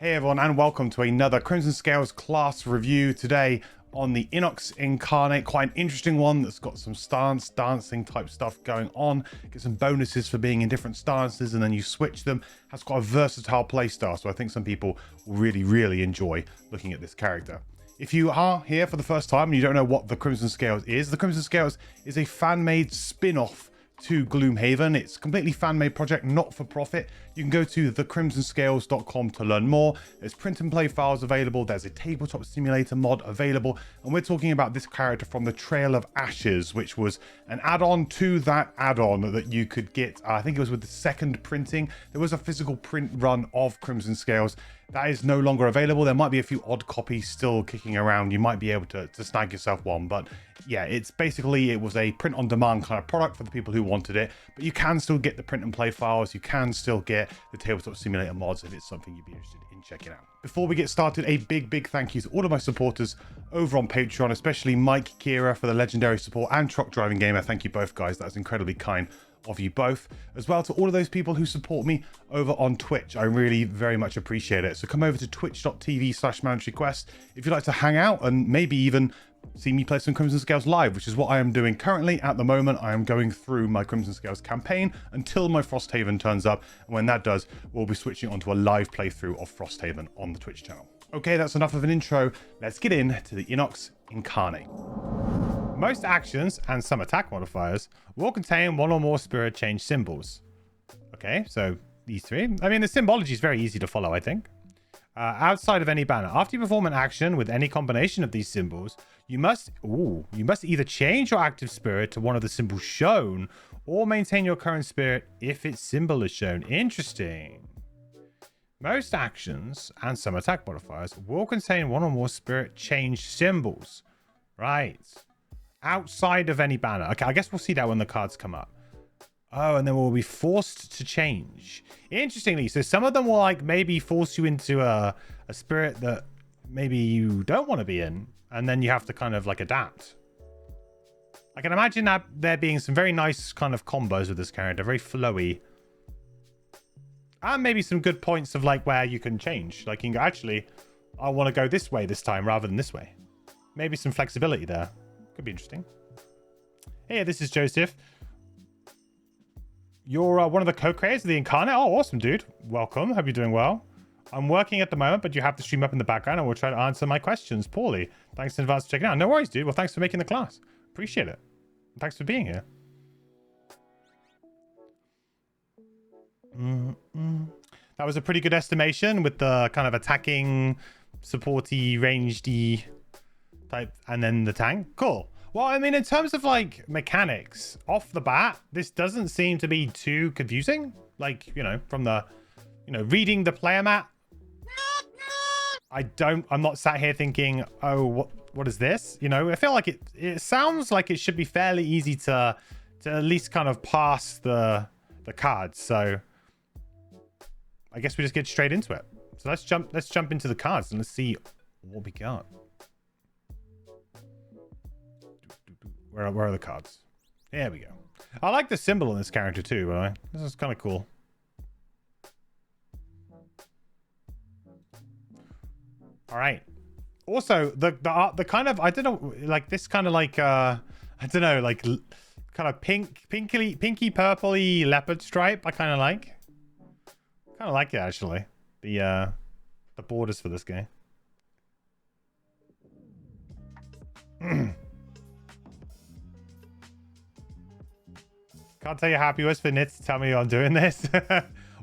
Hey everyone, and welcome to another Crimson Scales class review today on the Inox Incarnate. Quite an interesting one that's got some stance dancing type stuff going on. Get some bonuses for being in different stances and then you switch them. Has quite a versatile playstyle, so I think some people will really enjoy looking at this character. If you are here for the first time and you don't know what the Crimson Scales is, the Crimson Scales is a fan-made spin-off to Gloomhaven. It's a completely fan-made project, not for profit. You can go to thecrimsonscales.com to learn more. There's print and play files available. There's a tabletop simulator mod available. And we're talking about this character from the Trail of Ashes, which was an add-on to that add-on that you could get. I think it was with the second printing. There was a physical print run of Crimson Scales. That is no longer available. There might be a few odd copies still kicking around. You might be able to snag yourself one. But yeah, it's basically, it was a print on demand kind of product for the people who wanted it. But you can still get the print and play files. You can still get the tabletop simulator mods if it's something you'd be interested in checking out. Before we get started, a big thank you to all of my supporters over on Patreon, especially Mike Kira for the legendary support and Truck Driving Gamer. Thank you both, guys. That's incredibly kind of you both, as well to all of those people who support me over on Twitch. I really very much appreciate it. So come over to twitch.tv/MandatoryQuest if you'd like to hang out and maybe even see me play some Crimson Scales live, which is what I am doing currently. At the moment, I am going through my Crimson Scales campaign until my Frosthaven turns up, and when that does, we'll be switching onto a live playthrough of Frosthaven on the Twitch channel. Okay, that's enough of an intro. Let's get into the Inox Incarnate. Most actions and some attack modifiers will contain one or more spirit change symbols. Okay, so these three. I mean, the symbology is very easy to follow, I think. Outside of any banner, after you perform an action with any combination of these symbols, you must either change your active spirit to one of the symbols shown, or maintain your current spirit if its symbol is shown. Interesting. Most actions and some attack modifiers will contain one or more spirit change symbols. Right. Outside of any banner. Okay, I guess we'll see that when the cards come up. Oh, and then we'll be forced to change. Interestingly, so some of them will like maybe force you into a spirit that maybe you don't want to be in, and then you have to kind of like adapt. I can imagine that there being some very nice kind of combos with this character, very flowy. And maybe some good points of like where you can change. Like you can go, actually, I want to go this way this time rather than this way. Maybe some flexibility there. Could be interesting. Hey, this is Joseph. You're one of the co-creators of the Incarnate. Oh, awesome, dude. Welcome. Hope you're doing well. I'm working at the moment, but you have the stream up in the background and we'll try to answer my questions poorly. Thanks in advance for checking out. No worries, dude. Well, thanks for making the class. Appreciate it. Thanks for being here. That was a pretty good estimation with the kind of attacking, supporty, rangedy type, and then the tank. Cool. Well, I mean, in terms of like mechanics off the bat, this doesn't seem to be too confusing. Like, you know, from the, you know, reading the player mat, I'm not sat here thinking, oh, what is this? You know, I feel like it sounds like it should be fairly easy to at least kind of pass the cards. So I guess we just get straight into it. So let's jump into the cards and let's see what we got. Where are the cards? There we go. I like the symbol on this character too, by the way. This is kind of cool. All right. Also, the kind of, I don't know, like this kind of like I don't know, like kind of pinky purpley leopard stripe. I kind of like it actually. The borders for this guy. Can't tell you how happy was for Nitz to tell me I'm doing this.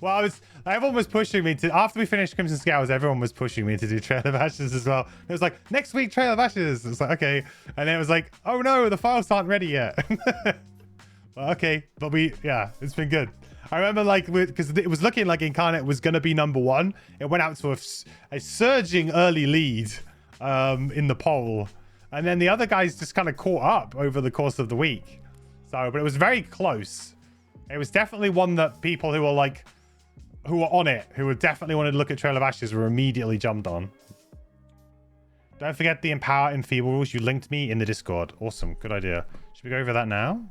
Well, everyone was pushing me to, after we finished Crimson Scales, everyone was pushing me to do Trail of Ashes as well. It was like, next week, Trail of Ashes. It's like, okay. And then it was like, oh no, the files aren't ready yet. Well, okay. But yeah, it's been good. I remember like, because it was looking like Incarnate was going to be #1. It went out to a surging early lead in the poll. And then the other guys just kind of caught up over the course of the week. So, but it was very close. It was definitely one that people who were like, who were on it, who would definitely wanted to look at Trail of Ashes were immediately jumped on. Don't forget the Empower Enfeeble rules. You linked me in the Discord. Awesome. Good idea. Should we go over that now?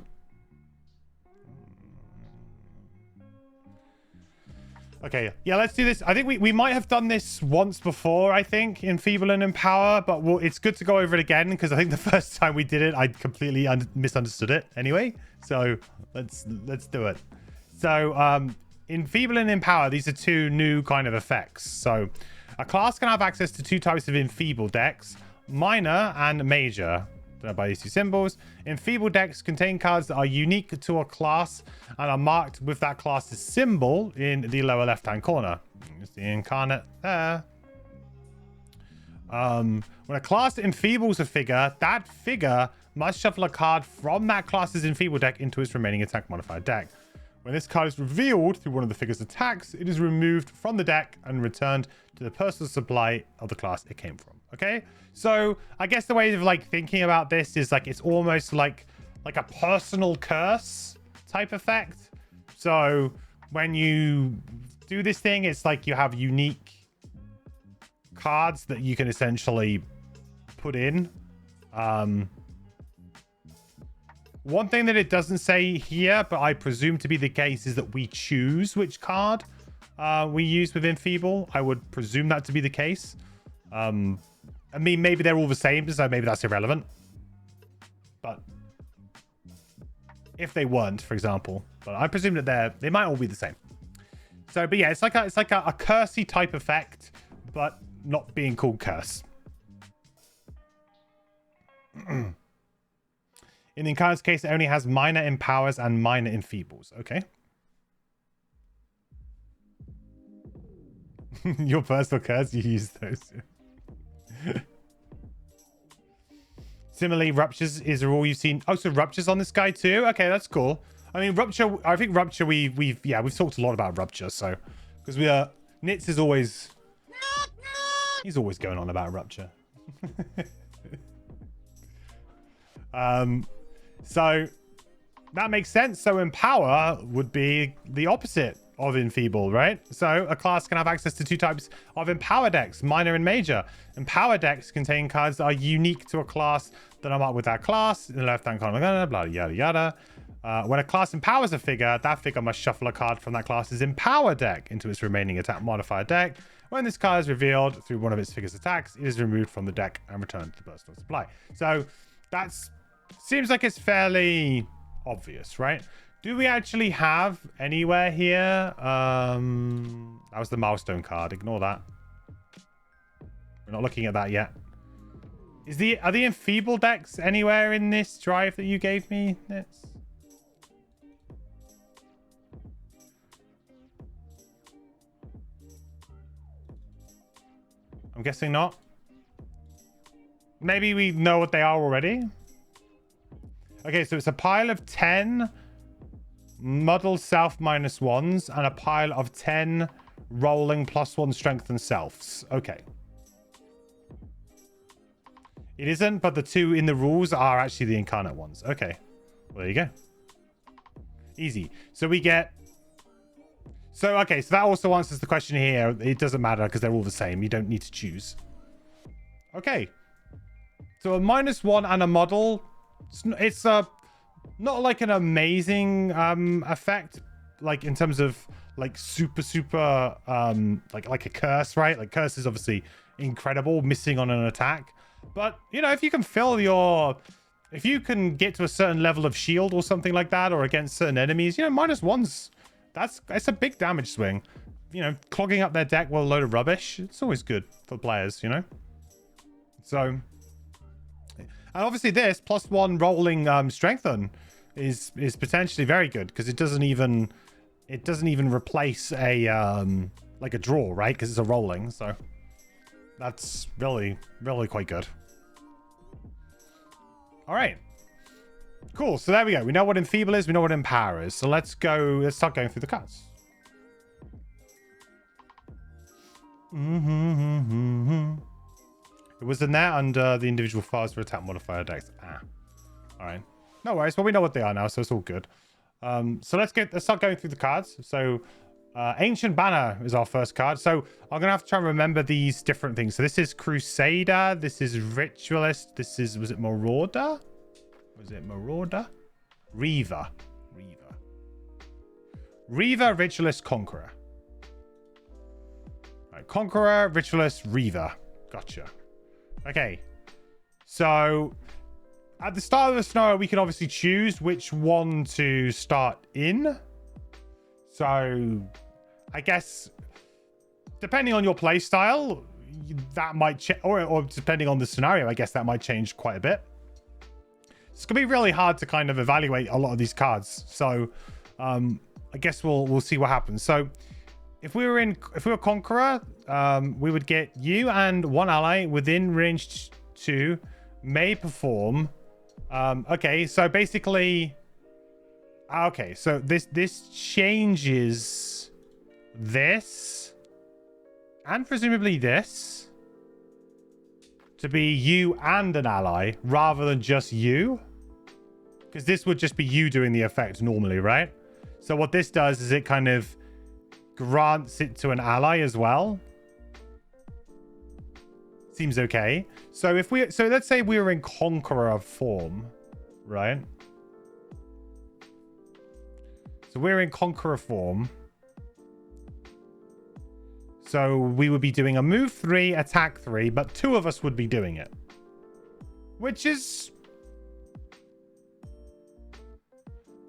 Okay, yeah, let's do this. I think we might have done this once before, I think, Enfeeble and Empower, but it's good to go over it again, because I think the first time we did it, I completely misunderstood it anyway. So let's do it. So Enfeeble and Empower, these are two new kind of effects. So a class can have access to two types of Enfeeble decks, Minor and Major. By these two symbols. Enfeeble decks contain cards that are unique to a class and are marked with that class's symbol in the lower left-hand corner. There's the Incarnate there. When a class enfeebles a figure, that figure must shuffle a card from that class's Enfeeble deck into its remaining attack modifier deck. When this card is revealed through one of the figure's attacks, it is removed from the deck and returned to the personal supply of the class it came from. Okay, so I guess the way of like thinking about this is like it's almost like a personal curse type effect. So when you do this thing, it's like you have unique cards that you can essentially put in. One thing that it doesn't say here, but I presume to be the case, is that we choose which card we use with Enfeeble. I would presume that to be the case. I mean, maybe they're all the same, so maybe that's irrelevant. But if they weren't, for example, but I presume that they might all be the same. So, but yeah, it's like a cursey type effect, but not being called curse. In the Incarnate's case, it only has minor empowers and minor enfeebles. Okay. Your personal curse, you use those. Similarly, Ruptures is all you've seen. Oh, so Rupture's on this guy too? Okay, that's cool. I mean, Rupture, I think Rupture, we've talked a lot about Rupture, so because Nitz is always, he's always going on about Rupture. So that makes sense. So Empower would be the opposite of Enfeeble, right? So a class can have access to two types of Empower decks, Minor and Major. Empower decks contain cards that are unique to a class that are marked with that class in the left-hand corner, blah, blah, yada, yada. When a class empowers a figure, that figure must shuffle a card from that class's Empower deck into its remaining attack modifier deck. When this card is revealed through one of its figure's attacks, it is removed from the deck and returned to the personal supply. So that's seems like it's fairly obvious, right? Do we actually have anywhere here? That was the Milestone card. Ignore that. We're not looking at that yet. Are the Enfeeble decks anywhere in this drive that you gave me, Nitz? I'm guessing not. Maybe we know what they are already. Okay, so it's a pile of 10 muddle self -1s and a pile of 10 rolling +1 strength and selves. Okay. It isn't, but the two in the rules are actually the Incarnate ones. Okay. Well, there you go. Easy. So we get... So, okay, so that also answers the question here. It doesn't matter because they're all the same. You don't need to choose. Okay. So a -1 and a muddle... It's not like an amazing effect, like in terms of like super like a curse, right? Like curse is obviously incredible, missing on an attack, but you know, if you can if you can get to a certain level of shield or something like that, or against certain enemies, you know, -1s, that's a big damage swing. You know, clogging up their deck with a load of rubbish, it's always good for players, you know. So, and obviously this +1 rolling strengthen is potentially very good because it doesn't even replace a like a draw, right? Because it's a rolling, so that's really quite good. All right, cool. So there we go. We know what Enfeeble is. We know what Empower is. So let's start going through the cards. It was in there under the individual files for attack modifier decks. All right. No worries. Well, we know what they are now, so it's all good. So let's start going through the cards. So Ancient Banner is our first card. So I'm gonna have to try and remember these different things. So this is Crusader. This is Ritualist. This is, was it Marauder? Was it Marauder? Reaver, Ritualist, Conqueror. Right, Conqueror, Ritualist, Reaver. Gotcha. Okay. So at the start of the scenario, we can obviously choose which one to start in. So I guess depending on your play style, that might change, or depending on the scenario, I guess that might change quite a bit. It's gonna be really hard to kind of evaluate a lot of these cards. So I guess we'll see what happens. So if we were Conqueror, we would get you and one ally within range 2 may perform. Okay, so basically, okay, so this changes this and presumably this to be you and an ally rather than just you, because this would just be you doing the effect normally, right? So what this does is it kind of grants it to an ally as well. Seems okay. So let's say we were in Conqueror form, right? So we're in Conqueror form. So we would be doing a move 3, attack 3, but 2 of us would be doing it. Which is...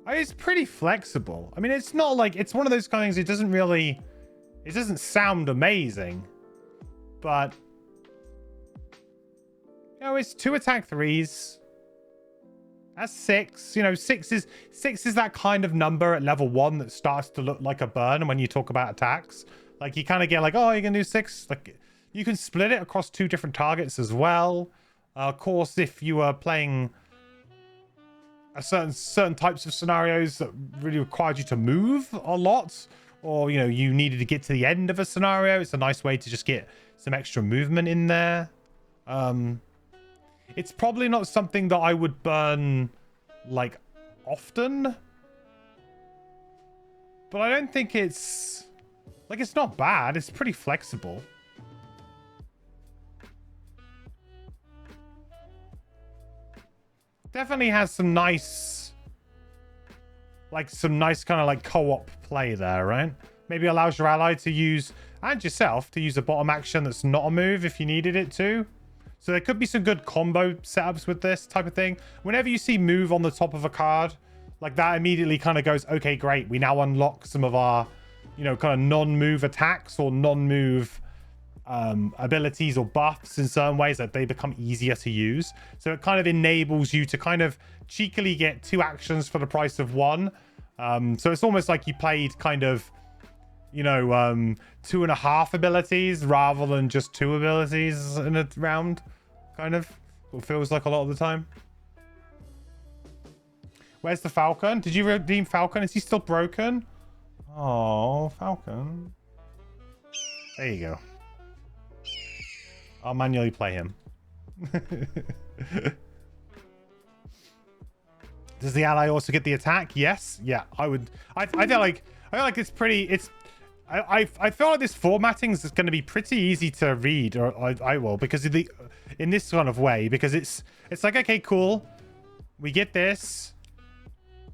it's pretty flexible. I mean, it's not like... It's one of those kind of things, it doesn't sound amazing. But... You know, it's 2 attack 3s. That's 6. You know, 6 is that kind of number at level 1 that starts to look like a burn when you talk about attacks. Like, you kind of get like, oh, you can do 6. Like, you can split it across 2 different targets as well. Of course, if you are playing a certain types of scenarios that really required you to move a lot, or, you know, you needed to get to the end of a scenario, it's a nice way to just get some extra movement in there. It's probably not something that I would burn, like, often. But I don't think it's... Like, it's not bad. It's pretty flexible. Definitely has some nice... Like, some nice kind of, like, co-op play there, right? Maybe allows your ally to use... And yourself to use a bottom action that's not a move if you needed it to. So there could be some good combo setups with this type of thing. Whenever you see move on the top of a card, like that immediately kind of goes, okay, great. We now unlock some of our, you know, kind of non-move attacks or non-move abilities or buffs in certain ways that they become easier to use. So it kind of enables you to kind of cheekily get 2 actions for the price of 1. So it's almost like you played kind of, you know, 2.5 abilities rather than just 2 abilities in a round, kind of. It feels like a lot of the time. Where's the Falcon? Did you redeem Falcon? Is he still broken? Oh, Falcon. There you go. I'll manually play him. Does the ally also get the attack? Yes. Yeah, I would. I feel like it's pretty. It's. I feel like this formatting is going to be pretty easy to read, or I will, because of the in this kind of way, because it's like, okay, cool, we get this.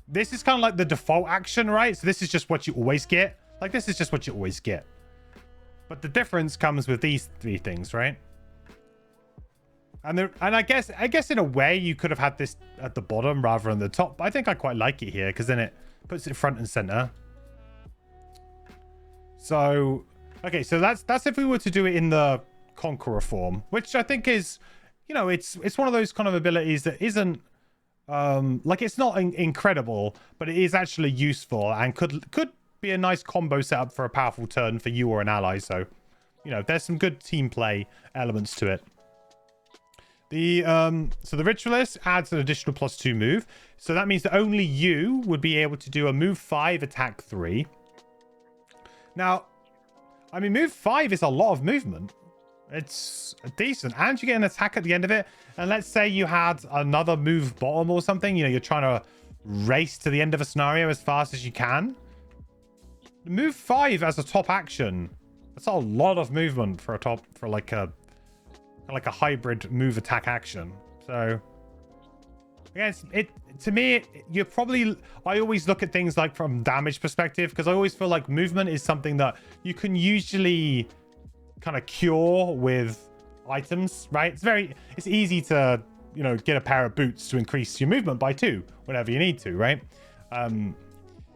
This is kind of like the default action, right? So this is just what you always get. Like, this is just what you always get. But the difference comes with these 3 things, right? And I guess in a way you could have had this at the bottom rather than the top. But I think I quite like it here because then it puts it front and center. So, okay, so that's if we were to do it in the Conqueror form, which I think is, you know, it's one of those kind of abilities that isn't, like, it's not incredible, but it is actually useful and could be a nice combo setup for a powerful turn for you or an ally. So, you know, there's some good team play elements to it. So the Ritualist adds an additional +2 move. So that means that only you would be able to do a move 5, attack 3. Now, I mean, move 5 is a lot of movement. It's decent. And you get an attack at the end of it. And let's say you had another move bottom or something. You know, you're trying to race to the end of a scenario as fast as you can. Move 5 as a top action. That's a lot of movement for like a hybrid move attack action. So, I guess to me, you're probably, I always look at things like from damage perspective, because I always feel like movement is something that you can usually kind of cure with items, right? It's easy to, you know, get a pair of boots to increase your movement by 2 whenever you need to, right?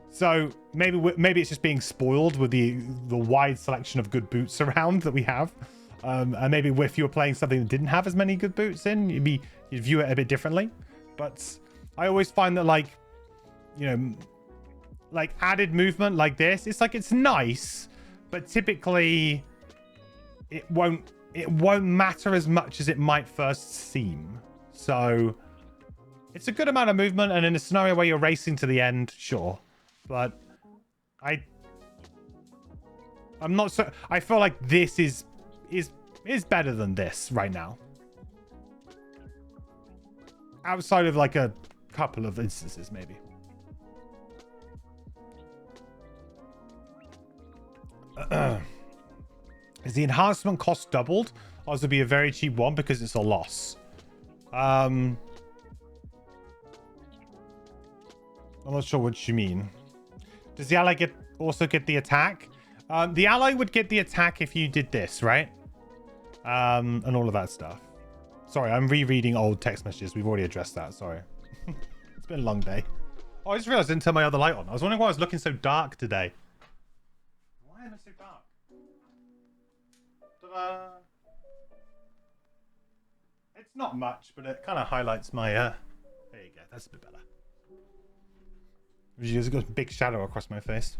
So maybe it's just being spoiled with the wide selection of good boots around that we have. And maybe if you were playing something that didn't have as many good boots in, you'd view it a bit differently. But I always find that, like, you know, like added movement like this, it's nice, but typically it won't matter as much as it might first seem. So it's a good amount of movement, and in a scenario where you're racing to the end, sure. But I'm not so. I feel like this is better than this right now. Outside of like a couple of instances, maybe. Is the enhancement cost doubled? Or this would be a very cheap one because it's a loss. I'm not sure what you mean. Does the ally also get the attack? The ally would get the attack if you did this, right? And all of that stuff. Sorry, I'm rereading old text messages. We've already addressed that. Sorry. It's been a long day. Oh, I just realized I didn't turn my other light on. I was wondering why I was looking so dark today. Why am I so dark? It's not much, but it kind of highlights my... There you go. That's a bit better. It's got a big shadow across my face.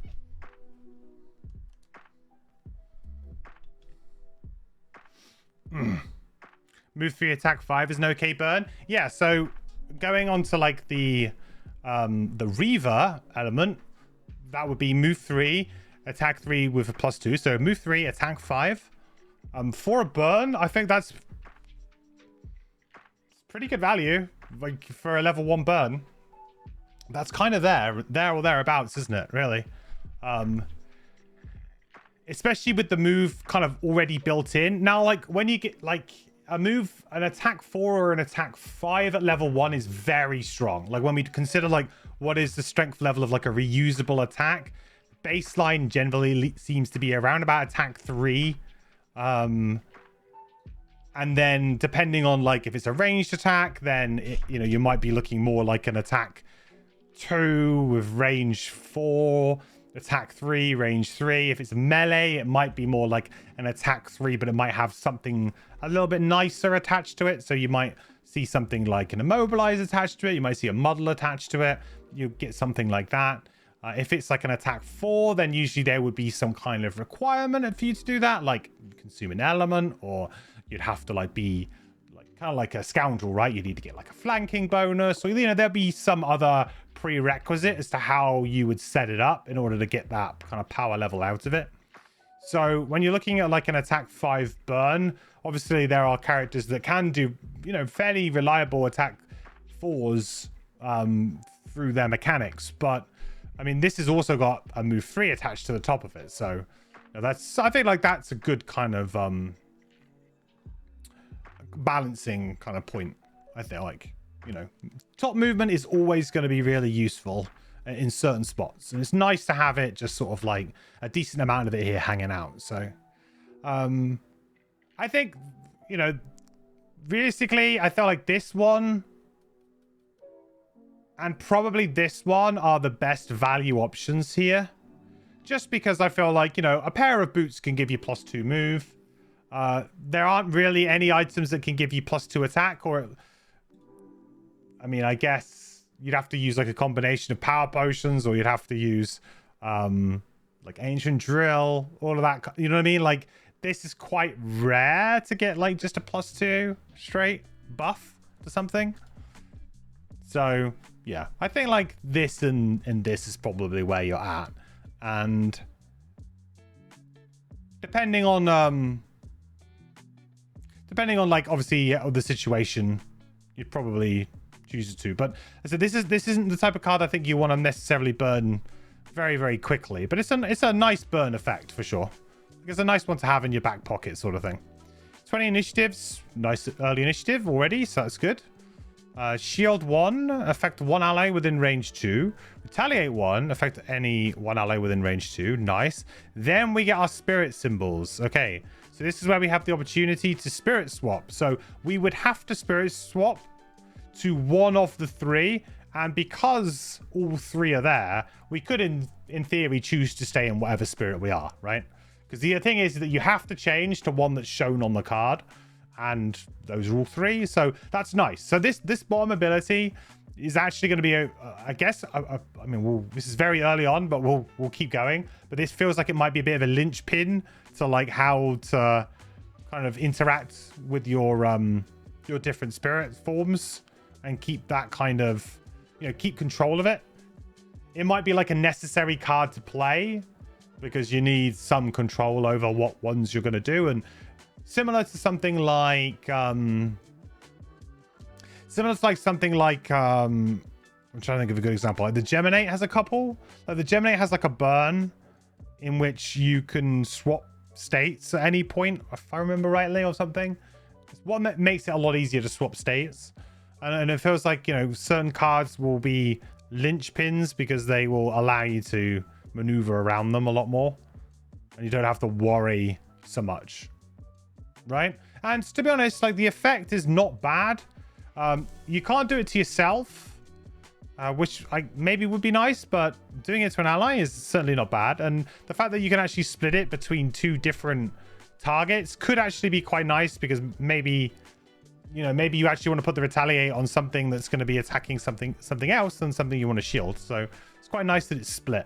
Move 3, attack 5 is an okay burn. Yeah, so going on to like the Reaver element, that would be move 3, attack 3 with a +2. So move 3, attack 5. For a burn, I think that's pretty good value, like for a level 1 burn. That's kind of there or thereabouts, isn't it? Really, especially with the move kind of already built in. Now, like when you get like a move, an attack 4 or an attack 5 at level 1 is very strong. Like when we consider like what is the strength level of like a reusable attack, baseline generally seems to be around about attack 3. And then depending on like if it's a ranged attack, then you know, you might be looking more like an attack 2 with range 4, attack 3, range 3. If it's melee, it might be more like an attack 3, but it might have something a little bit nicer attached to it. So you might see something like an immobilize attached to it. You might see a muddle attached to it. You get something like that. If it's like an attack 4, then usually there would be some kind of requirement for you to do that, like consume an element, or you'd have to like be like kind of like a scoundrel, right? You need to get like a flanking bonus, or you know, there'll be some other prerequisite as to how you would set it up in order to get that kind of power level out of it. So when you're looking at like an attack 5 burn, obviously there are characters that can do, you know, fairly reliable attack 4s through their mechanics, but I mean, this has also got a move 3 attached to the top of it. So you know, I think like that's a good kind of balancing kind of point. I feel like, you know, top movement is always going to be really useful in certain spots. And it's nice to have it just sort of like a decent amount of it here hanging out. So I think, you know, realistically, I feel like this one and probably this one are the best value options here. Just because I feel like, you know, a pair of boots can give you +2 move. There aren't really any items that can give you +2 attack, or... I mean, I guess you'd have to use like a combination of power potions, or you'd have to use like ancient drill, all of that. You know what I mean? Like this is quite rare to get like just a +2 straight buff to something. So yeah, I think like this and this is probably where you're at. And depending on like obviously the situation, you'd probably choose it to. But so this isn't the type of card I think you want to necessarily burn very, very quickly. But it's a nice burn effect for sure. It's a nice one to have in your back pocket sort of thing. 20 initiatives, nice early initiative already, so that's good. Shield 1, affect 1 ally within range 2. Retaliate 1, affect any 1 ally within range 2. Nice. Then we get our spirit symbols. Okay, So this is where we have the opportunity to spirit swap. So we would have to spirit swap to one of the three. And because all three are there, we could, in theory, choose to stay in whatever spirit we are, right? Because the thing is that you have to change to one that's shown on the card. And those are all three. So that's nice. So this bottom ability is actually going to be I guess I mean, this is very early on, but we'll keep going. But this feels like it might be a bit of a linchpin to like how to kind of interact with your different spirit forms and keep that kind of, you know, keep control of it. It might be like a necessary card to play because you need some control over what ones you're going to do. And similar to something like I'm trying to think of a good example. Like the Geminate has a couple. Like the Geminate has like a burn in which you can swap states at any point, if I remember rightly, or something. It's what makes it a lot easier to swap states. And it feels like, you know, certain cards will be linchpins because they will allow you to maneuver around them a lot more. And you don't have to worry so much. Right? And to be honest, like the effect is not bad. You can't do it to yourself, which maybe would be nice, but doing it to an ally is certainly not bad. And the fact that you can actually split it between two different targets could actually be quite nice because maybe, you know, maybe you actually want to put the retaliate on something that's going to be attacking something else than something you want to shield. So it's quite nice that it's split.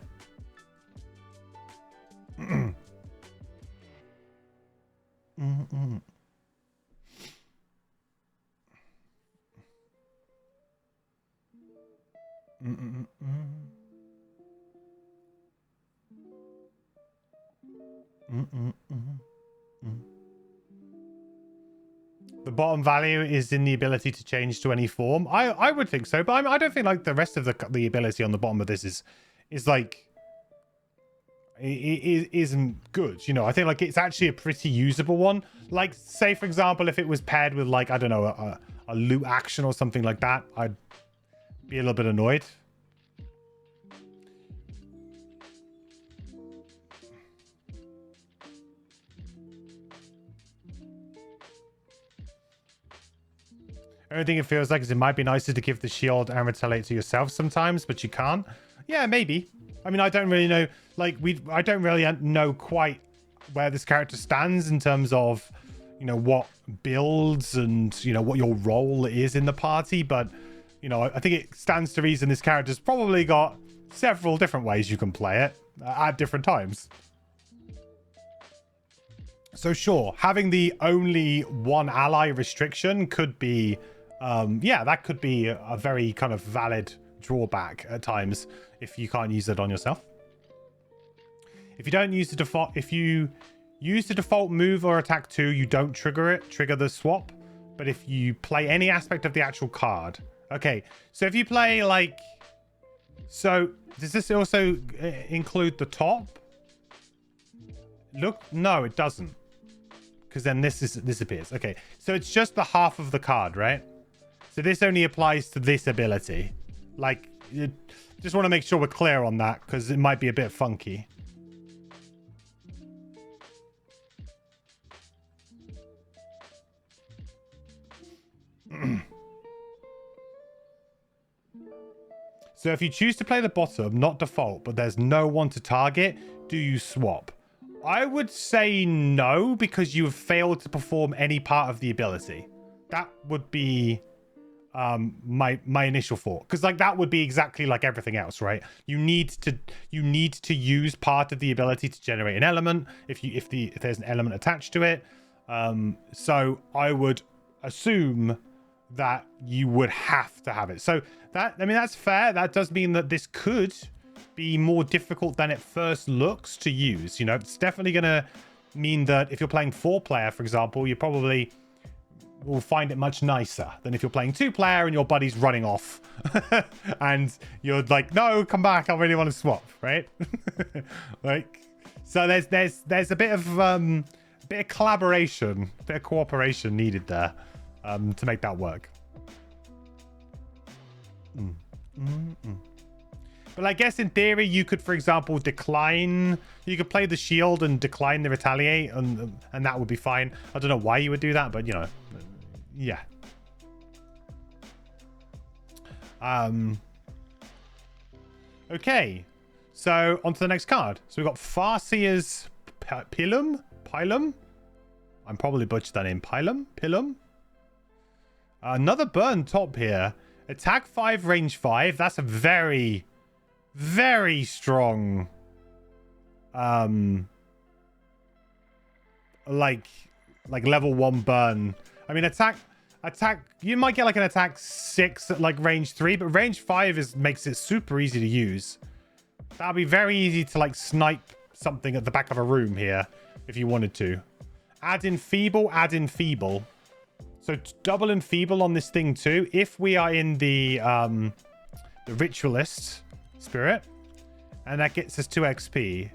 The bottom value is in the ability to change to any form. I would think so, but I don't think like the rest of the ability on the bottom of this is like it isn't good. You know, I think like it's actually a pretty usable one. Like say for example, if it was paired with like, I don't know, a loot action or something like that, I'd be a little bit annoyed. The only thing it feels like is it might be nicer to give the shield and retaliate to yourself sometimes, but you can't. Yeah, maybe. I mean, I don't really know. Like, I don't really know quite where this character stands in terms of, you know, what builds and, you know, what your role is in the party. But, you know, I think it stands to reason this character's probably got several different ways you can play it at different times. So sure, having the only one ally restriction could be, yeah, that could be a very kind of valid drawback at times if you can't use it on yourself. If you don't use the default, if you use the default move or attack 2, you don't trigger the swap. But if you play any aspect of the actual card, okay. So if you play like, so does this also include the top? Look, no, it doesn't. Because then this disappears. Okay, so it's just the half of the card, right? So this only applies to this ability. Like, just want to make sure we're clear on that because it might be a bit funky. So if you choose to play the bottom, not default, but there's no one to target, do you swap? I would say no, because you have failed to perform any part of the ability. That would be my initial thought, because like that would be exactly like everything else, right? You need to use part of the ability to generate an element if there's an element attached to it. So I would assume that you would have to have it. So that, I mean, that's fair. That does mean that this could be more difficult than it first looks to use. You know, it's definitely going to mean that if you're playing 4-player, for example, you probably will find it much nicer than if you're playing 2-player and your buddy's running off and you're like, no, come back, I really want to swap, right? Like, so there's a bit of collaboration, a bit of cooperation needed there to make that work. But I guess in theory, you could, for example, decline. You could play the shield and decline the retaliate, and that would be fine. I don't know why you would do that, but you know, yeah. Okay, so on to the next card. So we've got Farseer's Pilum. I'm probably butchered that name. Pilum. Another burn top here. Attack 5, range 5. That's a very, very strong, like level 1 burn. I mean, attack. You might get like an attack 6 at like range 3, but range 5 makes it super easy to use. That'll be very easy to like snipe something at the back of a room here if you wanted to. Add in feeble. So double enfeeble on this thing too. If we are in the ritualist spirit, and that gets us 2 XP.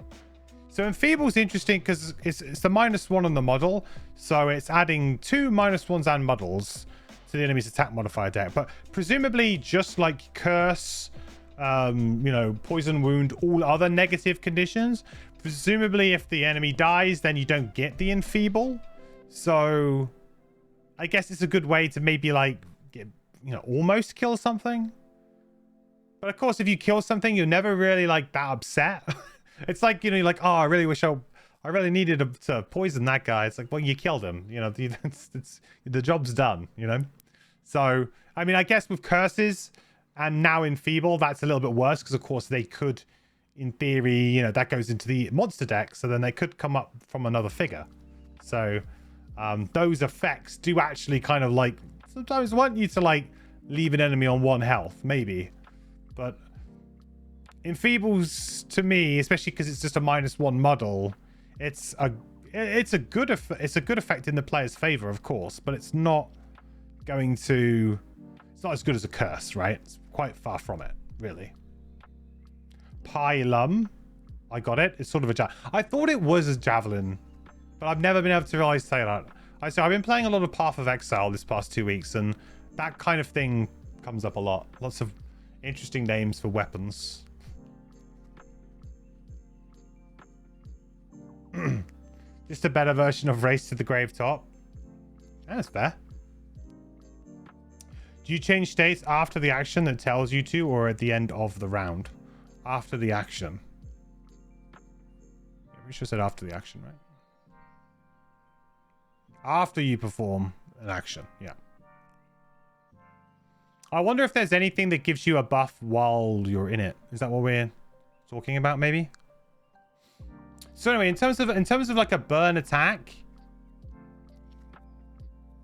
So enfeeble is interesting because it's the -1 on the model, so it's adding 2 -1s and muddles to the enemy's attack modifier deck. But presumably, just like curse, you know, poison wound, all other negative conditions. Presumably, if the enemy dies, then you don't get the enfeeble. So I guess it's a good way to maybe like get, you know, almost kill something. But of course, if you kill something, you're never really like that upset. It's like, you know, you're like, oh, I really wish I really needed to poison that guy. It's like, well, you killed him. You know, it's the job's done. You know. So I mean, I guess with curses and now enfeeble, that's a little bit worse because of course they could, in theory, you know, that goes into the monster deck, so then they could come up from another figure. So those effects do actually kind of like sometimes want you to like leave an enemy on 1 health, maybe. But enfeebles to me, especially because it's just a -1 model, it's a good effect in the player's favor, of course, but it's not as good as a curse, right? It's quite far from it, really. Pilum, I got it. It's sort of a I thought it was a javelin, but I've never been able to really say that. I've been playing a lot of Path of Exile this past 2 weeks, and that kind of thing comes up a lot. Lots of interesting names for weapons. Just a better version of Race to the Grave Top. That's fair. Do you change states after the action that tells you to, or at the end of the round? After the action. Yeah, we should have said after the action, right? After you perform an action, yeah. I wonder if there's anything that gives you a buff while you're in it. Is that what we're talking about, maybe? So anyway, in terms of like a burn attack,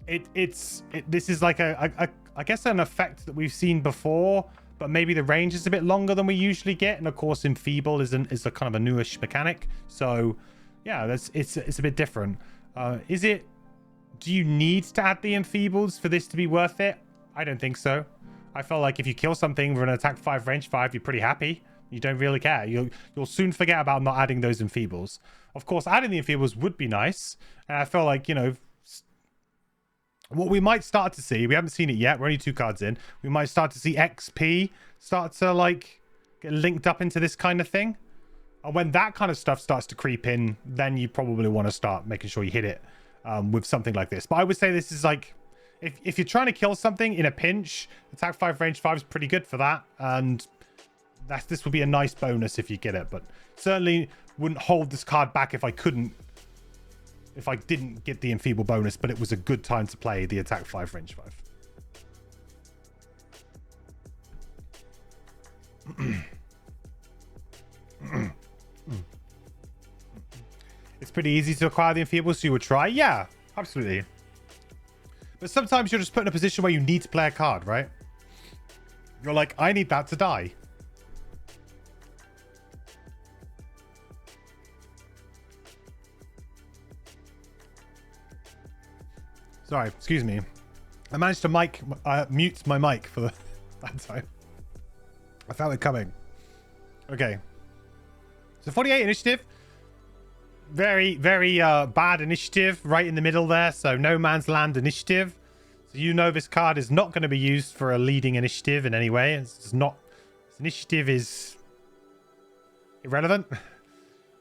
this is like I guess an effect that we've seen before, but maybe the range is a bit longer than we usually get, and of course enfeeble is a kind of a newish mechanic. So yeah, it's a bit different. Do you need to add the enfeebles for this to be worth it? I don't think so. I felt like if you kill something with an attack 5, range 5, you're pretty happy. You don't really care. You'll soon forget about not adding those enfeebles. Of course, adding the enfeebles would be nice. And I felt like, you know, what we might start to see, we haven't seen it yet, we're only 2 cards in, we might start to see XP start to like get linked up into this kind of thing. And when that kind of stuff starts to creep in, then you probably want to start making sure you hit it with something like this. But I would say this is like, if you're trying to kill something in a pinch, attack 5, range 5 is pretty good for that. And this would be a nice bonus if you get it, but certainly wouldn't hold this card back if I didn't get the enfeeble bonus, but it was a good time to play the attack 5, range 5. It's pretty easy to acquire the enfeeble, so you would try. Yeah, absolutely. But sometimes you're just put in a position where you need to play a card, right? You're like, I need that to die. Sorry, excuse me. I managed to mute my mic for that time. I felt it coming. Okay. So 48 initiative. Very, very bad initiative right in the middle there. So no man's land initiative. So you know this card is not going to be used for a leading initiative in any way. It's not. This initiative is irrelevant.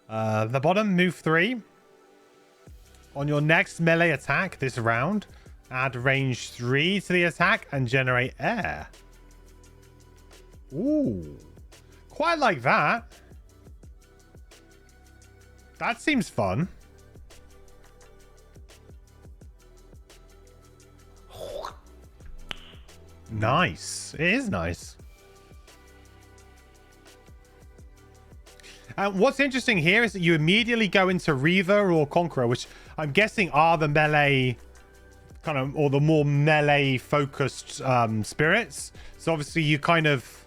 The bottom, move 3. On your next melee attack this round, add range 3 to the attack and generate air. Ooh. Quite like that. That seems fun. Nice. It is nice. What's interesting here is that you immediately go into Reaver or Conqueror, which I'm guessing are the melee kind of, or the more melee focused spirits. So obviously you kind of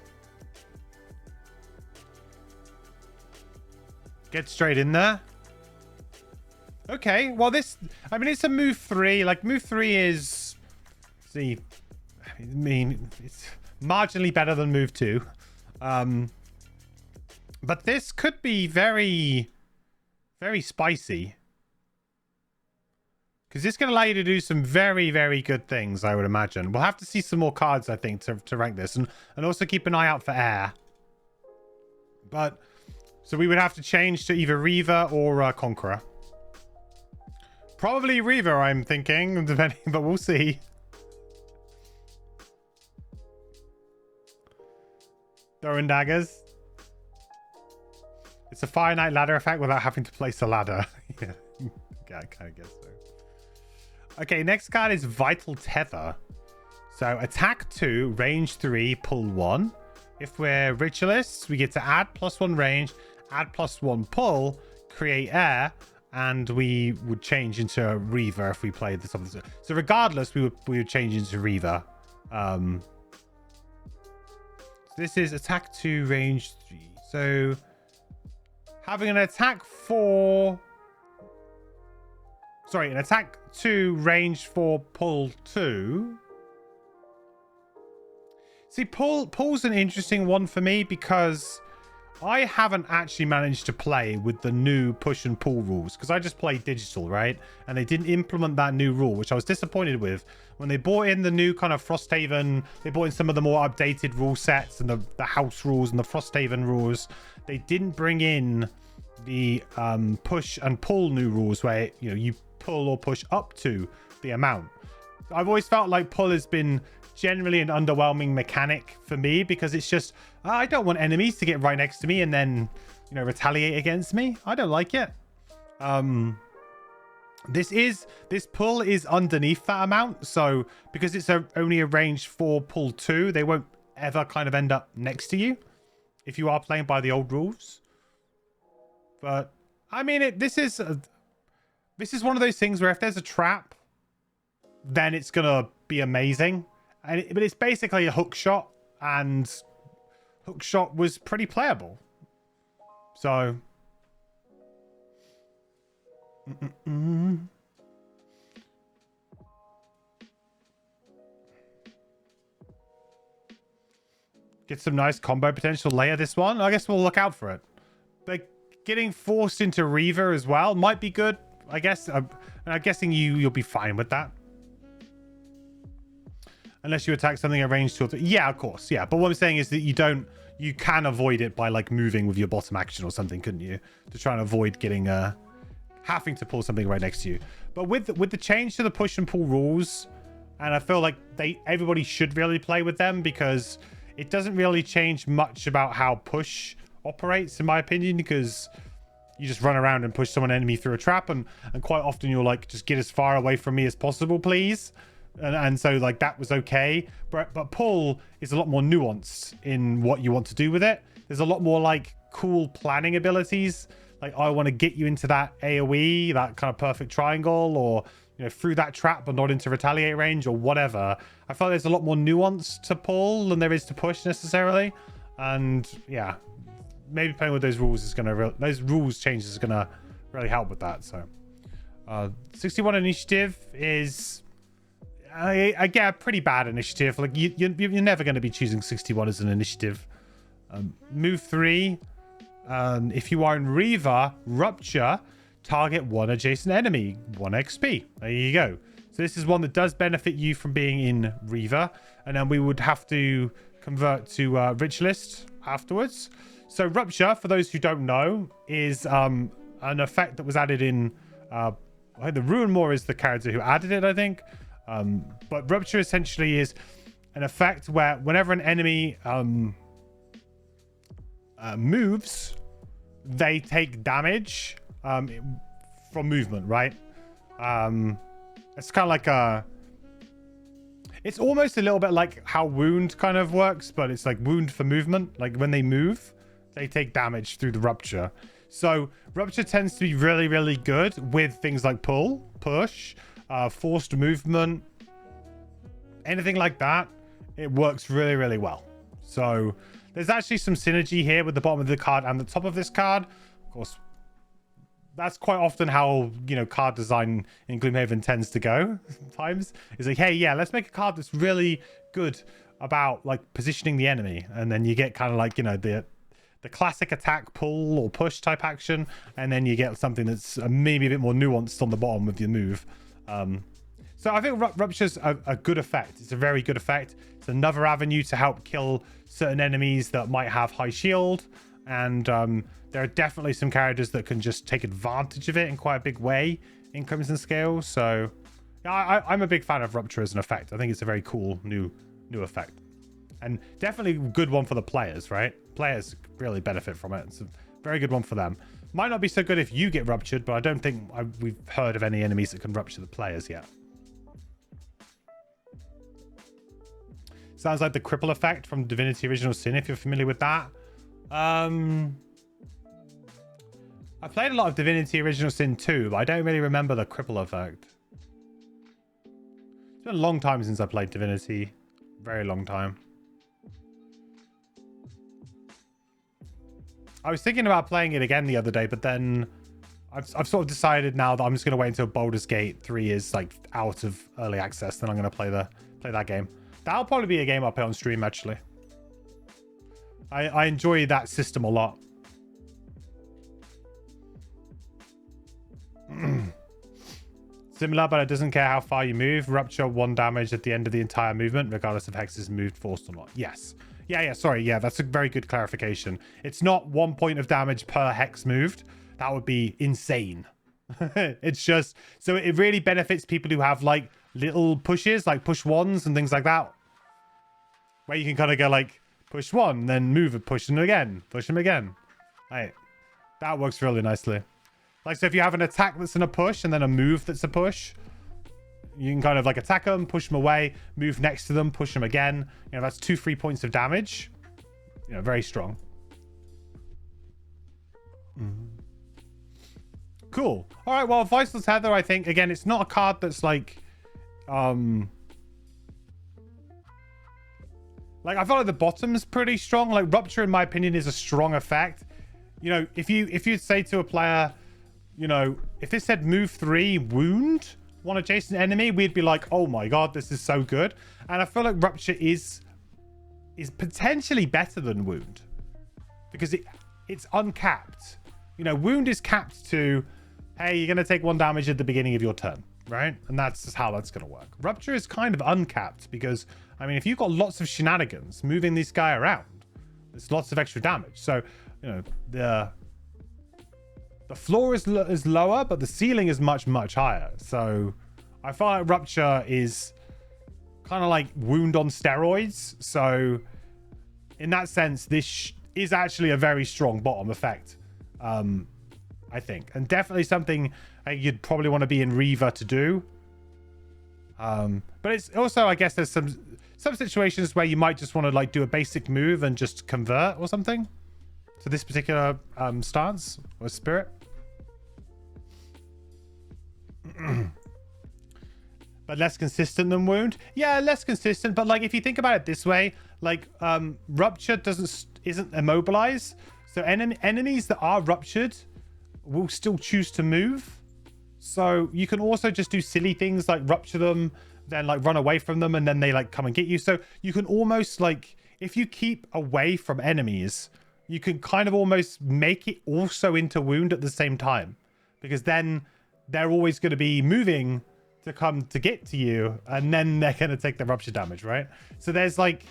get straight in there. Okay, well this, I mean, it's a move 3. Like move 3 is, see, I mean, it's marginally better than move 2. But this could be very, very spicy. Because this can allow you to do some very, very good things, I would imagine. We'll have to see some more cards, I think, to rank this. And also keep an eye out for air. But, so we would have to change to either Reaver or Conqueror. Probably Reaver, I'm thinking, depending, but we'll see. Throwing daggers. It's a Fire Knight ladder effect without having to place a ladder. Yeah, I kind of guess so. Okay, next card is Vital Tether. So attack 2, range 3, pull 1. If we're Ritualists, we get to add +1 range, add +1 pull, create air, and we would change into a Reaver if we played this. So regardless, we would change into Reaver. This is attack 2, range 3. So having an attack 4... Sorry, an attack 2, range 4, pull 2. See, pull's an interesting one for me because I haven't actually managed to play with the new push and pull rules because I just played digital, right? And they didn't implement that new rule, which I was disappointed with. When they brought in the new kind of Frosthaven, they brought in some of the more updated rule sets and the house rules and the Frosthaven rules. They didn't bring in the push and pull new rules where, you know, you pull or push up to the amount. I've always felt like pull has been generally an underwhelming mechanic for me because it's just, I don't want enemies to get right next to me and then, you know, retaliate against me. I don't like it. This pull is underneath that amount, so because it's only a range 4 pull 2, they won't ever kind of end up next to you if you are playing by the old rules. But I mean, this is one of those things where if there's a trap, then it's gonna be amazing. But it's basically a hook shot, and hook shot was pretty playable. So get some nice combo potential later this one. I guess we'll look out for it. But getting forced into Reaver as well might be good, I guess. I'm guessing you'll be fine with that. Unless you attack something at range 2 or 3. Yeah, of course. Yeah. But what I'm saying is that you can avoid it by like moving with your bottom action or something, couldn't you? To try and avoid getting having to pull something right next to you. But with the change to the push and pull rules, and I feel like everybody should really play with them because it doesn't really change much about how push operates, in my opinion, because you just run around and push someone enemy through a trap, and quite often you're like, just get as far away from me as possible, please. And so like that was okay, but pull is a lot more nuanced in what you want to do with it. There's a lot more like cool planning abilities, like I want to get you into that AoE, that kind of perfect triangle, or you know, through that trap but not into retaliate range or whatever. I feel like there's a lot more nuance to pull than there is to push necessarily. And yeah, maybe playing with those rules is gonna those rules changes is gonna really help with that. So 61 initiative is I get a pretty bad initiative. Like you're never going to be choosing 61 as an initiative. Move 3. If you are in Reaver, Rupture, target one adjacent enemy, 1 XP. There you go. So this is one that does benefit you from being in Reaver, and then we would have to convert to Ritualist afterwards. So Rupture, for those who don't know, is an effect that was added in... I think the Ruin Moor is the character who added it, I think. But Rupture essentially is an effect where whenever an enemy moves, they take damage from movement, right? It's kind of like a... It's almost a little bit like how Wound kind of works, but it's like Wound for movement. Like when they move, they take damage through the Rupture. So Rupture tends to be really, really good with things like pull, push, forced movement, anything like that. It works really, really well. So there's actually some synergy here with the bottom of the card and the top of this card. Of course, that's quite often how, you know, card design in Gloomhaven tends to go sometimes. It's like, hey, yeah, let's make a card that's really good about like positioning the enemy. And then you get kind of like, you know, the classic attack, pull or push type action. And then you get something that's maybe a bit more nuanced on the bottom with your move. So I think Rupture's a good effect. It's a very good effect. It's another avenue to help kill certain enemies that might have high shield. And there are definitely some characters that can just take advantage of it in quite a big way in Crimson Scale. So yeah, I'm a big fan of Rupture as an effect. I think it's a very cool new effect. And definitely a good one for the players, right? Players really benefit from it. It's a very good one for them. Might not be so good if you get ruptured, but I don't think we've heard of any enemies that can rupture the players yet. Sounds like the cripple effect from Divinity Original Sin, if you're familiar with that. I played a lot of Divinity Original Sin 2, but I don't really remember the cripple effect. It's been a long time since I played Divinity. Very long time. I was thinking about playing it again the other day, but then I've sort of decided now that I'm just going to wait until Baldur's Gate 3 is like out of early access. Then I'm going to play that game. That'll probably be a game I'll play on stream, actually. I enjoy that system a lot. Similar, but it doesn't care how far you move. Rupture 1 damage at the end of the entire movement, regardless of hex is moved, forced or not. Yes. Yeah, sorry. Yeah, that's a very good clarification. It's not 1 point of damage per hex moved. That would be insane. It's just... So it really benefits people who have, like, little pushes, like push 1s and things like that. Where you can kind of go, like, push 1, then move it, push them again. Push them again. Right. That works really nicely. Like, so if you have an attack that's in a push and then a move that's a push, you can kind of like attack them, push them away, move next to them, push them again. You know, that's 2 free points of damage. You know, very strong. Cool. All right, well, Vital Tether, I think, again, it's not a card that's like... Like, I feel like the bottom's pretty strong. Like, Rupture, in my opinion, is a strong effect. You know, if you'd say to a player, you know, if it said move 3, wound one adjacent enemy, we'd be like, oh my god, this is so good. And I feel like Rupture is potentially better than wound. Because it's uncapped. You know, wound is capped to, hey, you're going to take 1 damage at the beginning of your turn, right? And that's just how that's going to work. Rupture is kind of uncapped because, I mean, if you've got lots of shenanigans moving this guy around, there's lots of extra damage. So, you know, the floor is lower, but the ceiling is much, much higher. So I feel like Rupture is kind of like wound on steroids. So in that sense, this is actually a very strong bottom effect, I think. And definitely something you'd probably want to be in Reaver to do. But it's also, I guess there's some situations where you might just want to like do a basic move and just convert or something to this particular stance or spirit. But less consistent than wound. Yeah, less consistent, but like if you think about it this way, like Rupture isn't immobilized, so enemies that are ruptured will still choose to move. So you can also just do silly things like rupture them, then like run away from them, and then they like come and get you. So you can almost like, if you keep away from enemies, you can kind of almost make it also into wound at the same time, because then they're always going to be moving to come to get to you, and then they're going to take the rupture damage, right? So there's like,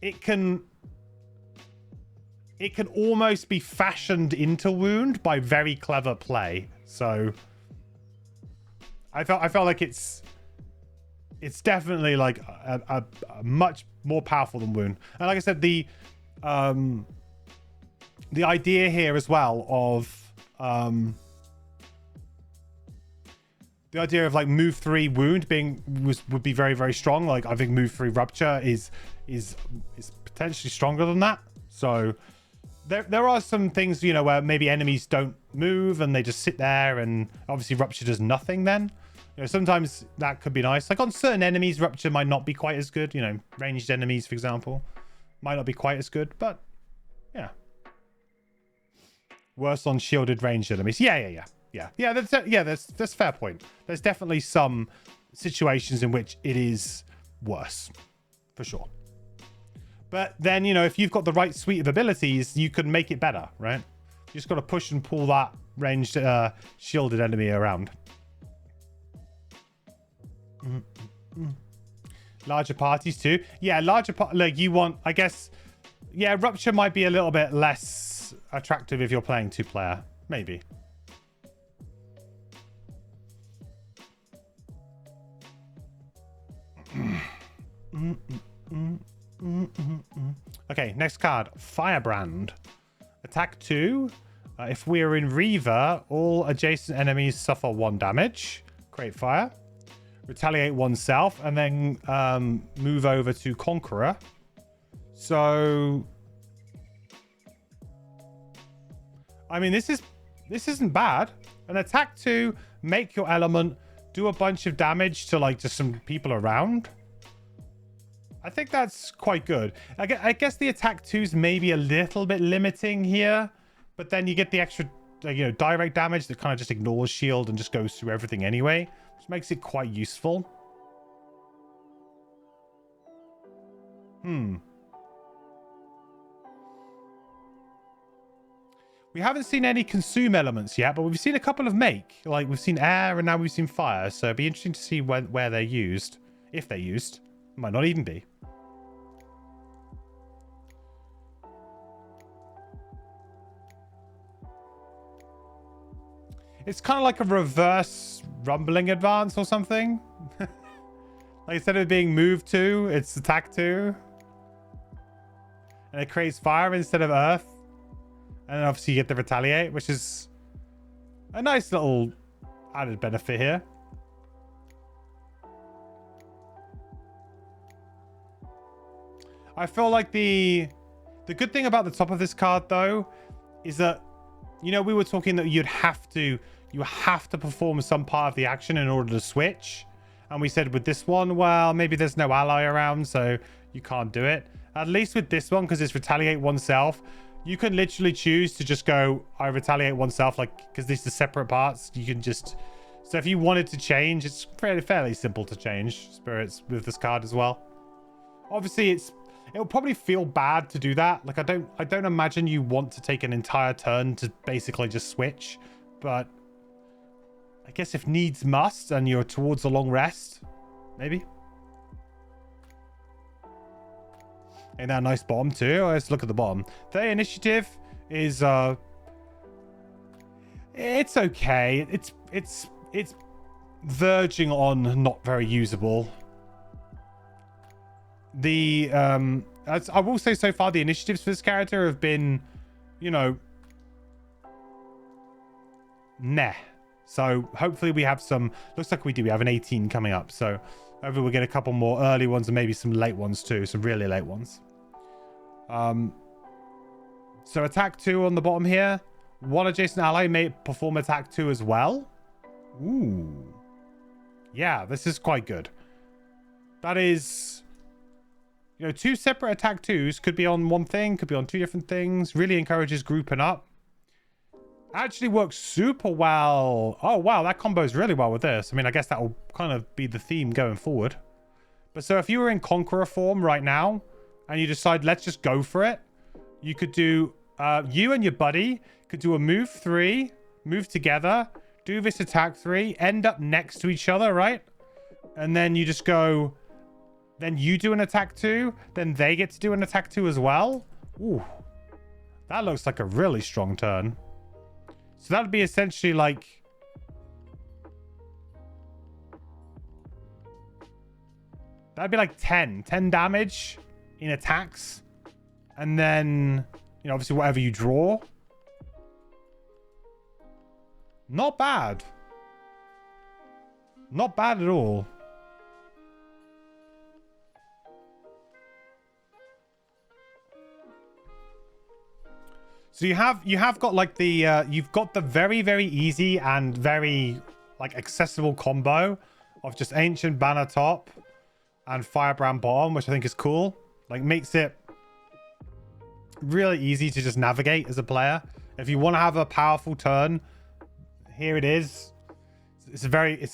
it can it can almost be fashioned into wound by very clever play. So I felt like it's definitely like a much more powerful than wound. And like I said, the idea here as well of the idea of like move 3 wound would be very, very strong. Like I think move 3 rupture is potentially stronger than that. So there are some things, you know, where maybe enemies don't move and they just sit there, and obviously rupture does nothing then. You know, sometimes that could be nice. Like on certain enemies, rupture might not be quite as good. You know, ranged enemies, for example, might not be quite as good, but yeah. Worse on shielded ranged enemies. Yeah. That's fair point. There's definitely some situations in which it is worse, for sure. But then, you know, if you've got the right suite of abilities, you can make it better, right? You just got to push and pull that ranged shielded enemy around. Larger parties too. Yeah, like you want, I guess, yeah, rupture might be a little bit less attractive if you're playing 2-player, maybe. Okay, next card, Firebrand. Attack 2. If we are in Reaver, all adjacent enemies suffer 1 damage. Create fire. Retaliate oneself, and then move over to Conqueror. So, I mean, this isn't bad. An attack 2, make your element, do a bunch of damage to like just some people around. I think that's quite good. I guess the attack 2's maybe a little bit limiting here, but then you get the extra, you know, direct damage that kind of just ignores shield and just goes through everything anyway, which makes it quite useful. We haven't seen any consume elements yet, but we've seen a couple of make. Like we've seen air and now we've seen fire, so it'd be interesting to see where they're used, if they're used. Might not even be. It's kind of like a reverse rumbling advance or something. Like instead of being move 2, it's attack 2. And it creates fire instead of earth. And then obviously you get the retaliate, which is a nice little added benefit here. I feel like the good thing about the top of this card though is that, you know, we were talking that you have to perform some part of the action in order to switch, and we said with this one, well, maybe there's no ally around, so you can't do it. At least with this one, because it's retaliate oneself, you can literally choose to just go, I retaliate oneself, like, because these are separate parts. You can just, so if you wanted to change, it's fairly simple to change spirits with this card as well. Obviously it'll probably feel bad to do that. Like I don't imagine you want to take an entire turn to basically just switch, but I guess if needs must and you're towards a long rest, maybe. Ain't that a nice bottom too? Let's look at the bottom. The initiative is it's okay. It's verging on not very usable. The as I will say, so far the initiatives for this character have been, you know, meh. So hopefully we have some, looks like we have an 18 coming up, so hopefully we'll get a couple more early ones and maybe some late ones too, some really late ones. So attack 2 on the bottom here. 1 adjacent ally may perform attack 2 as well. Ooh, yeah, this is quite good. That is, you know, 2 separate attack 2s could be on one thing, could be on 2 different things. Really encourages grouping up. Actually works super well. Oh wow, that combos really well with this. I mean, I guess that will kind of be the theme going forward. But so if you were in Conqueror form right now and you decide let's just go for it, you could do you and your buddy could do a move 3, move together, do this attack 3, end up next to each other, right? And then you just go, then you do an attack 2, then they get to do an attack 2 as well. Ooh, That looks like a really strong turn. So that would be essentially like... That'd be like 10 damage in attacks. And then, you know, obviously whatever you draw. Not bad. Not bad at all. So you have got like the you've got the very, very easy and very like accessible combo of just Ancient Banner top and Firebrand bottom, which I think is cool. Like makes it really easy to just navigate as a player. If you want to have a powerful turn, here it is. It's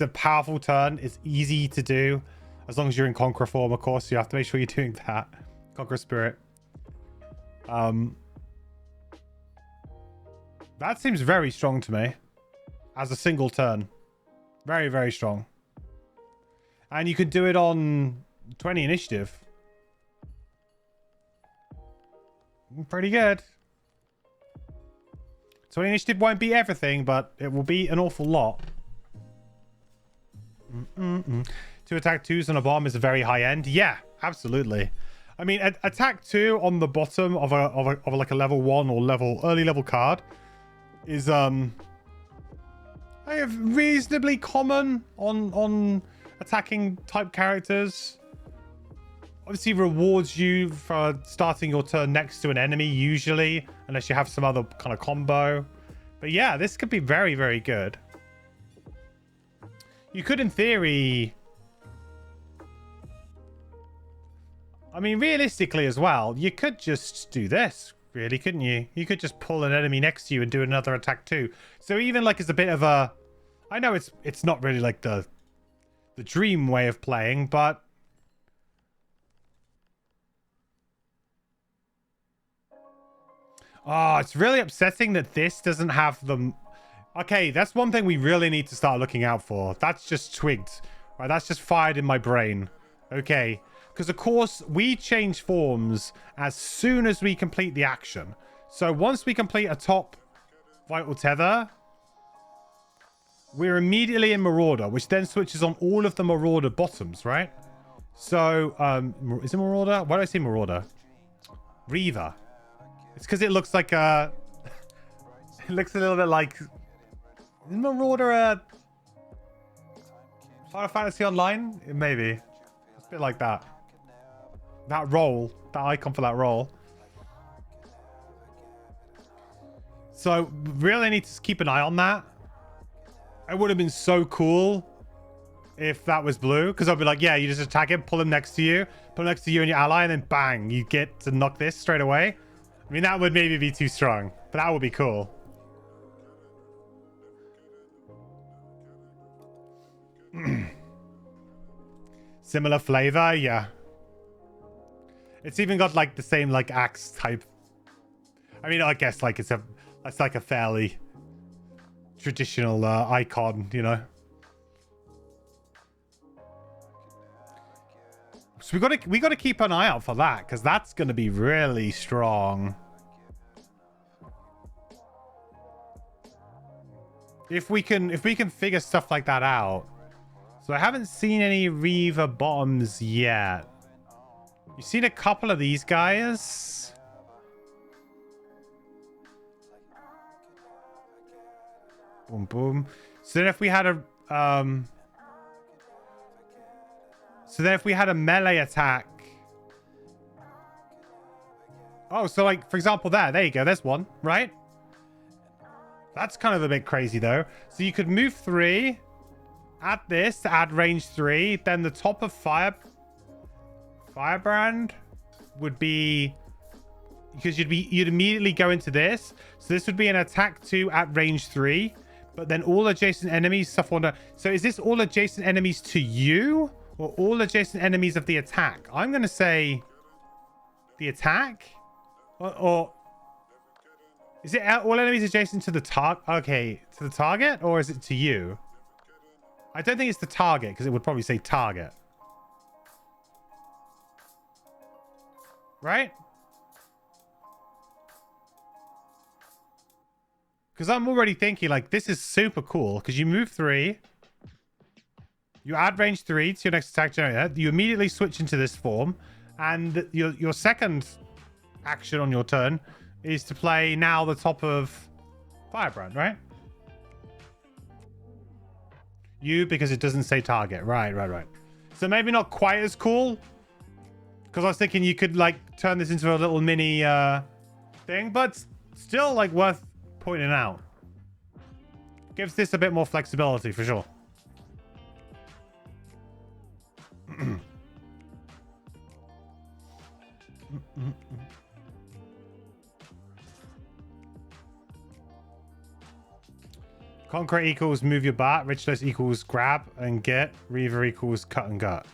a powerful turn. It's easy to do as long as you're in Conqueror form, of course. So you have to make sure you're doing that. Conqueror Spirit. That seems very strong to me as a single turn. Very, very strong. And you could do it on 20 initiative. Pretty good. 20 initiative won't be everything, but it will be an awful lot. Two attack 2s on a bomb is a very high end. Yeah, absolutely. I mean, attack 2 on the bottom of like a level 1 or early level card is reasonably common on attacking type characters. Obviously rewards you for starting your turn next to an enemy usually, unless you have some other kind of combo. But yeah, this could be very, very good. You could, in theory... I mean, realistically as well, you could just do this, really, couldn't you? You could just pull an enemy next to you and do another attack too. So even like it's a bit of a... I know it's not really like the dream way of playing, but... Oh, it's really upsetting that this doesn't have them. Okay, that's one thing we really need to start looking out for. That's just twigged. Right, that's just fired in my brain. Okay. Because, of course, we change forms as soon as we complete the action. So once we complete a top Vital Tether, we're immediately in Marauder, which then switches on all of the Marauder bottoms, right? So, is it Marauder? Why do I say Marauder? Reaver. It's because it looks like a... It looks a little bit like... Isn't Marauder a... Final Fantasy Online? Maybe. It's a bit like that. That role. That icon for that role. So, really need to keep an eye on that. It would have been so cool if that was blue. Because I'd be like, yeah, you just attack him, pull him next to you. Put him next to you and your ally, and then bang, you get to knock this straight away. I mean, that would maybe be too strong, but that would be cool. Similar flavor, yeah. It's even got like the same like axe type. I mean, I guess like it's like a fairly traditional icon, you know. So we got to keep an eye out for that, because that's going to be really strong. If we can figure stuff like that out. So I haven't seen any Reaver bottoms yet. You've seen a couple of these guys. Boom, boom. So then if we had a melee attack. Oh, so like, for example, there you go. There's one, right? That's kind of a bit crazy, though. So you could move 3, add this to add range 3. Then the top of Firebrand would be... Because you'd immediately go into this. So this would be an attack 2 at range 3. But then all adjacent enemies suffer under... So is this all adjacent enemies to you? Or all adjacent enemies of the attack? I'm going to say the attack? Or is it all enemies adjacent to the target? Okay, to the target? Or is it to you? I don't think it's the target, because it would probably say target. Right? Because I'm already thinking, like, this is super cool. Because you move 3. You add range 3 to your next attack generator. You immediately switch into this form. And your second action on your turn is to play now the top of Firebrand, right? You, because it doesn't say target. Right. So maybe not quite as cool. Because I was thinking you could, like, turn this into a little mini thing. But still, like, worth pointing out. Gives this a bit more flexibility, for sure. Conqueror equals move your bat. Richless equals grab and get. Reaver equals cut and gut.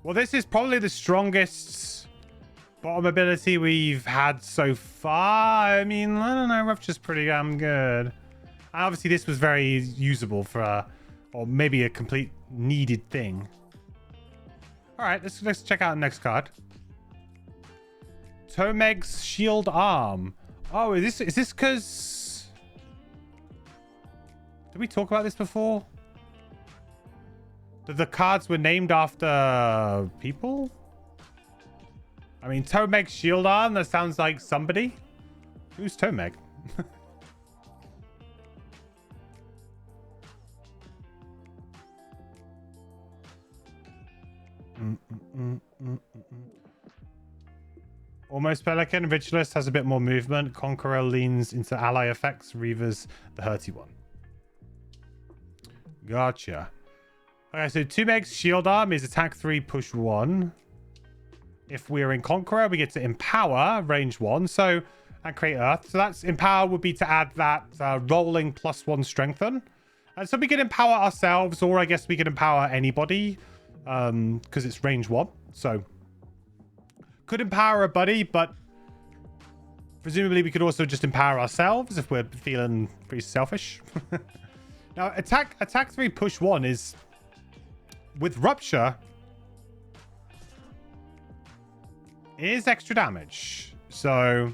Well, this is probably the strongest bottom ability we've had so far. I mean, I don't know. Rupture's pretty damn good. And obviously, this was very usable for, or maybe a complete needed thing. All right, let's check out the next card. Tomeg's Shield Arm. Oh, is this because... Did we talk about this before? That the cards were named after people? I mean, Tomeg's Shield Arm, that sounds like somebody. Who's Tomeg? Almost Pelican. Vigilist has a bit more movement. Conqueror leans into ally effects. Reaver's the hurty one. Gotcha. Okay, so Tomeg's Shield Arm is attack 3, push 1. If we're in Conqueror, we get to empower, range 1. So, and create Earth. So that's empower would be to add that rolling +1 strengthen. And so we can empower ourselves, or I guess we can empower anybody. Because it's range 1. So could empower a buddy, but presumably we could also just empower ourselves if we're feeling pretty selfish. Now attack 3 push 1 is with rupture is extra damage. So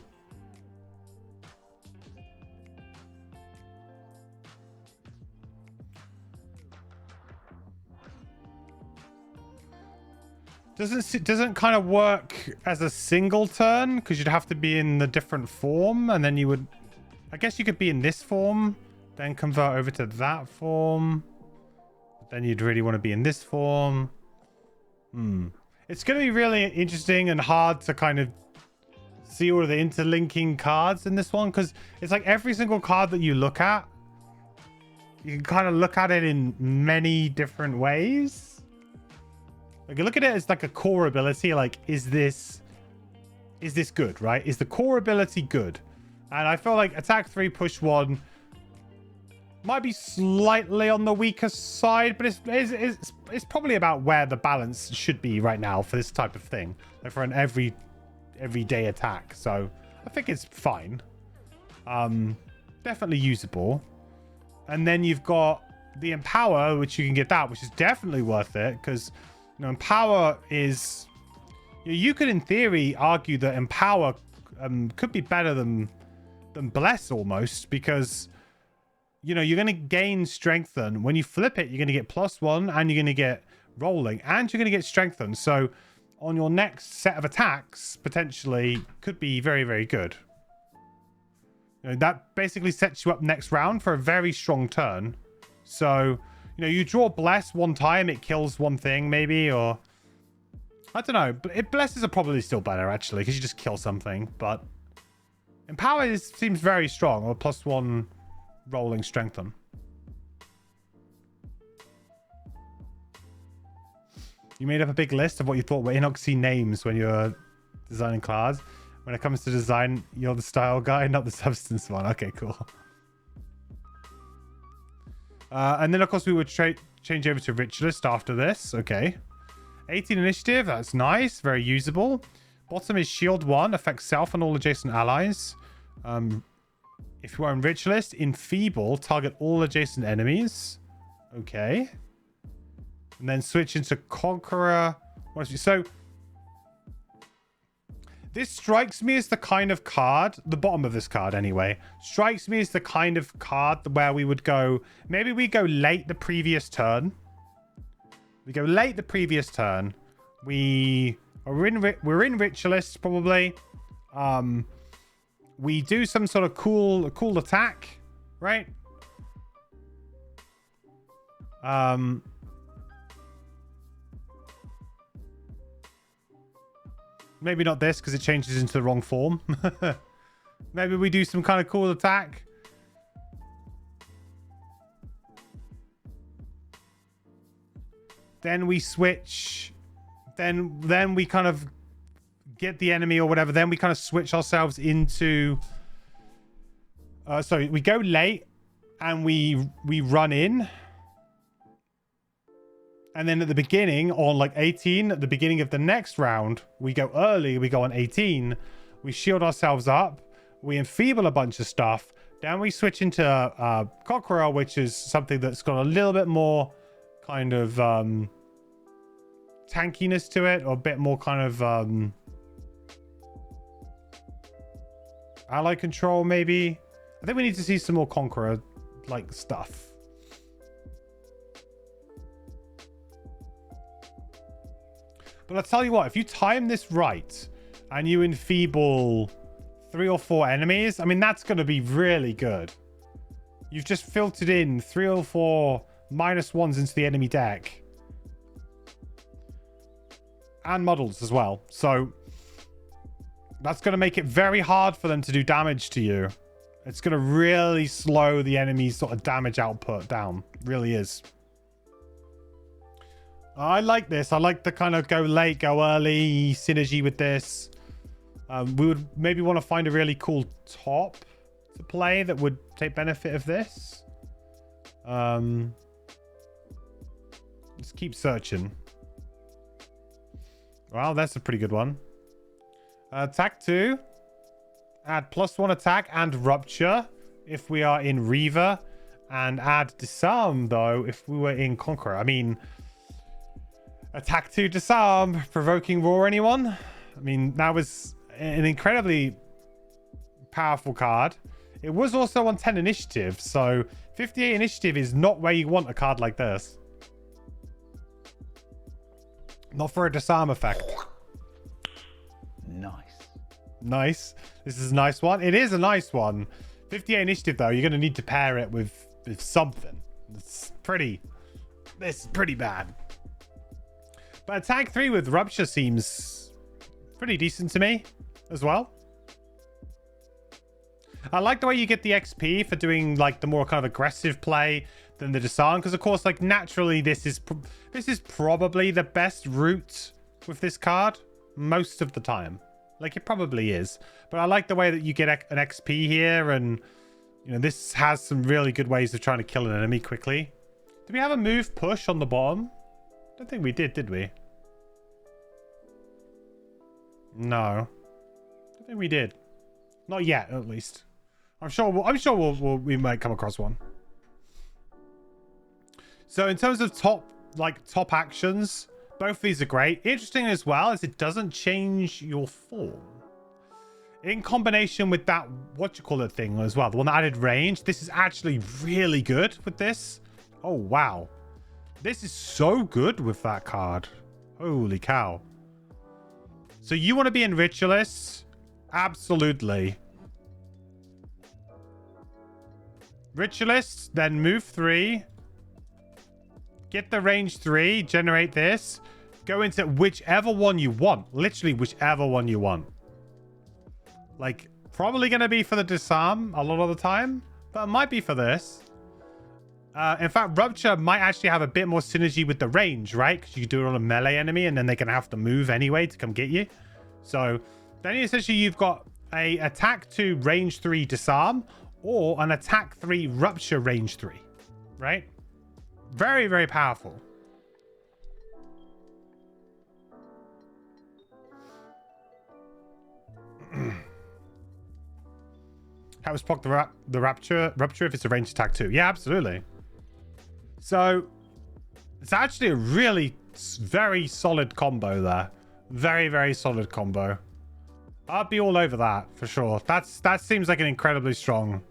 doesn't kind of work as a single turn because you'd have to be in the different form, and then you would, I guess you could be in this form, then convert over to that form, then you'd really want to be in this form. It's going to be really interesting and hard to kind of see all of the interlinking cards in this one, because it's like every single card that you look at, you can kind of look at it in many different ways. Like, you look at it as like a core ability. Like, is this good, right? Is the core ability good? And I feel like attack 3, push 1 might be slightly on the weaker side, but it's probably about where the balance should be right now for this type of thing, like for an everyday attack. So I think it's fine. Definitely usable. And then you've got the empower, which you can get that, which is definitely worth it, because empower is... You could, in theory, argue that empower could be better than bless almost, because you're going to gain strengthen. When you flip it, you're going to get +1, and you're going to get rolling, and you're going to get strengthen. So on your next set of attacks, potentially could be very, very good. That basically sets you up next round for a very strong turn. So you draw bless one time, it kills one thing maybe, or I don't know. But blesses are probably still better actually, because you just kill something. But empower seems very strong, or +1 rolling strengthen. You made up a big list of what you thought were Inoxy names when you were designing cards. When it comes to design, you're the style guy, not the substance one. Okay, cool. And then, of course, we would change over to Ritualist after this. Okay. 18 initiative. That's nice. Very usable. Bottom is Shield 1. Affects self and all adjacent allies. If you are in Ritualist, Enfeeble. Target all adjacent enemies. Okay. And then switch into Conqueror. So, This strikes me as the kind of card, the bottom of this card anyway, strikes me as the kind of card where we would go, maybe we go late the previous turn. We go late the previous turn. We're in Ritualist probably. We do some sort of cool attack, right? Maybe not this because it changes into the wrong form. Maybe we do some kind of cool attack. Then we switch. Then we kind of get the enemy or whatever. Then we kind of switch ourselves into... sorry, we go late and we run in. And then at the beginning, on like 18, at the beginning of the next round, we go early, we go on 18, we shield ourselves up, we enfeeble a bunch of stuff, then we switch into Conqueror, which is something that's got a little bit more kind of tankiness to it, or a bit more kind of ally control, maybe. I think we need to see some more Conqueror-like stuff. But I'll tell you what, if you time this right and you enfeeble 3 or 4 enemies, I mean, that's going to be really good. You've just filtered in 3 or 4 -1s into the enemy deck. And models as well. So that's going to make it very hard for them to do damage to you. It's going to really slow the enemy's sort of damage output down. Really is. I like this. I like the kind of go late, go early synergy with this. We would maybe want to find a really cool top to play that would take benefit of this. Let's keep searching. Well, that's a pretty good one. Attack 2. Add +1 attack and rupture if we are in Reaver. And add disarm, though, if we were in Conqueror. I mean... Attack 2 disarm, provoking roar anyone? I mean, that was an incredibly powerful card. It was also on 10 initiative, so 58 initiative is not where you want a card like this. Not for a disarm effect. Nice. Nice. This is a nice one. It is a nice one. 58 initiative, though, you're going to need to pair it with something. This is pretty bad. But attack 3 with Rupture seems pretty decent to me as well. I like the way you get the XP for doing like the more kind of aggressive play than the disarm. Because of course, like naturally, this is probably the best route with this card most of the time. Like it probably is. But I like the way that you get an XP here. And, you know, this has some really good ways of trying to kill an enemy quickly. Do we have a move push on the bottom? I don't think we did we? No. I don't think we did. Not yet, at least. I'm sure we might come across one. So in terms of top actions, both these are great. Interesting as well is it doesn't change your form. In combination with that, thing as well, the one that added range, this is actually really good with this. Oh, wow. This is so good with that card. Holy cow. So you want to be in Ritualists? Absolutely. Ritualists, then move 3. Get the range 3, generate this. Go into whichever one you want. Literally whichever one you want. Like, probably going to be for the disarm a lot of the time, but it might be for this. In fact, Rupture might actually have a bit more synergy with the range, right? Because you do it on a melee enemy and then they're going to have to move anyway to come get you. So then essentially you've got a attack 2 range 3 disarm or an attack 3 rupture range 3, right? Very, very powerful. How is proc the rupture if it's a ranged attack 2? Yeah, absolutely. So it's actually a really very solid combo there. Very, very solid combo. I'd be all over that for sure. That seems like an incredibly strong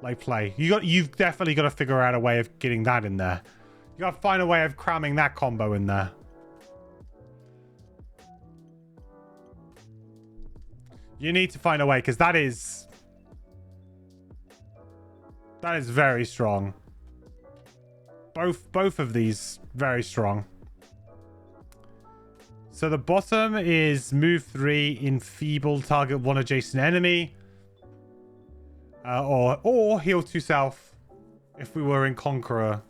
like play. You've definitely got to figure out a way of getting that in there. You got to find a way of cramming that combo in there. You need to find a way, because that is very strong. Both of these very strong. So the bottom is move 3, enfeeble, target 1 adjacent enemy. Or heal 2 self if we were in Conqueror.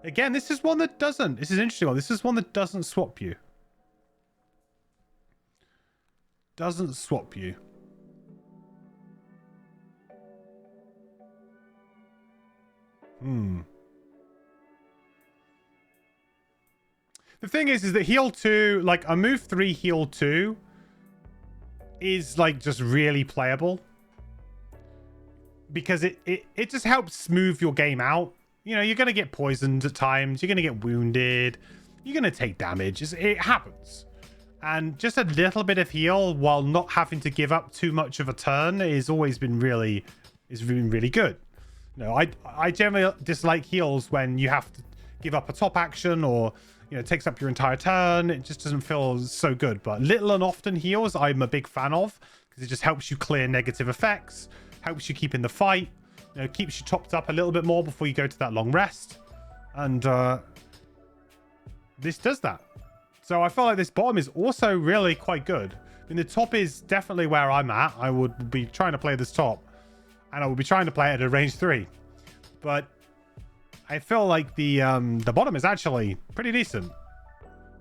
Again, this is one that doesn't. This is an interesting one. This is one that doesn't swap you. Doesn't swap you. The thing is that heal 2, like a move 3 heal 2 is like just really playable. Because it just helps smooth your game out. You know, you're going to get poisoned at times. You're going to get wounded. You're going to take damage. It happens. And just a little bit of heal while not having to give up too much of a turn is always been really good. You know, I generally dislike heals when you have to give up a top action, or you know, it takes up your entire turn. It just doesn't feel so good. But little and often heals I'm a big fan of, because it just helps you clear negative effects, helps you keep in the fight, you know, keeps you topped up a little bit more before you go to that long rest. And this does that. So I feel like this bottom is also really quite good. I mean, the top is definitely where I'm at. I would be trying to play this top, and I would be trying to play it at a range 3. But I feel like the bottom is actually pretty decent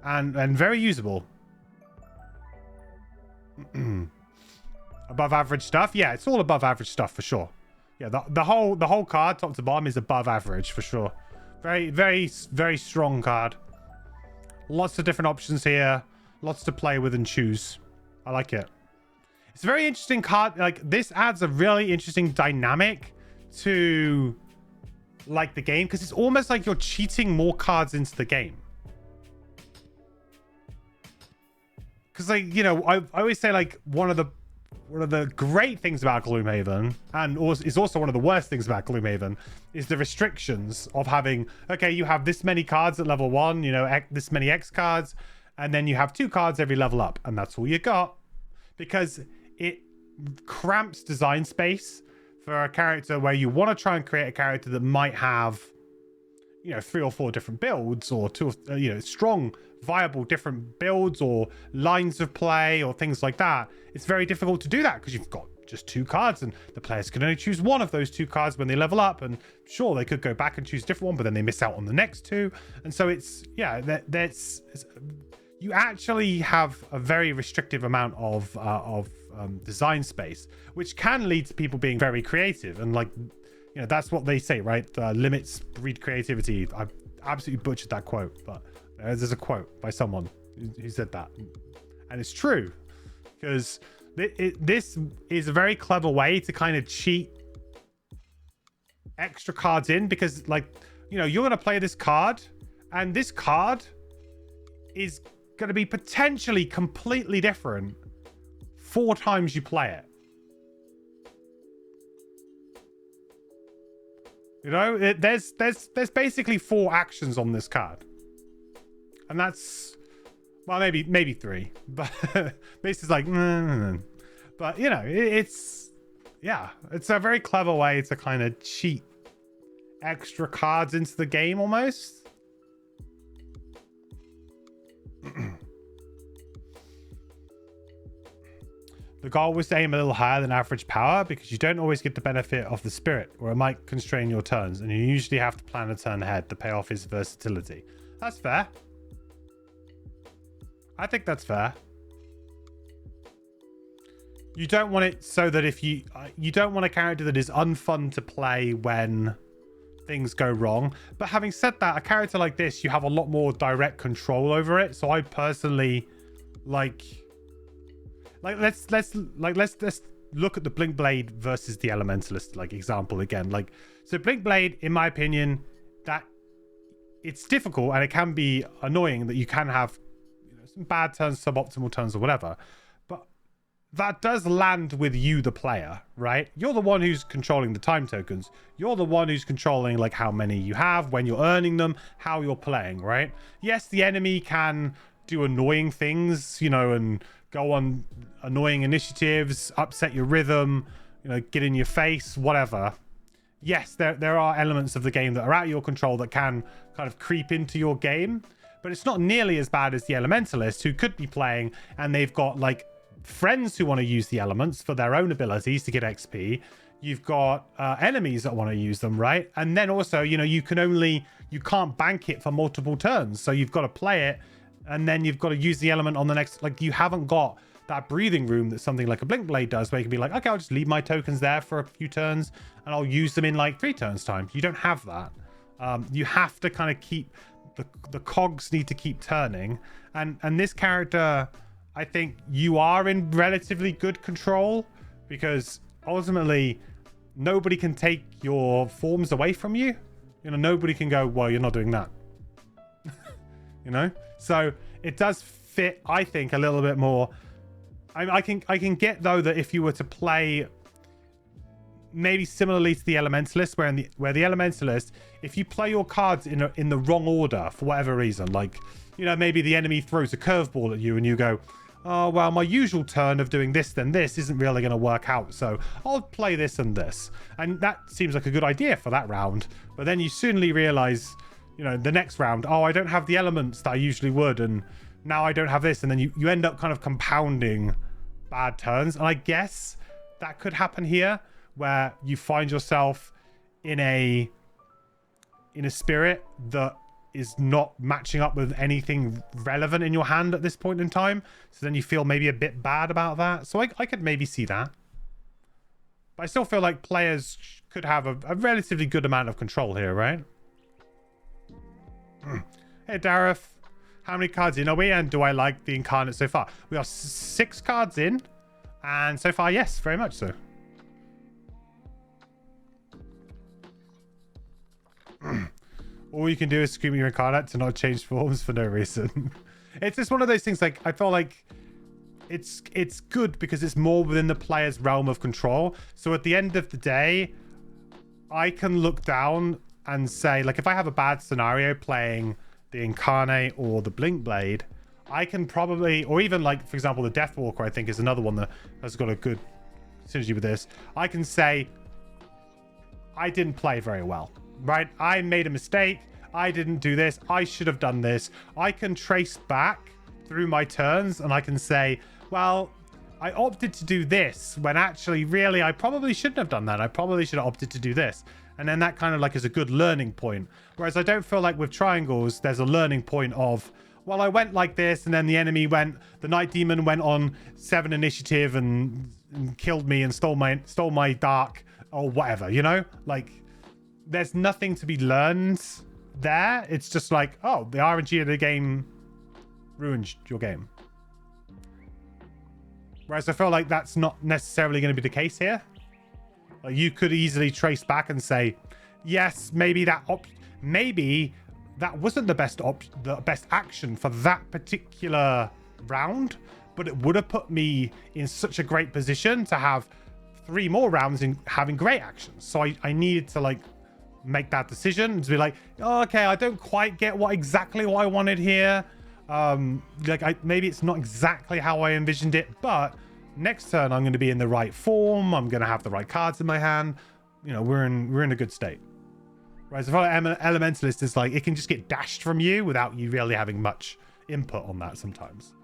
and very usable. Above average stuff, yeah, it's all above average stuff for sure. Yeah, the whole card top to bottom is above average for sure. Very strong card. Lots of different options here. Lots to play with and choose. I like it. It's a very interesting card. Like, this adds a really interesting dynamic to, like, the game. Because it's almost like you're cheating more cards into the game. Because, like, you know, I always say, like, one of the great things about Gloomhaven, and is also one of the worst things about Gloomhaven, is the restrictions of having, okay, you have this many cards at level 1, you know, this many X cards, and then you have 2 cards every level up, and that's all you got. Because it cramps design space for a character where you want to try and create a character that might have, you know, 3 or 4 different builds, or 2, you know, strong, viable different builds or lines of play or things like that. It's very difficult to do that because you've got just 2 cards, and the players can only choose one of those 2 cards when they level up. And sure, they could go back and choose a different one, but then they miss out on the next 2. And so it's, yeah, you actually have a very restrictive amount of design space, which can lead to people being very creative. And, like, you know, that's what they say, right? Limits breed creativity. I absolutely butchered that quote, but there's a quote by someone who said that, and it's true, because this is a very clever way to kind of cheat extra cards in, because, like, you know, you're going to play this card, and this card is going to be potentially completely different 4 times you play it. You know, there's basically 4 actions on this card. And that's, well, maybe 3, but this is like, but you know, it's a very clever way to kind of cheat extra cards into the game almost. The goal was to aim a little higher than average power, because you don't always get the benefit of the spirit, or it might constrain your turns, and you usually have to plan a turn ahead. The payoff is versatility. That's fair. I think that's fair. You don't want it so that if you don't want a character that is unfun to play when things go wrong. But having said that, a character like this, you have a lot more direct control over it. So I personally like let's look at the Blink Blade versus the Elementalist like example again. Like, so Blink Blade, in my opinion, that it's difficult and it can be annoying that you can have, you know, some bad turns, suboptimal turns, or whatever. But that does land with you, the player, right? You're the one who's controlling the time tokens. You're the one who's controlling like how many you have, when you're earning them, how you're playing, right? Yes, the enemy can do annoying things, you know, and go on annoying initiatives, upset your rhythm, you know, get in your face, whatever. Yes, there are elements of the game that are out of your control that can kind of creep into your game, but it's not nearly as bad as the Elementalist, who could be playing and they've got like friends who want to use the elements for their own abilities to get XP. You've got enemies that want to use them, right? And then also, you know, you can't bank it for multiple turns, so you've got to play it and then you've got to use the element on the next. Like, you haven't got that breathing room that something like a Blink Blade does, where you can be like, okay, I'll just leave my tokens there for a few turns and I'll use them in like 3 turns time. You don't have that. You have to kind of keep the cogs need to keep turning, and this character, I think you are in relatively good control, because ultimately nobody can take your forms away from you. You know, nobody can go, well, you're not doing that. You know, so it does fit, I think, a little bit more. I can get though that if you were to play maybe similarly to the Elementalist, where the Elementalist, if you play your cards in the wrong order for whatever reason, like, you know, maybe the enemy throws a curveball at you and you go, oh, well, my usual turn of doing this then this isn't really going to work out, so I'll play this and this. And that seems like a good idea for that round. But then you soonly realize, you know, the next round, oh, I don't have the elements that I usually would, and now I don't have this. And then you end up kind of compounding bad turns. And I guess that could happen here, where you find yourself in a spirit that is not matching up with anything relevant in your hand at this point in time. So then you feel maybe a bit bad about that. So I could maybe see that. But I still feel like players could have a relatively good amount of control here, right? Hey, Dareth. How many cards in are we? And do I like the Incarnate so far? We are 6 cards in. And so far, yes, very much so. All you can do is scream your Incarnate to not change forms for no reason. It's just one of those things, like, I feel like it's good because it's more within the player's realm of control. So at the end of the day, I can look down and say, like, if I have a bad scenario playing the Incarnate or the Blink Blade, I can probably, or even like, for example, the Deathwalker, I think is another one that has got a good synergy with this. I can say, I didn't play very well. Right, I made a mistake. I didn't do this. I should have done this. I can trace back through my turns and I can say, well, I opted to do this when actually, really, I probably shouldn't have done that. I probably should have opted to do this. And then that kind of like is a good learning point. Whereas I don't feel like with triangles, there's a learning point of, well, I went like this and then the enemy went, the Night Demon went on 7 initiative and killed me and stole my dark or whatever, you know? Like, there's nothing to be learned there. It's just like, oh, the RNG of the game ruined your game. Whereas I feel like that's not necessarily going to be the case here. Like, you could easily trace back and say, yes, maybe that wasn't the best action for that particular round, but it would have put me in such a great position to have 3 more rounds in having great actions. So I needed to like make that decision to be like, oh, okay, I don't quite get exactly what I wanted here. Maybe it's not exactly how I envisioned it, but next turn I'm going to be in the right form. I'm going to have the right cards in my hand. You know, we're in a good state. Right, so Elementalist is like, it can just get dashed from you without you really having much input on that sometimes.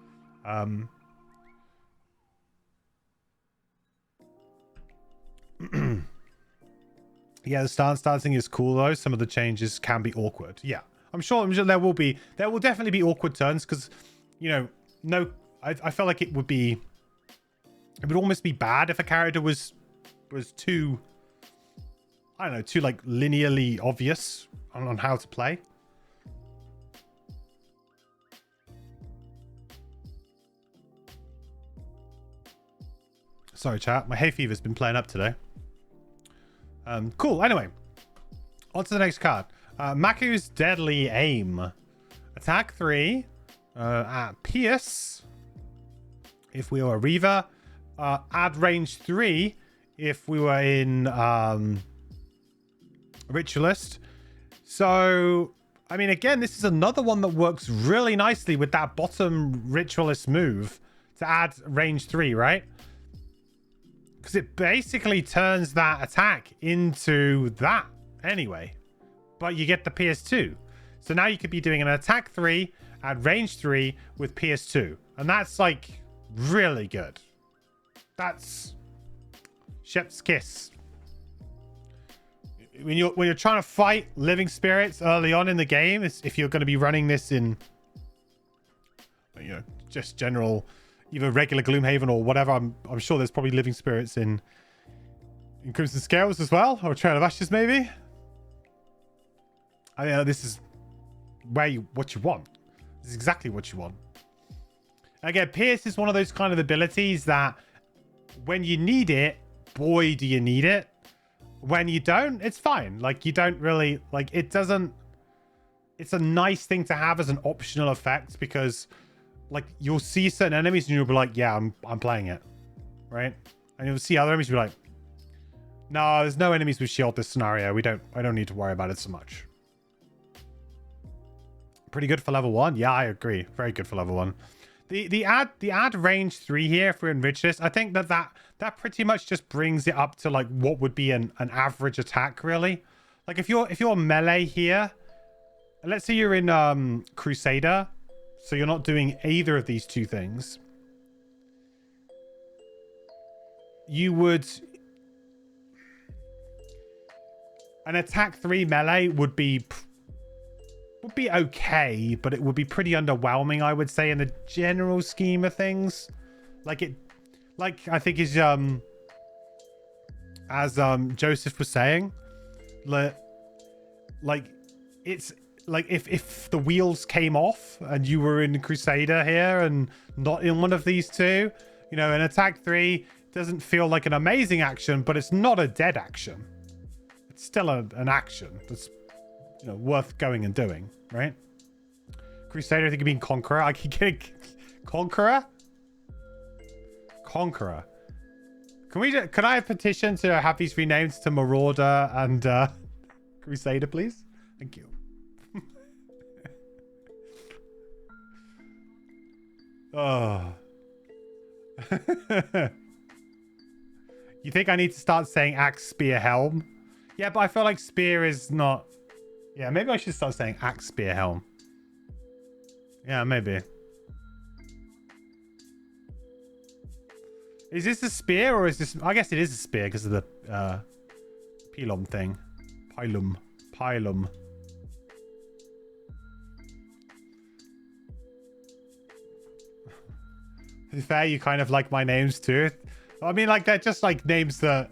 Yeah, the stance dancing is cool though. Some of the changes can be awkward. Yeah, I'm sure there will definitely be awkward turns because, you know, I felt like it would almost be bad if a character was too, I don't know, too like linearly obvious on how to play. Sorry, chat. My hay fever's been playing up today. Cool. Anyway, on to the next card. Maku's Deadly Aim. Attack 3. At Pierce. If we are a Reaver. add range 3 if we were in Ritualist. So, I mean, again, this is another one that works really nicely with that bottom Ritualist move to add range 3, right? Because it basically turns that attack into that anyway. But you get the PS2. So now you could be doing an attack 3 at range 3 with PS2. And that's like really good. That's chef's kiss. When you're trying to fight living spirits early on in the game, if you're going to be running this in, you know, just general, either regular Gloomhaven or whatever, I'm sure there's probably living spirits in Crimson Scales as well, or Trail of Ashes maybe. I mean, this is what you want. This is exactly what you want. Again, Pierce is one of those kind of abilities that when you need it, boy, do you need it. When you don't, it's fine. Like, you don't really, like, it doesn't, it's a nice thing to have as an optional effect because, like, you'll see certain enemies and you'll be like, yeah, I'm playing it, right? And you'll see other enemies and be like, no, there's no enemies with shield this scenario. I don't need to worry about it so much. Pretty good for level 1. Yeah, I agree. Very good for level 1. The add range 3 here if we're in Richless, I think that pretty much just brings it up to like what would be an average attack, really. Like if you're melee here, let's say you're in Crusader, so you're not doing either of these two things. You would, an attack 3 melee would be okay, but it would be pretty underwhelming, I would say, in the general scheme of things. Like I think is as Joseph was saying, like it's like if the wheels came off and you were in Crusader here and not in one of these two, you know, an attack 3 doesn't feel like an amazing action, but it's not a dead action. It's still an action that's, you know, worth going and doing, right? Crusader, I think you mean Conqueror. I keep getting Conqueror. Can I have petition to have these renamed to Marauder and Crusader, please? Thank you. Oh. You think I need to start saying Axe, Spear, Helm? Yeah, but I feel like Spear is not... Yeah, maybe I should start saying Axe, Spear, Helm. Yeah, maybe. Is this a spear or is this... I guess it is a spear because of the Pilum thing. Pilum. To be fair, you kind of like my names too. I mean, like, they're just like names that...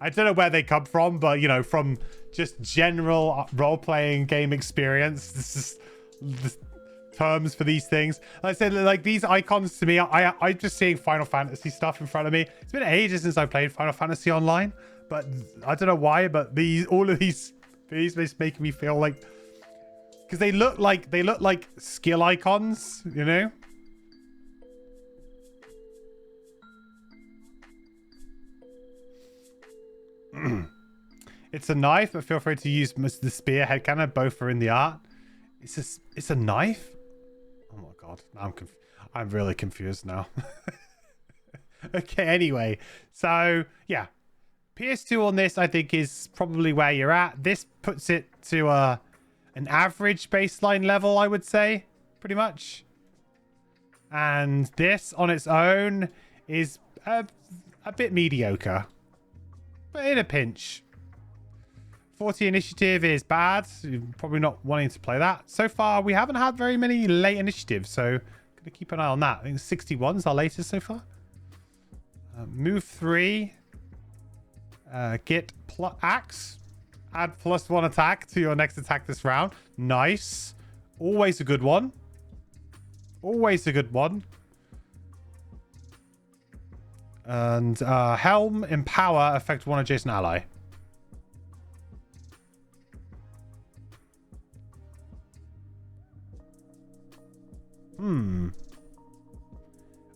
I don't know where they come from, but, you know, from just general role-playing game experience, this is the terms for these things. Like I said, like, these icons to me, I'm just seeing Final Fantasy stuff in front of me. It's been ages since I played Final Fantasy Online, but I don't know why, but all of these make me feel like... Because they look like skill icons, you know? It's a knife, but feel free to use the spearhead cannon. Both are in the art. It's a knife? Oh my god. I'm really confused now. Okay, anyway. So, yeah. PS2 on this, I think, is probably where you're at. This puts it to an average baseline level, I would say. Pretty much. And this, on its own, is a bit mediocre. But in a pinch. 40 initiative is bad. You're probably not wanting to play that. So far, we haven't had very many late initiatives, so I'm going to keep an eye on that. I think 61 is our latest so far. Move 3. Get axe. Add +1 attack to your next attack this round. Nice. Always a good one. Always a good one. And Helm, Empower, affect one adjacent ally.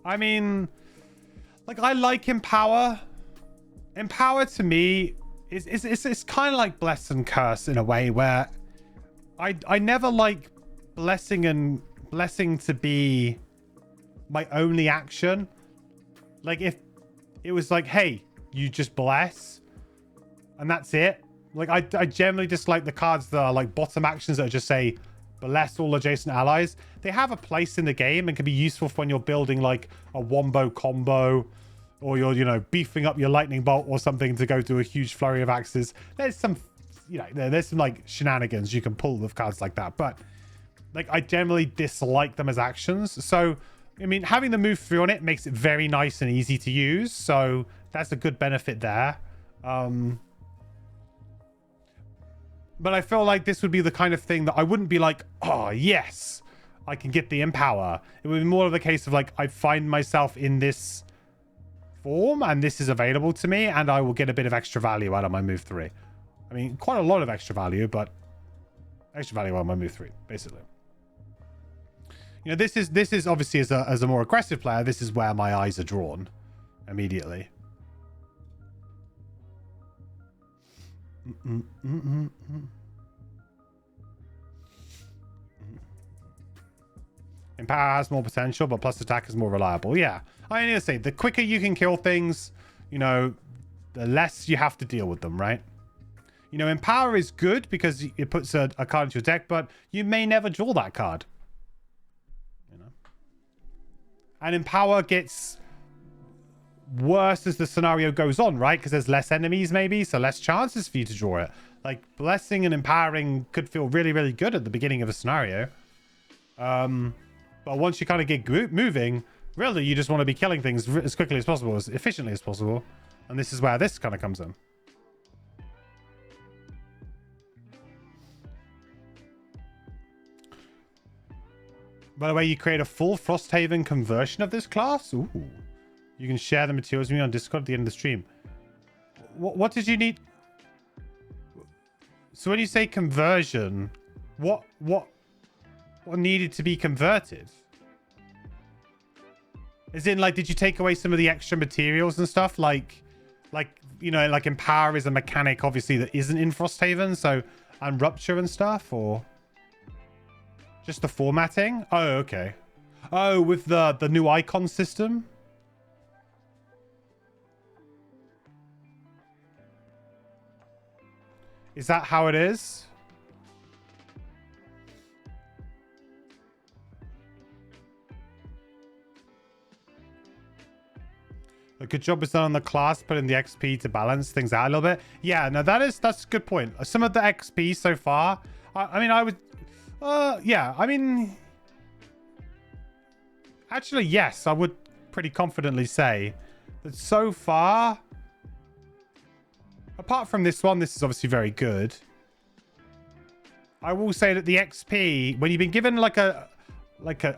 I mean, Like, I like Empower. Empower to me it's kind of like Bless and Curse in a way, where I never like blessing to be my only action. Like, if it was like, hey, you just bless and that's it. Like, I generally dislike the cards that are like bottom actions that just say bless all adjacent allies. They have a place in the game and can be useful for when you're building like a wombo combo, or you're, you know, beefing up your lightning bolt or something to go do a huge flurry of axes. There's some, you know, there's some like shenanigans you can pull with cards like that. But like, I generally dislike them as actions. So, I mean, having the move through on it makes it very nice and easy to use. So that's a good benefit there. But I feel like this would be the kind of thing that I wouldn't be like, oh, yes, I can get the Empower. It would be more of the case of like, I find myself in this form and this is available to me, and I will get a bit of extra value out of my move 3. I mean, quite a lot of extra value, but extra value out of my move 3, basically. You know, this is obviously as a more aggressive player, this is where my eyes are drawn immediately. Empower has more potential, but plus attack is more reliable. Yeah, I need to say, the quicker you can kill things, you know, the less you have to deal with them, right? You know, Empower is good because it puts a card into your deck, but you may never draw that card. You know, and Empower gets worse as the scenario goes on, right? Because there's less enemies, maybe, so less chances for you to draw it. Like, blessing and empowering could feel really, really good at the beginning of a scenario. But once you kind of get moving, really, you just want to be killing things as quickly as possible, as efficiently as possible. And this is where this kind of comes in. By the way, you create a full Frosthaven conversion of this class? Ooh. You can share the materials with me on Discord at the end of the stream. What did you need? So when you say conversion, what needed to be converted? As in, like, did you take away some of the extra materials and stuff? Like, you know, like Empower is a mechanic, obviously, that isn't in Frosthaven, so, and Rupture and stuff, or just the formatting? Oh, okay. Oh, with the new icon system? Is that how it is? A good job is done on the class, putting the XP to balance things out a little bit. Yeah, no, that's a good point. Some of the XP so far, I mean, I would, yeah, I mean, actually, yes, I would pretty confidently say that so far, apart from this one, this is obviously very good. I will say that the XP, when you've been given like a,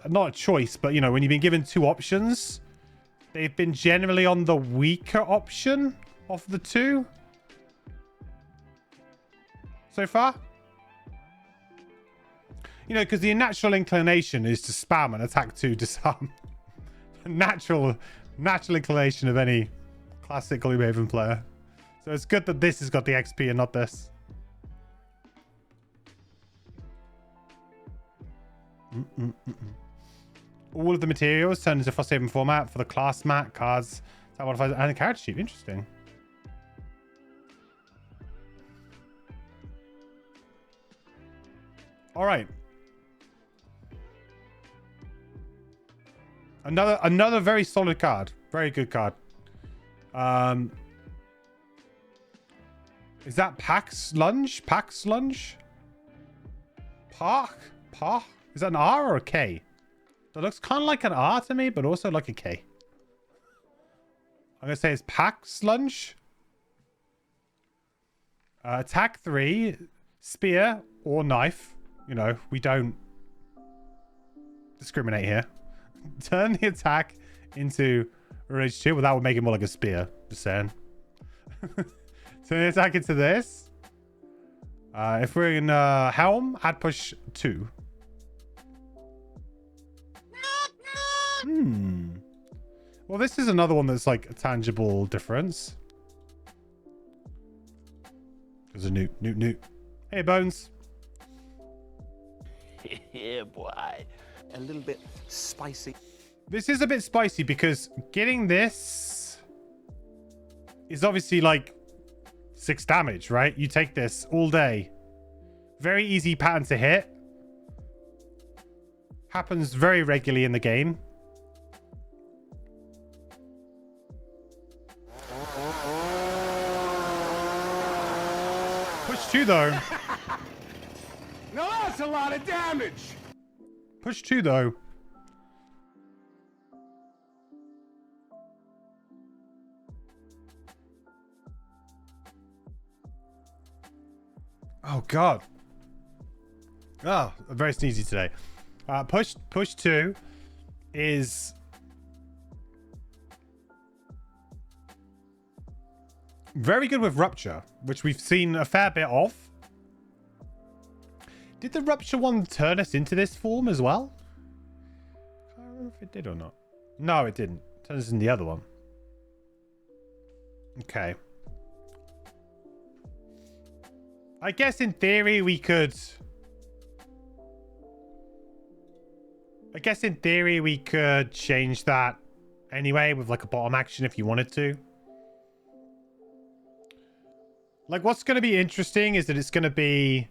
not a choice, but, you know, when you've been given 2 options, they've been generally on the weaker option of the 2 so far. You know, because the natural inclination is to spam and attack 2 disarm. natural inclination of any classic Gloomhaven player. So it's good that this has got the XP and not this. All of the materials turned into Frosthaven format for the class mat, cards, modifiers, and a character sheet. Interesting. All right. Another very solid card. Very good card. Is that Pax Lunge? Pax Lunge? Park? Park? Is that an R or a K? That looks kind of like an R to me, but also like a K. I'm going to say it's Pax Lunge. Attack 3. Spear or knife. You know, we don't discriminate here. Turn the attack into Rage 2. Well, that would make it more like a spear. Just saying. Turn the attack into this. If we're in Helm, add push 2. Well, Well, this is another one that's like a tangible difference. There's a newt. Hey, Bones. Yeah, boy. A little bit spicy. This is a bit spicy because getting this is obviously like 6 damage, right? You take this all day. Very easy pattern to hit. Happens very regularly in the game. Push 2 though. No, that's a lot of damage. Push 2 though. Oh god. Oh, I'm very sneezy today. Push 2 is very good with Rupture, which we've seen a fair bit of. Did the Rupture one turn us into this form as well? I can't remember if it did or not. No, it didn't. Turn us in the other one. Okay. I guess in theory we could... change that anyway with like a bottom action if you wanted to. Like what's going to be interesting is that it's going to be...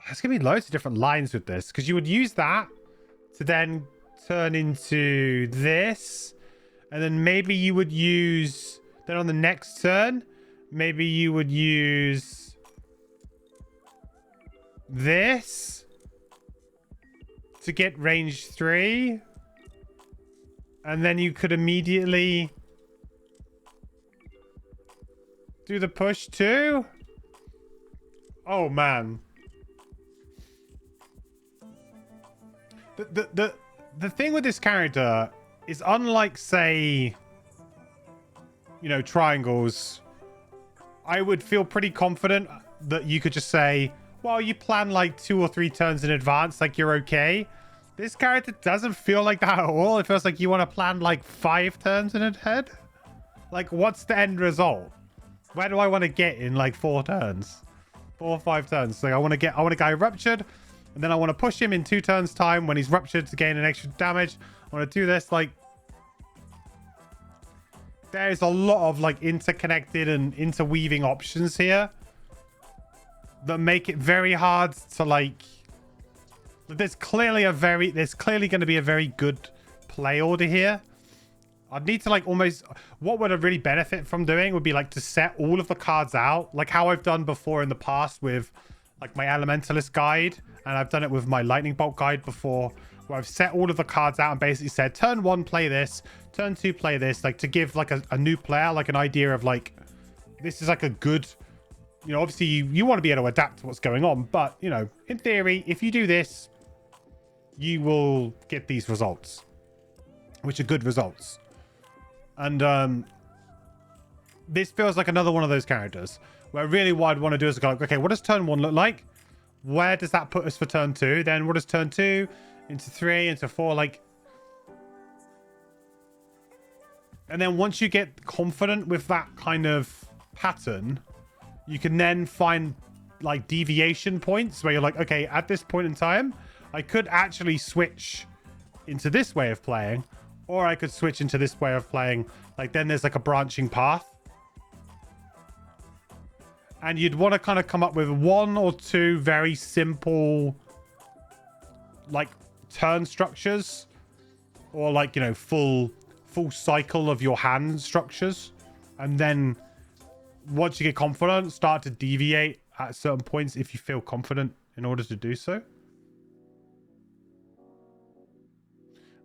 There's going to be loads of different lines with this because you would use that to then turn into this. And then maybe you would use... Then on the next turn, maybe you would use this to get range 3. And then you could immediately do the push 2. Oh, man. The thing with this character is unlike, say, you know, triangles, I would feel pretty confident that you could just say, well, you plan like 2 or 3 turns in advance, like you're okay. This character doesn't feel like that at all. It feels like you want to plan like 5 turns in ahead. Like, what's the end result? Where do I want to get in like 4 turns? 4 or 5 turns. So I want to get ruptured. And then I want to push him in 2 turns time when he's ruptured to gain an extra damage. I want to do this like... There's a lot of like interconnected and interweaving options here that make it very hard to like... There's clearly going to be a very good play order here. I'd need to like almost... What would I really benefit from doing would be like to set all of the cards out. Like how I've done before in the past with like my Elementalist guide. And I've done it with my Lightning Bolt guide before. Where I've set all of the cards out and basically said, turn 1, play this. Turn 2, play this. Like to give like a new player like an idea of like... This is like a good... You know, obviously you want to be able to adapt to what's going on. But, you know, in theory, if you do this, you will get these results. Which are good results. And this feels like another one of those characters where really what I'd want to do is go, okay, what does turn 1 look like? Where does that put us for turn 2? Then what does turn 2 into 3 into 4? Like, and then once you get confident with that kind of pattern, you can then find like deviation points where you're like, okay, at this point in time, I could actually switch into this way of playing. Or I could switch into this way of playing. Like, then there's like a branching path. And you'd want to kind of come up with 1 or 2 very simple, like, turn structures. Or, like, you know, full cycle of your hand structures. And then, once you get confident, start to deviate at certain points if you feel confident in order to do so.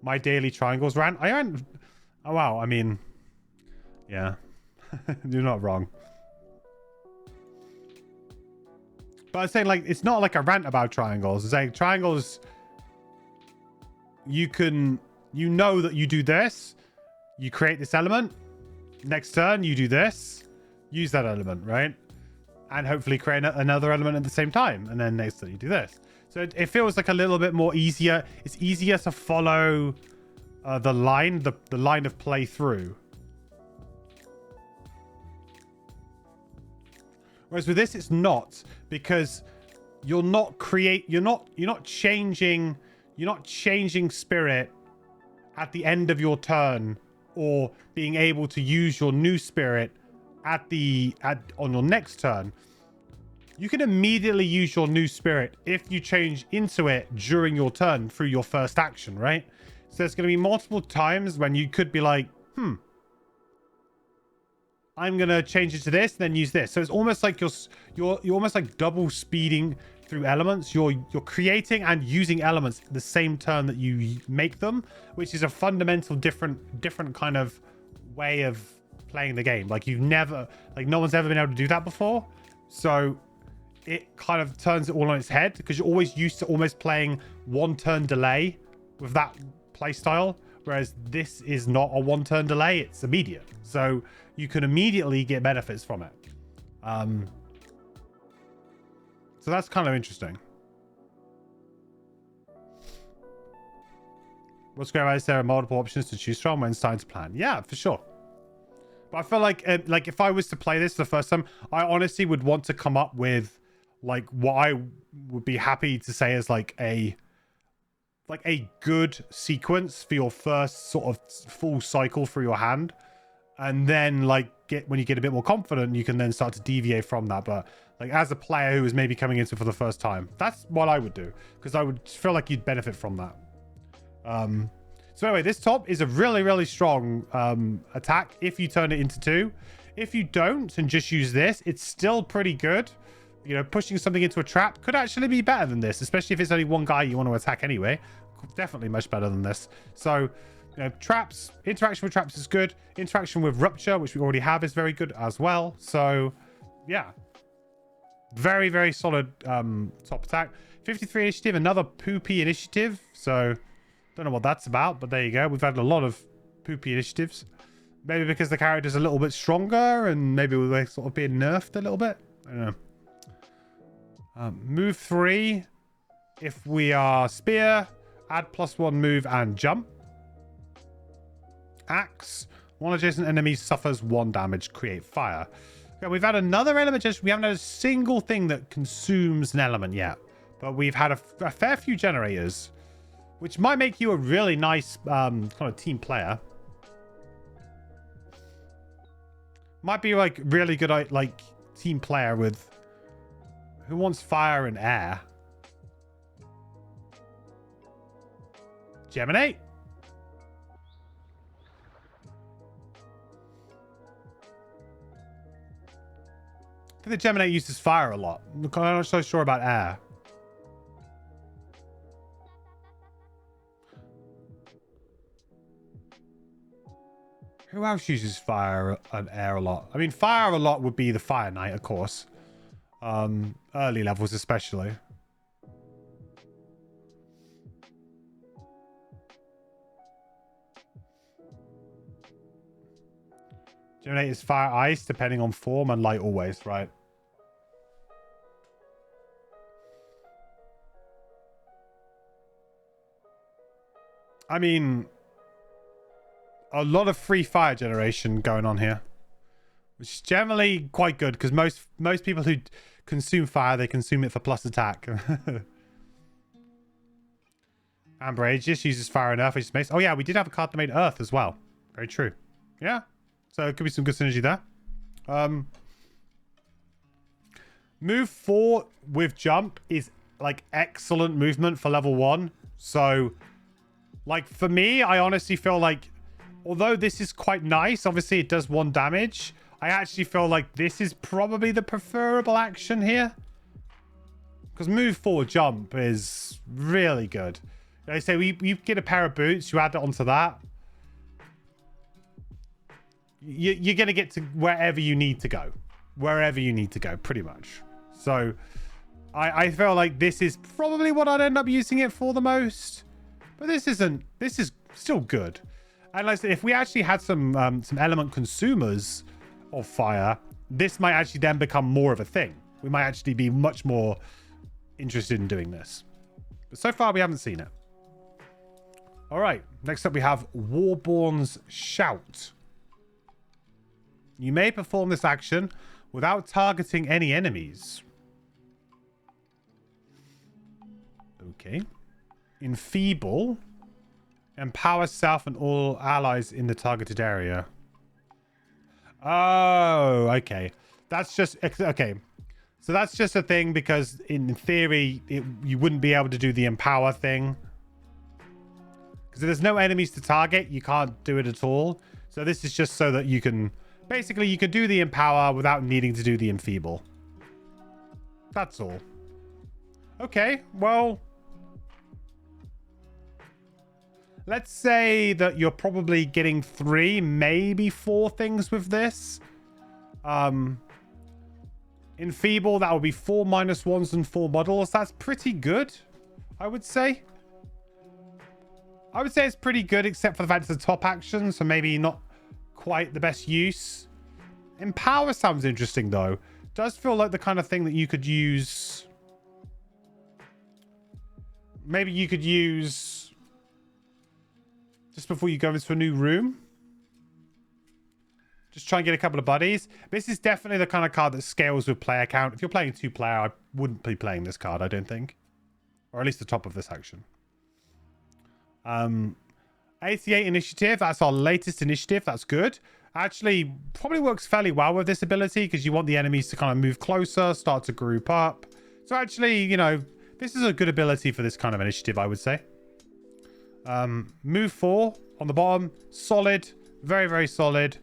My daily triangles rant. I aren't... Oh, wow. I mean... Yeah. You're not wrong. But I'm saying, like, it's not like a rant about triangles. It's saying triangles... You can... You know that you do this. You create this element. Next turn, you do this. Use that element, right? And hopefully create another element at the same time. And then next turn, you do this. So it feels like a little bit more easier. It's easier to follow the line of play through. Whereas with this, it's not, because you're not changing spirit at the end of your turn, or being able to use your new spirit on your next turn. You can immediately use your new spirit if you change into it during your turn through your first action, right? So there's going to be multiple times when you could be like, I'm going to change it to this, then use this. So it's almost like you're almost like double speeding through elements. You're creating and using elements the same turn that you make them, which is a fundamental different kind of way of playing the game. Like no one's ever been able to do that before. So it kind of turns it all on its head, because you're always used to almost playing one turn delay with that play style, whereas this is not a one turn delay, it's immediate. So you can immediately get benefits from it. So that's kind of interesting. What's great about this, there are multiple options to choose from when it's time to plan. Yeah, for sure. But I feel like if I was to play this the first time, I honestly would want to come up with like what I would be happy to say is like a good sequence for your first sort of full cycle through your hand, and then like when you get a bit more confident, you can then start to deviate from that. But like as a player who is maybe coming into it for the first time, that's what I would do, because I would feel like you'd benefit from that. So anyway, this top is a really strong attack if you turn it into 2. If you don't and just use this, it's still pretty good. You know, pushing something into a trap could actually be better than this, especially if it's only one guy you want to attack anyway. Definitely much better than this. So, you know, traps, interaction with traps is good. Interaction with rupture, which we already have, is very good as well. So, yeah. Very solid top attack. 53 initiative, another poopy initiative. So, don't know what that's about, but there you go. We've had a lot of poopy initiatives. Maybe because the character's a little bit stronger, and maybe we're sort of being nerfed a little bit. I don't know. Move 3. If we are spear, add +1 move and jump. Axe. One adjacent enemy suffers 1 damage. Create fire. Okay, we've had another element. We haven't had a single thing that consumes an element yet, but we've had a fair few generators, which might make you a really nice kind of team player. Might be like really good like team player with who wants fire and air. Geminate. I think the Geminate uses fire a lot. I'm not so sure about air. Who else uses fire and air a lot? I mean, fire a lot would be the Fire Knight, of course. Early levels especially. Geminate is fire ice depending on form, and light always, right? I mean, a lot of free fire generation going on here, which is generally quite good, because most people who consume fire, they consume it for plus attack. Amber Aegis uses fire and earth. Oh yeah, we did have a card that made earth as well. Very true. Yeah, so it could be some good synergy there. Move 4 with jump is like excellent movement for level 1. So like for me, I honestly feel like, although this is quite nice, obviously it does 1 damage, I actually feel like this is probably the preferable action here. Because move 4 jump is really good. They say you get a pair of boots, you add it onto that. You're going to get to wherever you need to go. Wherever you need to go, pretty much. So I feel like this is probably what I'd end up using it for the most. But this is still good. And like I said, if we actually had some element consumers of fire, this might actually then become more of a thing. We might actually be much more interested in doing this. But so far, we haven't seen it. All right. Next up, we have Warborn's Shout. You may perform this action without targeting any enemies. Okay. Enfeeble. Empower self and all allies in the targeted area. Oh, okay. That's just... Okay. So that's just a thing because in theory, you wouldn't be able to do the empower thing. Because if there's no enemies to target, you can't do it at all. So this is just so that you can... Basically, you can do the empower without needing to do the enfeeble. That's all. Okay, well... Let's say that you're probably getting 3, maybe 4 things with this. Enfeeble, that would be 4 -1s and 4 models. That's pretty good, I would say. I would say it's pretty good, except for the fact it's a top action, so maybe not quite the best use. Empower sounds interesting, though. Does feel like the kind of thing that you could use... Maybe you could use... just before you go into a new room. Just try and get a couple of buddies. This is definitely the kind of card that scales with player count. If you're playing 2-player, I wouldn't be playing this card, I don't think. Or at least the top of this action. 88 initiative. That's our latest initiative. That's good. Actually, probably works fairly well with this ability because you want the enemies to kind of move closer, start to group up. So actually, you know, this is a good ability for this kind of initiative, I would say. Move 4 on the bottom. Solid. Very, very solid.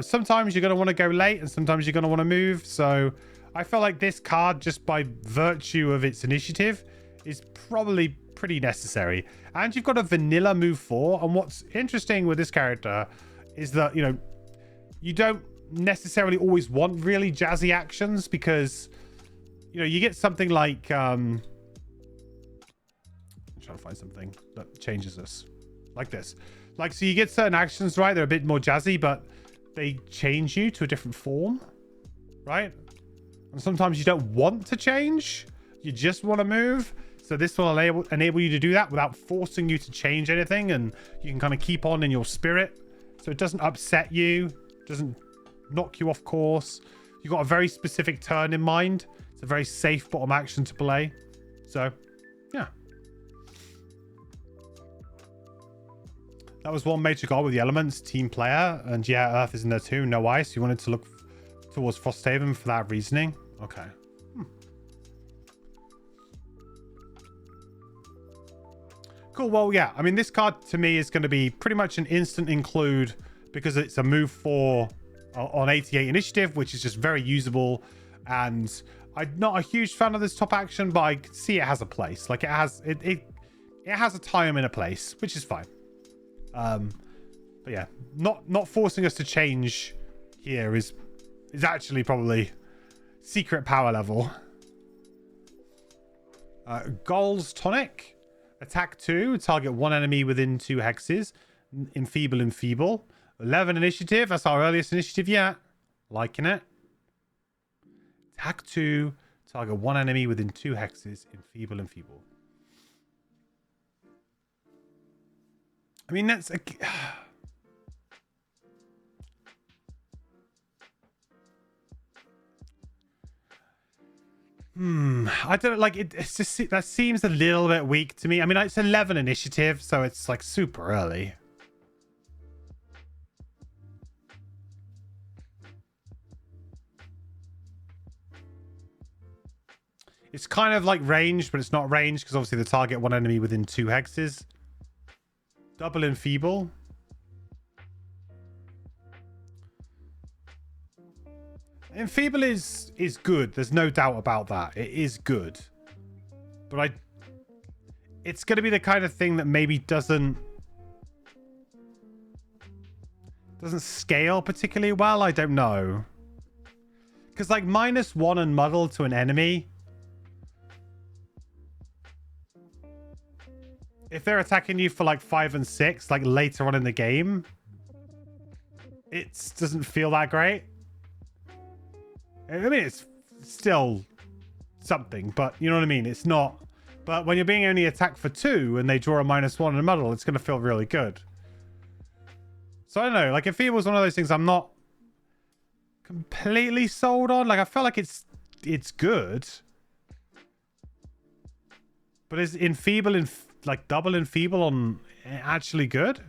Sometimes you're going to want to go late and sometimes you're going to want to move. So I feel like this card, just by virtue of its initiative, is probably pretty necessary. And you've got a vanilla move 4. And what's interesting with this character is that, you know, you don't necessarily always want really jazzy actions because, you know, you get something like... I'm trying to find something that changes this. Like this. Like, so you get certain actions, right? They're a bit more jazzy, but they change you to a different form, right? And sometimes you don't want to change. You just want to move. So this will enable you to do that without forcing you to change anything. And you can kind of keep on in your spirit. So it doesn't upset you. Doesn't knock you off course. You've got a very specific turn in mind. It's a very safe bottom action to play. So, yeah. That was one major goal with the elements, team player. And yeah, Earth is in there too. No ice. You wanted to look towards Frosthaven for that reasoning. Okay. Cool. Well, yeah. I mean, this card to me is going to be pretty much an instant include because it's a move 4 on 88 initiative, which is just very usable. And I'm not a huge fan of this top action, but I can see it has a place. Like it has a time and a place, which is fine. But yeah, not forcing us to change here is actually probably secret power level. Goals Tonic. Attack 2. Target 1 enemy within 2 hexes. Enfeeble. 11 initiative. That's our earliest initiative yet. Liking it. Attack 2. Target 1 enemy within 2 hexes. Enfeeble. I mean, that's... I don't like it. It's just that seems a little bit weak to me. I mean, it's 11 initiative, so it's like super early. It's kind of like ranged, but it's not ranged because obviously the target 1 enemy within 2 hexes. Double Enfeeble. Enfeeble is good. There's no doubt about that. It is good. But it's going to be the kind of thing that maybe doesn't scale particularly well. I don't know. Because like -1 and muddle to an enemy. If they're attacking you for like 5 and 6, like later on in the game, it doesn't feel that great. I mean, it's still something, but you know what I mean? It's not But when you're being only attacked for 2 and they draw a -1 in a muddle, it's going to feel really good. So I don't know. Like, Enfeeble was one of those things I'm not completely sold on. Like, I feel like it's good. But is Enfeeble and like double Enfeeble on actually good?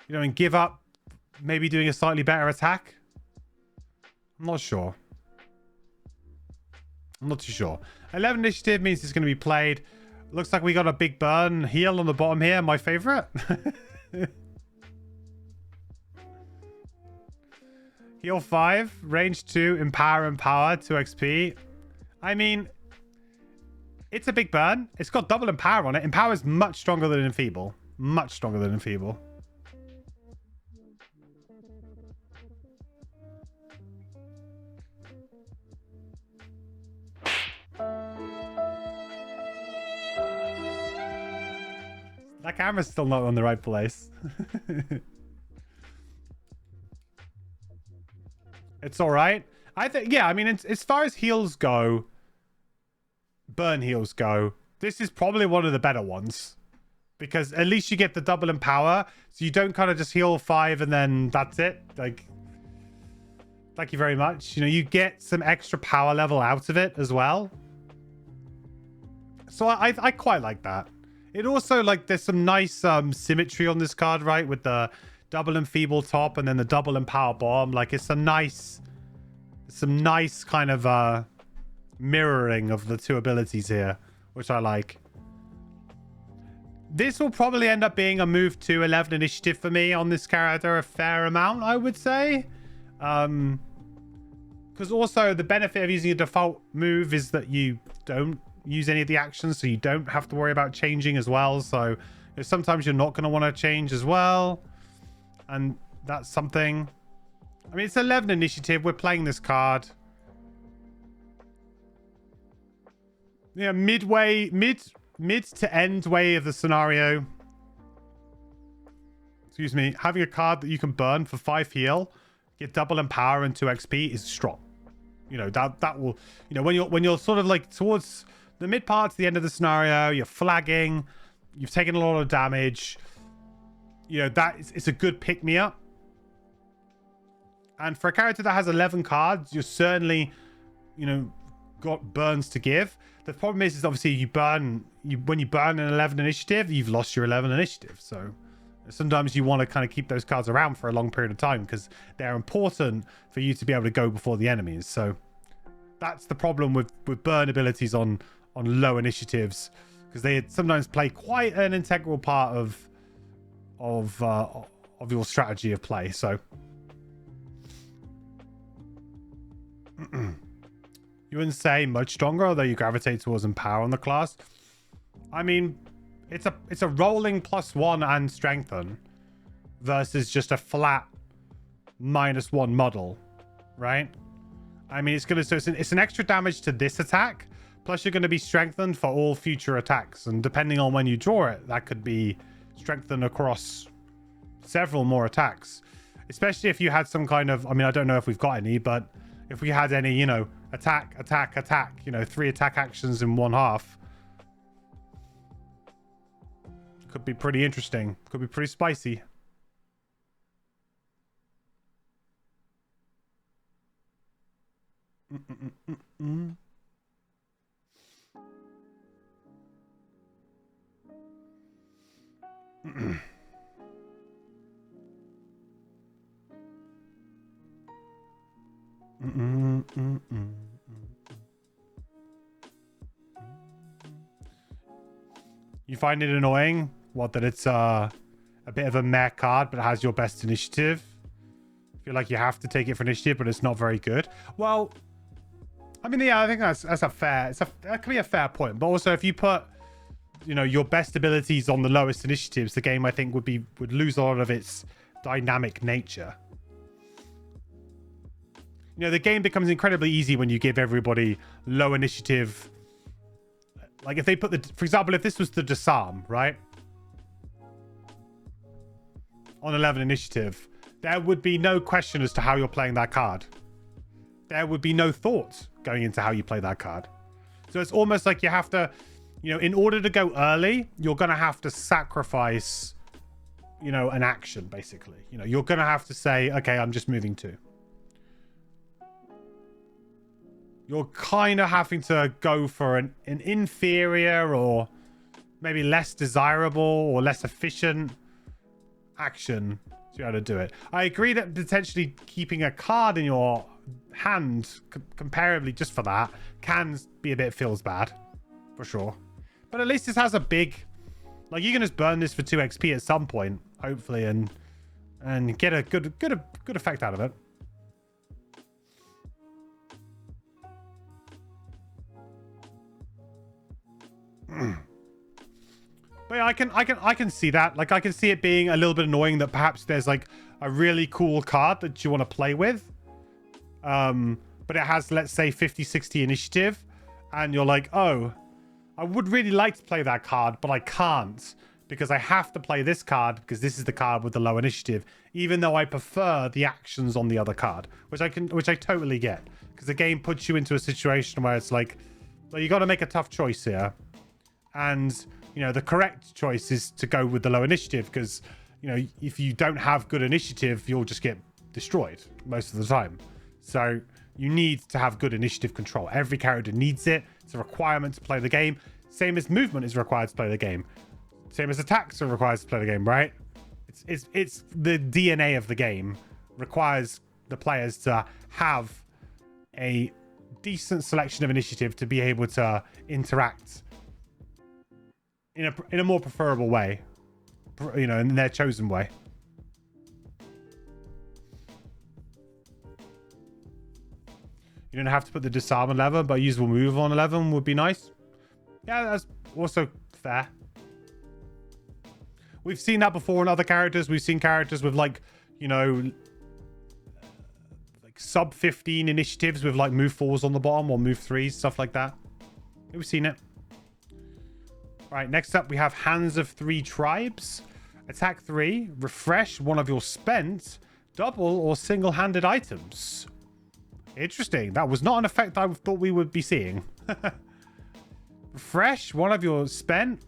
You know, and give up maybe doing a slightly better attack? I'm not sure. I'm not too sure. 11 initiative means it's going to be played. Looks like we got a big burn heal on the bottom here. My favorite. Heal 5, range 2, empower, 2 XP. I mean, it's a big burn. It's got double empower on it. Empower is much stronger than Enfeeble. Much stronger than Enfeeble. That camera's still not on the right place. It's all right. I think, yeah, I mean, as far as heals go, burn heals go, this is probably one of the better ones. Because at least you get the double empower, so you don't kind of just heal 5 and then that's it. Like, thank you very much. You know, you get some extra power level out of it as well. So I quite like that. It also, like, there's some nice symmetry on this card, right? With the double Enfeeble top and then the double Empower bottom. Like, it's some nice kind of mirroring of the two abilities here, which I like. This will probably end up being a move to 11 initiative for me on this character a fair amount, I would say. Because also the benefit of using a default move is that you don't use any of the actions, so you don't have to worry about changing as well. So sometimes you're not going to want to change as well, and that's something. I mean, it's 11 initiative. We're playing this card. Yeah, mid to end way of the scenario. Excuse me. Having a card that you can burn for 5 heal, get double empower and 2 XP is strong. You know, that will, you know, when you're sort of like towards the mid part to the end of the scenario, you're flagging, you've taken a lot of damage. You know, it's a good pick me up. And for a character that has 11 cards, you're certainly, you know, got burns to give. The problem is obviously when you burn an 11 initiative, you've lost your 11 initiative. So sometimes you want to kind of keep those cards around for a long period of time because they're important for you to be able to go before the enemies. So that's the problem with burn abilities on low initiatives, because they sometimes play quite an integral part of your strategy of play. So you wouldn't say much stronger, although you gravitate towards empower on the class. I mean, it's a rolling +1 and strengthen versus just a flat -1 model, right? I mean, it's an extra damage to this attack, plus you're going to be strengthened for all future attacks, and depending on when you draw it, that could be strengthened across several more attacks. Especially if you had some kind of, I mean, I don't know if we've got any, but if we had any, you know, attack, you know, 3 attack actions in 1/2, could be pretty interesting. Could be pretty spicy. You find it annoying? What, that it's a bit of a meh card, but it has your best initiative? Feel like you have to take it for initiative, but it's not very good. Well, I mean, yeah, I think that's a fair. That could be a fair point. But also, if you put, you know, your best abilities on the lowest initiatives, the game I think would lose a lot of its dynamic nature. You know, the game becomes incredibly easy when you give everybody low initiative. Like if they put for example, if this was the disarm, right? On 11 initiative, there would be no question as to how you're playing that card. There would be no thought going into how you play that card. So it's almost like you have to, you know, in order to go early, you're going to have to sacrifice, you know, an action, basically. You know, you're going to have to say, okay, I'm just moving 2. You're kind of having to go for an inferior or maybe less desirable or less efficient action to be able to do it. I agree that potentially keeping a card in your hand comparably just for that can be a bit feels bad for sure, but at least this has a big, like, you can just burn this for 2 XP at some point hopefully and get a good effect out of it. But yeah, I can see that. Like, I can see it being a little bit annoying that perhaps there's like a really cool card that you want to play with, but it has, let's say, 50-60 initiative, and you're like, oh, I would really like to play that card, but I can't because I have to play this card because this is the card with the low initiative, even though I prefer the actions on the other card, which I totally get, because the game puts you into a situation where it's like, well, you got to make a tough choice here, and you know, the correct choice is to go with the low initiative because, you know, if you don't have good initiative, you'll just get destroyed most of the time. So you need to have good initiative control. Every character needs it. It's a requirement to play the game. Same as movement is required to play the game. Same as attacks are required to play the game, right? It's the DNA of the game. Requires the players to have a decent selection of initiative to be able to interact in a more preferable way, you know, in their chosen way. You don't have to put the disarm on 11, but a usable move on 11 would be nice. Yeah, that's also fair. We've seen that before in other characters. We've seen characters with, like, you know, like sub 15 initiatives with like move 4s on the bottom or move 3s, stuff like that. We've seen it. Right, next up we have Hands of 3 Tribes. Attack 3, refresh one of your spent, double or single-handed items. Interesting. That was not an effect I thought we would be seeing. Refresh one of your spent.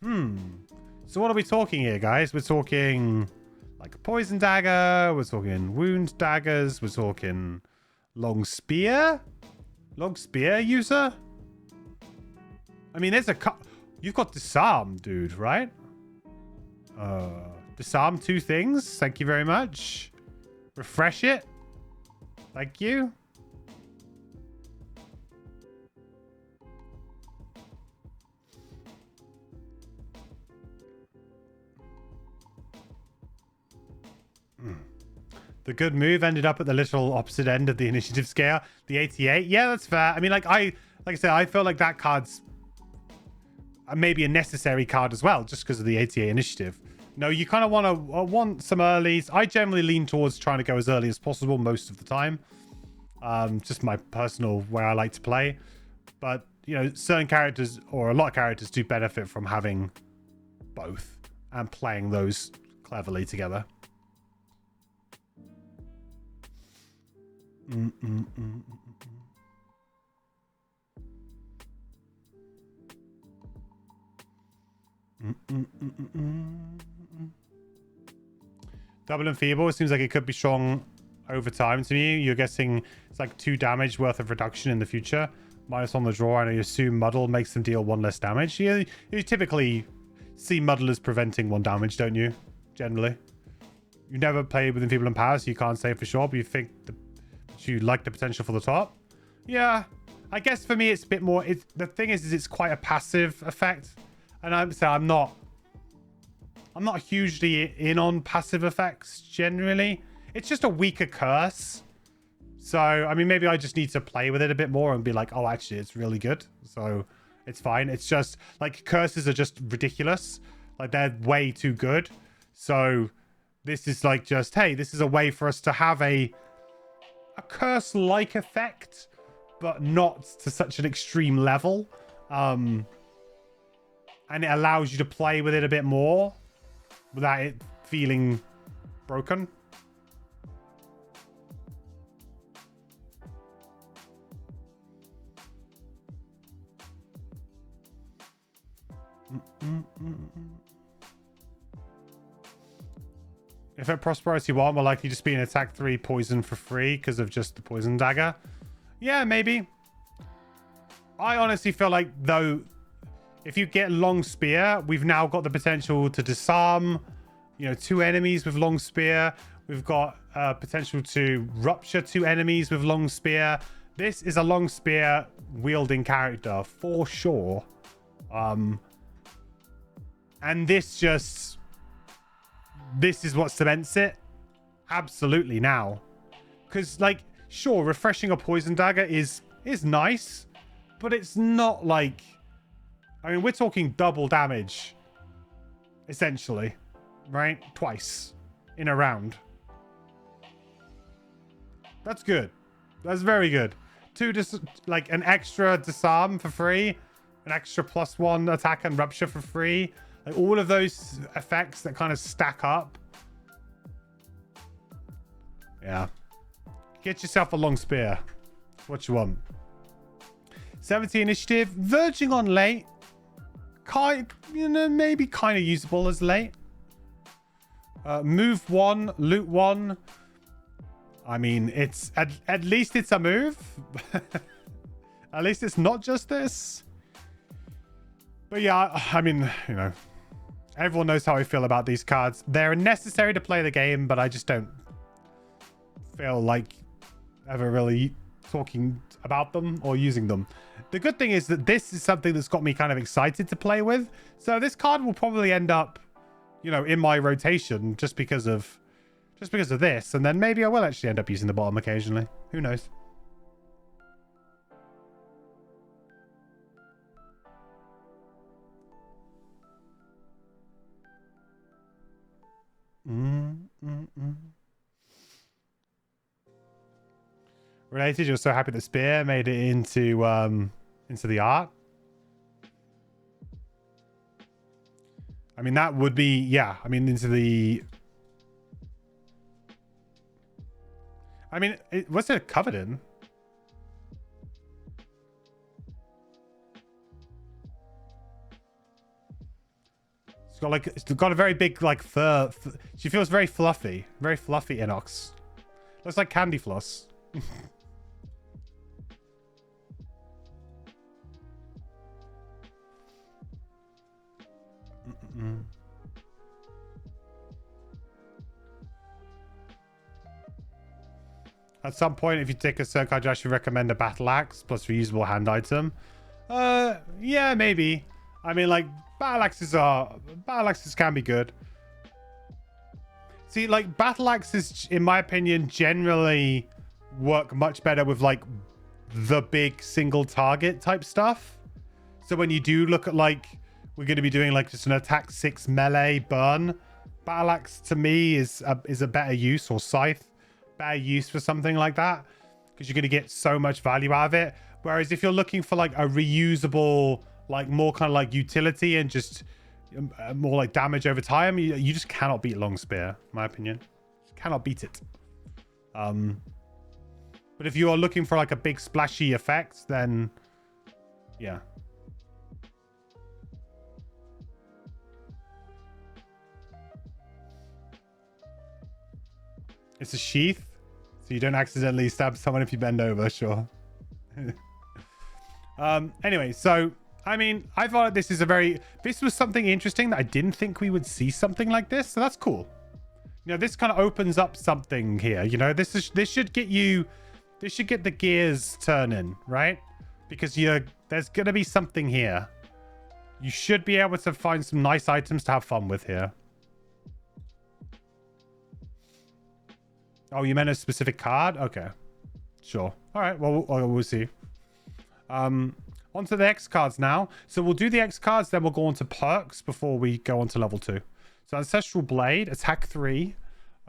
So what are we talking here, guys? We're talking like a poison dagger. We're talking wound daggers. We're talking long spear. Long spear user. I mean, there's a you've got disarm, dude, right? Disarm 2 things. Thank you very much. Refresh it. Thank you. The good move ended up at the literal opposite end of the initiative scale. The 88. Yeah, that's fair. I mean, like I said, I feel like that card's maybe a necessary card as well, just because of the 88 initiative. No, you kind of want some earlies. I generally lean towards trying to go as early as possible most of the time. Just my personal way I like to play. But, you know, certain characters or a lot of characters do benefit from having both and playing those cleverly together. Double and feeble. It seems like it could be strong over time to me. You're guessing it's like 2 damage worth of reduction in the future. Minus on the draw, and I assume Muddle makes them deal 1 less damage. You typically see Muddle as preventing 1 damage, don't you? Generally. You never play with Enfeeble and Power, so you can't say for sure, but you think that you like the potential for the top. Yeah. I guess for me it's a bit more... the thing is it's quite a passive effect. And I'm not hugely in on passive effects generally. It's just a weaker curse. So, I mean, maybe I just need to play with it a bit more and be like, oh, actually, it's really good. So, it's fine. It's just, like, curses are just ridiculous. Like, they're way too good. So, this is like just, hey, this is a way for us to have a curse-like effect, but not to such an extreme level. And it allows you to play with it a bit more without it feeling broken. If at Prosperity 1, we're likely just be an attack 3 poison for free because of just the poison dagger. Yeah, maybe. I honestly feel like, though, if you get long spear, we've now got the potential to disarm, you know, 2 enemies with long spear. We've got potential to rupture 2 enemies with long spear. This is a long spear wielding character for sure. And this is what cements it. Absolutely now. Because, like, sure, refreshing a poison dagger is nice, but it's not like, I mean, we're talking double damage, essentially, right? Twice in a round. That's good. That's very good. 2 like an extra disarm for free, an extra +1 attack and rupture for free. Like all of those effects that kind of stack up. Yeah. Get yourself a long spear. That's what you want. 70 initiative, verging on late. You know, maybe kind of usable as late. Move 1, loot 1. I mean, it's at least it's a move. At least it's not just this. But yeah, I mean, you know, everyone knows how I feel about these cards. They're necessary to play the game, but I just don't feel like ever really talking about them or using them. The good thing is that this is something that's got me kind of excited to play with. So this card will probably end up, you know, in my rotation just because of this. And then maybe I will actually end up using the bottom occasionally. Who knows? Related, you're so happy that Spear made it into the art. I mean, that would be, yeah. I mean, into the... I mean, what's it covered in? It's got a very big, like, fur. She feels very fluffy. Very fluffy Inox. Looks like candy floss. At some point, if you take a circle, I'd actually recommend a battle axe plus reusable hand item. Yeah, maybe. I mean, like, battle axes can be good. See, like, battle axes, in my opinion, generally work much better with, like, the big single target type stuff. So when you do look at, like, we're going to be doing, like, just an attack 6 melee burn, battle axe to me is a better use, or scythe, better use for something like that, because you're going to get so much value out of it. Whereas if you're looking for, like, a reusable, like, more kind of like utility and just more like damage over time, you just cannot beat long spear, in my opinion. Just cannot beat it. But if you are looking for like a big splashy effect, then yeah. It's a sheath, so you don't accidentally stab someone if you bend over, sure. Anyway, so I mean, I thought this was something interesting that I didn't think we would see something like this, so that's cool. You know, this kind of opens up something here. You know, this should get the gears turning, right? Because there's gonna be something here. You should be able to find some nice items to have fun with here. Oh, you meant a specific card? Okay, sure. All right. Well, we'll see. Onto the X cards now. So we'll do the X cards, then we'll go on to perks before we go on to level 2. So Ancestral Blade, attack 3.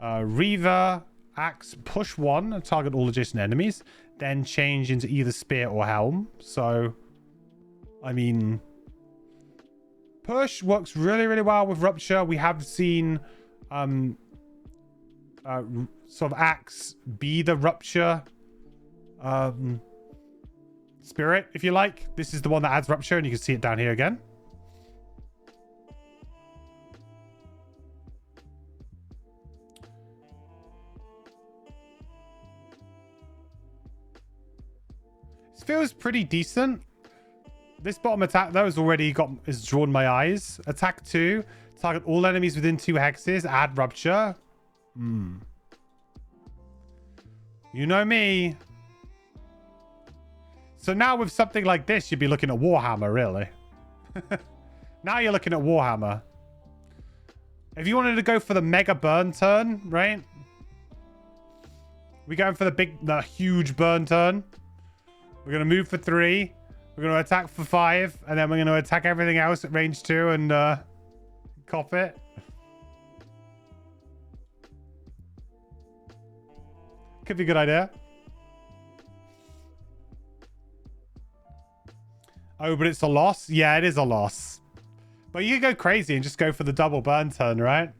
Reaver, Axe, push 1, target all adjacent enemies. Then change into either Spear or Helm. So, I mean, push works really, really well with Rupture. We have seen sort of Axe be the Rupture spirit, if you like. This is the one that adds Rupture, and you can see it down here again. feels pretty decent. This bottom attack though is drawn my eyes. Attack 2, target all enemies within 2 hexes, add rupture. You know me. So now with something like this, you'd be looking at Warhammer, really. Now you're looking at Warhammer. If you wanted to go for the mega burn turn, right? We're going for the huge burn turn. We're going to move for 3. We're going to attack for 5. And then we're going to attack everything else at range 2 and cop it. Could be a good idea. Oh, but it's a loss? Yeah, it is a loss. But you can go crazy and just go for the double burn turn, right?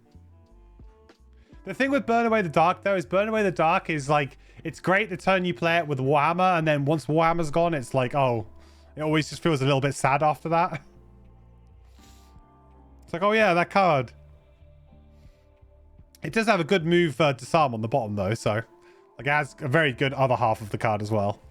The thing with Burn Away the Dark, though, is Burn Away the Dark is like, it's great the turn you play it with Warhammer, and then once Warhammer's gone, it's like, oh, it always just feels a little bit sad after that. It's like, oh yeah, that card. It does have a good move disarm on the bottom, though, so like it has a very good other half of the card as well.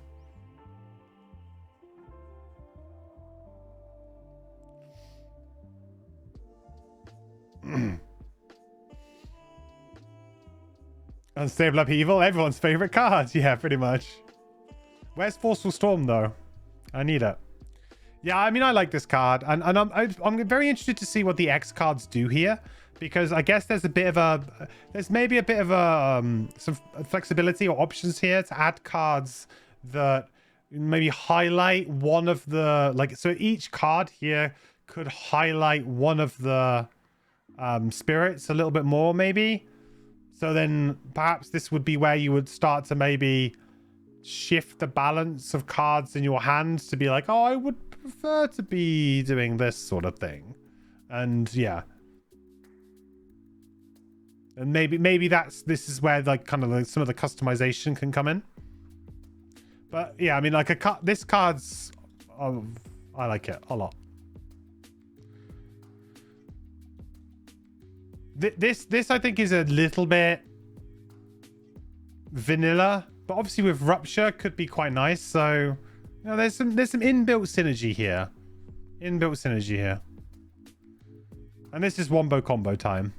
Unstable Upheaval, everyone's favorite card. Yeah, pretty much. Where's Forceful Storm, though? I need it. Yeah, I mean, I like this card. And I'm very interested to see what the X cards do here. Because I guess there's a bit of a... There's maybe a bit of a... some flexibility or options here to add cards that maybe highlight one of the... Like, so each card here could highlight one of the spirits a little bit more, maybe. So then perhaps this would be where you would start to maybe shift the balance of cards in your hand to be like, oh, I would prefer to be doing this sort of thing. And yeah. And maybe this is where like kind of like some of the customization can come in. But yeah, I mean, like this card's, I like it a lot. This I think is a little bit vanilla, but obviously with Rupture could be quite nice. So, you know, there's some inbuilt synergy here. And this is wombo combo time.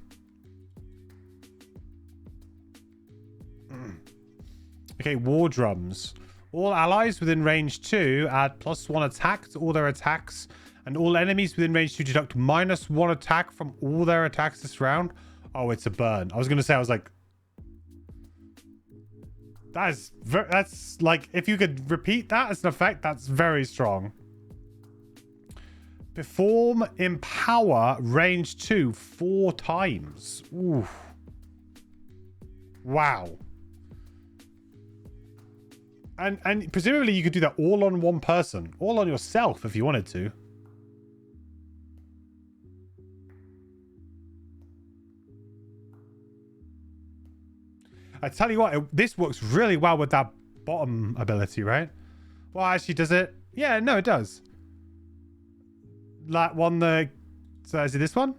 Okay, War Drums. All allies within range 2 add +1 attack to all their attacks. And all enemies within range 2 deduct -1 attack from all their attacks this round. Oh, it's a burn. I was going to say, I was like... That's like, if you could repeat that as an effect, that's very strong. Perform Empower range 2 4 times. Ooh. Wow. And presumably you could do that all on one person. All on yourself if you wanted to. I tell you what, this works really well with that bottom ability, right? Well, actually, does it? Yeah, no, it does. That one, so is it this one?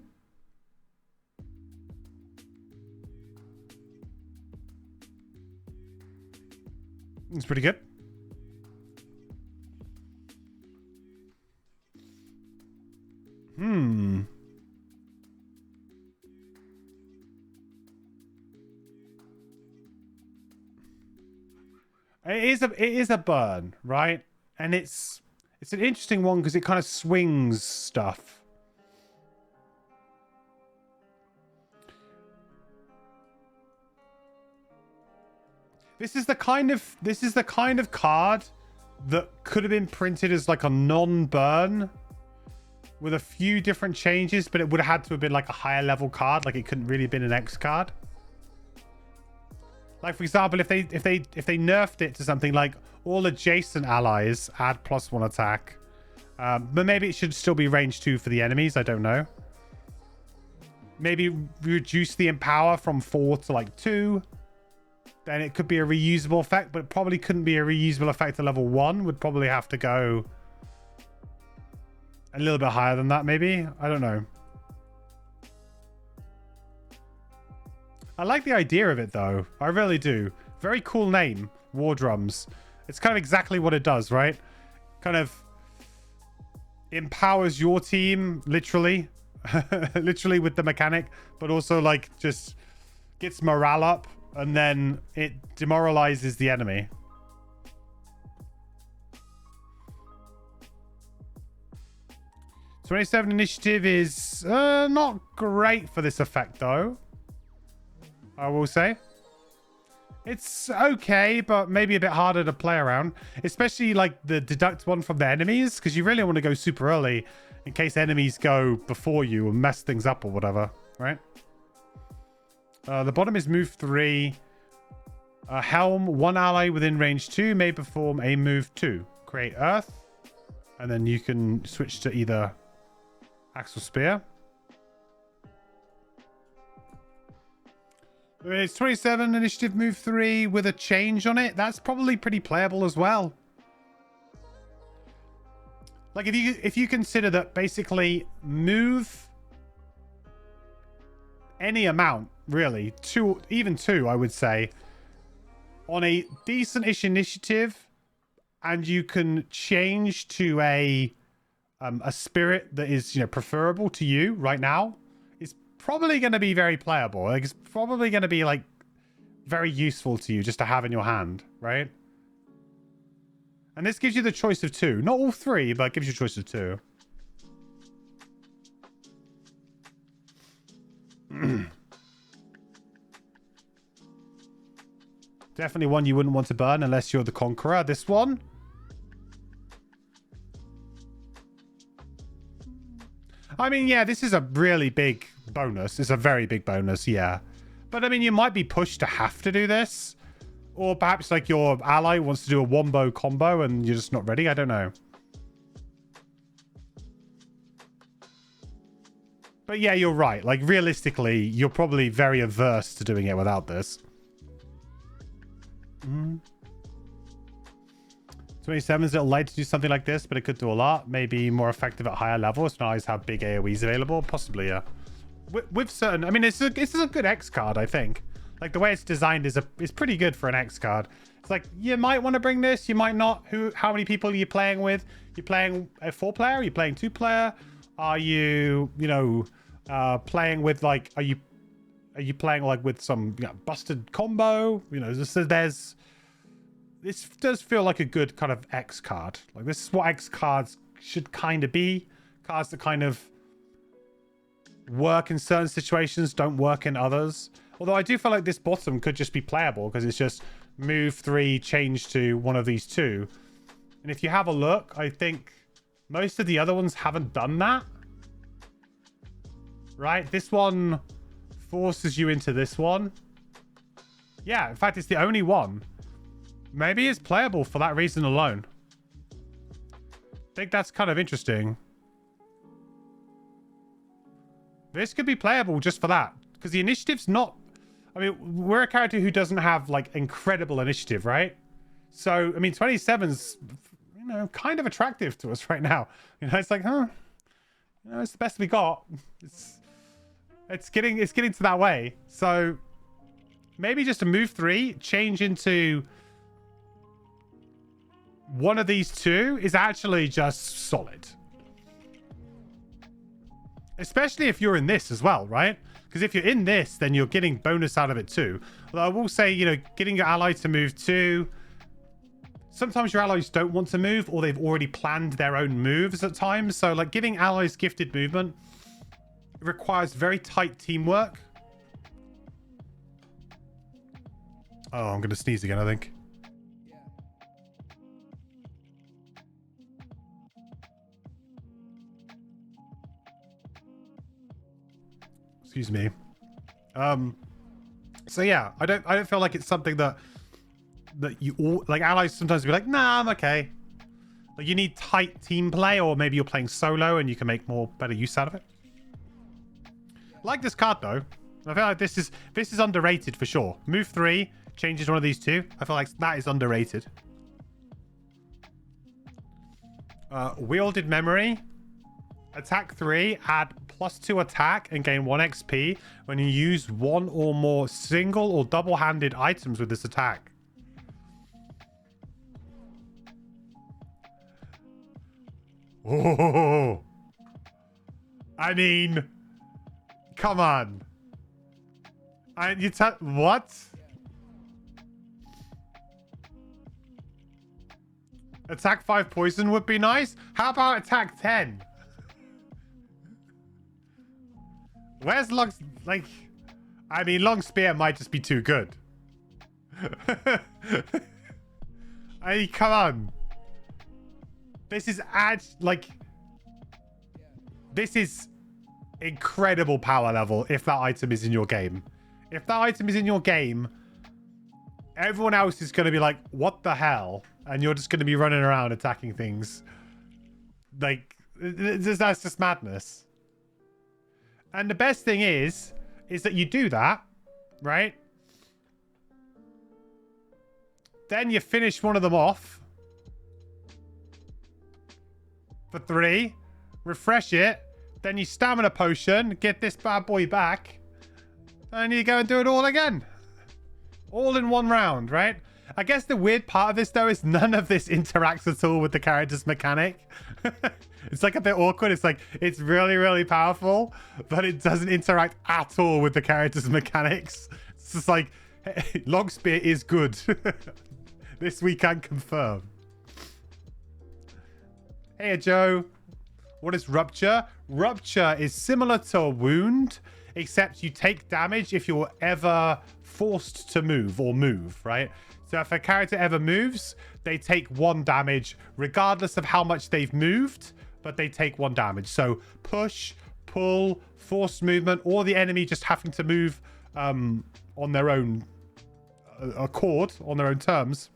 It's pretty good. It is a burn, right? And it's an interesting one because it kind of swings stuff. This is the kind of card that could have been printed as like a non-burn with a few different changes, but it would have had to have been like a higher level card. Like it couldn't really have been an X card. Like for example, if they nerfed it to something like all adjacent allies add +1 attack, but maybe it should still be range 2 for the enemies. I don't know. Maybe reduce the empower from 4 to like 2. Then it could be a reusable effect, but it probably couldn't be a reusable effect at level 1. Would probably have to go a little bit higher than that, maybe. I don't know. I like the idea of it, though. I really do. Very cool name, War Drums. It's kind of exactly what it does, right? kind of empowers your team, literally. Literally with the mechanic, but also like just gets morale up, and then it demoralizes the enemy. '27 initiative is not great for this effect, though. I will say. It's okay, but maybe a bit harder to play around. Especially like the deduct one from the enemies, because you really want to go super early in case enemies go before you and mess things up or whatever, right? The bottom is move 3. Helm, 1 ally within range 2 may perform a move 2. Create Earth. And then you can switch to either Axe or Spear. It's 27 initiative move 3 with a change on it. That's probably pretty playable as well. Like if you consider that basically move any amount, really, even two, I would say, on a decent-ish initiative, and you can change to a spirit that is, you know, preferable to you right now, it's probably going to be very playable. Like it's probably going to be like very useful to you just to have in your hand, right? And this gives you the choice of 2. Not all 3, but it gives you a choice of 2. Definitely one you wouldn't want to burn unless you're the Conqueror. This one. I mean, yeah, this is a really big bonus. It's a very big bonus, yeah. But I mean, you might be pushed to have to do this. Or perhaps like your ally wants to do a wombo combo and you're just not ready. I don't know. But yeah, you're right. Like realistically, you're probably very averse to doing it without this. 27 is a little late to do something like this, but it could do a lot. Maybe more effective at higher levels. Not always have big AoEs available. Possibly, yeah. With certain... I mean, it's a good X card, I think. Like the way it's designed is pretty good for an X card. It's like you might want to bring this, you might not. How many people are you playing with? You playing a 4-player? Are you playing 2-player? Are you playing with like are you playing like with some busted combo? You know, this does feel like a good kind of X card. Like this is what X cards should kind of be. Cards that kind of work in certain situations, don't work in others. Although I do feel like this bottom could just be playable because it's just move 3, change to one of these 2. And if you have a look, I think most of the other ones haven't done that. Right? This one forces you into this one. Yeah, in fact, it's the only one. Maybe it's playable for that reason alone. I think that's kind of interesting. This could be playable just for that. Because the initiative's not... I mean, we're a character who doesn't have, like, incredible initiative, right? So, I mean, 27's, you know, kind of attractive to us right now. You know, it's like, huh? You know, it's the best we got. It's getting to that way. So, maybe just a move 3, change into one of these 2 is actually just solid. Especially if you're in this as well, right? Because if you're in this, then you're getting bonus out of it too. Although I will say, you know, getting your ally to move 2. Sometimes your allies don't want to move, or they've already planned their own moves at times. So, like, giving allies gifted movement requires very tight teamwork. Oh, I'm going to sneeze again, I think. Excuse me. So yeah, I don't feel like it's something that you all like. Allies sometimes be like, nah, I'm okay. Like you need tight team play, or maybe you're playing solo and you can make better use out of it. I like this card though. I feel like this is underrated for sure. Move 3 changes one of these 2. I feel like that is underrated. Wielded memory. Attack 3, add +2 attack and gain 1 XP when you use one or more single or double-handed items with this attack. Oh. I mean, come on. And you what? Attack 5 poison would be nice. How about attack 10? Where's long... Like... I mean, long spear might just be too good. I mean, come on. This is like... This is incredible power level if that item is in your game. If that item is in your game, everyone else is going to be like, what the hell? And you're just going to be running around attacking things. Like, that's just madness. And the best thing is that you do that, right? Then you finish one of them off for 3. Refresh it. Then you stamina potion. Get this bad boy back. And you go and do it all again. All in one round, right? I guess the weird part of this, though, is none of this interacts at all with the character's mechanic. It's like a bit awkward. It's like, it's really, really powerful, but it doesn't interact at all with the character's mechanics. It's just like, hey, long spear is good. This we can confirm. Hey, Joe. What is rupture? Rupture is similar to a wound, except you take damage if you're ever forced to move or move, right? So if a character ever moves, they take 1 damage regardless of how much they've moved, but they take 1 damage. So push, pull, forced movement, or the enemy just having to move on their own accord, on their own terms,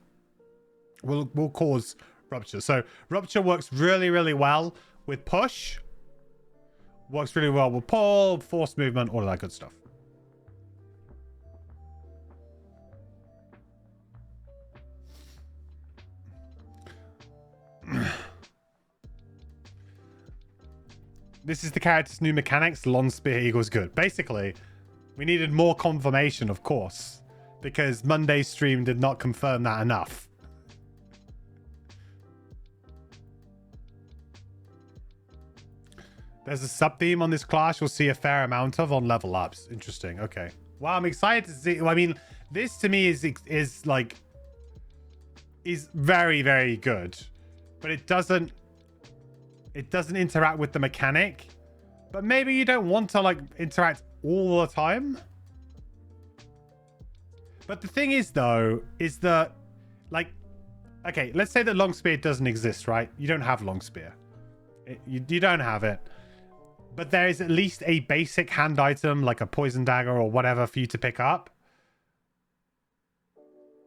will cause rupture. So rupture works really, really well with push, works really well with pull, forced movement, all of that good stuff. This is the character's new mechanics. Long spear equals good. Basically, we needed more confirmation, of course, because Monday's stream did not confirm that enough. There's a sub-theme on this class you'll see a fair amount of on level ups. Interesting. Okay. Well, I'm excited to see. Well, I mean, this to me is very, very good, but it doesn't interact with the mechanic. But maybe you don't want to like interact all the time. But the thing is, though, is that like, okay, let's say that long spear doesn't exist, right? You don't have long spear. You don't have it. But there is at least a basic hand item like a poison dagger or whatever for you to pick up.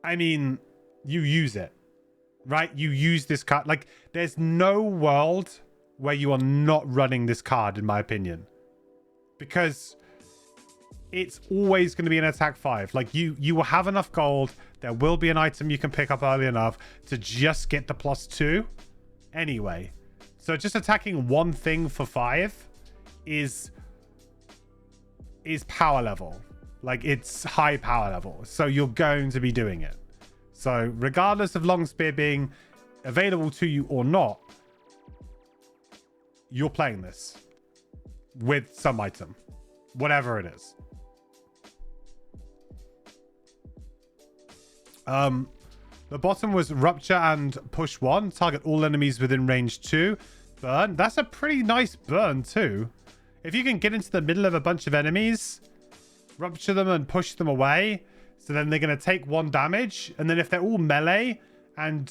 I mean, you use it, right? You use this card. Like, there's no world where you are not running this card, in my opinion. Because it's always going to be an attack 5. Like, you will have enough gold. There will be an item you can pick up early enough to just get the +2 anyway. So just attacking one thing for 5 is power level. Like, it's high power level. So you're going to be doing it. So regardless of long spear being available to you or not, you're playing this with some item, whatever it is. The bottom was rupture and push 1. Target all enemies within range 2. Burn. That's a pretty nice burn too. If you can get into the middle of a bunch of enemies, rupture them and push them away, so then they're going to take 1 damage. And then if they're all melee and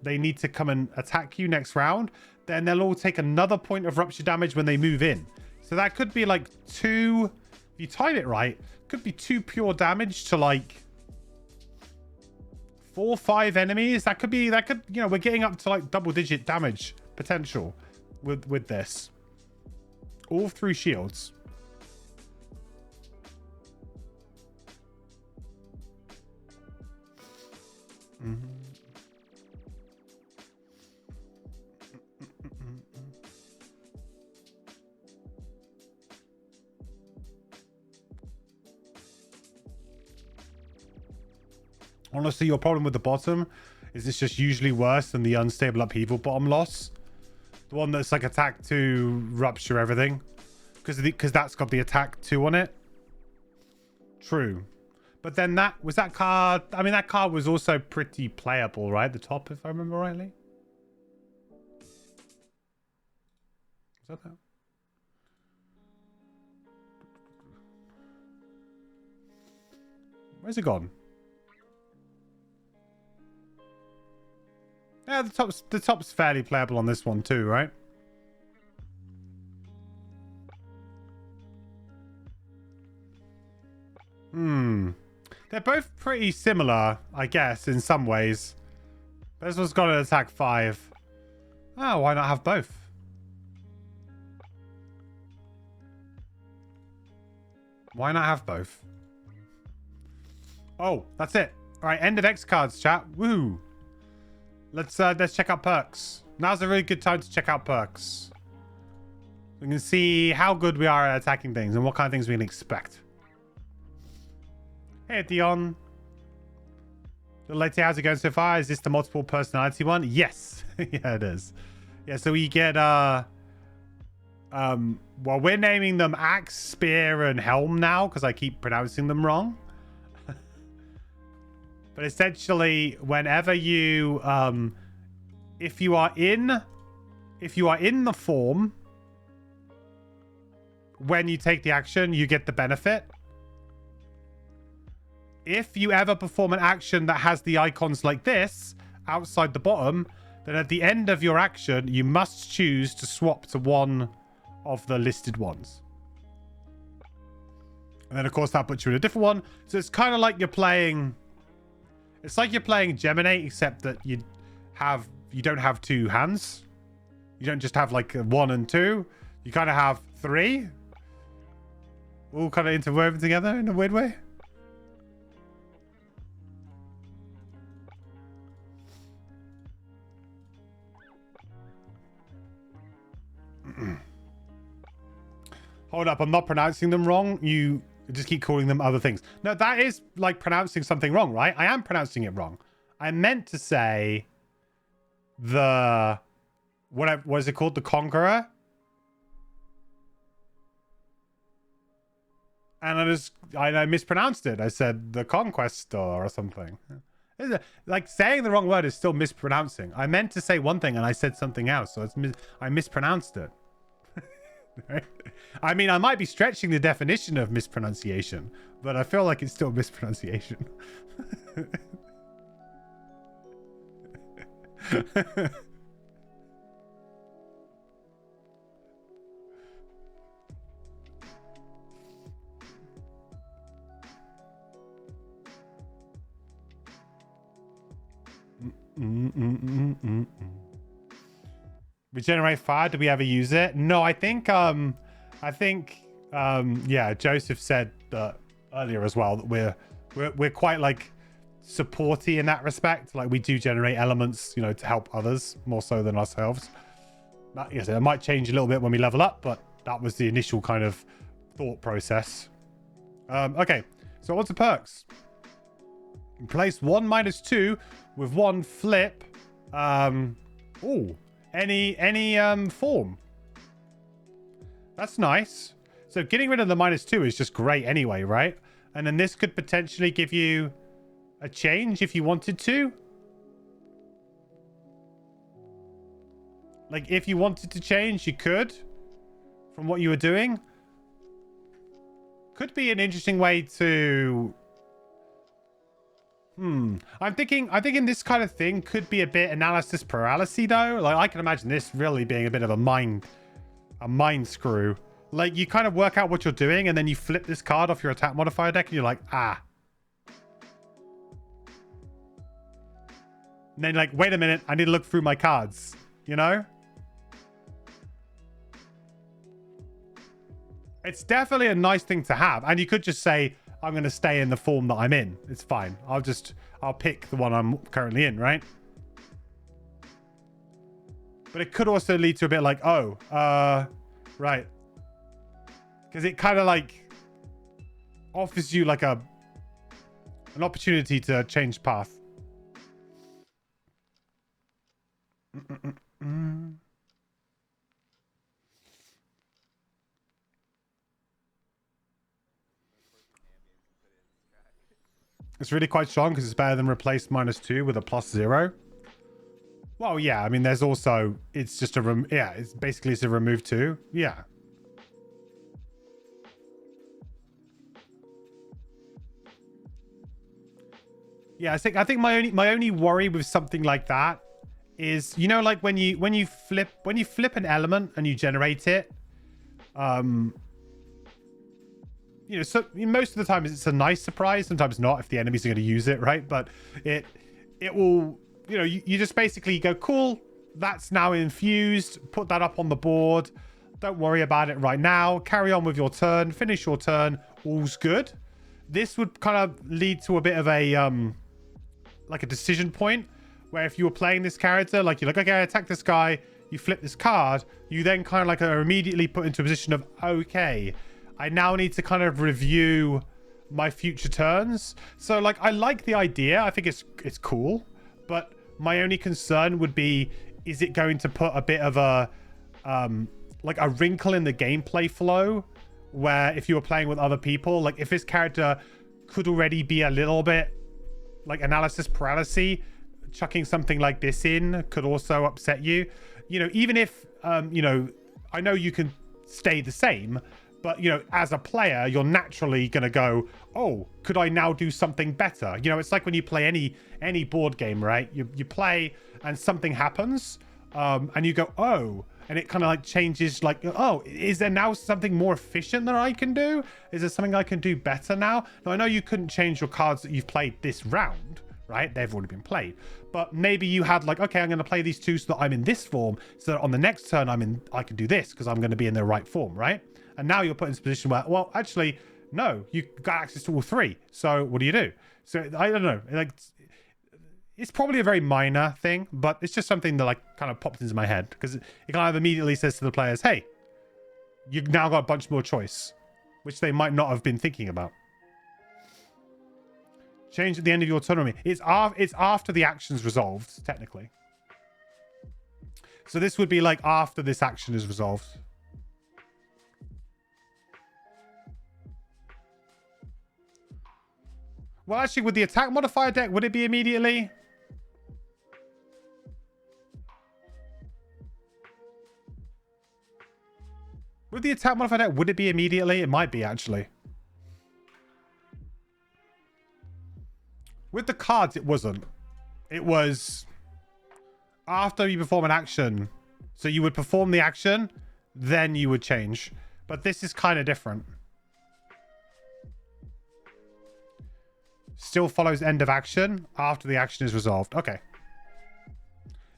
they need to come and attack you next round, then they'll all take another point of rupture damage when they move in. So that could be like 2, if you time it right, could be 2 pure damage to like 4 or 5 enemies. That could, you know, we're getting up to like double-digit damage potential with this. All through shields. Honestly, your problem with the bottom is it's just usually worse than the unstable upheaval bottom loss. The one that's like attack 2, rupture everything. Because that's got the attack 2 on it. True. But then that card... I mean, that card was also pretty playable, right? The top, if I remember rightly. Is that that? Where's it gone? Yeah, the top's fairly playable on this one too, right? They're both pretty similar, I guess, in some ways. This one's got an attack 5. Oh, why not have both? Why not have both? Oh, that's it. All right, end of X cards, chat. Woo! Let's check out perks. Now's a really good time to check out perks. We can see how good we are at attacking things and what kind of things we can expect. Hey, Dion. Lady, how's it going so far? Is this the multiple personality one? Yes. Yeah, it is. Yeah, so we get well, we're naming them Axe, Spear, and Helm now because I keep pronouncing them wrong. But essentially, whenever you if you are in the form, when you take the action, you get the benefit. If you ever perform an action that has the icons like this outside the bottom, then at the end of your action, you must choose to swap to one of the listed ones. And then, of course, that puts you in a different one. So it's kind of like you're playing... It's like you're playing Geminate, except that you don't have 2 hands. You don't just have like 1 and 2. You kind of have 3. All kind of interwoven together in a weird way. Hold up, I'm not pronouncing them wrong. You just keep calling them other things. No, that is like pronouncing something wrong, right? I am pronouncing it wrong. I meant to say the... what is it called? The Conqueror? And I mispronounced it. I said the Conquestor or something. Like saying the wrong word is still mispronouncing. I meant to say one thing and I said something else. So I mispronounced it. Right? I mean, I might be stretching the definition of mispronunciation, but I feel like it's still mispronunciation. Regenerate fire, do we ever use it? No, I think yeah, Joseph said that earlier as well, that we're quite like supporty in that respect. Like we do generate elements, you know, to help others more so than ourselves. Yes, it might change a little bit when we level up, but that was the initial kind of thought process. Okay, so what's the perks? Place 1 -2 with 1 flip. Any form. That's nice. So getting rid of the -2 is just great anyway, right? And then this could potentially give you a change if you wanted to. Like if you wanted to change, you could from what you were doing. Could be an interesting way to... I'm thinking this kind of thing could be a bit analysis paralysis though. Like I can imagine this really being a bit of a mind screw. Like you kind of work out what you're doing and then you flip this card off your attack modifier deck and you're like, ah. And then like, wait a minute, I need to look through my cards, you know? It's definitely a nice thing to have. And you could just say, I'm going to stay in the form that I'm in. It's fine. I'll pick the one I'm currently in, right? But it could also lead to a bit like, oh, right. Because it kind of like offers you like an opportunity to change path. It's really quite strong because it's better than replace -2 with a +0. Well, yeah, I mean, there's also, it's just a, yeah, it's basically it's a remove 2. Yeah. Yeah, I think my only worry with something like that is, you know, like when you flip an element and you generate it, you know, so most of the time it's a nice surprise, sometimes not if the enemies are going to use it, right? But it will, you know, you just basically go, cool, that's now infused, put that up on the board, don't worry about it right now, carry on with your turn, finish your turn, all's good. This would kind of lead to a bit of a like a decision point where if you were playing this character, like you're like, okay, I attack this guy, you flip this card, you then kind of like are immediately put into a position of, okay, I now need to kind of review my future turns. So like, I like the idea, I think it's cool, but my only concern would be, is it going to put a bit of a like a wrinkle in the gameplay flow where if you were playing with other people, like if this character could already be a little bit like analysis paralysis, chucking something like this in could also upset you. You know, even if, you know, I know you can stay the same, but, you know, as a player, you're naturally going to go, oh, could I now do something better? You know, it's like when you play any board game, right? You play and something happens and you go, oh, and it kind of like changes like, oh, is there now something more efficient that I can do? Is there something I can do better now? Now, I know you couldn't change your cards that you've played this round, right? They've already been played. But maybe you had like, okay, I'm going to play these two so that I'm in this form. So that on the next turn, I can do this because I'm going to be in the right form, right? And now you're put in a position where, well, actually, no, you got access to all three. So what do? So I don't know. Like, it's probably a very minor thing, but it's just something that like kind of popped into my head because it kind of immediately says to the players, hey, you've now got a bunch more choice, which they might not have been thinking about. Change at the end of your autonomy. It's after the action's resolved, technically. So this would be like after this action is resolved. Well, actually, with the attack modifier deck, would it be immediately? With the attack modifier deck, would it be immediately? It might be, actually. With the cards, it wasn't. It was after you perform an action. So you would perform the action, then you would change. But this is kind of different. Still follows end of action after the action is resolved. Okay.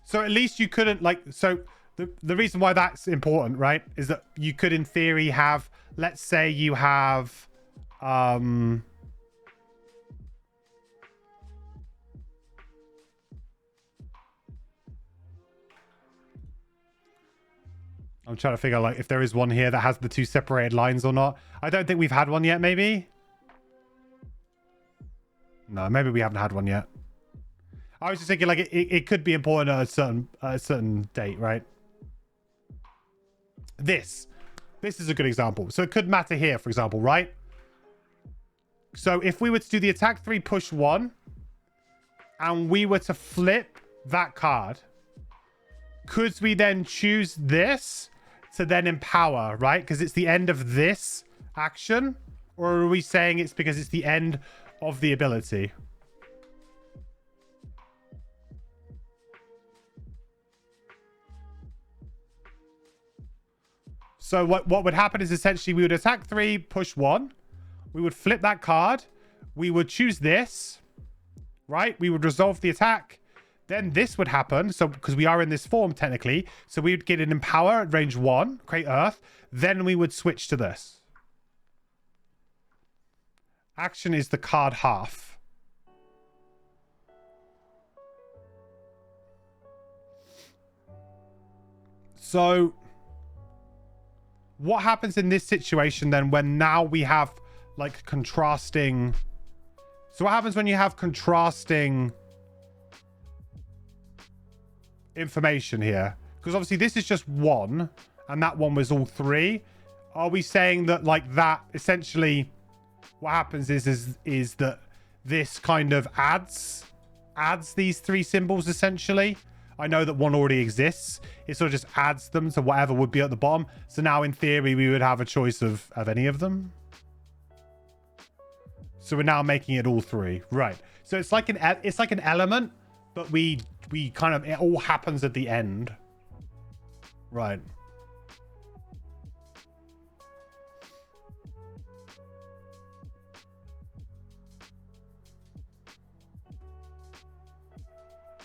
So at least you couldn't like, so the reason why that's important, right, is that you could in theory have, let's say you have, I'm trying to figure like if there is one here that has the two separated lines or not. I don't think we've had one yet, maybe. No, maybe we haven't had one yet. I was just thinking like it could be important at a certain date, right? This is a good example. So it could matter here, for example, right? So if we were to do the attack 3 push 1 and we were to flip that card, could we then choose this to then empower, right? Because it's the end of this action, or are we saying it's because it's the end of the ability? So what would happen is essentially we would attack 3, push 1. We would flip that card. We would choose this, right? We would resolve the attack. Then this would happen. So because we are in this form technically. So we would get an empower at range 1, create Earth. Then we would switch to this. Action is the card half. So what happens in this situation then when now we have like contrasting? So what happens when you have contrasting information here? Because obviously this is just 1 and that one was all 3. Are we saying that like that essentially what happens is that this kind of adds these three symbols essentially. I know that one already exists. It sort of just adds them to whatever would be at the bottom. So now in theory, we would have a choice of any of them. So we're now making it all three. Right. So it's like an element, but we kind of, it all happens at the end. Right.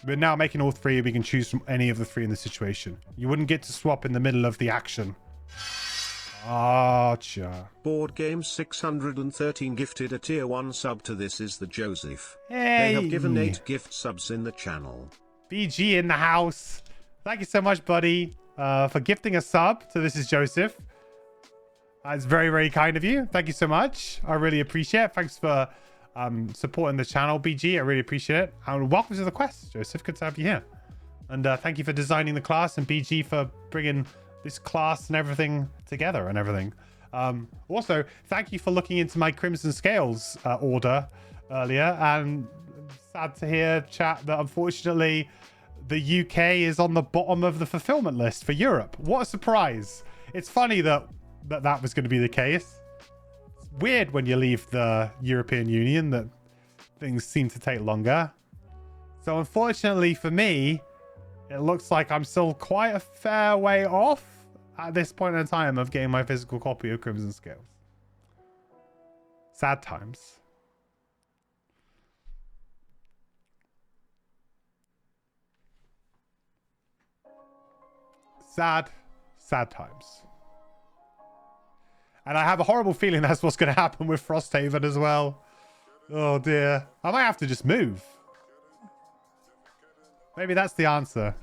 We're now making all three. We can choose from any of the three in the situation. You wouldn't get to swap in the middle of the action. Gotcha. Board Game 613 gifted a tier 1 sub to this is the Joseph. Hey. They have given 8 gift subs in the channel. BG in the house. Thank you so much, buddy, for gifting a sub to This Is Joseph. That's very, very kind of you. Thank you so much. I really appreciate it. Thanks for supporting the channel, BG. I really appreciate it. And welcome to the quest, Joseph. Good to have you here. And thank you for designing the class, and BG for bringing this class and everything together and everything. Also, thank you for looking into my Crimson Scales order earlier. And sad to hear, chat, that unfortunately the UK is on the bottom of the fulfillment list for Europe. What a surprise. It's funny that was going to be the case. It's weird when you leave the European Union that things seem to take longer. So unfortunately for me, it looks like I'm still quite a fair way off at this point in time of getting my physical copy of Crimson Scales. Sad times. Sad times. And I have a horrible feeling that's what's going to happen with Frosthaven as well. Oh dear. I might have to just move. Maybe that's the answer.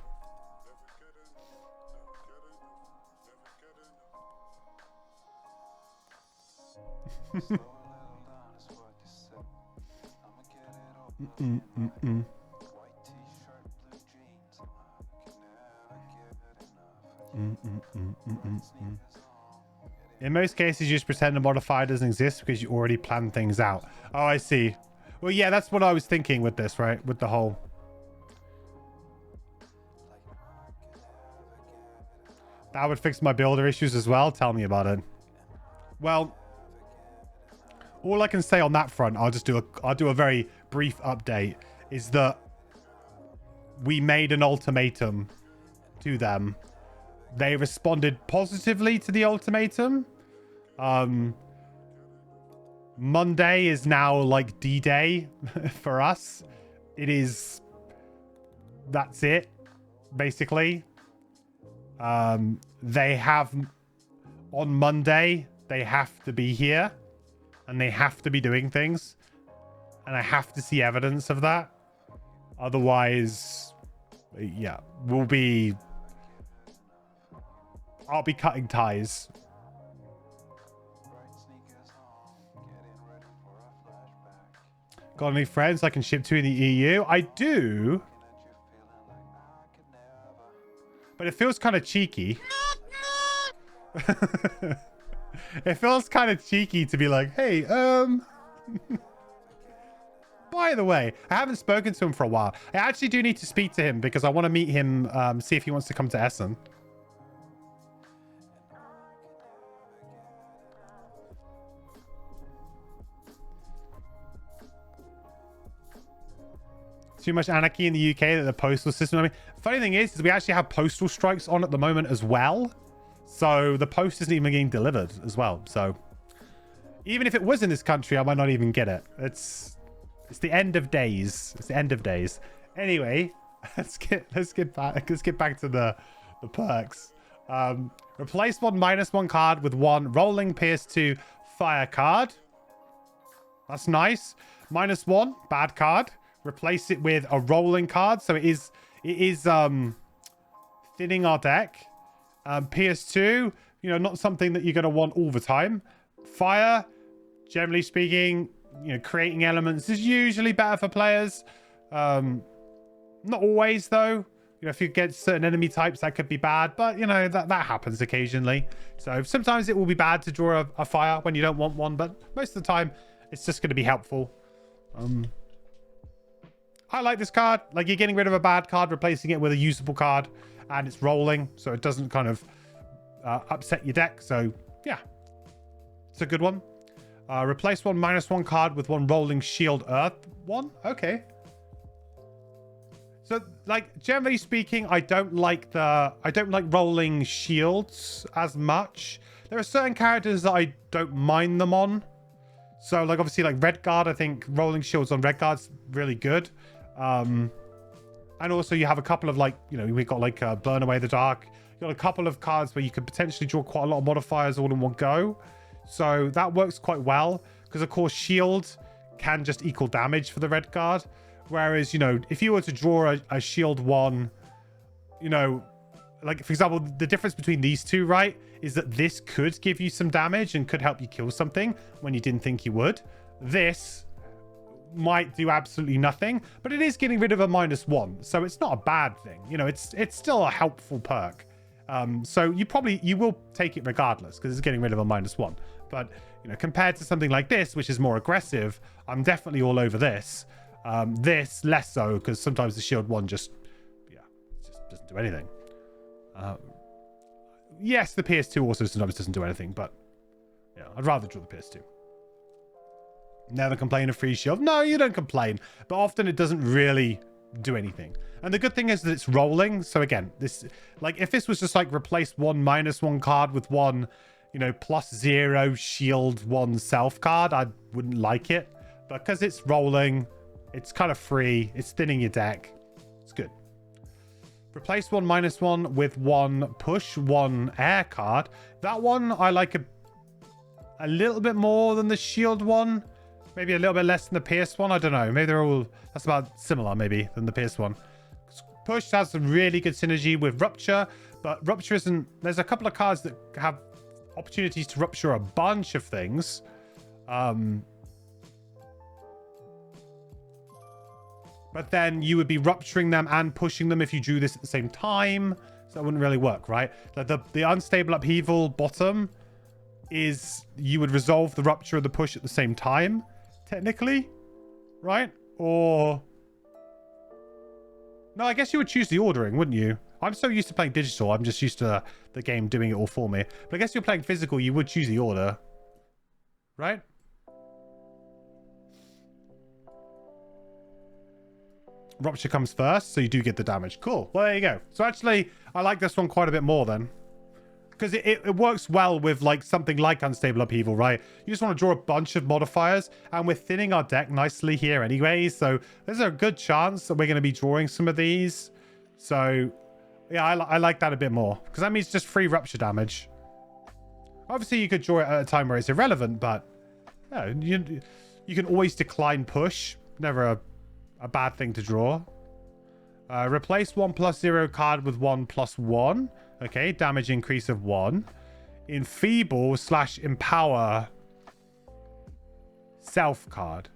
In most cases, you just pretend a modifier doesn't exist because you already planned things out. Oh, I see. Well, yeah, that's what I was thinking with this, right? With the whole... That would fix my builder issues as well. Tell me about it. Well, all I can say on that front, I'll do a very brief update, is that we made an ultimatum to them. They responded positively to the ultimatum. Monday is now like D-Day for us. That's it, basically. They have, on Monday, they have to be here and they have to be doing things, and I have to see evidence of that. Otherwise, yeah, I'll be cutting ties. Got any friends I can ship to in the EU? I do. But it feels kind of cheeky. It feels kind of cheeky to be like, hey, by the way, I haven't spoken to him for a while. I actually do need to speak to him because I want to meet him, see if he wants to come to Essen. Too much anarchy in the UK that the postal system. I mean, funny thing is we actually have postal strikes on at the moment as well. So the post isn't even getting delivered as well. So even if it was in this country, I might not even get it. It's the end of days. It's the end of days. Anyway, let's get back to the perks. Replace one -1 card with one rolling PS2 fire card. That's nice. -1 bad card. Replace it with a rolling card, so it is thinning our deck. PS2, not something that you're going to want all the time. Fire, generally speaking, creating elements is usually better for players. Not always though. If you get certain enemy types, that could be bad, but that happens occasionally. So sometimes it will be bad to draw a fire when you don't want one, but most of the time it's just going to be helpful. I like this card. Like, you're getting rid of a bad card, replacing it with a usable card, and it's rolling, so it doesn't kind of upset your deck. So yeah, it's a good one. Replace one -1 card with one rolling shield earth one. Okay. So, like, generally speaking, I don't like rolling shields as much. There are certain characters that I don't mind them on. So, like, obviously, like Redguard, I think rolling shields on Redguard's really good. And also you have a couple of, like, you know, we've got like Burn Away the Dark. You've got a couple of cards where you could potentially draw quite a lot of modifiers all in one go. So that works quite well because, of course, shield can just equal damage for the Redguard. Whereas, you know, if you were to draw a shield one, you know, like, for example, the difference between these two, right, is that this could give you some damage and could help you kill something when you didn't think you would. This might do absolutely nothing, but it is getting rid of a -1, so it's not a bad thing. You know, it's still a helpful perk. So you will take it regardless because it's getting rid of a -1. But, you know, compared to something like this, which is more aggressive, I'm definitely all over this. This less so, because sometimes the shield one just doesn't do anything. Yes, the PS2 also sometimes doesn't do anything, but yeah, I'd rather draw the PS2. Never complain of free shield. No, you don't complain, but often it doesn't really do anything. And the good thing is that it's rolling. So again, this, like, if this was just like replace one -1 card with one, you know, +0 shield 1 self card, I wouldn't like it. But because it's rolling, it's kind of free. It's thinning your deck. It's good. Replace one -1 with one push 1 air card. That one I like a little bit more than the shield one. Maybe a little bit less than the PS one. I don't know. Maybe they're all, that's about similar maybe than the PS one. Push has some really good synergy with Rupture, but Rupture isn't, there's a couple of cards that have opportunities to rupture a bunch of things. But then you would be rupturing them and pushing them if you drew this at the same time. So that wouldn't really work, right? The unstable upheaval bottom is you would resolve the rupture of the push at the same time, technically, right? Or no, I guess you would choose the ordering, wouldn't you? I'm so used to playing digital, I'm just used to the game doing it all for me. But I guess you're playing physical, you would choose the order, right? Rupture comes first, so you do get the damage. Cool. Well, there you go. So actually, I like this one quite a bit more then. Because it works well with like something like Unstable Upheaval, right? You just want to draw a bunch of modifiers, and we're thinning our deck nicely here anyway, so there's a good chance that we're going to be drawing some of these. So yeah, I like that a bit more, because that means just free rupture damage. Obviously, you could draw it at a time where it's irrelevant, but yeah, you can always decline push. Never a bad thing to draw. Replace one +0 card with one +1. Okay, damage increase of 1. Enfeeble / empower self card.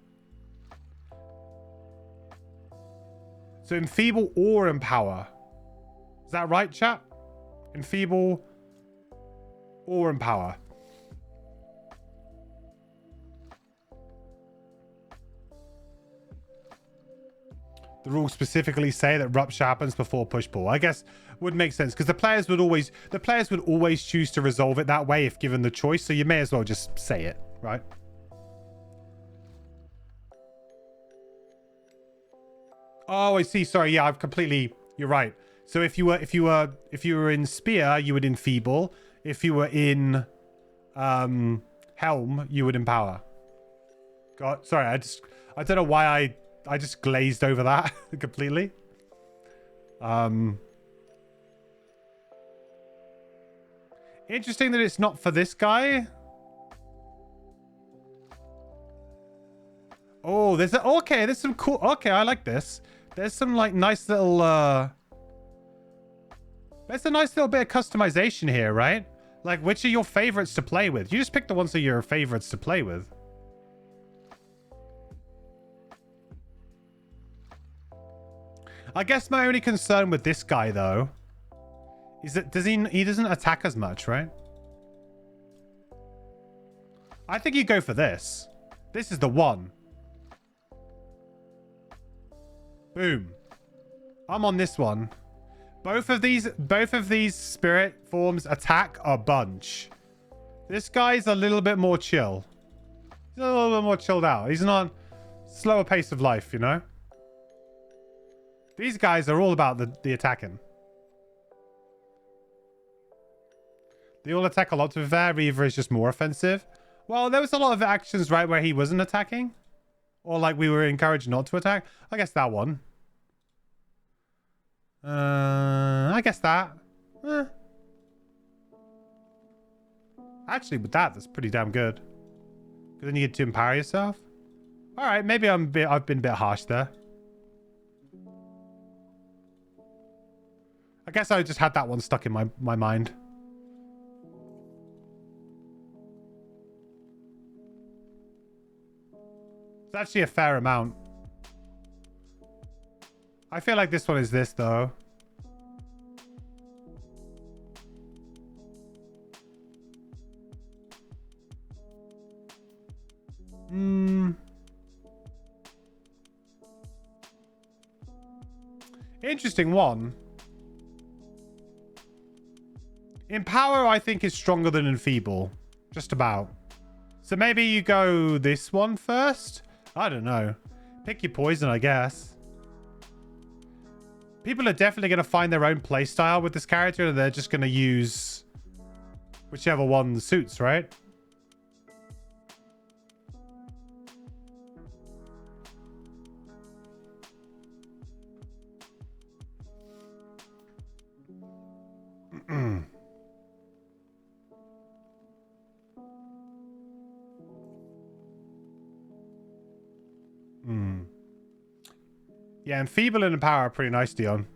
So enfeeble or empower. Is that right, chat? Enfeeble or empower. The rules specifically say that rupture happens before push pull. I guess would make sense because the players would always choose to resolve it that way if given the choice. So you may as well just say it, right? Oh, I see. Sorry, yeah, I've completely. You're right. So if you were in Spear, you would enfeeble. If you were in Helm, you would empower. God, sorry, I don't know why I just glazed over that completely. Interesting that it's not for this guy. Oh, there's some cool. Okay, I like this. There's some like nice little. There's a nice little bit of customization here, right? Like, which are your favorites to play with? You just pick the ones that are your favorites to play with. I guess my only concern with this guy, though, is that he doesn't attack as much, right? I think you go for this. This is the one. Boom. I'm on this one. Both of these spirit forms attack a bunch. This guy's a little bit more chill. He's a little bit more chilled out. He's not slower pace of life, you know? These guys are all about the attacking. They all attack a lot. To be fair, Reaver is just more offensive. Well, there was a lot of actions, right, where he wasn't attacking. Or like we were encouraged not to attack. I guess that one. I guess that. Actually, with that's pretty damn good. Because then you get to empower yourself. All right, maybe I've been a bit harsh there. I guess I just had that one stuck in my mind. It's actually a fair amount. I feel like this one is this, though. Interesting one. Empower, I think, is stronger than Enfeeble. Just about. So maybe you go this one first? I don't know. Pick your poison, I guess. People are definitely going to find their own playstyle with this character, and they're just going to use whichever one suits, right? Yeah, and Feeble and Empower are pretty nice, Dion.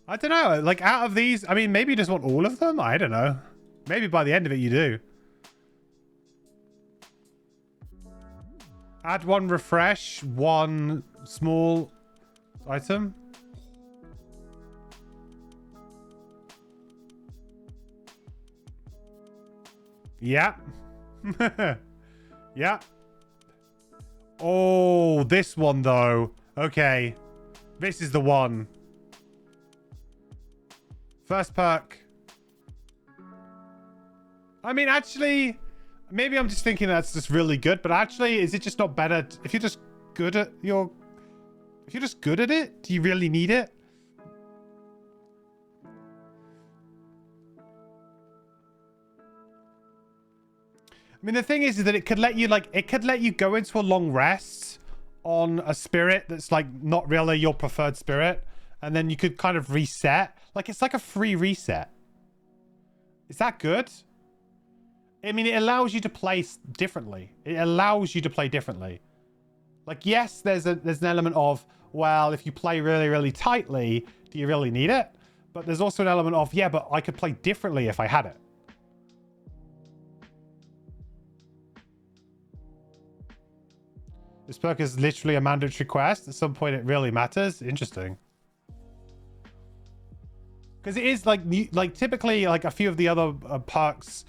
I don't know. Like, out of these, I mean, maybe you just want all of them? I don't know. Maybe by the end of it, you do. Add one refresh, one small item. Yeah. Yeah. Oh, this one, though. Okay. This is the one. First perk. I mean, actually, maybe I'm just thinking that's just really good, but actually, is it just not better if you're just good at your... If you're just good at it, do you really need it? I mean, the thing is that it could let you, like, it could let you go into a long rest on a spirit that's, like, not really your preferred spirit. And then you could kind of reset. Like, it's like a free reset. Is that good? I mean, it allows you to play differently. It allows you to play differently. Like, yes, there's an element of, well, if you play really, really tightly, do you really need it? But there's also an element of, yeah, but I could play differently if I had it. This perk is literally a mandatory quest. At some point, it really matters. Interesting. Because it is like typically like a few of the other perks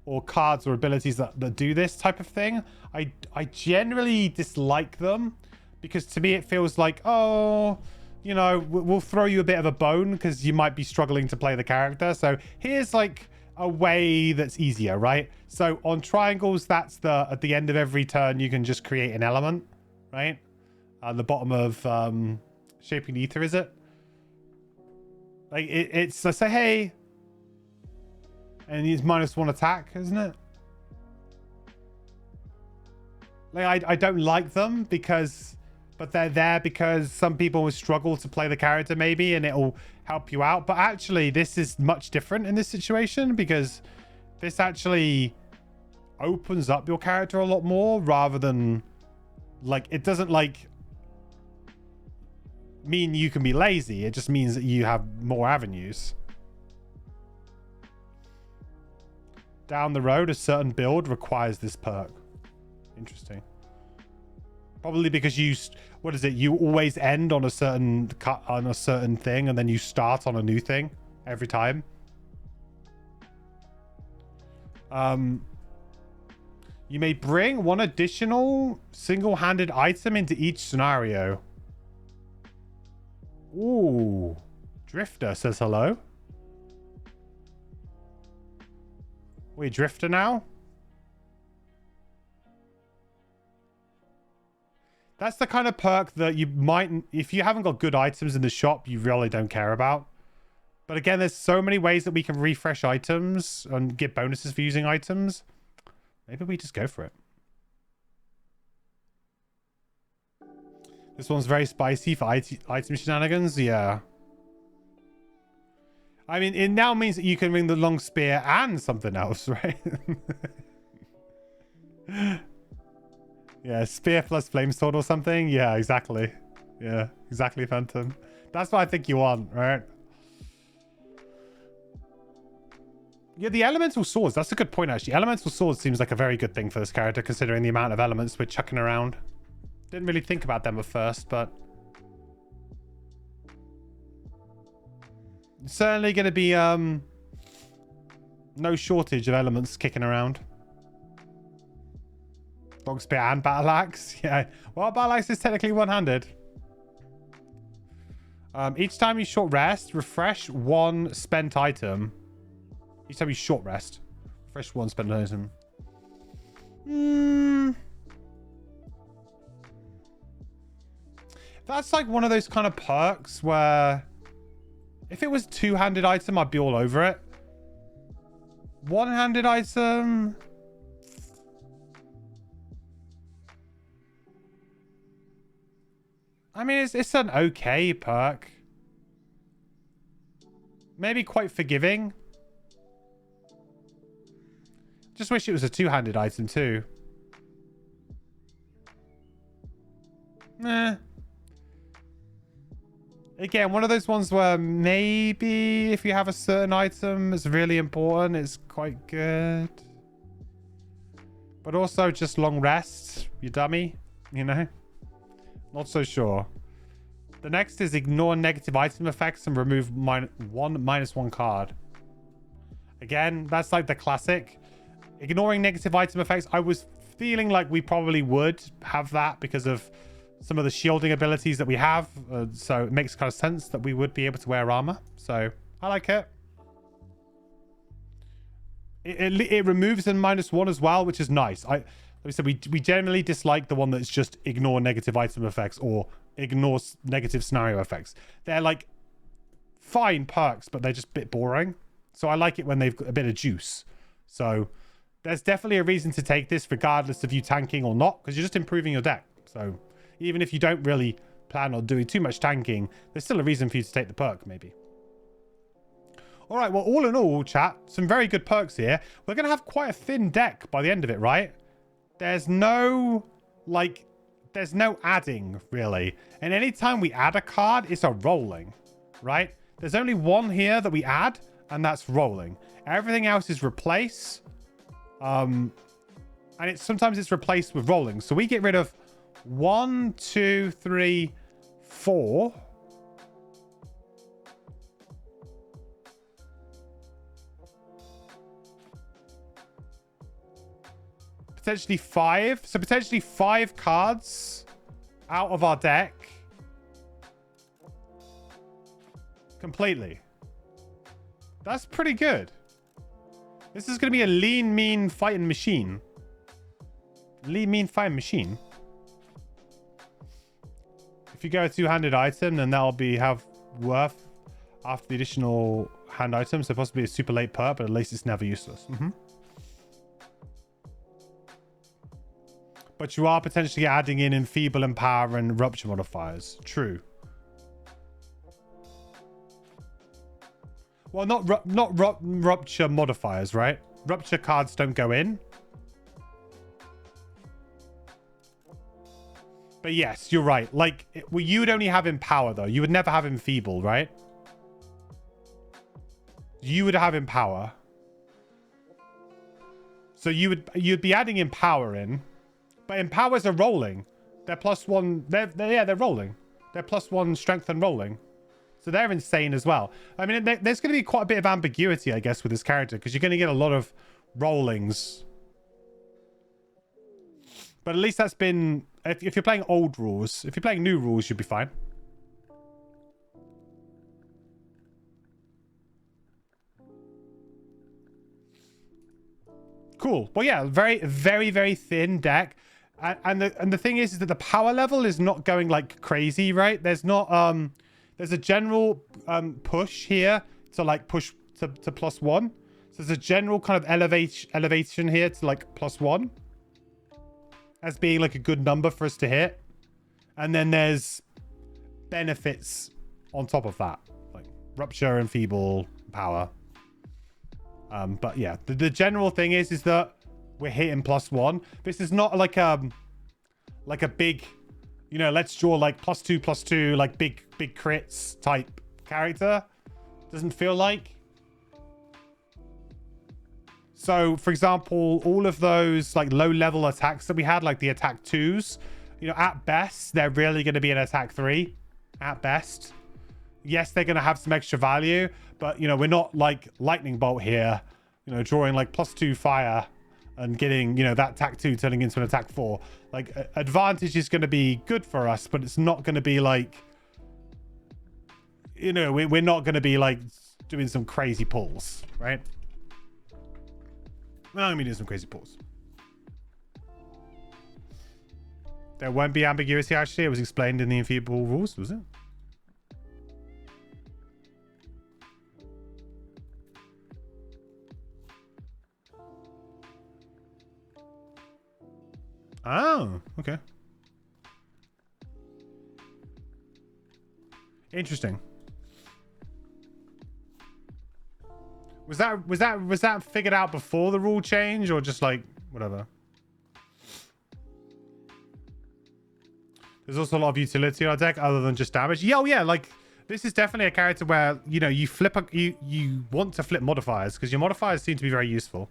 or cards or abilities that do this type of thing. I generally dislike them because to me it feels like, oh, you know, we'll throw you a bit of a bone because you might be struggling to play the character. So here's like a way that's easier, right? So on triangles, that's at the end of every turn, you can just create an element, right? At the bottom of Shaping Ether, is it? Like, it's so say, hey, and he's -1 attack, isn't it? Like, I don't like them but they're there because some people will struggle to play the character maybe, and it'll help you out. But actually, this is much different in this situation because this actually opens up your character a lot more rather than, like, it doesn't, like, mean you can be lazy. It just means that you have more avenues. Down the road, a certain build requires this perk. Interesting. Probably because you, what is it? You always end on a certain thing, and then you start on a new thing every time. You may bring one additional single-handed item into each scenario. Ooh. Drifter says hello. We Drifter now? That's the kind of perk that you might, if you haven't got good items in the shop, you really don't care about. But again, there's so many ways that we can refresh items and get bonuses for using items. Maybe we just go for it. This one's very spicy for item shenanigans. Yeah. I mean, it now means that you can ring the long spear and something else, right? Yeah, spear plus flame sword or something. Yeah, exactly. Yeah, exactly, Phantom. That's what I think you want, right? Yeah, the elemental swords. That's a good point, actually. Elemental swords seems like a very good thing for this character, considering the amount of elements we're chucking around. Didn't really think about them at first, but certainly going to be no shortage of elements kicking around. Long spear and battle axe. Yeah. Well, battle axe is technically one-handed. Each time you short rest, refresh one spent item. Each time you short rest, refresh one spent item. That's like one of those kind of perks where if it was two-handed item, I'd be all over it. One-handed item. I mean, it's an okay perk. Maybe quite forgiving. Just wish it was a two-handed item too. Again, one of those ones where maybe if you have a certain item that's really important, it's quite good. But also just long rest, you dummy, you know? Not so sure. The next is ignore negative item effects and remove -1 card. Again, that's like the classic. Ignoring negative item effects. I was feeling like we probably would have that because of some of the shielding abilities that we have. So it makes kind of sense that we would be able to wear armor. So I like it. It removes a -1 as well, which is nice. Like we said, we generally dislike the one that's just ignore negative item effects or ignores negative scenario effects. They're like fine perks, but they're just a bit boring. So I like it when they've got a bit of juice. So there's definitely a reason to take this regardless of you tanking or not, because you're just improving your deck. So even if you don't really plan on doing too much tanking, there's still a reason for you to take the perk, maybe. All right, well, all in all, chat, some very good perks here. We're going to have quite a thin deck by the end of it, right? There's no adding, really. And anytime we add a card, it's a rolling, right? There's only one here that we add, and that's rolling. Everything else is replace. And sometimes it's replaced with rolling. So we get rid of 1, 2, 3, 4. Potentially 5. So potentially 5 cards out of our deck. Completely. That's pretty good. This is going to be a lean, mean fighting machine. Lean, mean fighting machine. If you go a two-handed item, then that'll have worth after the additional hand item. So possibly a super late perk, but at least it's never useless. But you are potentially adding in Enfeeble, Empower, and Rupture modifiers. True. Well, not Rupture modifiers, right? Rupture cards don't go in. But yes, you're right. Like, you would only have Empower, though. You would never have Enfeeble, right? You would have Empower. So you'd be adding Empower in. But Empowers are rolling. They're +1. They're rolling. They're +1 strength and rolling. So they're insane as well. I mean, there's going to be quite a bit of ambiguity, I guess, with this character. Because you're going to get a lot of rollings. But at least that's been... If you're playing old rules, if you're playing new rules, you'll be fine. Cool. Well, yeah, very, very, very thin deck. And the thing is that the power level is not going like crazy, right? There's not... There's a general push here to like push to +1. So there's a general kind of elevation here to like +1. As being like a good number for us to hit. And then there's benefits on top of that. Like rupture, enfeeble, power. But yeah, the general thing is that we're hitting +1. This is not like a big, you know, let's draw like +2/+2, like big crits type character. Doesn't feel like. So, for example, all of those like low-level attacks that we had, like the attack 2s, you know, at best, they're really going to be an attack 3. At best. Yes, they're going to have some extra value, but, you know, we're not like lightning bolt here, you know, drawing like +2 fire and getting, you know, that attack 2 turning into an attack 4. Like, advantage is going to be good for us, but it's not going to be like, you know, we're not going to be like doing some crazy pulls, right? We're not going to be doing some crazy pulls. There won't be ambiguity, actually. It was explained in the enfeeble rules, was it? Oh, okay. Interesting. Was that figured out before the rule change, or just like whatever? There's also a lot of utility on our deck other than just damage. Yeah, oh yeah, like this is definitely a character where, you know, you want to flip modifiers because your modifiers seem to be very useful.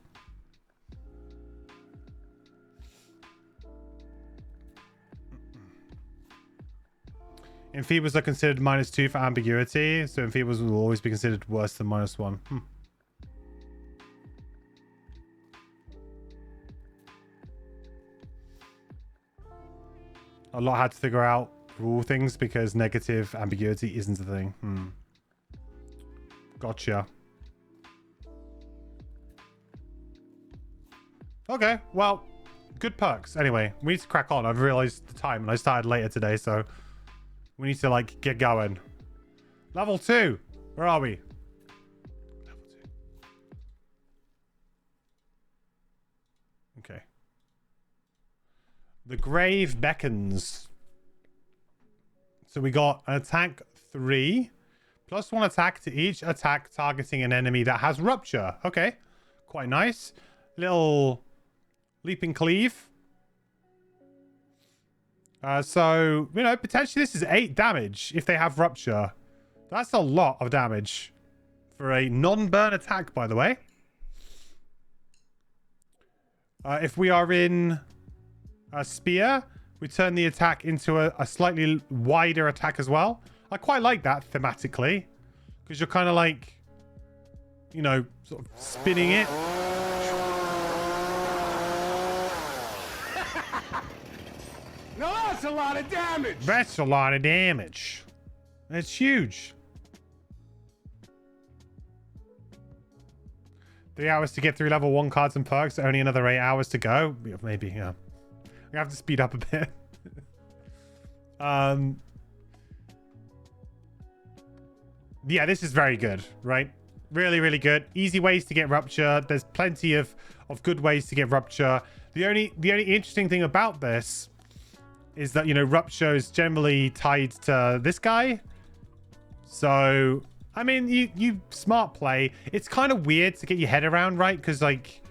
Enfeebles are considered -2 for ambiguity, so enfeebles will always be considered worse than -1. A lot had to figure out rule things because negative ambiguity isn't a thing. Gotcha. Okay, well, good perks. Anyway, we need to crack on. I've realized the time and I started later today, so we need to like get going. Level 2. Where are we? Level 2. Okay. The grave beckons. So we got an attack 3. +1 attack to each attack targeting an enemy that has rupture. Okay. Quite nice. Little leaping cleave. So, you know, potentially this is 8 damage if they have rupture. That's a lot of damage for a non-burn attack, by the way. If we are in a spear, we turn the attack into a slightly wider attack as well. I quite like that thematically, because you're kind of like, you know, sort of spinning it. Now that's a lot of damage. That's a lot of damage. That's huge. 3 hours to get through level 1 cards and perks. Only another 8 hours to go. Maybe, yeah. We have to speed up a bit. Yeah, this is very good, right? Really, really good. Easy ways to get rupture. There's plenty of good ways to get rupture. The only interesting thing about this is that, you know, rupture is generally tied to this guy. So, I mean, you smart play. It's kind of weird to get your head around, right? Because, like,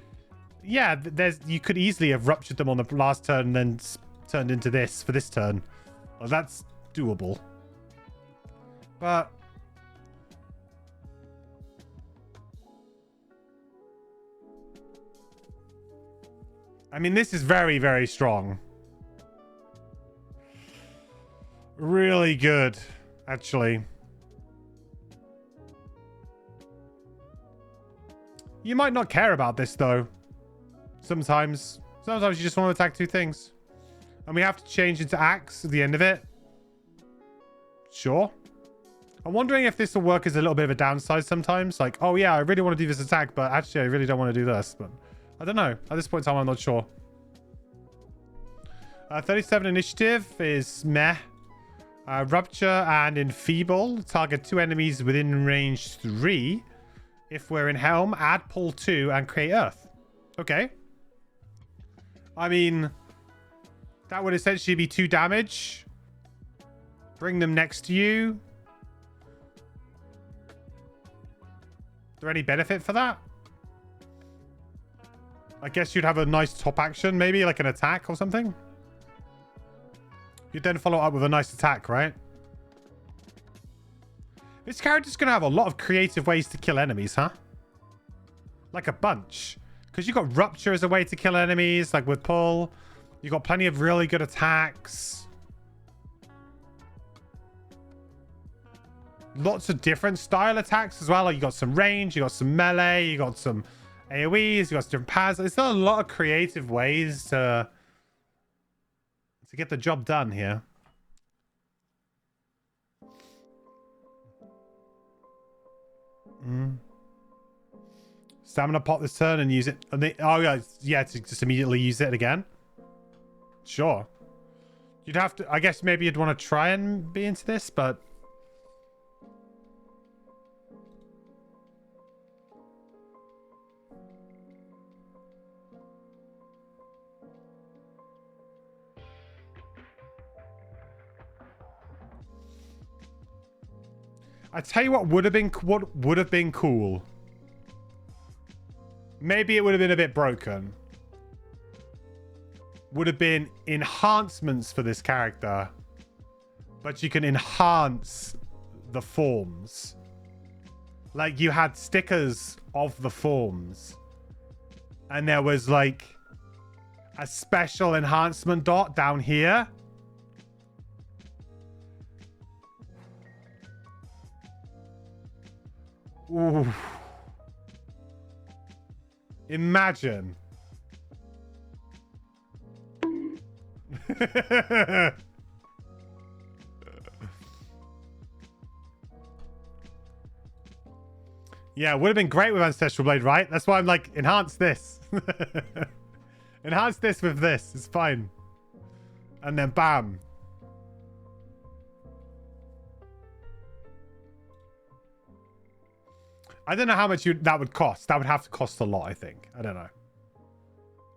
yeah, you could easily have ruptured them on the last turn and then turned into this for this turn. Well, that's doable. But I mean, this is very, very strong. Really good, actually. You might not care about this, though. Sometimes you just want to attack 2 things. And we have to change into axe at the end of it. Sure. I'm wondering if this will work as a little bit of a downside sometimes. Like, oh yeah, I really want to do this attack, but actually I really don't want to do this. But I don't know. At this point in time, I'm not sure. 37 initiative is meh. Rupture and Enfeeble. Target 2 enemies within range 3. If we're in Helm, add pull 2 and create Earth. Okay. I mean, that would essentially be 2 damage. Bring them next to you. Is there any benefit for that? I guess you'd have a nice top action, maybe like an attack or something. You'd then follow up with a nice attack, right? This character's going to have a lot of creative ways to kill enemies, huh? Like a bunch. Because you've got Rupture as a way to kill enemies, like with pull. You've got plenty of really good attacks. Lots of different style attacks as well. Like you got some range, you got some melee, you got some AoEs, you got some different paths. There's still a lot of creative ways to get the job done here. Stamina pot this turn and use it. And oh yeah, to just immediately use it again. Sure. You'd have to. I guess maybe you'd want to try and be into this, but. I tell you what would have been cool. Maybe it would have been a bit broken. Would have been enhancements for this character, but you can enhance the forms. Like you had stickers of the forms, and there was like a special enhancement dot down here. Ooh. Imagine. Yeah, would have been great with Ancestral Blade, right? That's why I'm like, enhance this. Enhance this with this. It's fine. And then bam. I don't know how much that would cost. That would have to cost a lot, I think. I don't know.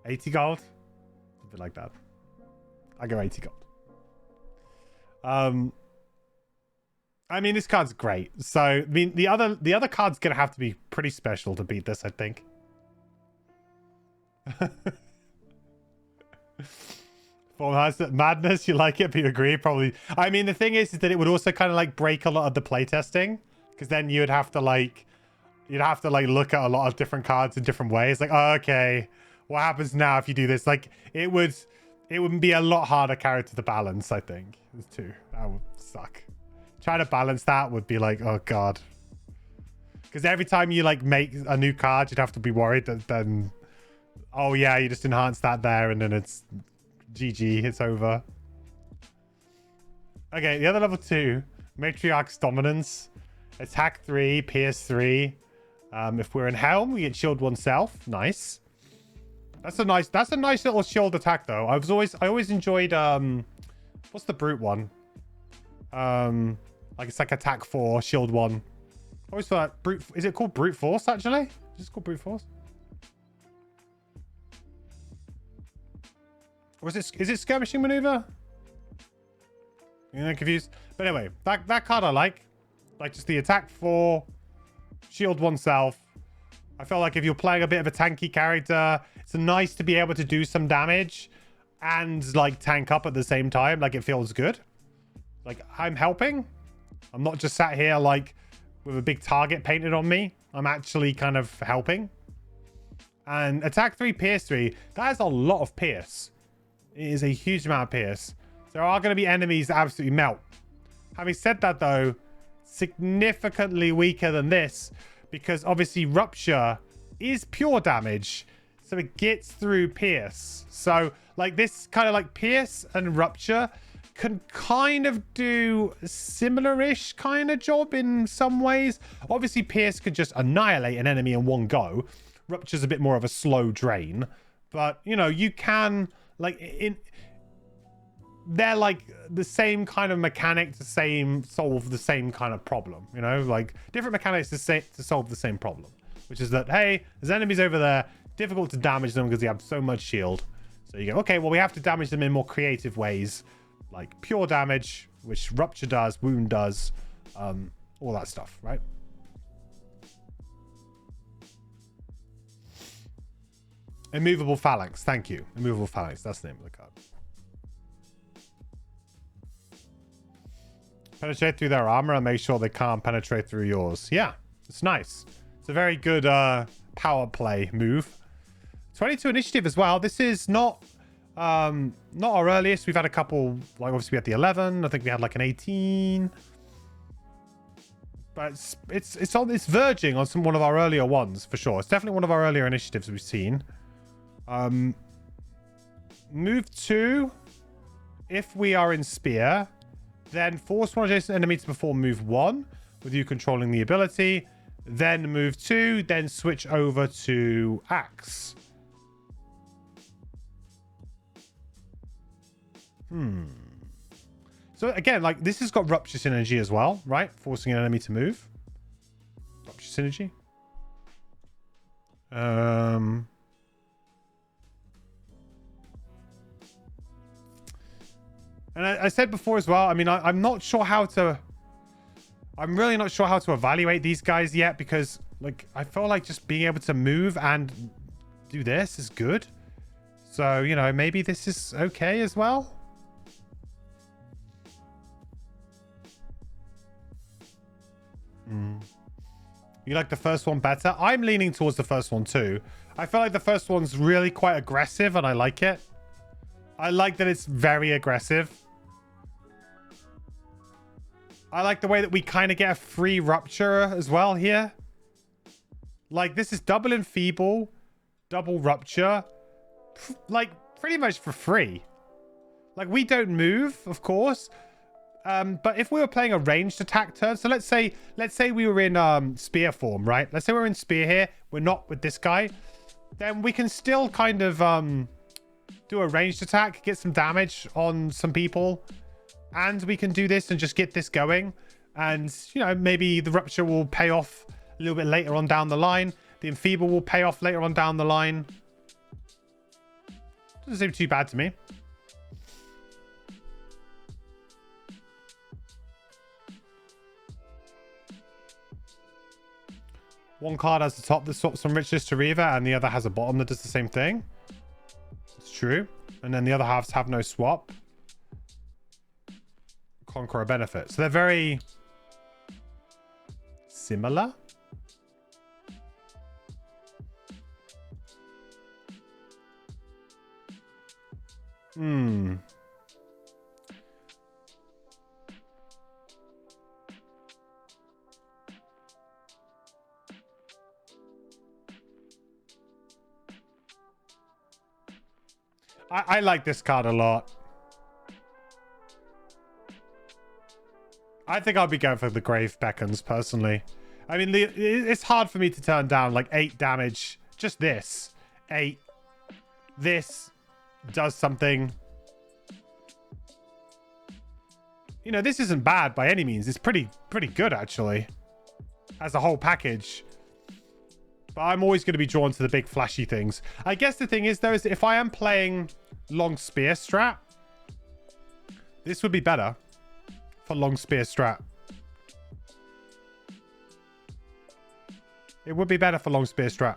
80 gold? Something like that. I go 80 gold. I mean, this card's great. So, I mean, the other card's gonna have to be pretty special to beat this, I think. Form has madness, you like it, but you agree, probably. I mean, the thing is that it would also kind of like break a lot of the playtesting, because then you'd have to like look at a lot of different cards in different ways. Like, oh, okay, what happens now if you do this? Like, it would be a lot harder character to balance, I think. There's 2. That would suck. Trying to balance that would be like, oh god. Because every time you like make a new card, you'd have to be worried that then, oh yeah, you just enhance that there and then it's GG, it's over. Okay, the other level 2, Matriarch's Dominance. Attack 3, Pierce 3. If we're in Helm, we get shield oneself. Nice. That's a nice little shield attack though. I always enjoyed what's the brute one? Like it's like attack 4, shield 1. I always thought brute, is it called brute force actually? Is it called brute force? Or is it skirmishing maneuver? I'm confused. But anyway, that card I like just the attack 4, shield oneself. I felt like if you're playing a bit of a tanky character, it's nice to be able to do some damage and like tank up at the same time. Like it feels good. Like I'm helping. I'm not just sat here like with a big target painted on me. I'm actually kind of helping. And attack 3, pierce 3. That is a lot of pierce. It is a huge amount of pierce. There are going to be enemies that absolutely melt. Having said that though, significantly weaker than this because obviously Rupture is pure damage. So it gets through Pierce. So like this kind of like Pierce and Rupture can kind of do a similar-ish kind of job in some ways. Obviously, Pierce could just annihilate an enemy in one go. Rupture's a bit more of a slow drain. But, you know, you can, like, they're like the same kind of mechanic to solve the same kind of problem, you know? Like, different mechanics to solve the same problem. Which is that, hey, there's enemies over there, difficult to damage them because they have so much shield. So you go, okay, well, we have to damage them in more creative ways. Like pure damage, which Rupture does, Wound does, all that stuff, right? Immovable Phalanx, thank you. Immovable Phalanx, that's the name of the card. Penetrate through their armor and make sure they can't penetrate through yours. Yeah, it's nice. It's a very good power play move. 22 initiative as well. This is not our earliest. We've had a couple, like obviously we had the 11. I think we had like an 18. But it's verging on one of our earlier ones for sure. It's definitely one of our earlier initiatives we've seen. Move 2, if we are in Spear, then force one adjacent enemy to perform move 1 with you controlling the ability. Then move 2, then switch over to Axe. So again, like this has got Rupture synergy as well, right? Forcing an enemy to move. Rupture synergy. And I said before as well, I mean, I'm not sure how to... I'm really not sure how to evaluate these guys yet because, like, I feel like just being able to move and do this is good. So, you know, maybe this is okay as well. You like the first one better? I'm leaning towards the first one too. I feel like the first one's really quite aggressive and I like it. I like that it's very aggressive. I like the way that we kind of get a free Rupture as well here. Like this is double Enfeeble, double Rupture. Like pretty much for free. Like we don't move, of course. But if we were playing a ranged attack turn, so let's say we were in spear form, right? Let's say we're in spear here. We're not with this guy. Then we can still kind of do a ranged attack, get some damage on some people. And we can do this and just get this going. And, you know, maybe the Rupture will pay off a little bit later on down the line. The Enfeeble will pay off later on down the line. Doesn't seem too bad to me. One card has the top that swaps from Riches to Reaver, and the other has a bottom that does the same thing. It's true. And then the other halves have no swap. Conqueror benefit. So they're very similar. I like this card a lot. I think I'll be going for the Grave Beckons, personally. I mean, it's hard for me to turn down, like, 8 damage. Just this. 8. This does something. You know, this isn't bad by any means. It's pretty good, actually. As a whole package. But I'm always going to be drawn to the big flashy things. I guess the thing is, though, is if I am playing long spear strat, this would be better for long spear strat. It would be better for long spear strat.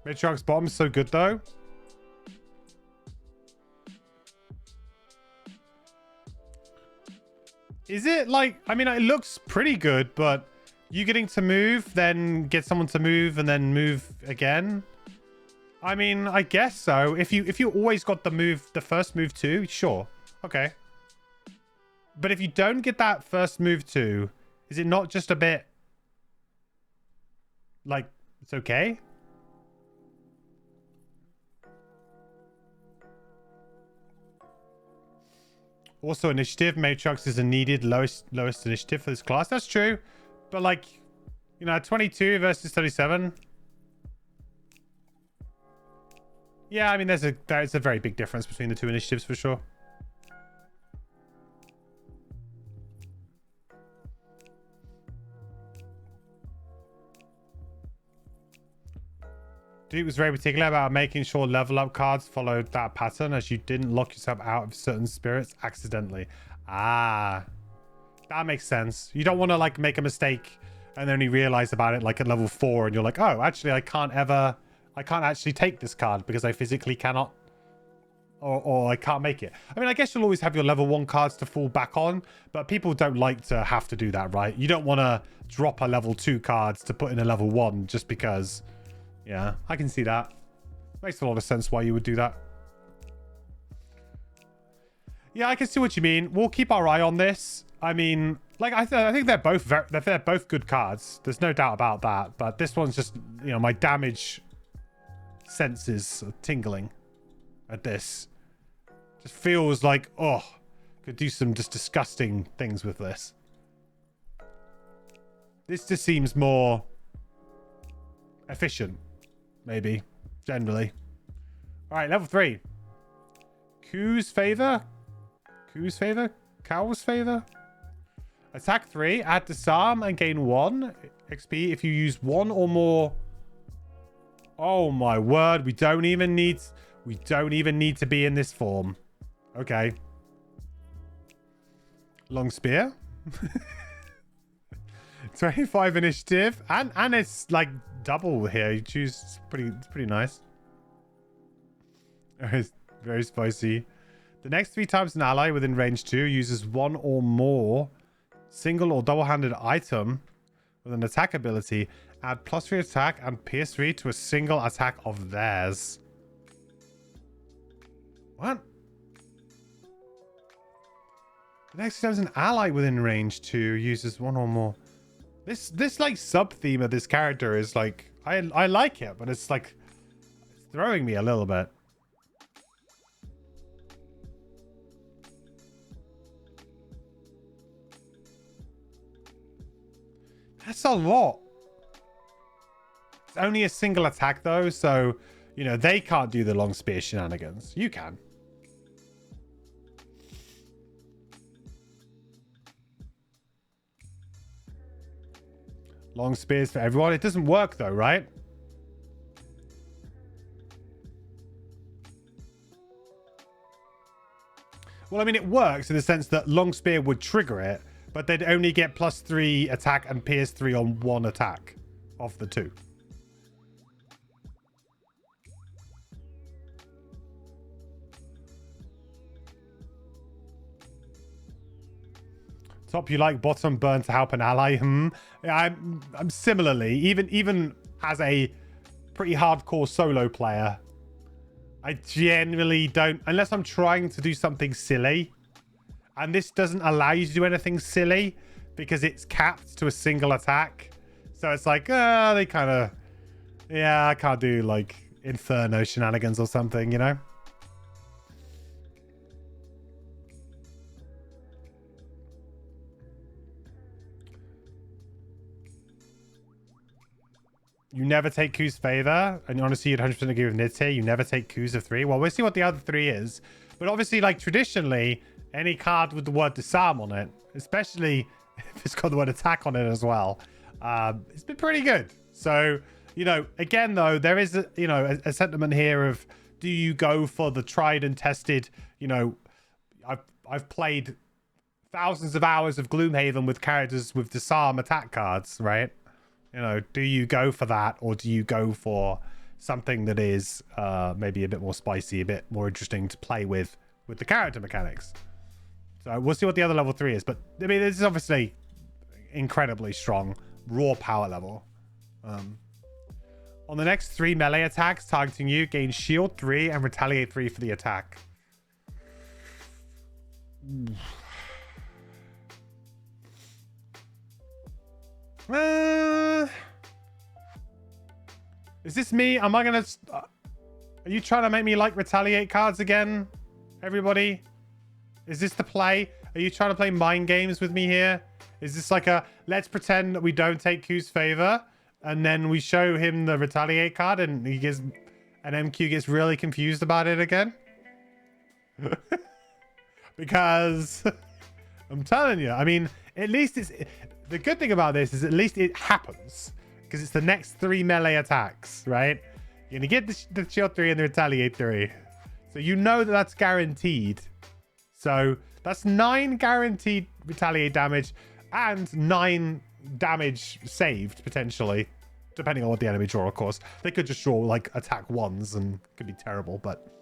Matriarch's bottom is so good, though. Is it like, I mean, it looks pretty good, but you getting to move, then get someone to move, and then move again? I mean, I guess so. If you always got the first move too, sure. Okay. But if you don't get that first move too, Is it not just a bit like it's okay? Also, initiative. Matrix is a needed lowest initiative for this class. That's true. But like, you know, 22 versus 37. Yeah, I mean, there's a very big difference between the two initiatives for sure. Dude was very particular about making sure level up cards followed that pattern, as you didn't lock yourself out of certain spirits accidentally. Ah, that makes sense. You don't want to like make a mistake and only realize about it like at level 4 and you're like, oh, actually I can't actually take this card because I physically cannot, or I can't make it. I mean, I guess you'll always have your level 1 cards to fall back on, but people don't like to have to do that, right? You don't want to drop a level 2 cards to put in a level 1 just because. Yeah, I can see that. Makes a lot of sense why you would do that. Yeah, I can see what you mean. We'll keep our eye on this. I mean, like I think they're both good cards. There's no doubt about that. But this one's just, you know, my damage senses are tingling at this. Just feels like, oh, could do some just disgusting things with this. This just seems more efficient. Maybe, generally. All right, level 3. Q's favor? Q's favor? Cow's favor? Attack 3, add disarm and gain 1 XP if you use 1 or more. Oh my word, we don't even need to be in this form. Okay. Long spear. 25 initiative, and it's like double here. You choose, it's pretty nice. It's very spicy. The next 3 times an ally within range 2 uses 1 or more single or double-handed item with an attack ability, add +3 attack and pierce 3 to a single attack of theirs. What? The next times an ally within range 2 uses 1 or more. This like sub theme of this character is like, I like it, but it's like it's throwing me a little bit. That's a lot. It's only a single attack though, so you know they can't do the long spear shenanigans. You can. Long spears for everyone. It doesn't work though, right? Well, I mean, it works in the sense that long spear would trigger it, but they'd only get +3 attack and pierce 3 on 1 attack of the 2. Top you like, bottom burn to help an ally. I'm similarly, even as a pretty hardcore solo player, I generally don't, unless I'm trying to do something silly. And this doesn't allow you to do anything silly because it's capped to a single attack. So it's like, they kind of, yeah, I can't do like Inferno shenanigans or something, you know? You never take Q's favor, and honestly, you'd 100% agree with Nid here. You never take Q's of 3. Well, we'll see what the other 3 is. But obviously, like traditionally, any card with the word disarm on it, especially if it's got the word attack on it as well, it's been pretty good. So, you know, again, though, there is, a sentiment here of, do you go for the tried and tested, you know, I've played thousands of hours of Gloomhaven with characters with disarm attack cards, right? You know, do you go for that, or do you go for something that is maybe a bit more spicy, a bit more interesting to play with the character mechanics? So we'll see what the other level 3 is. But I mean, this is obviously incredibly strong raw power level. On the next 3 melee attacks targeting you, gain shield 3 and retaliate 3 for the attack. Is this me? Am I gonna... are you trying to make me like retaliate cards again? Everybody? Is this the play? Are you trying to play mind games with me here? Is this like a... let's pretend that we don't take Q's favor, and then we show him the retaliate card, and he gets... and MQ gets really confused about it again? Because... I'm telling you, I mean, at least it's... the good thing about this is at least it happens. Because it's the next 3 melee attacks, right? You're going to get the shield 3 and the retaliate 3. So you know that that's guaranteed. So that's 9 guaranteed retaliate damage and 9 damage saved, potentially. Depending on what the enemy draw, of course. They could just draw, like, attack 1s and it could be terrible. But,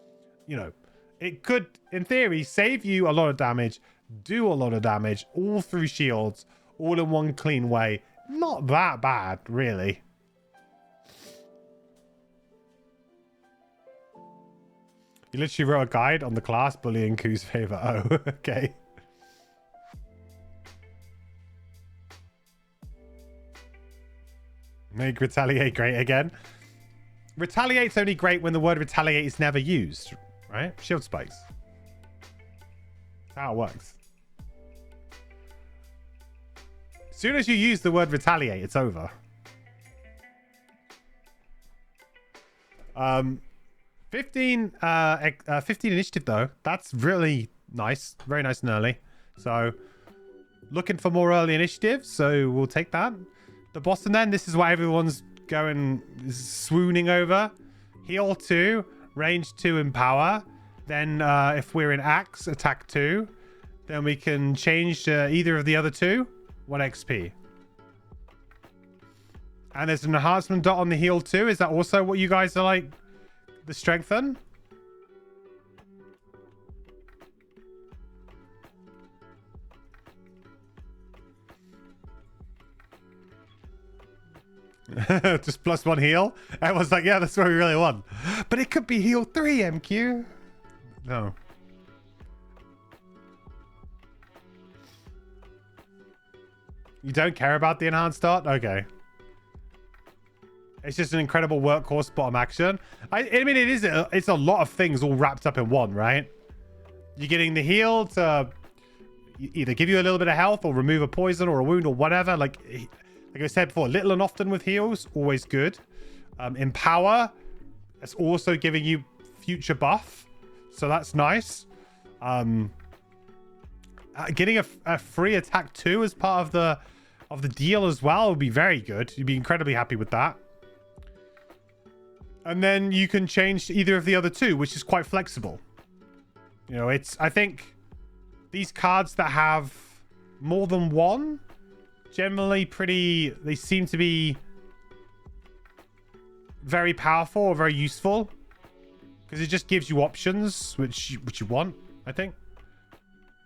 you know, it could, in theory, save you a lot of damage, do a lot of damage, all through shields, all in one clean way. Not that bad, really. You literally wrote a guide on the class bullying Q's favor. Oh, okay. Make retaliate great again. Retaliate's only great when the word retaliate is never used, right? Shield spikes. That's how it works. As soon as you use the word retaliate, it's over. 15 initiative though. That's really nice. Very nice and early. So looking for more early initiative. So we'll take that. The boss, and then this is what everyone's going swooning over. Heal 2, range 2 in power. Then if we're in axe, attack 2. Then we can change either of the other 2. 1 XP. And there's an enhancement dot on the heal too. Is that also what you guys are like? The strengthen? Just +1 heal? Everyone's like, yeah, that's what we really want. But it could be heal 3, MQ. No. You don't care about the enhanced dot? Okay. It's just an incredible workhorse bottom action. I mean, it's a lot of things all wrapped up in one, right? You're getting the heal to either give you a little bit of health or remove a poison or a wound or whatever. Like I said before, little and often with heals, always good. Empower, it's also giving you future buff. So that's nice. Getting a free attack 2 as part of the deal as well would be very good. You'd be incredibly happy with that. And then you can change to either of the other 2, which is quite flexible. You know, I think these cards that have more than one, generally they seem to be very powerful or very useful. Because it just gives you options, which you want, I think.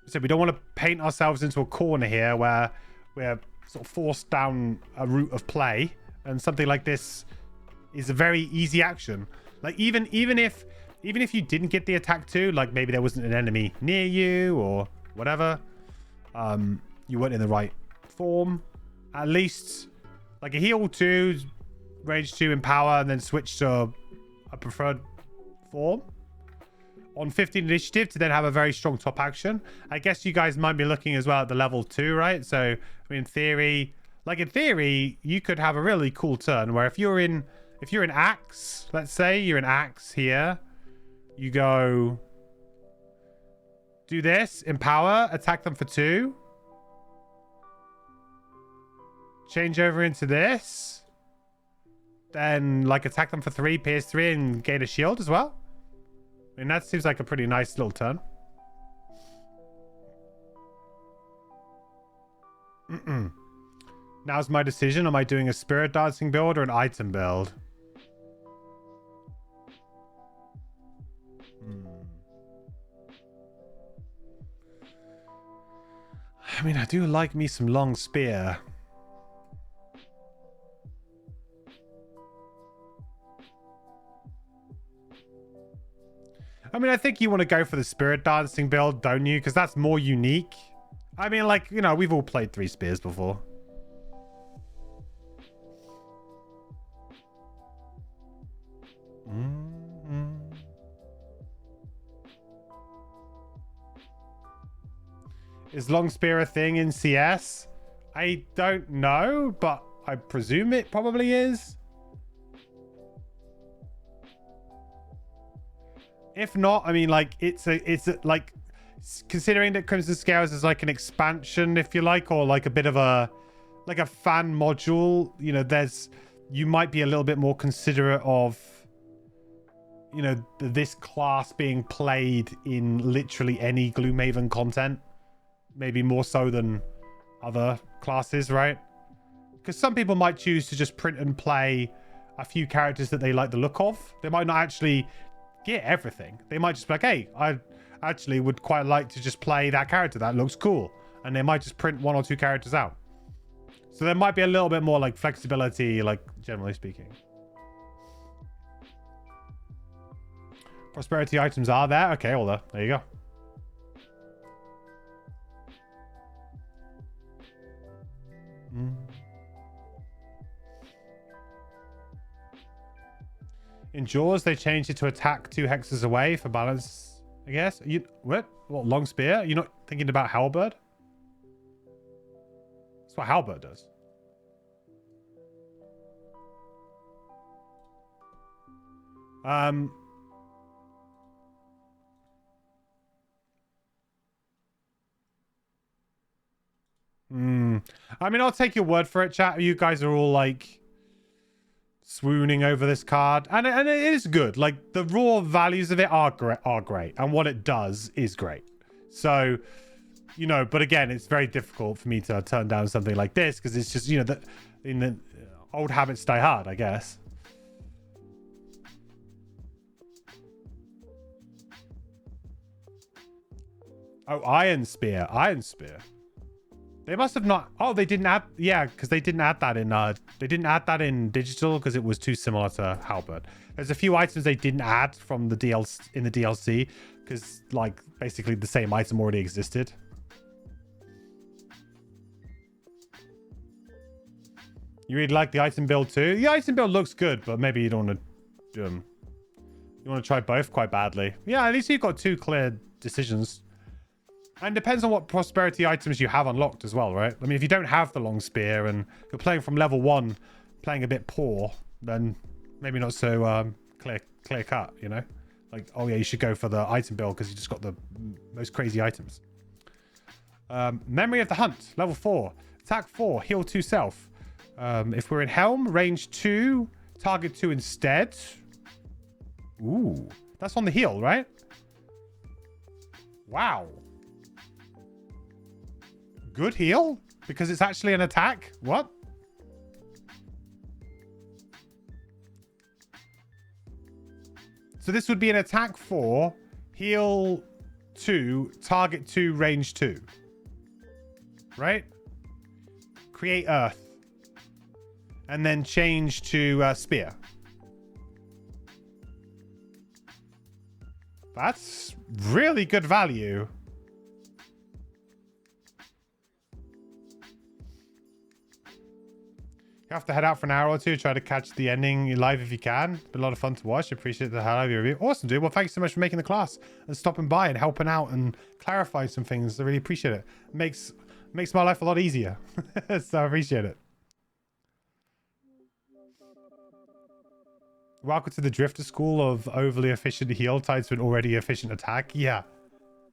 So we don't want to paint ourselves into a corner here where we're sort of forced down a route of play, and something like this is a very easy action. Like even if you didn't get the attack 2, like maybe there wasn't an enemy near you or whatever, you weren't in the right form, at least like a heal 2, range 2 in power, and then switch to a preferred form on 15 initiative to then have a very strong top action. I guess you guys might be looking as well at the level 2, right? So I mean, in theory, you could have a really cool turn where if you're in axe, let's say you're in axe here, you go do this, empower, attack them for 2, change over into this, then like attack them for 3, pierce 3, and gain a shield as well. I mean, that seems like a pretty nice little turn. Now's my decision. Am I doing a spirit dancing build or an item build? I mean, I do like me some long spear. I mean, I think you want to go for the spirit dancing build, don't you? Because that's more unique. I mean, like, you know, we've all played 3 spears before. Is long spear a thing in CS? I don't know, but I presume it probably is. If not, I mean, like, it's like, considering that Crimson Scales is like an expansion, if you like, or like a bit of a, like a fan module, you know, you might be a little bit more considerate of, you know, this class being played in literally any Gloomhaven content. Maybe more so than other classes, right? Because some people might choose to just print and play a few characters that they like the look of. They might not actually get everything. They might just be like, hey, I actually would quite like to just play that character. That looks cool. And they might just print 1 or 2 characters out. So there might be a little bit more like flexibility, like generally speaking. Prosperity items are there. Okay, well, there you go. In Jaws, they changed it to attack 2 hexes away for balance, I guess. What, long spear? You're not thinking about halberd? That's what halberd does. I mean, I'll take your word for it, chat. You guys are all like swooning over this card, and it is good. Like, the raw values of it are great, and what it does is great. So, you know, but again, it's very difficult for me to turn down something like this because it's just, you know, in the old habits die hard, I guess. Oh, Iron Spear. They must have not. Oh, they didn't add. Yeah, because they didn't add that in. They didn't add that in digital because it was too similar to halberd. There's a few items they didn't add from the DLC because, like, basically the same item already existed. You really like the item build too? The item build looks good, but maybe you don't want to. You want to try both quite badly. Yeah, at least you've got 2 clear decisions. And depends on what prosperity items you have unlocked as well, right? I mean, if you don't have the long spear and you're playing from level 1, playing a bit poor, then maybe not so clear cut, you know? Like, oh yeah, you should go for the item build because you just got the most crazy items. Memory of the Hunt, level 4. Attack 4, heal 2 self. If we're in Helm, range 2, target 2 instead. Ooh, that's on the heal, right? Wow. Good heal? Because it's actually an attack? What? So this would be an attack 4, heal 2, target 2, range 2. Right? Create Earth. And then change to Spear. That's really good value. You have to head out for an hour or 2, try to catch the ending live if you can. It's been a lot of fun to watch. Appreciate the hell out of your review. Awesome, dude. Well, thanks so much for making the class and stopping by and helping out and clarifying some things. I really appreciate it. Makes my life a lot easier. So I appreciate it. Welcome to the Drifter School of overly efficient heal tied to an already efficient attack. Yeah.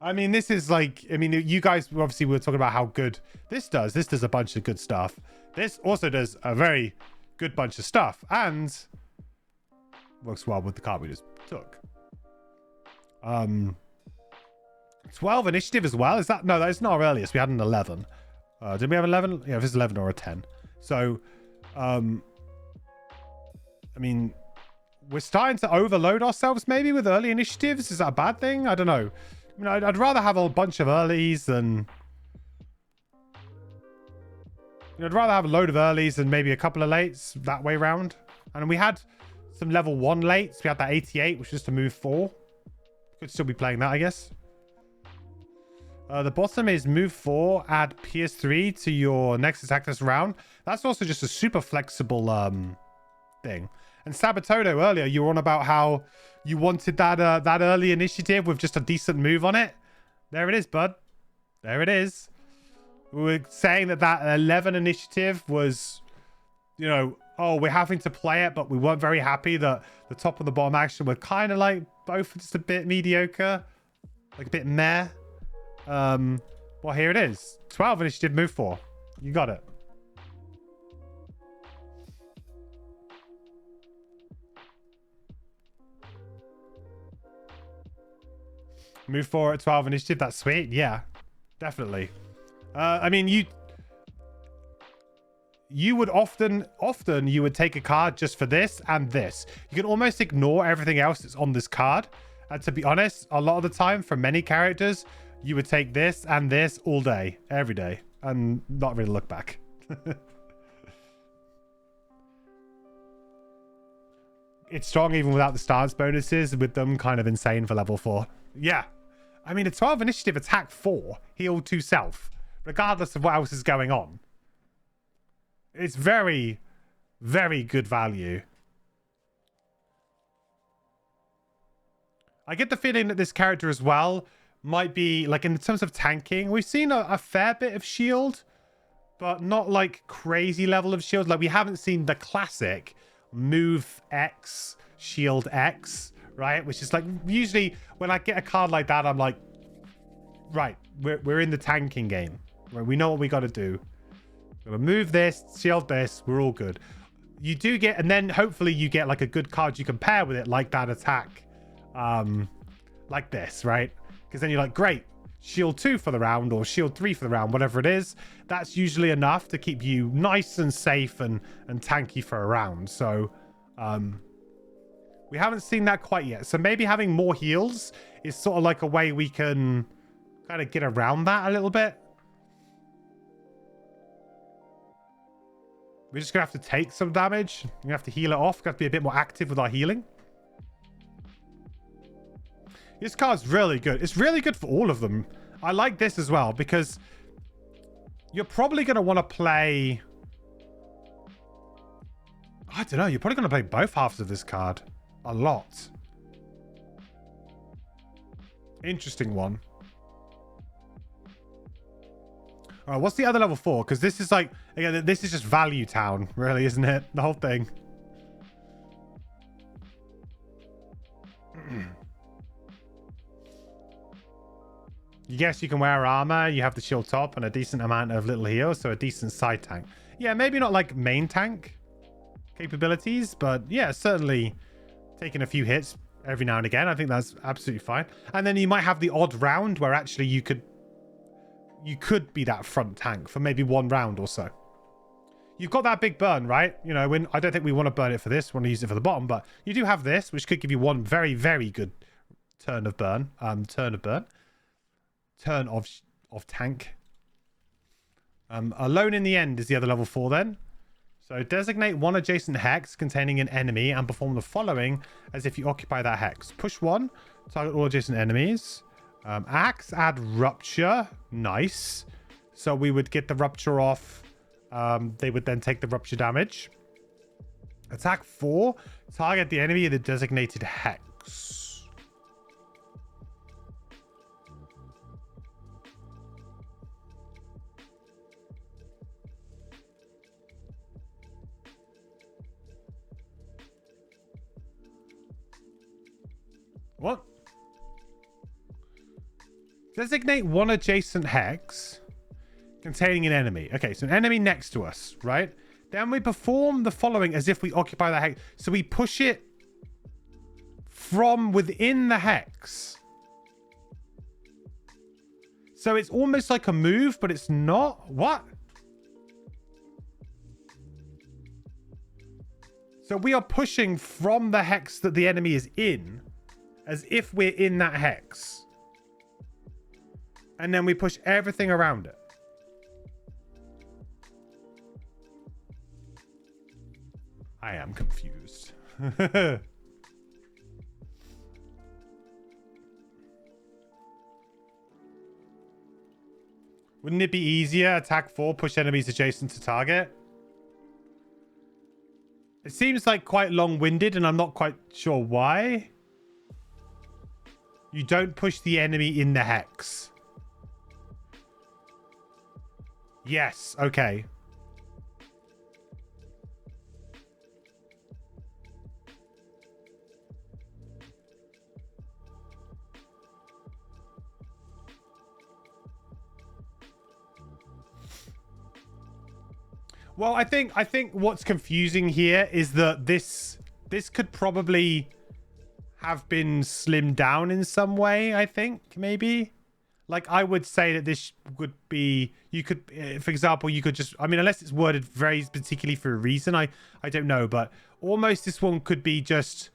I mean, this is like, I mean, you guys obviously were talking about how good this does. This does a bunch of good stuff. This also does a very good bunch of stuff and works well with the card we just took. 12 initiative as well. Is that? No, that's not our earliest. We had an 11. Did we have 11? Yeah, if it's 11 or a 10. So, I mean, we're starting to overload ourselves maybe with early initiatives. Is that a bad thing? I don't know. I mean, I'd rather have a bunch of earlies than... You know, I'd rather have a load of earlies than maybe a couple of lates that way round. And we had some level 1 lates. We had that 88, which is to move 4. Could still be playing that, I guess. The bottom is move 4, add PS3 to your next attack this round. That's also just a super flexible thing. And Sabatodo, earlier, you were on about how you wanted that early initiative with just a decent move on it. There it is, bud. There it is. We were saying that 11 initiative was, you know, oh, we're having to play it, but we weren't very happy that the top and the bottom action were kind of like both just a bit mediocre, like a bit meh. Well, here it is. 12 initiative, move 4. You got it. Move 4 at 12 initiative. That's sweet. Yeah, definitely. I mean, you would often you would take a card just for this and this. You can almost ignore everything else that's on this card. And to be honest, a lot of the time for many characters, you would take this and this all day, every day, and not really look back. It's strong even without the stance bonuses, with them kind of insane for level 4. Yeah. I mean, a 12 initiative attack 4, heal 2 self, regardless of what else is going on. It's very, very good value. I get the feeling that this character as well might be, like, in terms of tanking, we've seen a fair bit of shield, but not like crazy level of shield. Like, we haven't seen the classic move X, shield X, right? Which is like, usually when I get a card like that, I'm like, right, we're in the tanking game. Right? We know what we got to do. We're gonna move this, shield this, we're all good. You do get, and then hopefully you get like a good card you can pair with it, like that attack, like this, right? Because then you're like, great, shield 2 for the round, or shield 3 for the round, whatever it is. That's usually enough to keep you nice and safe and tanky for a round. So we haven't seen that quite yet. So maybe having more heals is sort of like a way we can kind of get around that a little bit. We're just going to have to take some damage. We're going to have to heal it off. We're going to have to be a bit more active with our healing. This card's really good. It's really good for all of them. I like this as well because you're probably going to want to play... I don't know. You're probably going to play both halves of this card. A lot. Interesting one. All right, what's the other level 4? Because this is like, again, this is just value town, really, isn't it? The whole thing. Yes, you can wear armor. You have the shield top and a decent amount of little heals, so a decent side tank. Yeah, maybe not like main tank capabilities, but yeah, certainly taking a few hits every now and again. I think that's absolutely fine. And then you might have the odd round where actually you could be that front tank for maybe one round or so. You've got that big burn, right? You know, when I don't think we want to burn it for this, we want to use it for the bottom, but you do have this, which could give you one very, very good turn of burn. Turn of tank. Alone in the End is the other level 4 then. So designate one adjacent hex containing an enemy and perform the following as if you occupy that hex. Push 1, target all adjacent enemies. Axe, add rupture. Nice. So we would get the rupture off. They would then take the rupture damage. Attack 4, target the enemy in the designated hex. What? Designate one adjacent hex containing an enemy. Okay, so an enemy next to us, right? Then we perform the following as if we occupy the hex. So we push it from within the hex. So it's almost like a move, but it's not. What? So we are pushing from the hex that the enemy is in, as if we're in that hex. And then we push everything around it. I am confused. Wouldn't it be easier? Attack 4, push enemies adjacent to target? It seems like quite long-winded, and I'm not quite sure why. You don't push the enemy in the hex. Yes, okay. Well, I think what's confusing here is that this could probably have been slimmed down in some way, I think, maybe. Like, I would say that this would be, you could, for example, you could just, I mean, unless it's worded very particularly for a reason, I don't know, but almost this one could be just,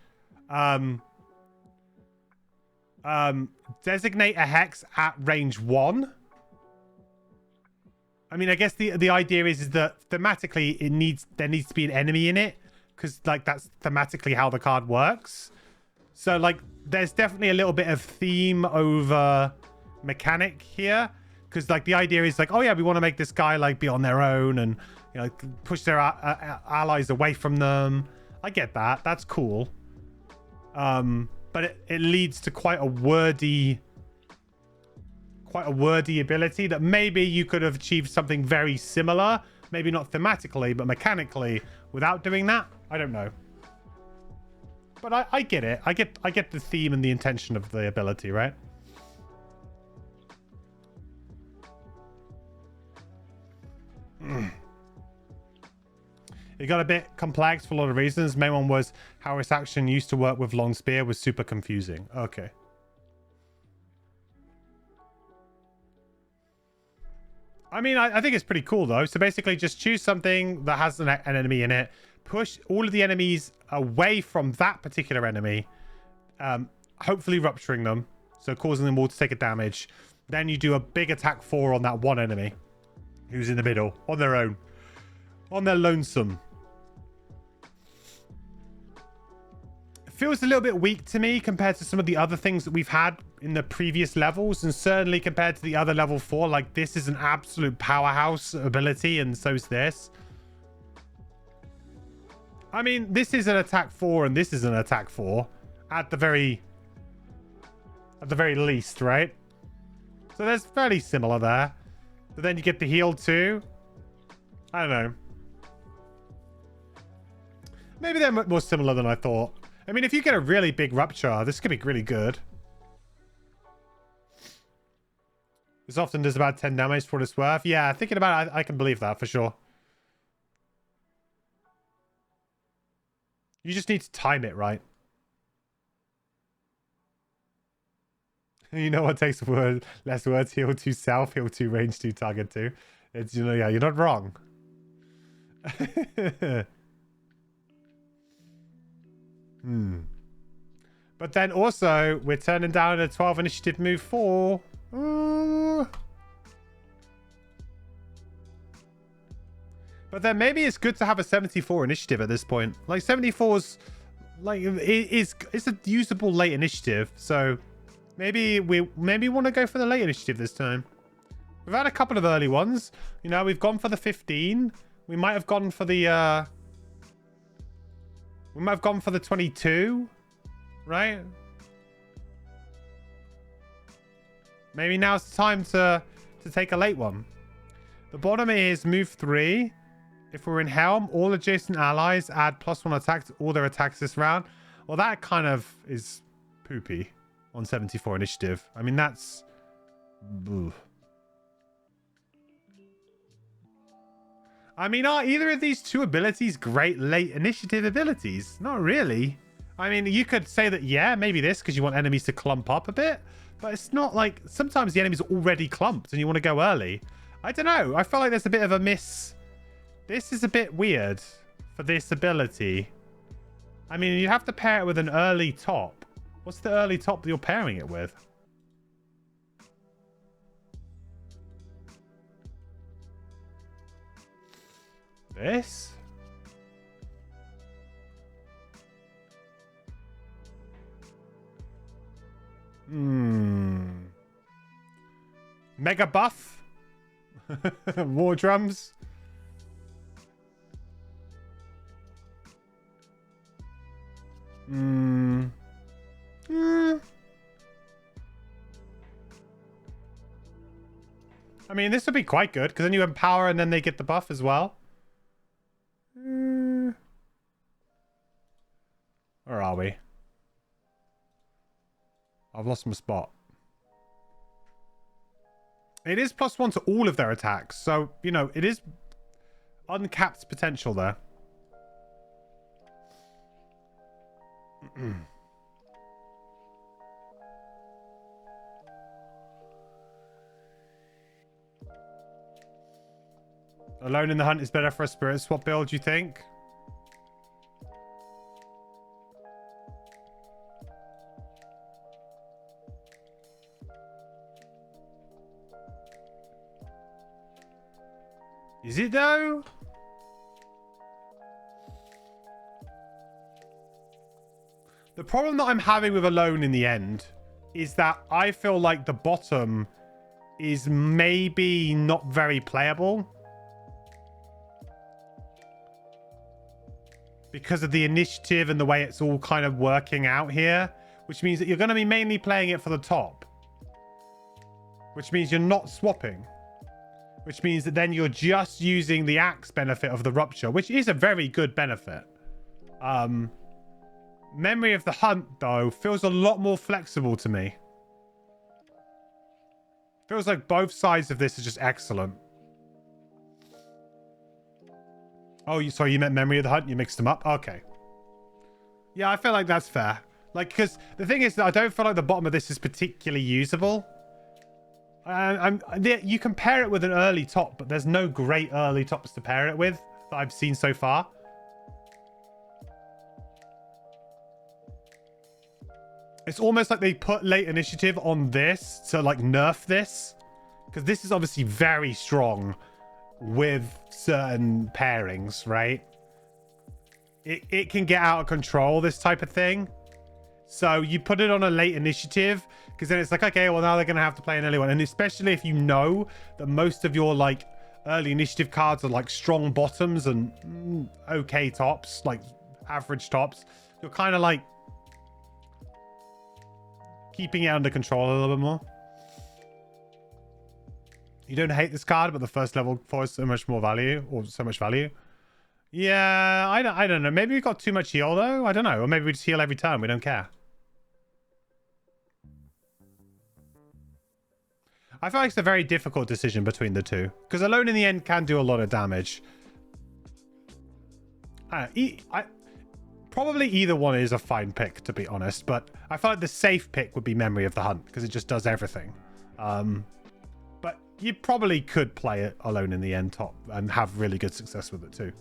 designate a hex at range 1. I mean, I guess the idea is that thematically there needs to be an enemy in it, because like that's thematically how the card works. So like there's definitely a little bit of theme over mechanic here, because like the idea is like, oh yeah, we want to make this guy like be on their own and, you know, push their allies away from them. I get that. That's cool. But it leads to quite a wordy ability that maybe you could have achieved something very similar, maybe not thematically but mechanically, without doing that. I don't know, but I get it. I get the theme and the intention of the ability, right? It got a bit complex for a lot of reasons. Main one was how its action used to work with long spear was super confusing. Okay. I mean, I think it's pretty cool, though. So basically, just choose something that has an enemy in it. Push all of the enemies away from that particular enemy. Hopefully rupturing them. So causing them all to take a damage. Then you do a big attack 4 on that one enemy. Who's in the middle. On their own. On their lonesome. Feels a little bit weak to me compared to some of the other things that we've had in the previous levels, and certainly compared to the other level 4. Like, this is an absolute powerhouse ability, and so's this. I mean, this is an attack 4 and this is an attack 4 at the very least, right? So there's fairly similar there. But then you get the heal too. I don't know. Maybe they're more similar than I thought. I mean, if you get a really big rupture, this could be really good. This often does about 10 damage for what it's worth. Yeah, thinking about it, I can believe that for sure. You just need to time it right. You know what takes less words? Heal 2 self, heal 2 range 2 target 2. It's, you know, yeah, you're not wrong. But then also, we're turning down a 12 initiative move 4. But then maybe it's good to have a 74 initiative at this point. Like 74's like it's a usable late initiative. So maybe we want to go for the late initiative this time. We've had a couple of early ones. You know, we've gone for the 15. We might have gone for the 22, right? Maybe now's the time to take a late one. The bottom is move 3. If we're in Helm, all adjacent allies add +1 attack to all their attacks this round. Well, that kind of is poopy on 74 initiative. I mean, that's... Ugh. I mean, are either of these two abilities great late initiative abilities? Not really. I mean, you could say that, yeah, maybe this, because you want enemies to clump up a bit. But it's not like... Sometimes the enemy's already clumped and you want to go early. I don't know. I feel like there's a bit of a miss... This is a bit weird for this ability. I mean, you have to pair it with an early top. What's the early top that you're pairing it with? This? Mega buff? War drums? Hmm. I mean, this would be quite good, because then you empower and then they get the buff as well. Where are we? I've lost my spot. It is +1 to all of their attacks, so, you know, it is uncapped potential there. Alone in the Hunt is better for a spirit swap build, you think? Is it though? The problem that I'm having with Alone in the end is that I feel like the bottom is maybe not very playable. Because of the initiative and the way it's all kind of working out here. Which means that you're going to be mainly playing it for the top. Which means you're not swapping. Which means that then you're just using the axe benefit of the rupture. Which is a very good benefit. Memory of the Hunt, though, feels a lot more flexible to me. Feels like both sides of this are just excellent. Oh, sorry, you meant Memory of the Hunt? You mixed them up? Okay. Yeah, I feel like that's fair. Like, because the thing is that I don't feel like the bottom of this is particularly usable. You can pair it with an early top, but there's no great early tops to pair it with that I've seen so far. It's almost like they put late initiative on this to, like, nerf this. Because this is obviously very strong with certain pairings, right? It can get out of control, this type of thing. So you put it on a late initiative, because then it's like, okay, well, now they're going to have to play an early one. And especially if you know that most of your, like, early initiative cards are, like, strong bottoms and okay tops, like, average tops. You're kind of, like, keeping it under control a little bit more. You don't hate this card, but the first level 4 is so much more value, or so much value. Yeah, I don't know. Maybe we got too much heal, though. I don't know. Or maybe we just heal every turn. We don't care. I feel like it's a very difficult decision between the two. Because Alone in the End can do a lot of damage. Probably either one is a fine pick, to be honest. But I feel like the safe pick would be Memory of the Hunt, because it just does everything. But you probably could play it Alone in the End top and have really good success with it too.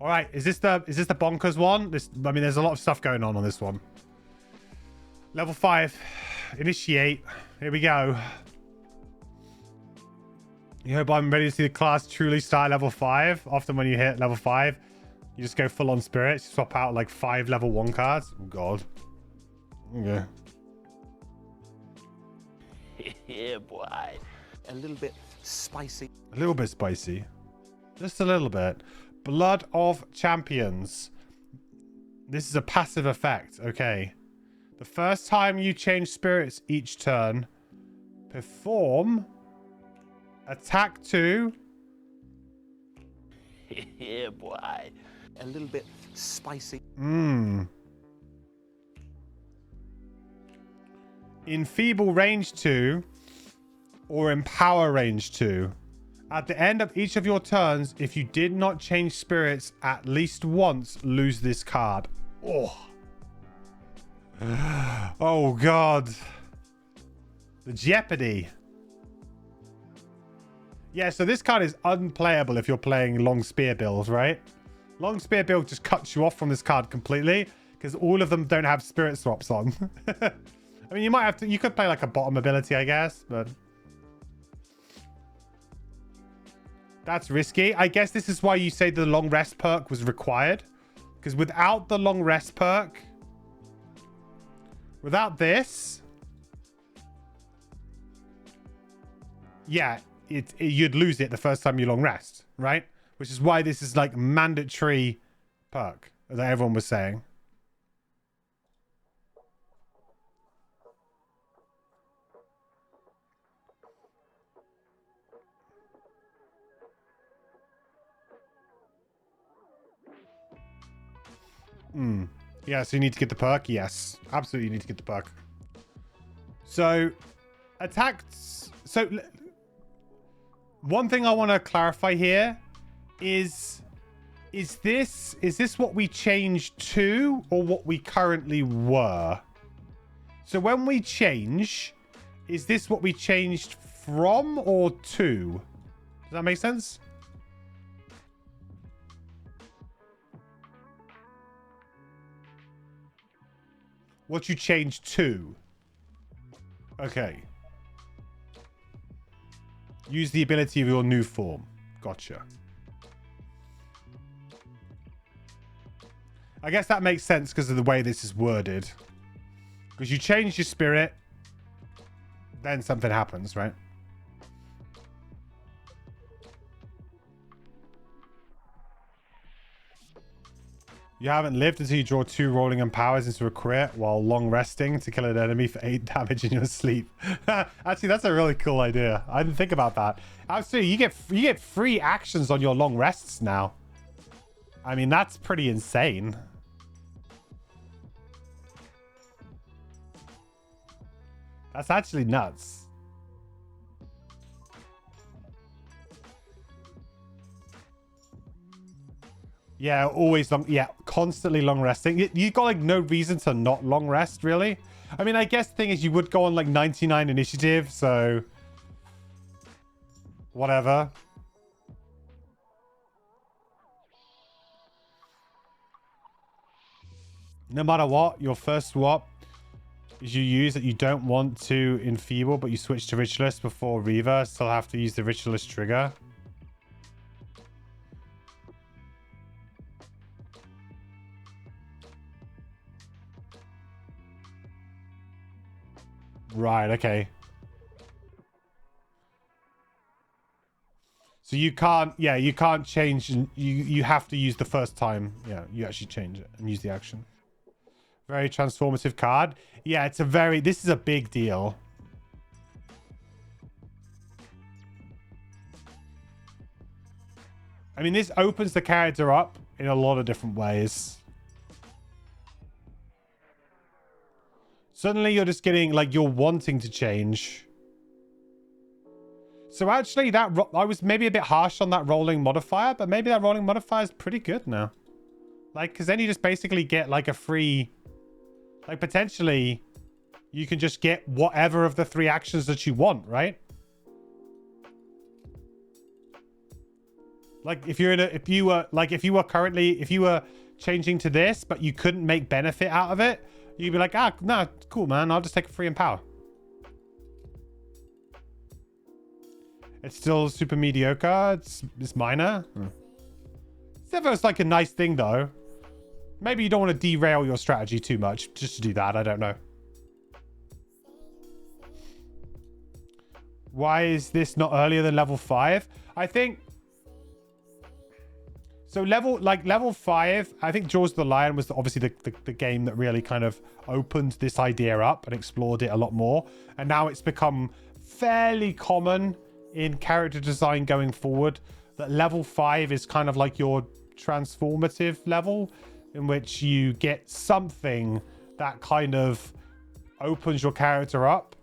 All right, is this the bonkers one? I mean, there's a lot of stuff going on this one. Level 5, initiate. Here we go. You hope I'm ready to see the class truly start level 5. Often when you hit level 5, you just go full on spirits. Swap out like 5 level 1 cards. Oh god. Okay. Yeah, boy. A little bit spicy. A little bit spicy. Just a little bit. Blood of Champions. This is a passive effect. Okay. The first time you change spirits each turn, perform attack 2. Yeah, boy. A little bit spicy. Enfeeble range 2 or empower range 2. At the end of each of your turns, if you did not change spirits at least once, lose this card. Oh. Oh god. The Jeopardy. Yeah, so this card is unplayable if you're playing long spear builds, right? Long spear build just cuts you off from this card completely because all of them don't have spirit swaps on. I mean, you might have to, you could play like a bottom ability, I guess, but that's risky. I guess this is why you say the long rest perk was required, because without the long rest perk, without this, yeah, you'd lose it the first time you long rest, right? Which is why this is like mandatory perk, that everyone was saying. Yeah, so you need to get the perk. Yes, absolutely, you need to get the perk. So, attacks. So, one thing I want to clarify here is this what we changed to, or what we currently were? So when we change, is this what we changed from or to? Does that make sense? What you changed to? Okay. Use the ability of your new form. Gotcha. I guess that makes sense because of the way this is worded. Because you change your spirit, then something happens, right? You haven't lived until you draw 2 rolling empowers into a crit while long resting to kill an enemy for 8 damage in your sleep. Actually, that's a really cool idea. I didn't think about that. Absolutely, you get free actions on your long rests now. I mean, that's pretty insane. That's actually nuts. Yeah, always long. Yeah, constantly long resting. You got like no reason to not long rest, really. I mean, I guess the thing is you would go on like 99 initiative, so whatever. No matter what, your first swap is you use that you don't want to enfeeble, but you switch to Ritualist before Reaver. Still have to use the Ritualist trigger. Right, okay. So you can't, yeah, you can't change. You have to use the first time. Yeah, you actually change it and use the action. Very transformative card. Yeah, it's a very, this is a big deal. I mean, this opens the character up in a lot of different ways. Suddenly you're just getting, like, you're wanting to change. So actually, that I was maybe a bit harsh on that rolling modifier, but maybe that rolling modifier is pretty good now. Like, because then you just basically get, like, a free... Like, potentially, you can just get whatever of the 3 actions that you want, right? Like, if you were changing to this, but you couldn't make benefit out of it, you'd be like, ah, no, cool, man. I'll just take a free empower. It's still super mediocre. It's minor. It's like a nice thing, though. Maybe you don't want to derail your strategy too much just to do that. I don't know. Why is this not earlier than level 5? I think... So level 5, I think Jaws of the Lion was obviously the game that really kind of opened this idea up and explored it a lot more. And now it's become fairly common in character design going forward that level 5 is kind of like your transformative level, in which you get something that kind of opens your character up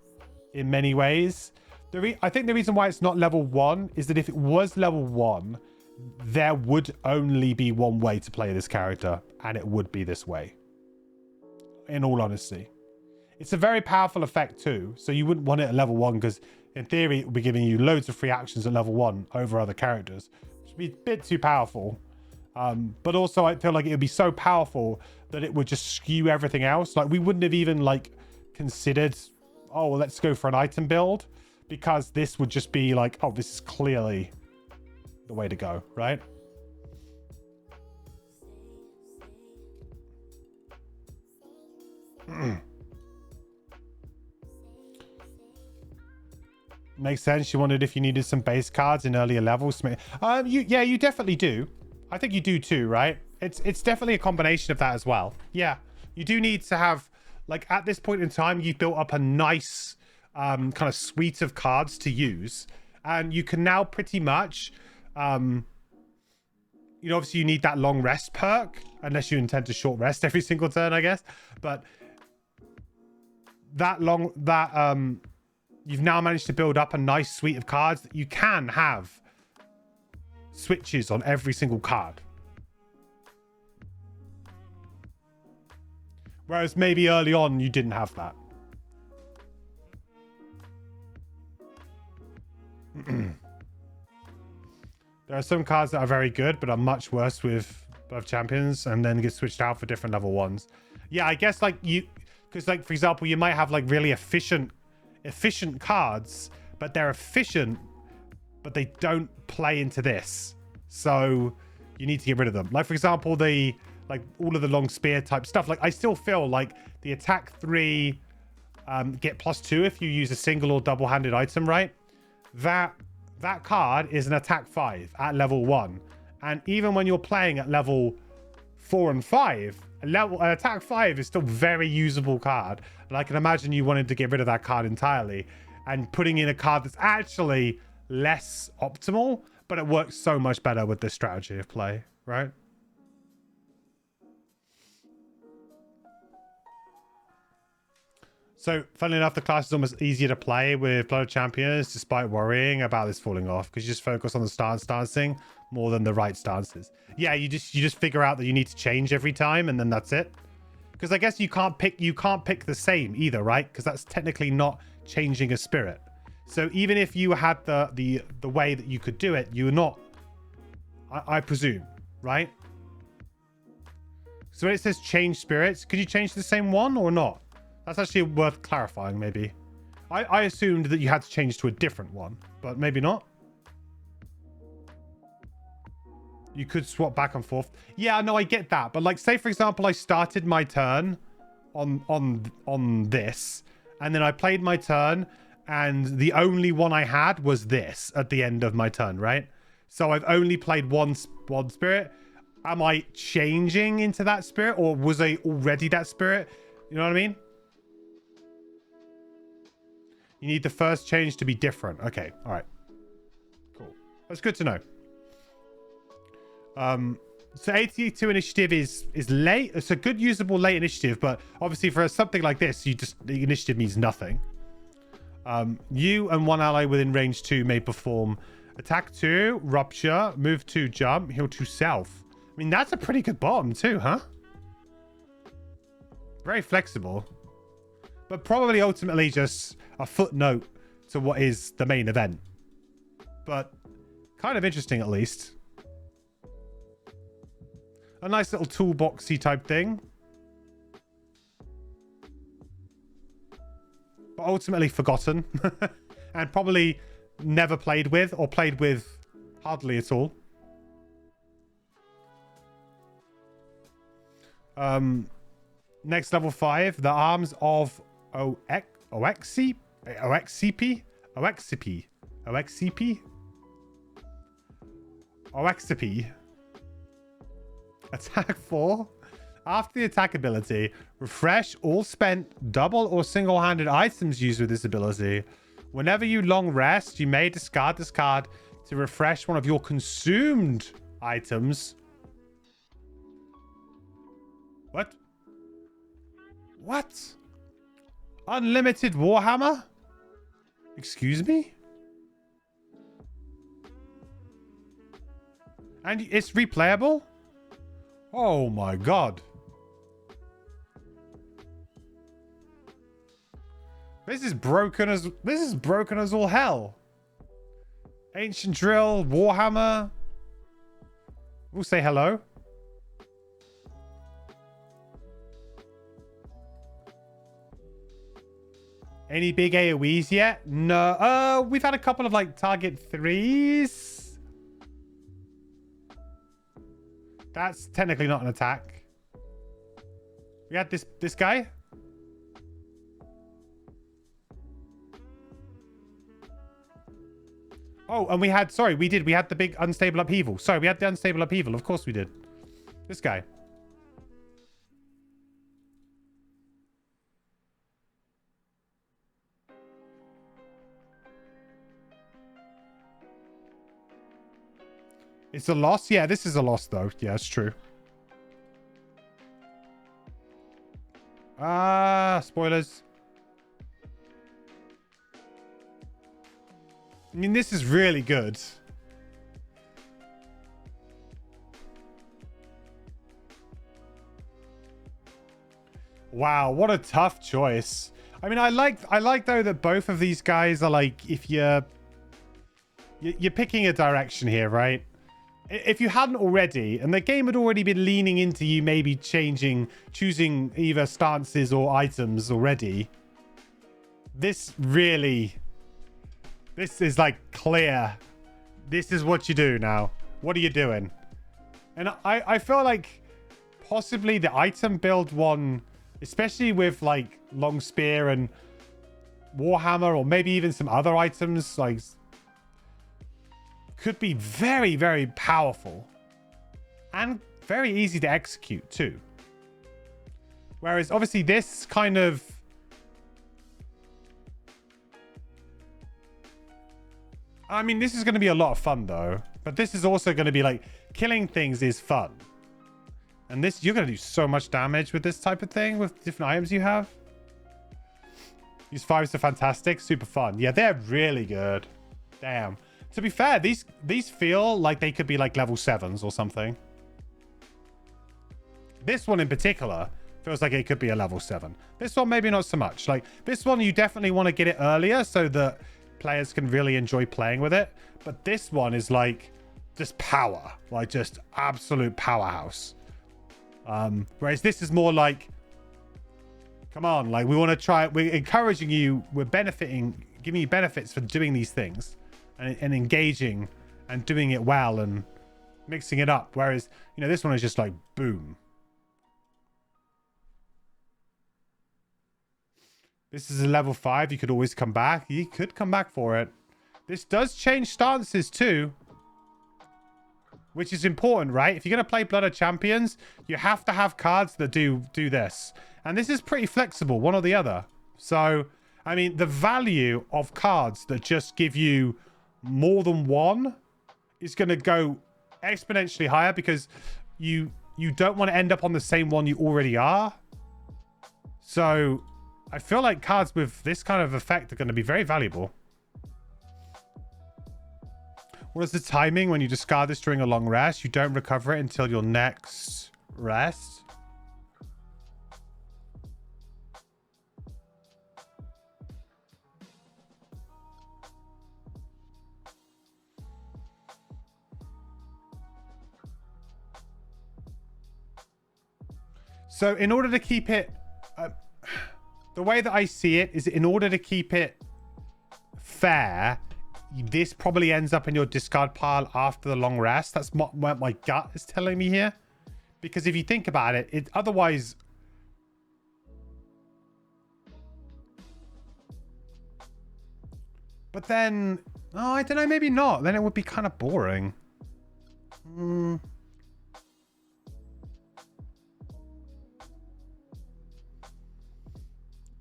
in many ways. I think the reason why it's not level 1 is that if it was level 1, there would only be one way to play this character, and it would be this way. In all honesty. It's a very powerful effect too, so you wouldn't want it at level 1, because in theory it would be giving you loads of free actions at level 1 over other characters, which would be a bit too powerful. But also I feel like it would be so powerful that it would just skew everything else. Like, we wouldn't have even like considered, oh, well, let's go for an item build, because this would just be like, oh, this is clearly the way to go, right? Makes sense. You wondered if you needed some base cards in earlier levels. Yeah, you definitely do. I think you do too, right? It's definitely a combination of that as well. Yeah, you do need to have, like, at this point in time, you've built up a nice kind of suite of cards to use, and you can now pretty much, you know, obviously you need that long rest perk, unless you intend to short rest every single turn, I guess. But you've now managed to build up a nice suite of cards that you can have switches on every single card. Whereas maybe early on you didn't have that. There are some cards that are very good but are much worse with above champions and then get switched out for different level ones. Yeah, I guess like because like for example you might have like really efficient cards, but they're efficient but they don't play into this, so you need to get rid of them. Like for example like all of the long spear type stuff. Like I still feel like the attack 3 get +2 if you use a single or double-handed item, right? That card is an attack 5 at level 1, and even when you're playing at level 4 and 5, an attack 5 is still very usable card. And I can imagine you wanted to get rid of that card entirely and putting in a card that's actually less optimal, but it works so much better with this strategy of play, right? So, funnily enough, the class is almost easier to play with Blood of Champions, despite worrying about this falling off, because you just focus on the stancing more than the right stances. Yeah, you just figure out that you need to change every time, and then that's it. Because I guess you can't pick the same either, right? Because that's technically not changing a spirit. So even if you had the way that you could do it, you're not, I presume, right? So when it says change spirits, could you change the same one or not? That's actually worth clarifying, maybe. I assumed that you had to change to a different one, but maybe not. You could swap back and forth. Yeah, no, I get that. But like, say, for example, I started my turn on this, and then I played my turn, and the only one I had was this at the end of my turn, right? So I've only played one spirit. Am I changing into that spirit, or was I already that spirit? You know what I mean? You need the first change to be different. Okay, all right. Cool. That's good to know. So 82 initiative is late. It's a good usable late initiative, but obviously for something like this, the initiative means nothing. You and one ally within range 2 may perform attack 2, rupture, move 2, jump, heal 2 self. I mean, that's a pretty good bottom too, huh? Very flexible. But probably ultimately just a footnote to what is the main event. But kind of interesting at least. A nice little toolboxy type thing. But ultimately forgotten. And probably never played with, or played with hardly at all. Next, level 5. The Arms of Oexipi? Attack 4. After the attack ability, refresh all spent double or single-handed items used with this ability. Whenever you long rest, you may discard this card to refresh one of your consumed items. What? What? Unlimited Warhammer? Excuse me? And it's replayable? Oh my god. This is broken as all hell. Ancient Drill, Warhammer. We'll say hello. Any big AoEs yet? No. We've had a couple of like target 3s. That's technically not an attack. We had this guy. Oh, and we had, sorry, we had the big unstable upheaval. Sorry, we had the unstable upheaval. Of course we did. This guy. It's a loss? Yeah, this is a loss, though. Yeah, it's true. Spoilers. I mean, this is really good. Wow, what a tough choice. I mean, I like though that both of these guys are like, if you're picking a direction here, right? If you hadn't already, and the game had already been leaning into you maybe choosing either stances or items already, this is like clear. This is what you do now. What are you doing? And I feel like possibly the item build one, especially with like long spear and warhammer, or maybe even some other items, like, could be very, very powerful and very easy to execute too. Whereas obviously this kind of, I mean, this is going to be a lot of fun though, but this is also going to be like, killing things is fun. And this, you're going to do so much damage with this type of thing with different items you have. These 5s are fantastic, super fun. Yeah, they're really good. Damn. To be fair, these feel like they could be like level 7s or something. This one in particular feels like it could be a level 7. This one maybe not so much. Like this one, you definitely want to get it earlier so that players can really enjoy playing with it. But this one is like just power, like just absolute powerhouse. Whereas this is more like, come on, like we want to try, we're encouraging you, we're benefiting, giving you benefits for doing these things. And engaging and doing it well and mixing it up. Whereas, you know, this one is just like, boom. This is a level 5. You could always come back. You could come back for it. This does change stances too, which is important, right? If you're going to play Blood of Champions, you have to have cards that do this. And this is pretty flexible, one or the other. So, I mean, the value of cards that just give you more than one is going to go exponentially higher because you don't want to end up on the same one you already are. So I feel like cards with this kind of effect are going to be very valuable. What is the timing when you discard this during a long rest? You don't recover it until your next rest. So in order to keep it, the way that I see it is in order to keep it fair, this probably ends up in your discard pile after the long rest. That's what my gut is telling me here. Because if you think about it, otherwise... But then, oh, I don't know, maybe not. Then it would be kind of boring.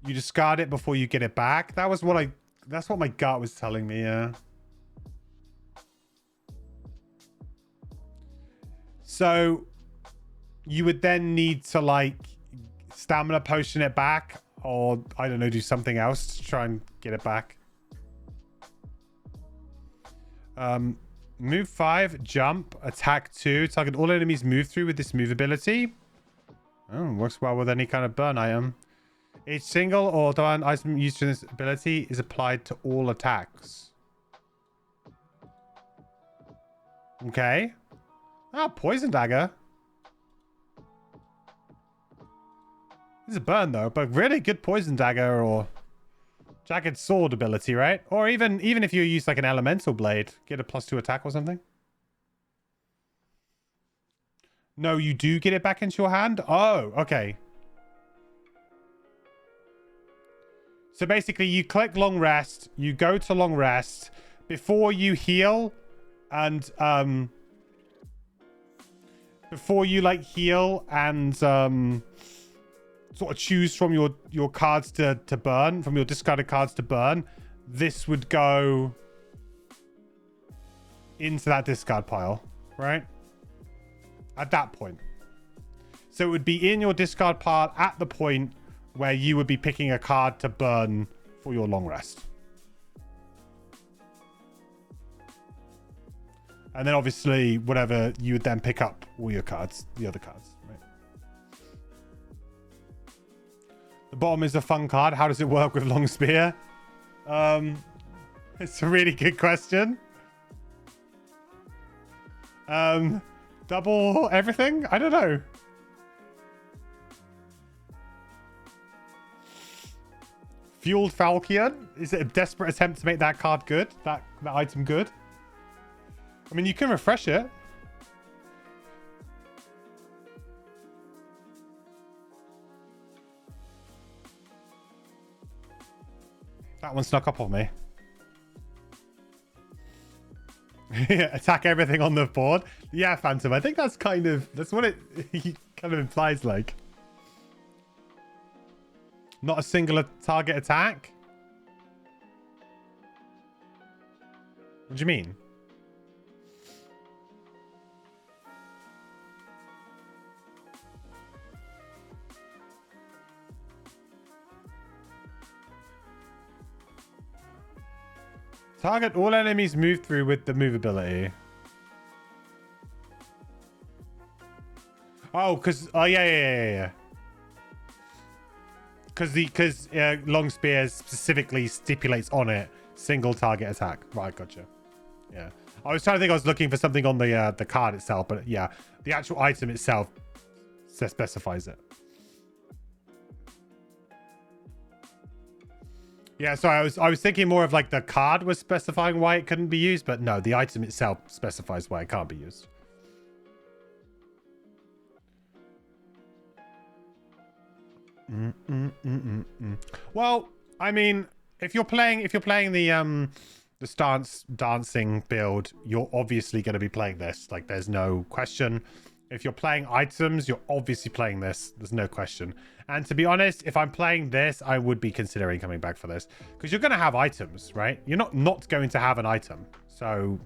You discard it before you get it back. That's what my gut was telling me, yeah. So you would then need to like stamina potion it back, or I don't know, do something else to try and get it back. Move 5, jump, attack 2. Target all enemies move through with this move ability. Oh, works well with any kind of burn item. Each single or divine item used in this ability is applied to all attacks. Okay. Ah, poison dagger. This is a burn though, but really good poison dagger or jagged sword ability, right? Or even if you use like an elemental blade, get a +2 attack or something. No, you do get it back into your hand? Oh, okay. So basically you click long rest, you go to long rest before you heal, and before you like heal and sort of choose from your cards to burn, from your discarded cards to burn, this would go into that discard pile, right? At that point. So it would be in your discard pile at the point where you would be picking a card to burn for your long rest. And then obviously whatever, you would then pick up all your cards, the other cards, right? The bottom is a fun card. How does it work with long spear? It's a really good question. Double everything? I don't know. Fueled Falcon? Is it a desperate attempt to make that card good? That item good? I mean, you can refresh it. That one snuck up on me. Attack everything on the board. Yeah, Phantom. I think that's what it kind of implies, like. Not a single target attack? What do you mean? Target all enemies move through with the move ability. Oh, because... Oh, yeah. Because long spear specifically stipulates on it single target attack. Right, gotcha. Yeah. I was trying to think I was looking for something on the card itself, but yeah, the actual item itself specifies it. Yeah, so I was thinking more of like the card was specifying why it couldn't be used, but no, the item itself specifies why it can't be used. Well, I mean, if you're playing the stance dancing build, you're obviously going to be playing this. Like, there's no question. If you're playing items, you're obviously playing this. There's no question. And to be honest, if I'm playing this, I would be considering coming back for this. Because you're going to have items, right? You're not going to have an item. So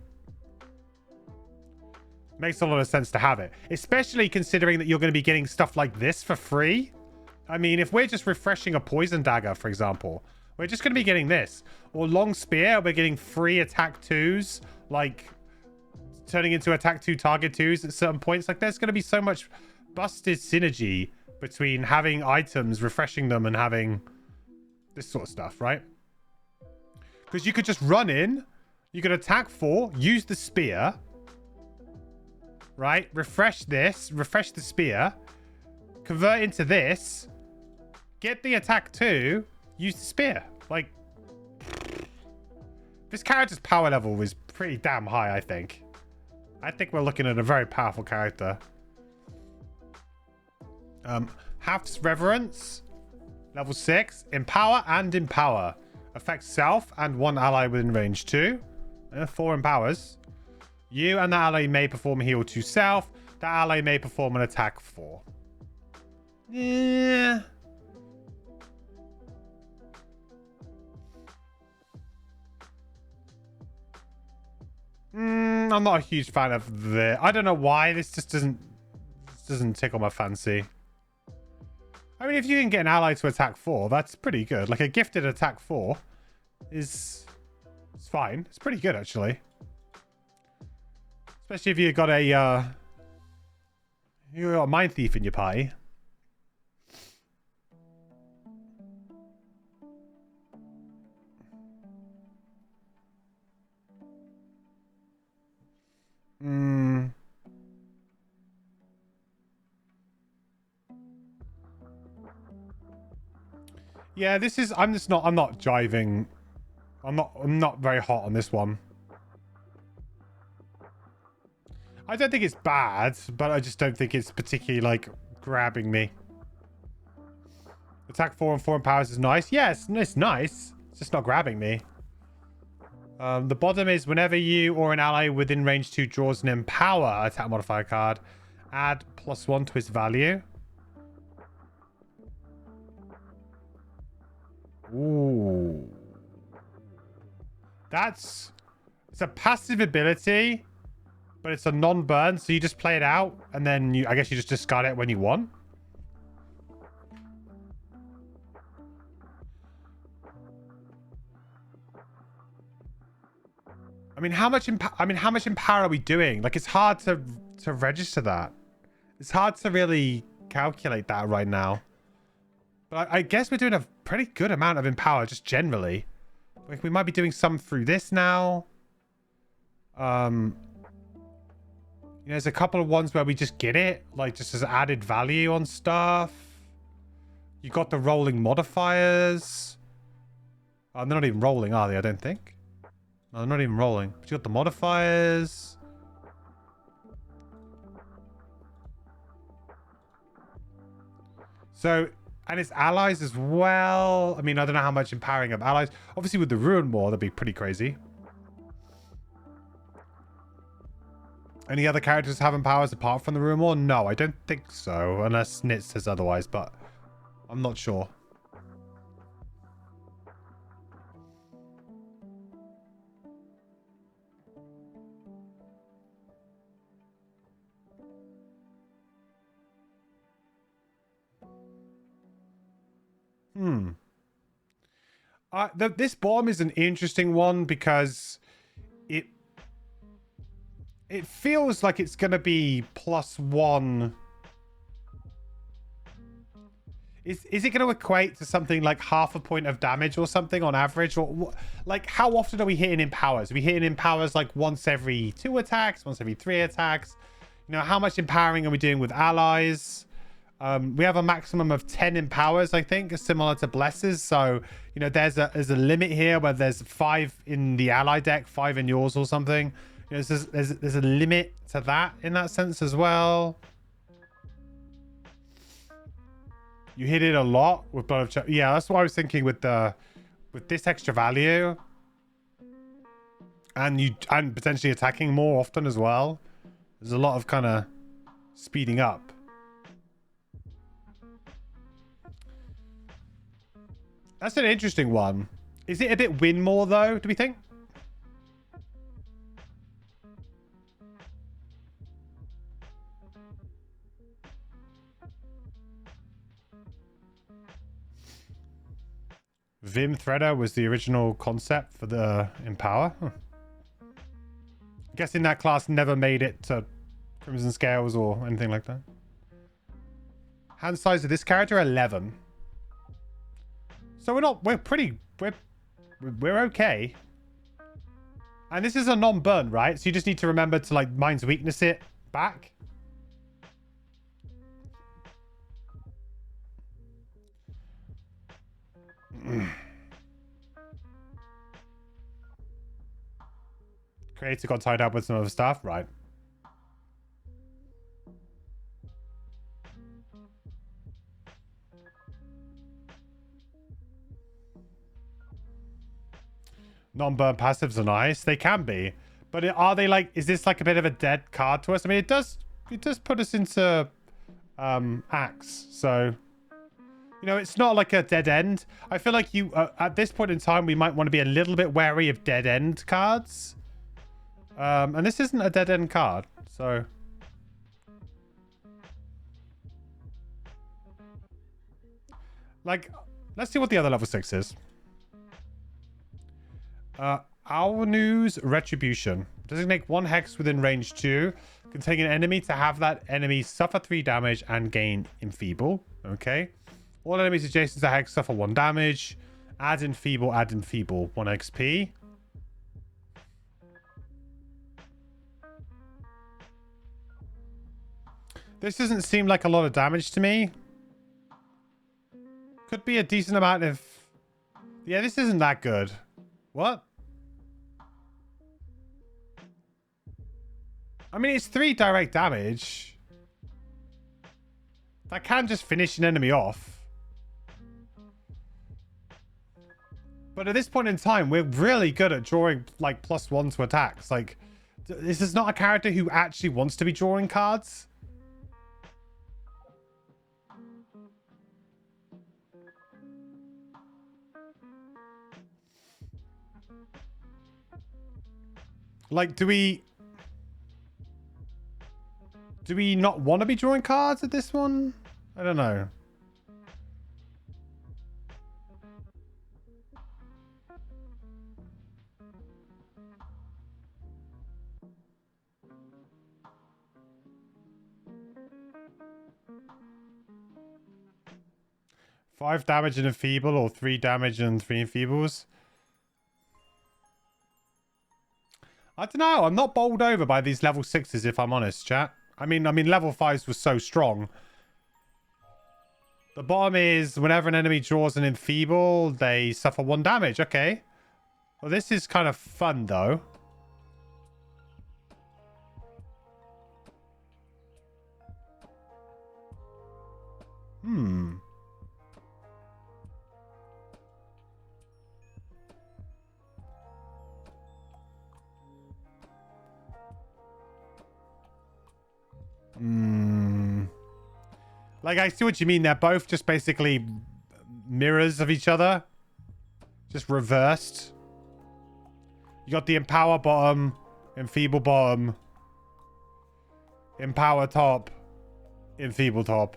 makes a lot of sense to have it. Especially considering that you're going to be getting stuff like this for free. I mean, if we're just refreshing a poison dagger, for example, we're just going to be getting this. Or long spear, we're getting free attack 2s. Like... turning into attack 2 target 2s at certain points. Like, there's going to be so much busted synergy between having items, refreshing them, and having this sort of stuff, right? Because you could just run in, you could attack 4, use the spear, right? Refresh this, refresh the spear, convert into this, get the attack 2, use the spear. Like, this character's power level is pretty damn high, I think. I think we're looking at a very powerful character. Haf's Reverence. Level 6. Empower and Empower. Affects self and one ally within range 2. 4 empowers. You and the ally may perform a heal to self. The ally may perform an attack 4. Yeah. I'm not a huge fan of the... I don't know why. This just doesn't tickle my fancy. I mean, if you can get an ally to attack 4, that's pretty good. Like, a gifted attack 4 is... it's fine. It's pretty good, actually. Especially if you've got a... you've got a Mind Thief in your party. Yeah, this is... I'm not jiving. I'm not very hot on this one. I don't think it's bad, but I just don't think it's particularly, like, grabbing me. Attack 4 and 4 empowers is nice. Yes, it's nice. It's just not grabbing me. The bottom is whenever you or an ally within range 2 draws an empower attack modifier card, Add +1 to his value. Ooh. It's a passive ability, but it's a non-burn, so you just play it out, and then I guess you just discard it when you want. I mean, how much in power are we doing? Like, it's hard to register that. It's hard to really calculate that right now. But I guess we're doing a pretty good amount of empower, just generally. Like, we might be doing some through this now. You know, there's a couple of ones where we just get it, like just as added value on stuff. You got the rolling modifiers. They're not even rolling, are they? I don't think. No, they're not even rolling. But you got the modifiers. So, and it's allies as well. I mean, I don't know how much empowering of allies. Obviously, with the Ruin War, that'd be pretty crazy. Any other characters having powers apart from the Ruin War? No, I don't think so. Unless Nit says otherwise, but I'm not sure. This bomb is an interesting one because it feels like it's gonna be +1. Is it going to equate to something like half a point of damage or something on average? Or like, how often are we hitting in powers? Are we hitting in powers like once every 2 attacks, once every 3 attacks? You know, how much empowering are we doing with allies? We have a maximum of 10 empowers, I think, similar to blesses. So, you know, there's a limit here where there's 5 in the ally deck, 5 in yours or something. You know, there's a limit to that in that sense as well. You hit it a lot with Blood of yeah, that's what I was thinking with this extra value. And potentially attacking more often as well. There's a lot of kind of speeding up. That's an interesting one. Is it a bit win more though, do we think? Vim Threader was the original concept for the Empower. Huh. I'm guessing that class never made it to Crimson Scales or anything like that. Hand size of this character, 11. So we're okay. And this is a non-burn, right? So you just need to remember to like Mind's Weakness it back. Creator got tied up with some other stuff, right? Non-burn passives are nice. They can be. But are they like, is this like a bit of a dead card to us? I mean, it does put us into Axe. So, you know, it's not like a dead end. I feel like at this point in time, we might want to be a little bit wary of dead end cards. And this isn't a dead end card, so. Like, let's see what the other level 6 is. Our News Retribution. Designate 1 hex within range 2, containing an enemy to have that enemy suffer 3 damage and gain Enfeeble. Okay. All enemies adjacent to hex suffer 1 damage. Add Enfeeble, 1 XP. This doesn't seem like a lot of damage to me. Could be a decent amount of... Yeah, this isn't that good. What? I mean, it's 3 direct damage. That can just finish an enemy off. But at this point in time, we're really good at drawing, like, +1 to attacks. Like, this is not a character who actually wants to be drawing cards. Like, do we not want to be drawing cards at this one? I don't know. Five damage and enfeeble, or 3 damage and 3 enfeebles. I don't know. I'm not bowled over by these level 6s, if I'm honest, chat. I mean, level 5s was so strong. The bottom is whenever an enemy draws an enfeeble, they suffer 1 damage. Okay. Well, this is kind of fun, though. Hmm. Like, I see what you mean. They're both just basically mirrors of each other. Just reversed. You got the empower bottom, enfeeble bottom, empower top, enfeeble top.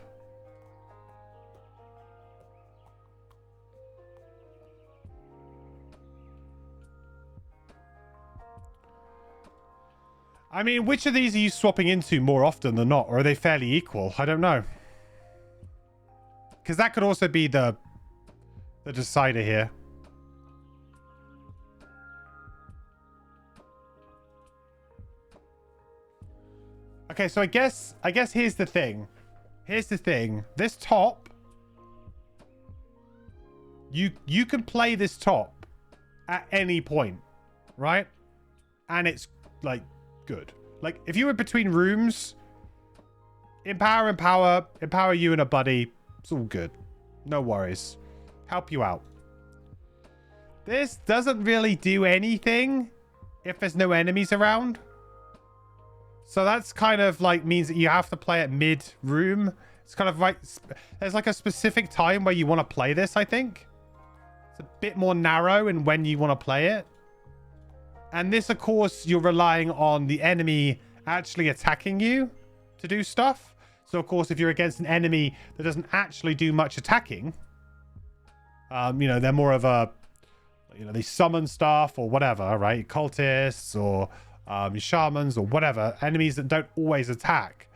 I mean, which of these are you swapping into more often than not? Or are they fairly equal? I don't know. Because that could also be the decider here. Okay, so I guess here's the thing. Here's the thing. This top, you can play this top at any point, right? And it's like good. Like if you were between rooms, empower you and a buddy. It's all good. No worries. Help you out. This doesn't really do anything if there's no enemies around. So that's kind of like means that you have to play at mid room. It's kind of like there's like a specific time where you want to play this, I think. It's a bit more narrow in when you want to play it. And this, of course, you're relying on the enemy actually attacking you to do stuff. So, of course, if you're against an enemy that doesn't actually do much attacking, you know, they're more of a, you know, they summon stuff or whatever, right? Cultists or shamans or whatever, enemies that don't always attack,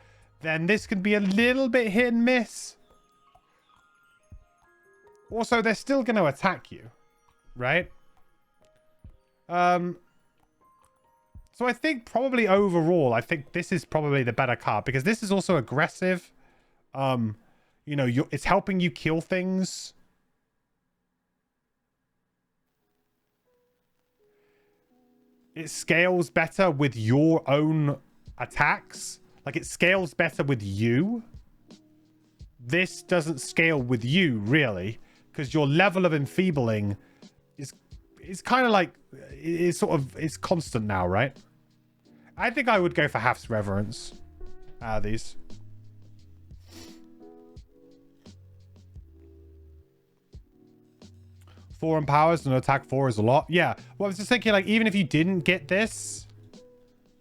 then this can be a little bit hit and miss. Also, they're still going to attack you, right? So I think probably overall, I think this is probably the better card because this is also aggressive. You know, it's helping you kill things. It scales better with your own attacks. Like it scales better with you. This doesn't scale with you really because your level of enfeebling is kind of like it's constant now, right? I think I would go for Half's Reverence out of these. Four empowers and attack 4 is a lot. Yeah. Well, I was just thinking, like, even if you didn't get this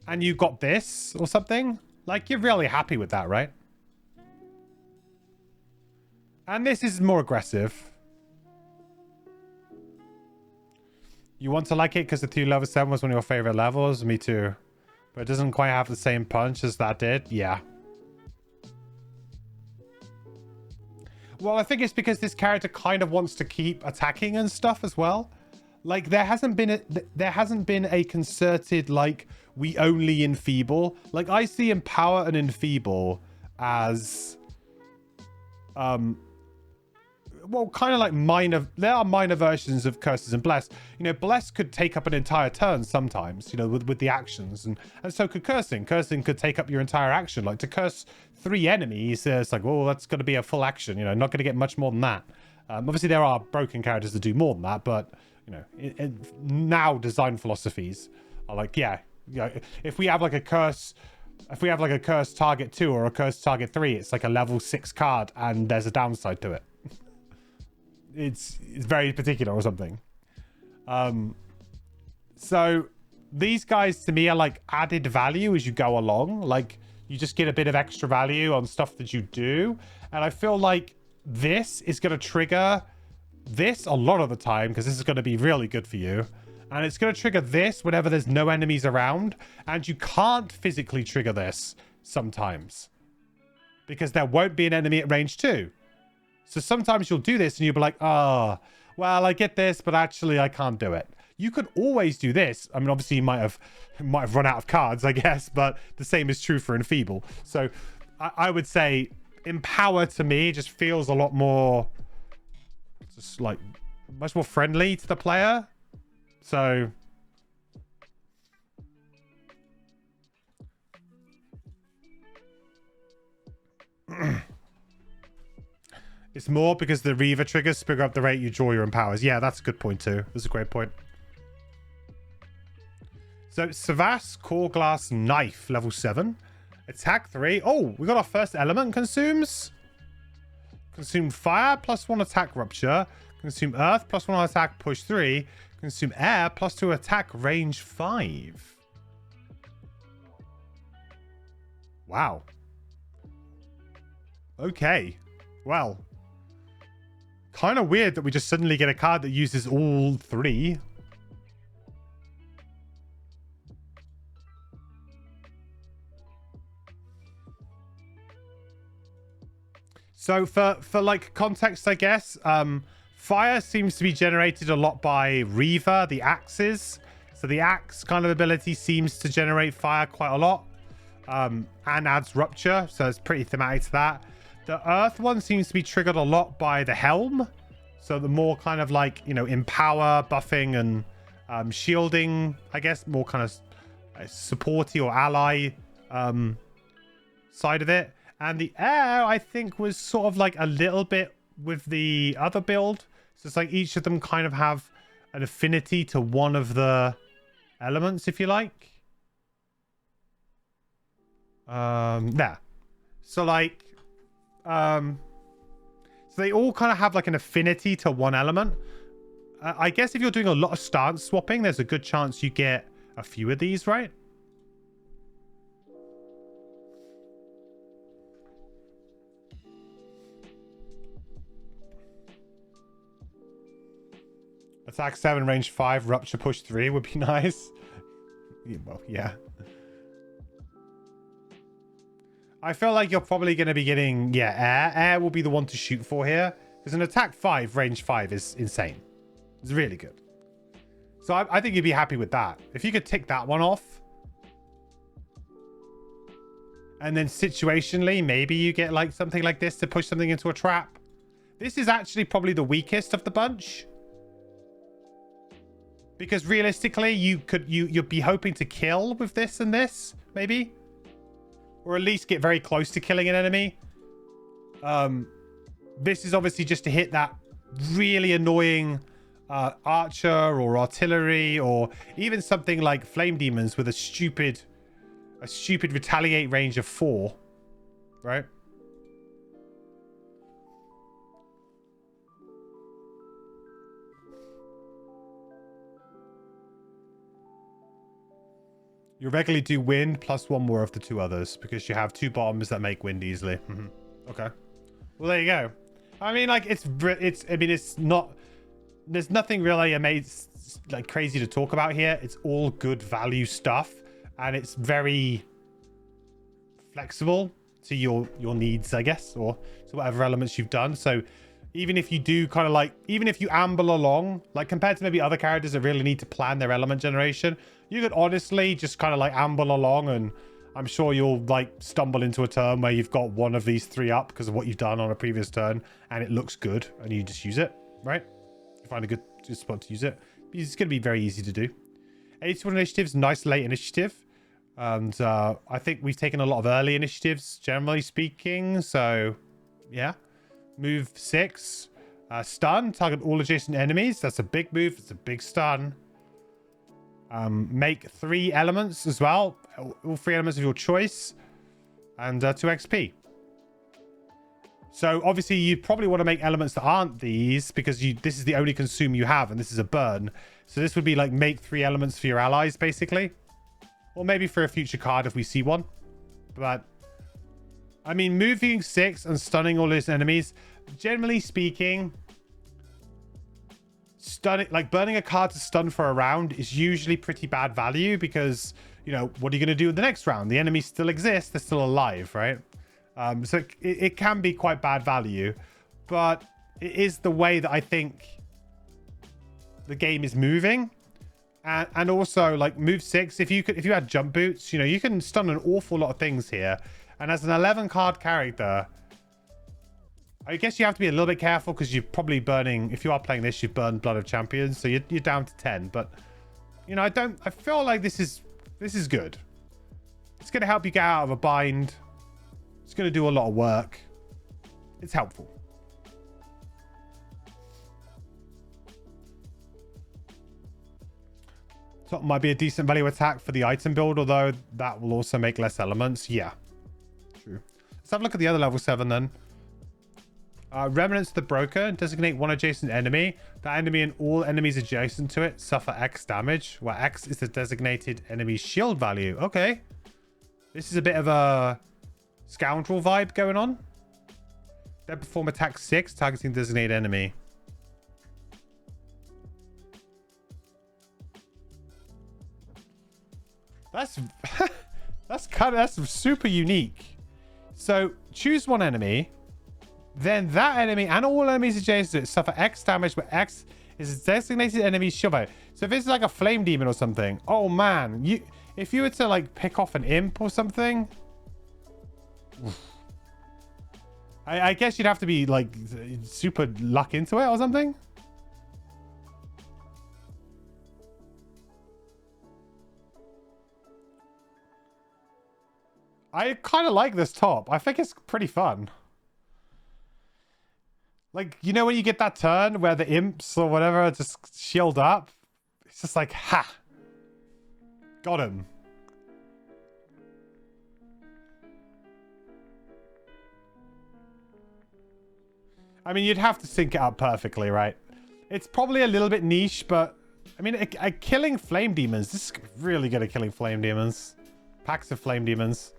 and you got this or something, like, you're really happy with that, right? And this is more aggressive. You want to like it because the 2 level 7 was one of your favorite levels? Me too. But it doesn't quite have the same punch as that did. Yeah. Well, I think it's because this character kind of wants to keep attacking and stuff as well. Like there hasn't been a concerted like we only enfeeble. Like I see empower and enfeeble as well, kind of like minor. There are minor versions of curses and bless. You know, bless could take up an entire turn sometimes. You know, with the actions, and so could cursing. Cursing could take up your entire action. Like to curse 3 enemies, it's like, well, that's going to be a full action. You know, not going to get much more than that. Obviously, there are broken characters that do more than that, but you know, now design philosophies are like, yeah, if we have like a curse. If we have like a curse target 2 or a curse target 3, it's like a level 6 card, and there's a downside to it. It's very particular or something. So these guys to me are like added value as you go along. Like you just get a bit of extra value on stuff that you do. And I feel like this is going to trigger this a lot of the time because this is going to be really good for you. And it's going to trigger this whenever there's no enemies around. And you can't physically trigger this sometimes because there won't be an enemy at range 2. So sometimes you'll do this and you'll be like, oh, well, I get this, but actually I can't do it. You could always do this. I mean, obviously you might have run out of cards, I guess, but the same is true for Enfeeble. So I would say Empower to me just feels a lot more, just like much more friendly to the player. So it's more because the Reaver triggers figure up the rate you draw your empowers. Yeah, that's a good point too. That's a great point. So Savas Core Glass Knife, level 7. Attack 3. Oh, we got our first element. Consumes. Consume fire, +1 attack rupture. Consume earth, +1 attack push 3. Consume air, +2 attack range 5. Wow. Okay. Well. Kind of weird that we just suddenly get a card that uses all 3. So for like context, I guess, fire seems to be generated a lot by Reaver, the axes. So the axe kind of ability seems to generate fire quite a lot, and adds rupture. So it's pretty thematic to that. The earth one seems to be triggered a lot by the helm. So the more kind of like, you know, empower, buffing, and shielding, I guess, more kind of supporty or ally side of it. And the air, I think, was sort of like a little bit with the other build. So it's like each of them kind of have an affinity to one of the elements, if you like. There. So like, so they all kind of have like an affinity to one element. I guess if you're doing a lot of stance swapping, there's a good chance you get a few of these, right? Attack 7, range 5, rupture push 3 would be nice. Yeah, well, yeah. I feel like you're probably going to be getting, yeah, air. Air will be the one to shoot for here. Because an attack 5, range 5 is insane. It's really good. So I think you'd be happy with that. If you could tick that one off. And then situationally, maybe you get like something like this to push something into a trap. This is actually probably the weakest of the bunch. Because realistically, you'd be hoping to kill with this and this, maybe. Or at least get very close to killing an enemy. This is obviously just to hit that really annoying archer or artillery, or even something like flame demons with a stupid retaliate range of 4, right? You regularly do wind plus 1 more of the 2 others because you have 2 bombs that make wind easily. Okay. Well, there you go. I mean, like, it's not, there's nothing really amazing, like crazy to talk about here. It's all good value stuff, and it's very flexible to your needs, I guess, or to whatever elements you've done. So even if you do kind of like, even if you amble along, like compared to maybe other characters that really need to plan their element generation, you could honestly just kind of like amble along, and I'm sure you'll like stumble into a turn where you've got one of these 3 up because of what you've done on a previous turn, and it looks good, and you just use it, right? You find a good spot to use it. It's going to be very easy to do. 81 initiatives, nice late initiative. And I think we've taken a lot of early initiatives, generally speaking. So, yeah. Move 6. Stun, target all adjacent enemies. That's a big move. It's a big stun. Make 3 elements as well. All 3 elements of your choice. And 2 XP. So obviously you probably want to make elements that aren't these because this is the only consume you have and this is a burn. So this would be like make 3 elements for your allies basically. Or maybe for a future card if we see one. But I mean, moving 6 and stunning all his enemies, generally speaking, burning a card to stun for a round is usually pretty bad value because, you know, what are you going to do in the next round? The enemies still exist. They're still alive, right? So it can be quite bad value, but it is the way that I think the game is moving. And also, like, move 6, if you had jump boots, you know, you can stun an awful lot of things here. And as an 11 card character, I guess you have to be a little bit careful because you're probably burning, if you are playing this, you've burned Blood of Champions, so you're down to 10. But, you know, I feel like this is good. It's going to help you get out of a bind. It's going to do a lot of work. It's helpful. So it might be a decent value attack for the item build, although that will also make less elements. Yeah, true. Let's have a look at the other level 7 then. Remnants of the Broker. Designate one adjacent enemy. That enemy and all enemies adjacent to it suffer X damage, where X is the designated enemy's shield value. Okay. This is a bit of a scoundrel vibe going on. Then perform attack 6, targeting designated enemy. That's super unique. So choose one enemy, then that enemy and all enemies adjacent to it suffer X damage, where X is a designated enemy's shield value. So if it's like a flame demon or something, oh man, if you were to like pick off an imp or something, I guess you'd have to be like super luck into it or something. I kind of like this top. I think it's pretty fun. Like, you know when you get that turn where the imps or whatever just shield up? It's just like, ha! Got him. I mean, you'd have to sync it up perfectly, right? It's probably a little bit niche, but... I mean, killing flame demons. This is really good at killing flame demons. Packs of flame demons.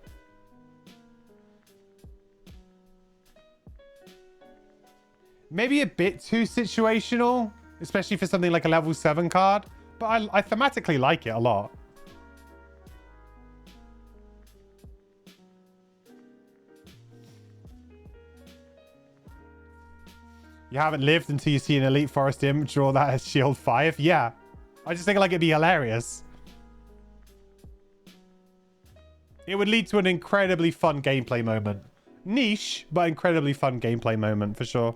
Maybe a bit too situational, especially for something like a level 7 card. But I thematically like it a lot. You haven't lived until you see an Elite Forest imp draw that as shield 5? Yeah. I just think like it'd be hilarious. It would lead to an incredibly fun gameplay moment. Niche, but incredibly fun gameplay moment for sure.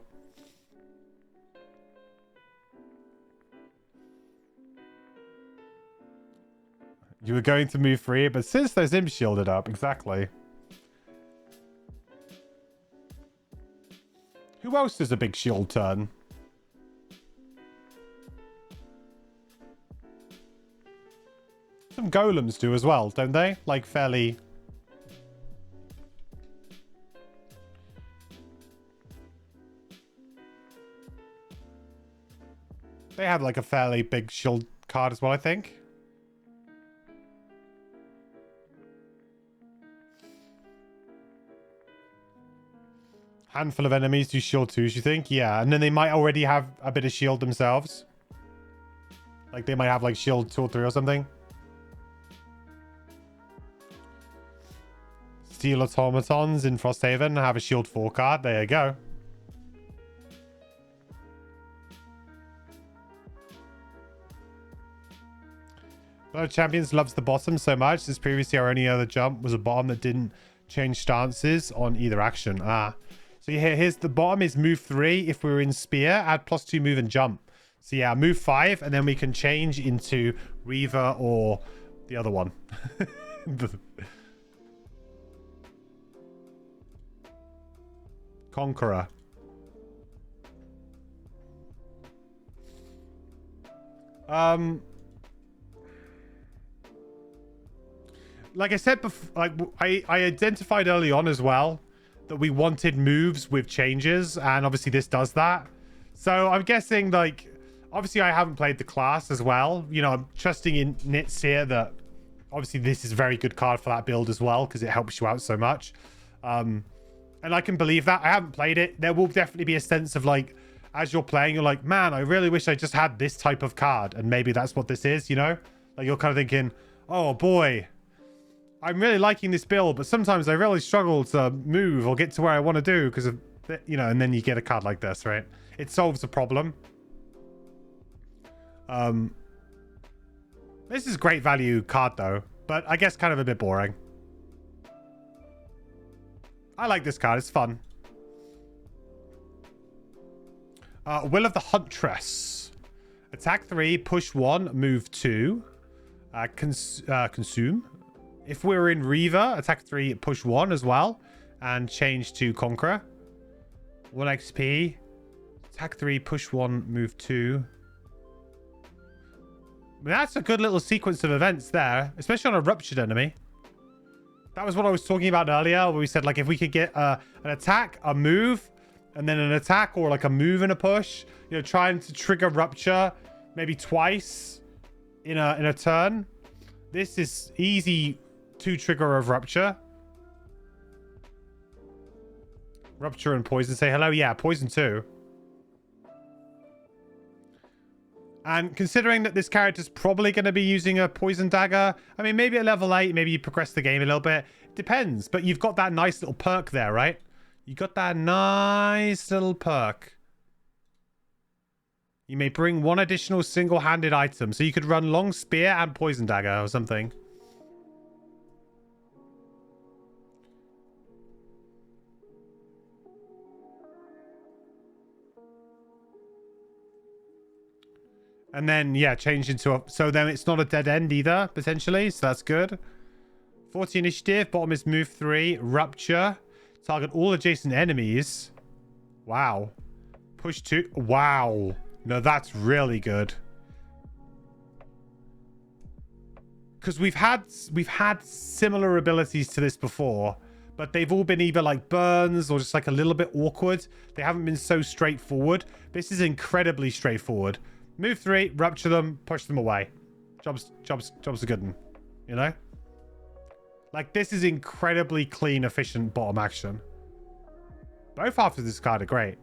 You were going to move 3, but since those imps shielded up, exactly. Who else does a big shield turn? Some golems do as well, don't they? Like fairly... They have like a fairly big shield card as well, I think. Handful of enemies do shield 2s, you think? Yeah, and then they might already have a bit of shield themselves. Like they might have like shield 2 or 3 or something. Steel automatons in Frosthaven have a shield 4 card. There you go. Blood of Champions loves the bottom so much, since previously our only other jump was a bottom that didn't change stances on either action. So here's the bottom is move 3 if we were in spear, add +2 move and jump. So yeah, move 5 and then we can change into Reaver or the other one. Conqueror. Like I said before, like I identified early on as well that we wanted moves with changes, and obviously this does that. So I'm guessing, like, obviously I haven't played the class as well. You know, I'm trusting in Nits here that obviously this is a very good card for that build as well, because it helps you out so much. And I can believe that. I haven't played it. There will definitely be a sense of, like, as you're playing, you're like, man, I really wish I just had this type of card. And maybe that's what this is, you know? Like, you're kind of thinking, oh boy, I'm really liking this build, but sometimes I really struggle to move or get to where I want to do because of, you know, and then you get a card like this, right? It solves a problem. This is a great value card though, but I guess kind of a bit boring. I like this card. It's fun. Will of the Huntress. Attack 3, push 1, move 2. Consume. If we're in Reaver, attack 3, push 1 as well. And change to Conqueror. 1 XP. Attack 3, push 1, move 2. I mean, that's a good little sequence of events there, especially on a ruptured enemy. That was what I was talking about earlier, where we said, like, if we could get an attack, a move, and then an attack, or like a move and a push, you know, trying to trigger rupture maybe twice in a turn. This is easy to trigger of rupture. Rupture and poison. Say hello. Yeah, poison too. And considering that this character's probably going to be using a poison dagger, I mean, maybe at level 8, maybe you progress the game a little bit. Depends, but you've got that nice little perk there, right? You got that nice little perk. You may bring 1 additional single-handed item. So you could run long spear and poison dagger or something. And then, yeah, change into a... So then it's not a dead end either, potentially. So that's good. 40 initiative. Bottom is move 3. Rupture. Target all adjacent enemies. Wow. Push 2. Wow. No, that's really good. Because we've had similar abilities to this before, but they've all been either like burns or just like a little bit awkward. They haven't been so straightforward. This is incredibly straightforward. Move 3, rupture them, push them away. Job's a good one. You know? Like, this is incredibly clean, efficient bottom action. Both halves of this card are great.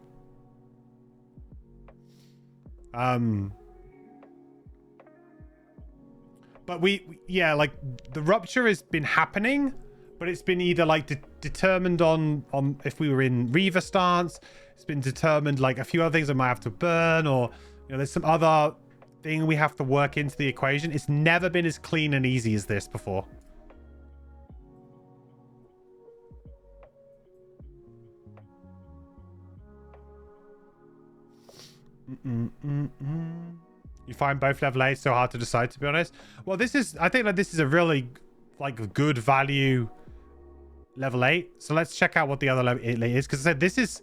But yeah, like, the rupture has been happening, but it's been either, like, determined on if we were in Reaver stance. It's been determined, like, a few other things I might have to burn, or, you know, there's some other thing we have to work into the equation. It's never been as clean and easy as this before. You find both level 8 so hard to decide, to be honest. Well, this is, I think that this is a really, like, good value level 8. So let's check out what the other level 8 is, because I said this is,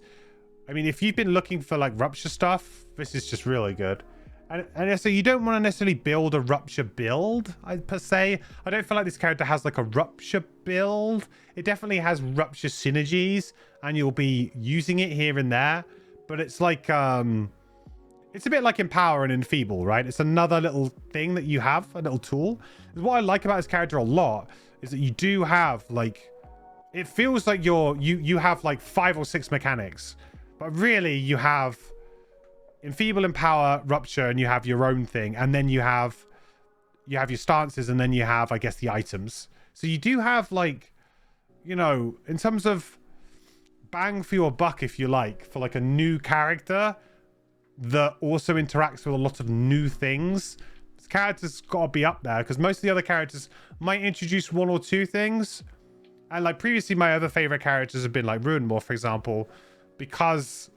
I mean, if you've been looking for, like, rupture stuff, this is just really good. And so you don't want to necessarily build a rupture build, per se. I don't feel like this character has, like, a rupture build. It definitely has rupture synergies, and you'll be using it here and there. But it's like, it's a bit like Empower and Enfeeble, right? It's another little thing that you have, a little tool. What I like about this character a lot is that you do have, like, it feels like you have like 5 or 6 mechanics, but really you have Enfeeble, Empower, Rupture, and you have your own thing, and then you have your stances, and then you have, I guess, the items. So you do have, like, you know, in terms of bang for your buck, if you like, for like a new character that also interacts with a lot of new things. This character's got to be up there, because most of the other characters might introduce 1 or 2 things. And like previously, my other favorite characters have been like Ruinmore, for example, because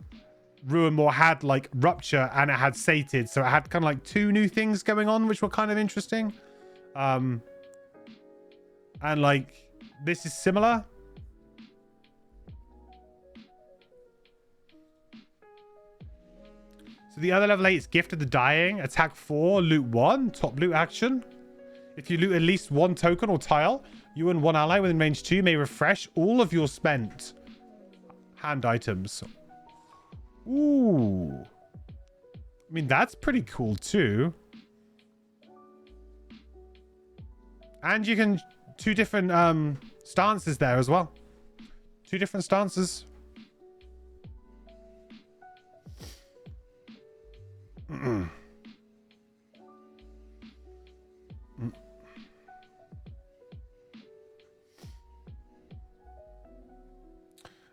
Ruinmore had like Rupture and it had Sated, so it had kind of like 2 new things going on, which were kind of interesting. And like this is similar. So the other level 8 is Gift of the Dying. Attack 4, loot 1, top loot action. If you loot at least 1 token or tile, you and 1 ally within range 2 may refresh all of your spent Hand items. Ooh. I mean, that's pretty cool too. And you can... 2 different stances there as well. 2 different stances.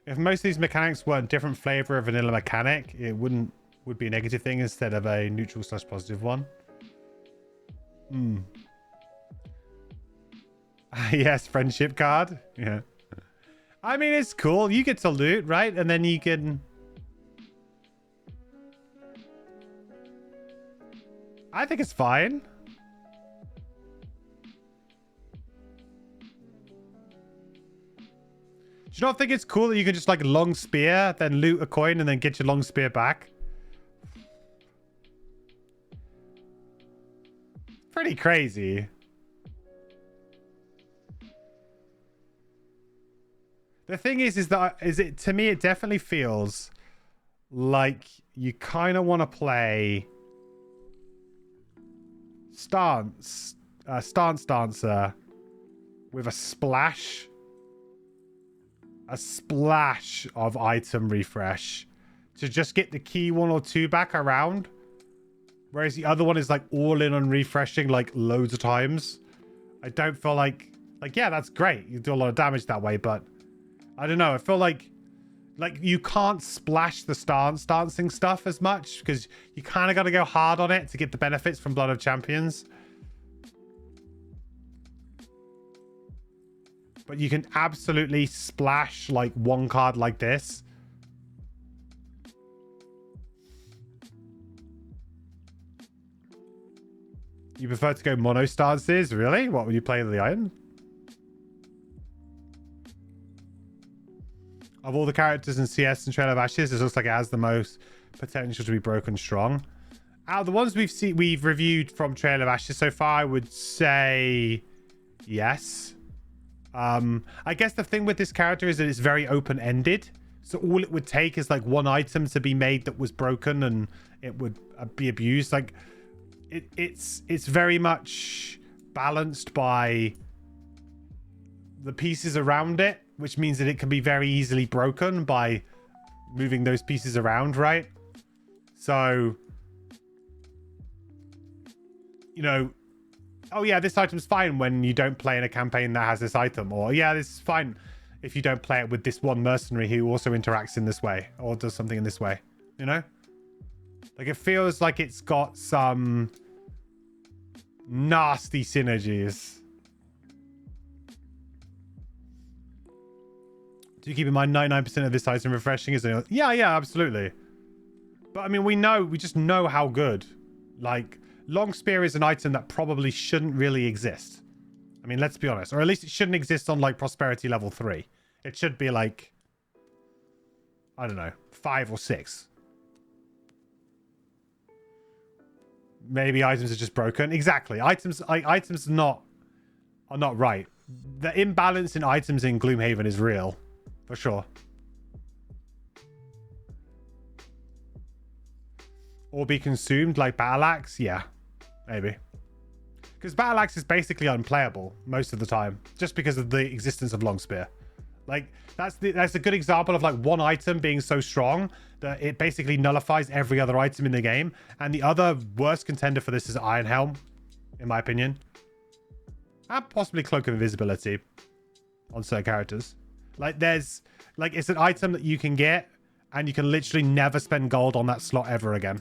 If most of these mechanics were a different flavor of vanilla mechanic, it would be a negative thing instead of a neutral / positive one. Yes, friendship card. Yeah. I mean, it's cool. You get to loot, right? And then you can... I think it's fine. Do you not think it's cool that you can just like long spear, then loot a coin, and then get your long spear back? Pretty crazy. The thing is to me, it definitely feels like you kind of want to play Stance Dancer with a splash of item refresh to just get the key 1 or 2 back around, whereas the other one is like all in on refreshing like loads of times. I don't feel like yeah, that's great, you do a lot of damage that way, but I don't know, I feel like you can't splash the dancing stuff as much because you kind of got to go hard on it to get the benefits from Blood of Champions. But you can absolutely splash like 1 card like this. You prefer to go mono stances? Really? What, would you play the iron? Of all the characters in CS and Trail of Ashes, it looks like it has the most potential to be broken strong. Out of the ones we've reviewed from Trail of Ashes so far, I would say yes. I guess the thing with this character is that it's very open-ended. So all it would take is like 1 item to be made that was broken and it would be abused. Like it's very much balanced by the pieces around it, which means that it can be very easily broken by moving those pieces around, right? So, you know, oh yeah, this item's fine when you don't play in a campaign that has this item, or yeah, this is fine if you don't play it with this one mercenary who also interacts in this way or does something in this way, you know? Like, it feels like it's got some nasty synergies. Do you keep in mind 99% of this item refreshing is yeah, absolutely. But I mean, we just know how good. Like, long spear is an item that probably shouldn't really exist. I mean, let's be honest, or at least it shouldn't exist on like prosperity level 3. It should be like, I don't know, 5 or 6. Maybe items are just broken. Exactly. Items are not right. The imbalance in items in Gloomhaven is real. For sure. Or be consumed like Battle Axe? Yeah, maybe. Because Battle Axe is basically unplayable most of the time, just because of the existence of Long Spear. Like, that's a good example of like 1 item being so strong that it basically nullifies every other item in the game. And the other worst contender for this is Iron Helm, in my opinion. And possibly Cloak of Invisibility on certain characters. Like, it's an item that you can get and you can literally never spend gold on that slot ever again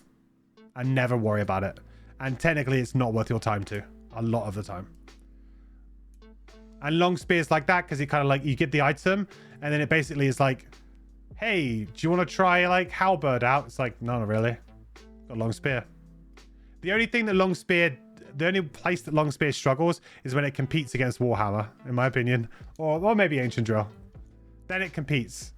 and never worry about it. And technically it's not worth your time to, a lot of the time. And long spears like that, because it kind of like, you get the item and then it basically is like, hey, do you want to try like halberd out? It's like, no, not really. Got long spear. The only place that long spear struggles is when it competes against Warhammer, in my opinion, or maybe Ancient Drill. Then it competes.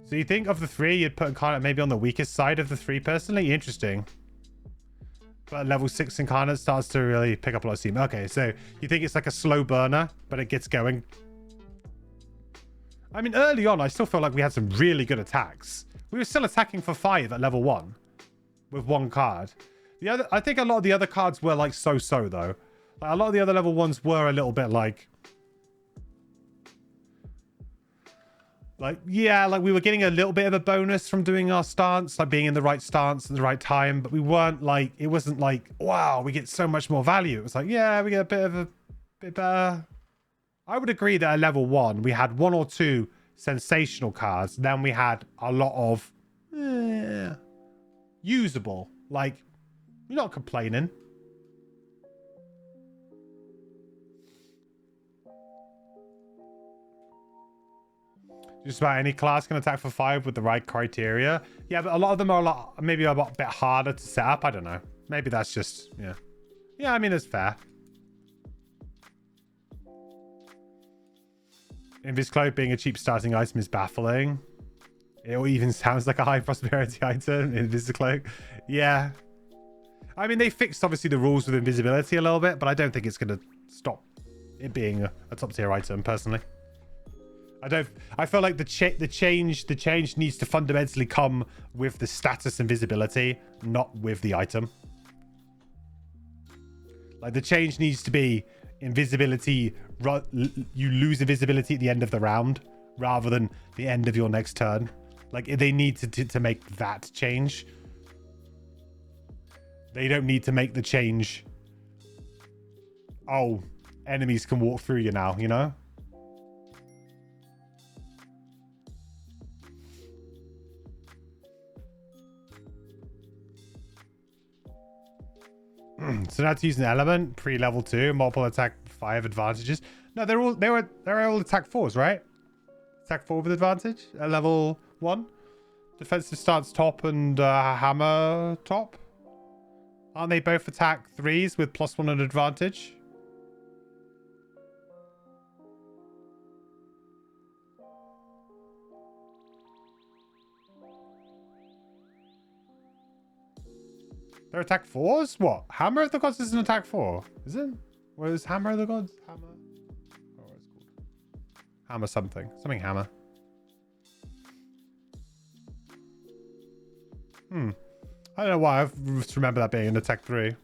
So you think of the 3, you'd put Incarnate maybe on the weakest side of the 3 personally? Interesting. But level 6 Incarnate starts to really pick up a lot of steam. Okay, so you think it's like a slow burner, but it gets going. I mean, early on, I still felt like we had some really good attacks. We were still attacking for 5 at level 1 with 1 card. I think a lot of the other cards were like so-so though. Like, a lot of the other level 1s were a little bit like, yeah, like we were getting a little bit of a bonus from doing our stance, like being in the right stance at the right time, but we weren't like, it wasn't like, wow, we get so much more value. It was like, yeah, we get a bit better. I would agree that at level 1, we had 1 or 2 sensational cards. Then we had a lot of usable. Like, you're not complaining. Just about any class can attack for 5 with the right criteria. Yeah, but a lot of them are maybe a bit harder to set up. I don't know. Maybe that's just, yeah. Yeah, I mean, it's fair. Inviscloak being a cheap starting item is baffling. It even sounds like a high prosperity item, Inviscloak. Yeah. I mean, they fixed, obviously, the rules with invisibility a little bit, but I don't think it's going to stop it being a top tier item, personally. I feel like the change needs to fundamentally come with the status and visibility, not with the item. Like, the change needs to be invisibility, you lose invisibility at the end of the round rather than the end of your next turn. Like, they need to make that change. They don't need to make the change, oh, enemies can walk through you now, you know? So now to use an element pre-level 2, multiple attack 5 advantages. No, they're all attack 4s, right? Attack 4 with advantage at level 1. Defensive stance top and hammer top. Aren't they both attack 3s with +1 and advantage? They're attack 4s? What? Hammer of the Gods is an attack 4, is it? What is Hammer of the Gods? Hammer? Oh, what is it called? Hammer something. Something hammer. I don't know why. I just remember that being an attack 3.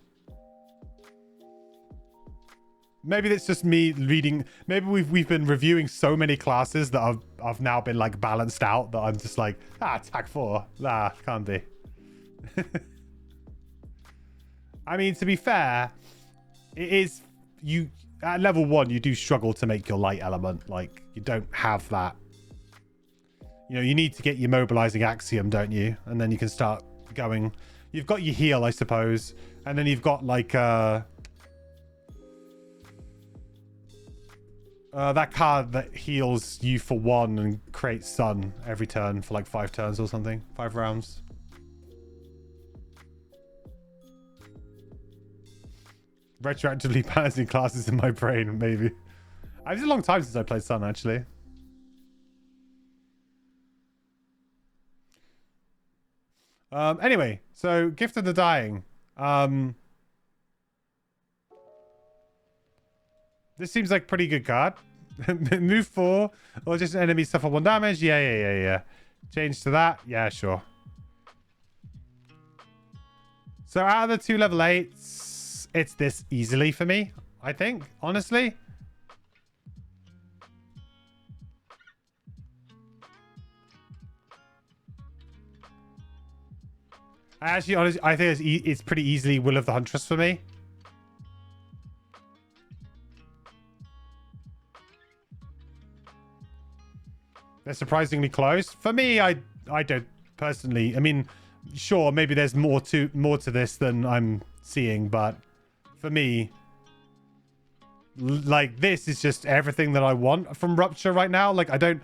Maybe it's just me reading. Maybe we've been reviewing so many classes that I've now been like balanced out that I'm just like, attack 4. Can't be. I mean, to be fair, it is, you at level 1 you do struggle to make your light element. Like, you don't have that. You know, you need to get your mobilizing axiom, don't you? And then you can start going. You've got your heal, I suppose, and then you've got like that card that heals you for 1 and creates sun every turn for like 5 turns or something, 5 rounds. Retroactively balancing classes in my brain, maybe. It's a long time since I played Sun, actually. Anyway, so Gift of the Dying. This seems like pretty good card. Move 4, or just enemies suffer 1 damage. Yeah. Change to that. Yeah, sure. So out of the 2 level 8s, it's this easily for me, I think, honestly. Actually, honestly, I think it's pretty easily Will of the Huntress for me. They're surprisingly close. For me, I don't personally. I mean, sure, maybe there's more to this than I'm seeing, but for me, like, this is just everything that I want from Rupture right now. Like, I don't,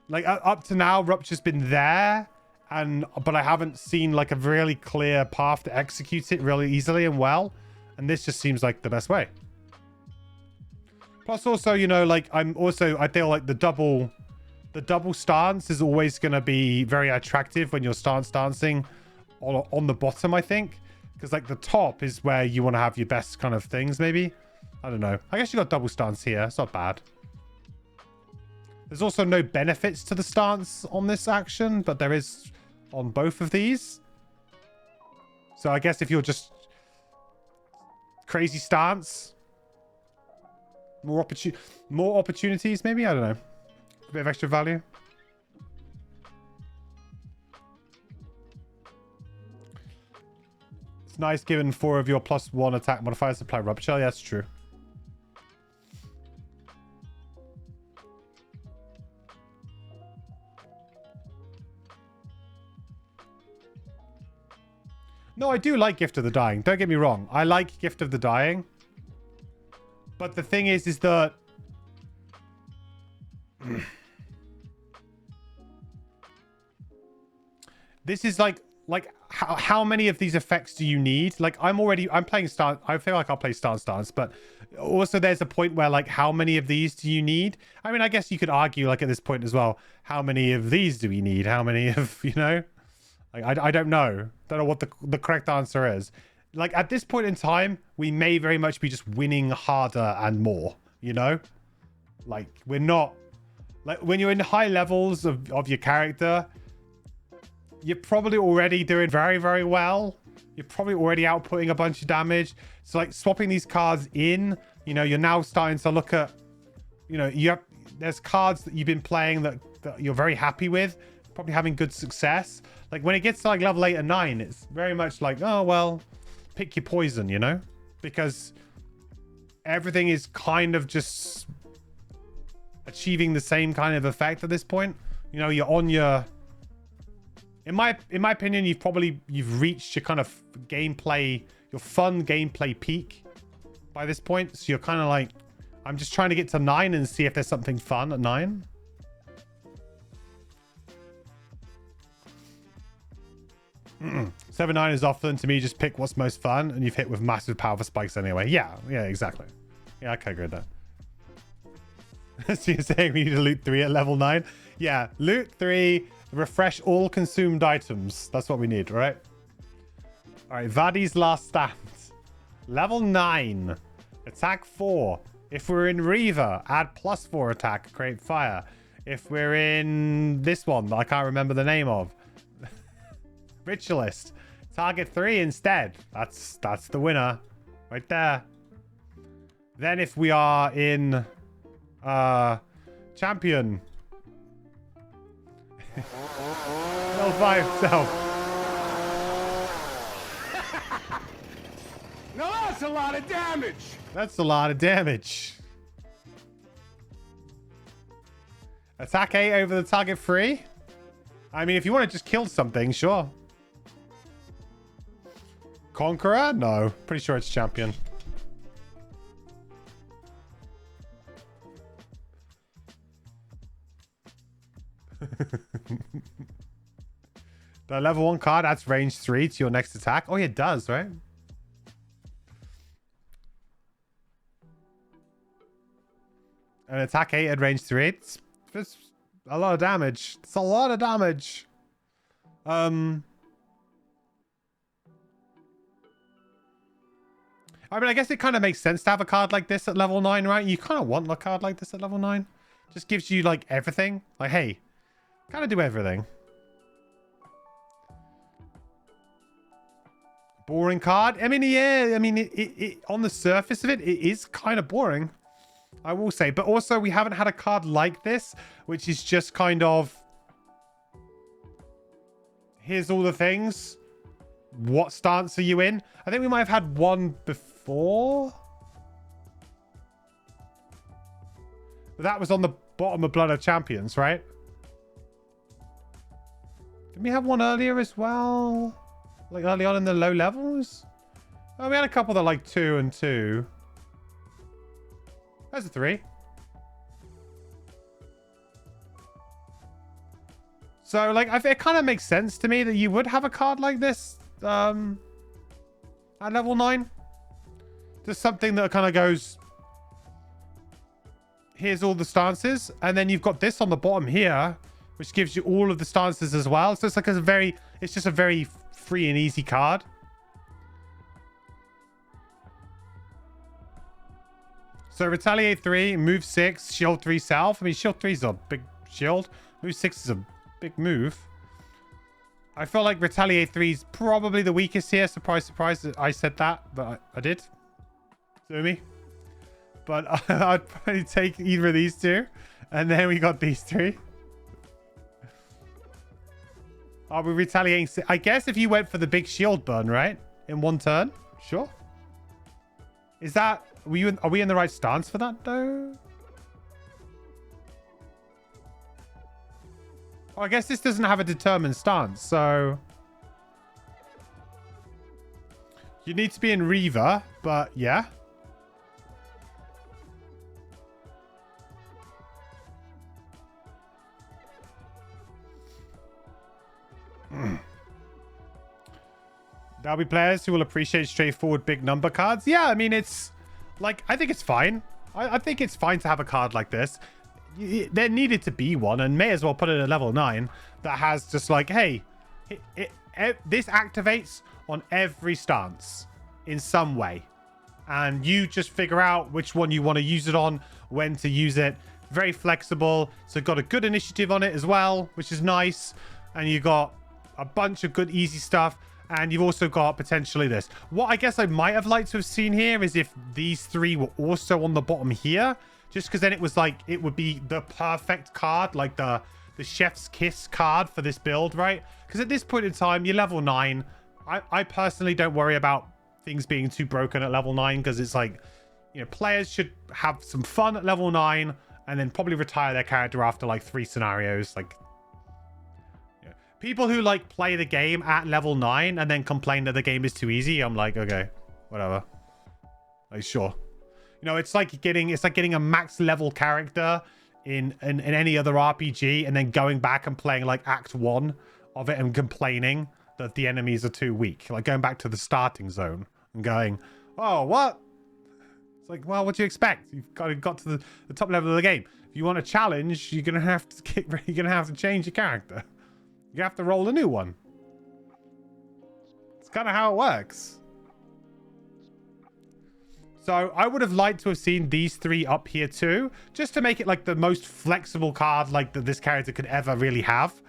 like, up to now, Rupture's been there, but I haven't seen like a really clear path to execute it really easily and well, and this just seems like the best way. Plus, also, you know, like, I feel like the double stance is always going to be very attractive when you're stance dancing on the bottom, I think. Because like the top is where you want to have your best kind of things, maybe. I don't know. I guess you got double stance here. It's not bad. There's also no benefits to the stance on this action, but there is on both of these. So I guess if you're just crazy stance, more opportunities, maybe. I don't know. A bit of extra value. It's nice given 4 of your +1 attack modifiers apply rubber shell. Yeah, that's true. No, I do like Gift of the Dying. Don't get me wrong. I like Gift of the Dying. But the thing is that... this is like how many of these effects do you need? Like, I'm playing stance. I feel like I'll play stance, but also there's a point where, like, how many of these do you need? I mean, I guess you could argue, like, at this point as well, how many of these do we need? How many of, you know? Like, I don't know. Don't know what the correct answer is. Like, at this point in time, we may very much be just winning harder and more, you know? Like, we're not... Like, when you're in high levels of your character, you're probably already doing very, very well. You're probably already outputting a bunch of damage. So, like, swapping these cards in, you know, you're now starting to look at... You know, there's cards that you've been playing that you're very happy with. Probably having good success. Like, when it gets to, like, level 8 and 9, it's very much like, oh, well, pick your poison, you know? Because everything is kind of just achieving the same kind of effect at this point. You know, you're on your... In my opinion, you've reached your kind of gameplay, your fun gameplay peak by this point. So you're kind of like, I'm just trying to get to 9 and see if there's something fun at 9. Mm-mm. 7-9 is often, to me, just pick what's most fun, and you've hit with massive powerful spikes anyway. Yeah, exactly. Yeah, I can agree with that. So you're saying we need to loot 3 at level 9? Yeah, loot 3, refresh all consumed items. That's what we need, right? All right, Vadi's last stand. Level 9. Attack 4. If we're in Reaver, add +4 attack, create fire. If we're in this one that I can't remember the name of, Ritualist, target 3 instead. That's the winner right there. Then if we are in Champion, level 5 self. Now that's a lot of damage. That's a lot of damage. Attack 8 over the target 3. I mean, if you want to just kill something, sure. Conqueror? No. Pretty sure it's Champion. The level 1 card adds range 3 to your next attack. Oh, yeah, it does, right? And attack 8 at range 3. It's a lot of damage. It's a lot of damage. I mean, I guess it kind of makes sense to have a card like this at level 9, right? You kind of want a card like this at level 9. Just gives you, like, everything. Like, hey, kind of do everything. Boring card? I mean, yeah. I mean, it on the surface of it, it is kind of boring, I will say. But also, we haven't had a card like this, which is just kind of... Here's all the things. What stance are you in? I think we might have had one before. That was on the bottom of Blood of Champions, right? Did we have one earlier as well? Like early on in the low levels? Oh, we had a couple that like 2 and 2. There's a 3. So, like, it kind of makes sense to me that you would have a card like this at level 9. Just something that kind of goes, here's all the stances, and then you've got this on the bottom here, which gives you all of the stances as well. So it's like it's just a very free and easy card. So retaliate 3, move 6, shield 3 south. I mean, shield 3 is a big shield. Move 6 is a big move. I feel like retaliate 3 is probably the weakest here. Surprise, surprise. I said that, but I did. Sue me. But I'd probably take either of these two. And then we got these 3. Are we retaliating? I guess if you went for the big shield burn, right? In one turn. Sure. Is that... Are we in the right stance for that, though? Oh, I guess this doesn't have a determined stance, so... You need to be in Reaver, but yeah. There'll be players who will appreciate straightforward big number cards. Yeah, I mean, it's... Like, I think it's fine. I think it's fine to have a card like this. There needed to be one, and may as well put it at level 9 that has just like, hey, this activates on every stance in some way. And you just figure out which one you want to use it on, when to use it. Very flexible. So got a good initiative on it as well, which is nice. And you got a bunch of good, easy stuff. And you've also got potentially this. What I guess I might have liked to have seen here is if these 3 were also on the bottom here. Just because then it was like, it would be the perfect card. Like the chef's kiss card for this build, right? Because at this point in time, you're level 9. I personally don't worry about things being too broken at level 9. Because it's like, you know, players should have some fun at level 9. And then probably retire their character after like 3 scenarios. Like... People who like play the game at level 9 and then complain that the game is too easy, I'm like, okay, whatever. Like, sure. You know, it's like getting a max level character in any other RPG and then going back and playing like Act 1 of it and complaining that the enemies are too weak. Like going back to the starting zone and going, oh, what? It's like, well, what do you expect? You've got to the top level of the game. If you want a challenge, you're gonna have to change your character. You have to roll a new one. It's kind of how it works. So I would have liked to have seen these 3 up here too, just to make it like the most flexible card like that this character could ever really have.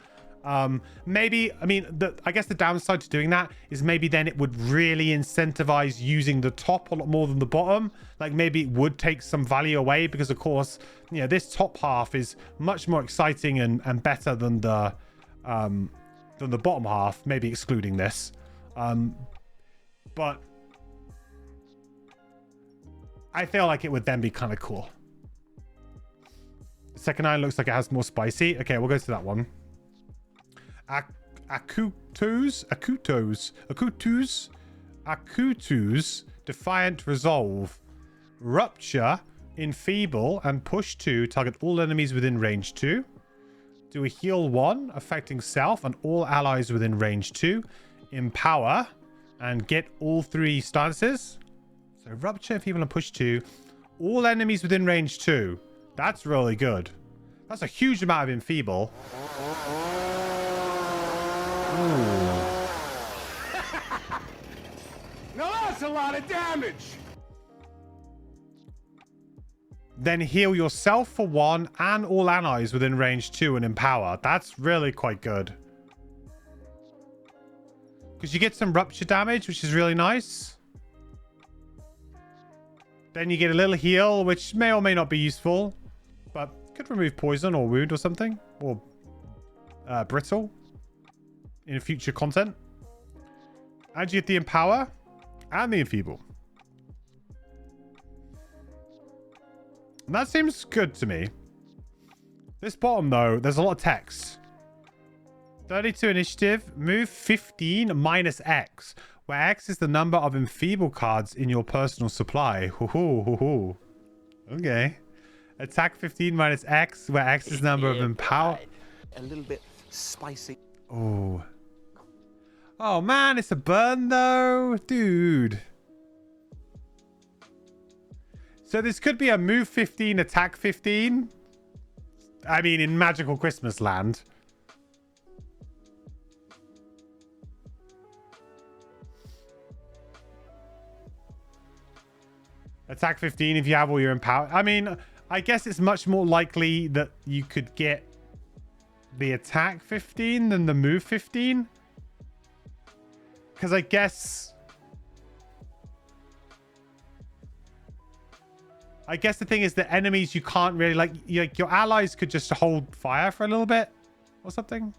Maybe, I mean, I guess the downside to doing that is maybe then it would really incentivize using the top a lot more than the bottom. Like maybe it would take some value away because of course, you know, this top half is much more exciting and better than the bottom half, maybe excluding this. But I feel like it would then be kind of cool. The second eye looks like it has more spicy. Okay, we'll go to that one. Akutu's Defiant Resolve. Rupture, Enfeeble, and push 2. Target all enemies within range 2. Do a heal 1, affecting self and all allies within range 2. Empower, and get all 3 stances. So Rupture, Enfeeble, and push 2. All enemies within range 2. That's really good. That's a huge amount of Enfeeble. Ooh. Now that's a lot of damage. Then heal yourself for 1 and all allies within range 2 and empower. That's really quite good. Because you get some rupture damage, which is really nice. Then you get a little heal, which may or may not be useful. But could remove poison or wound or something. Or brittle. In future content. And you get the empower and the enfeeble. And that seems good to me. This bottom, though, there's a lot of text. 32 initiative. Move 15 minus X. Where X is the number of enfeeble cards in your personal supply. Hoo-hoo. Okay. Attack 15 minus X. Where X is the number of empower. A little bit spicy. Oh. Oh, man. It's a burn, though. Dude. So this could be a move 15, attack 15. I mean, in Magical Christmas Land. Attack 15 if you have all your empower. I mean, I guess it's much more likely that you could get the attack 15 than the move 15. Because I guess the thing is that enemies you can't really like your allies could just hold fire for a little bit or something.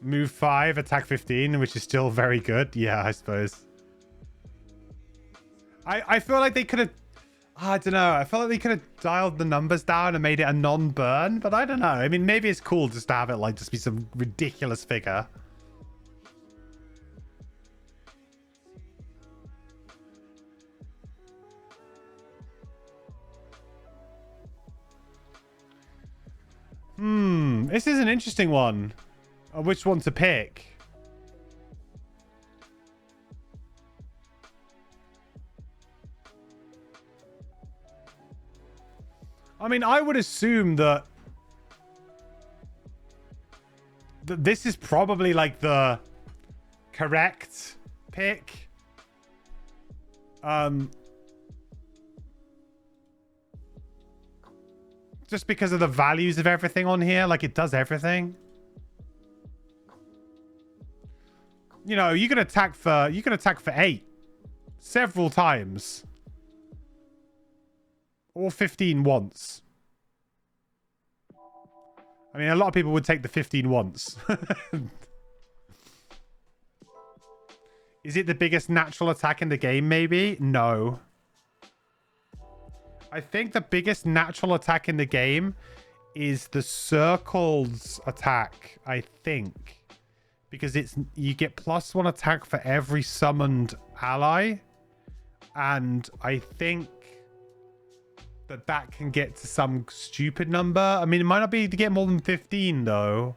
Move 5, attack 15, which is still very good. Yeah, I suppose. I feel like they could have... I don't know. I feel like they could have dialed the numbers down and made it a non-burn, but I don't know. I mean, maybe it's cool just to have it like just be some ridiculous figure. This is an interesting one. Which one to pick? I mean, I would assume that this is probably like the correct pick. Just because of the values of everything on here, like it does everything. You know, you can attack for 8 several times. Or 15 once. I mean, a lot of people would take the 15 once. Is it the biggest natural attack in the game, maybe? No. I think the biggest natural attack in the game is the circles attack, I think. Because you get +1 attack for every summoned ally. And I think that can get to some stupid number. I mean, it might not be to get more than 15 though.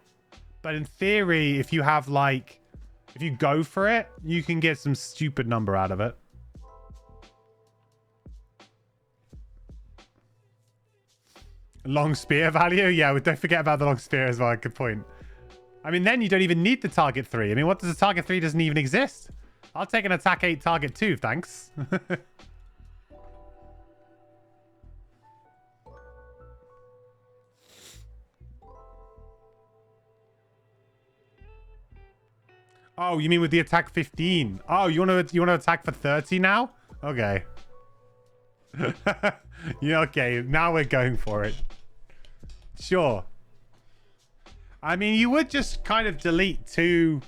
But in theory, if you have like, if you go for it, you can get some stupid number out of it. Long spear value? Yeah, don't forget about the long spear as well. Good point. I mean, then you don't even need the target 3. I mean, what does a target 3 doesn't even exist? I'll take an attack 8 target 2, thanks. Oh, you mean with the attack 15? Oh, you want to attack for 30 now? Okay. Yeah, okay. Now we're going for it. Sure. I mean, you would just kind of delete two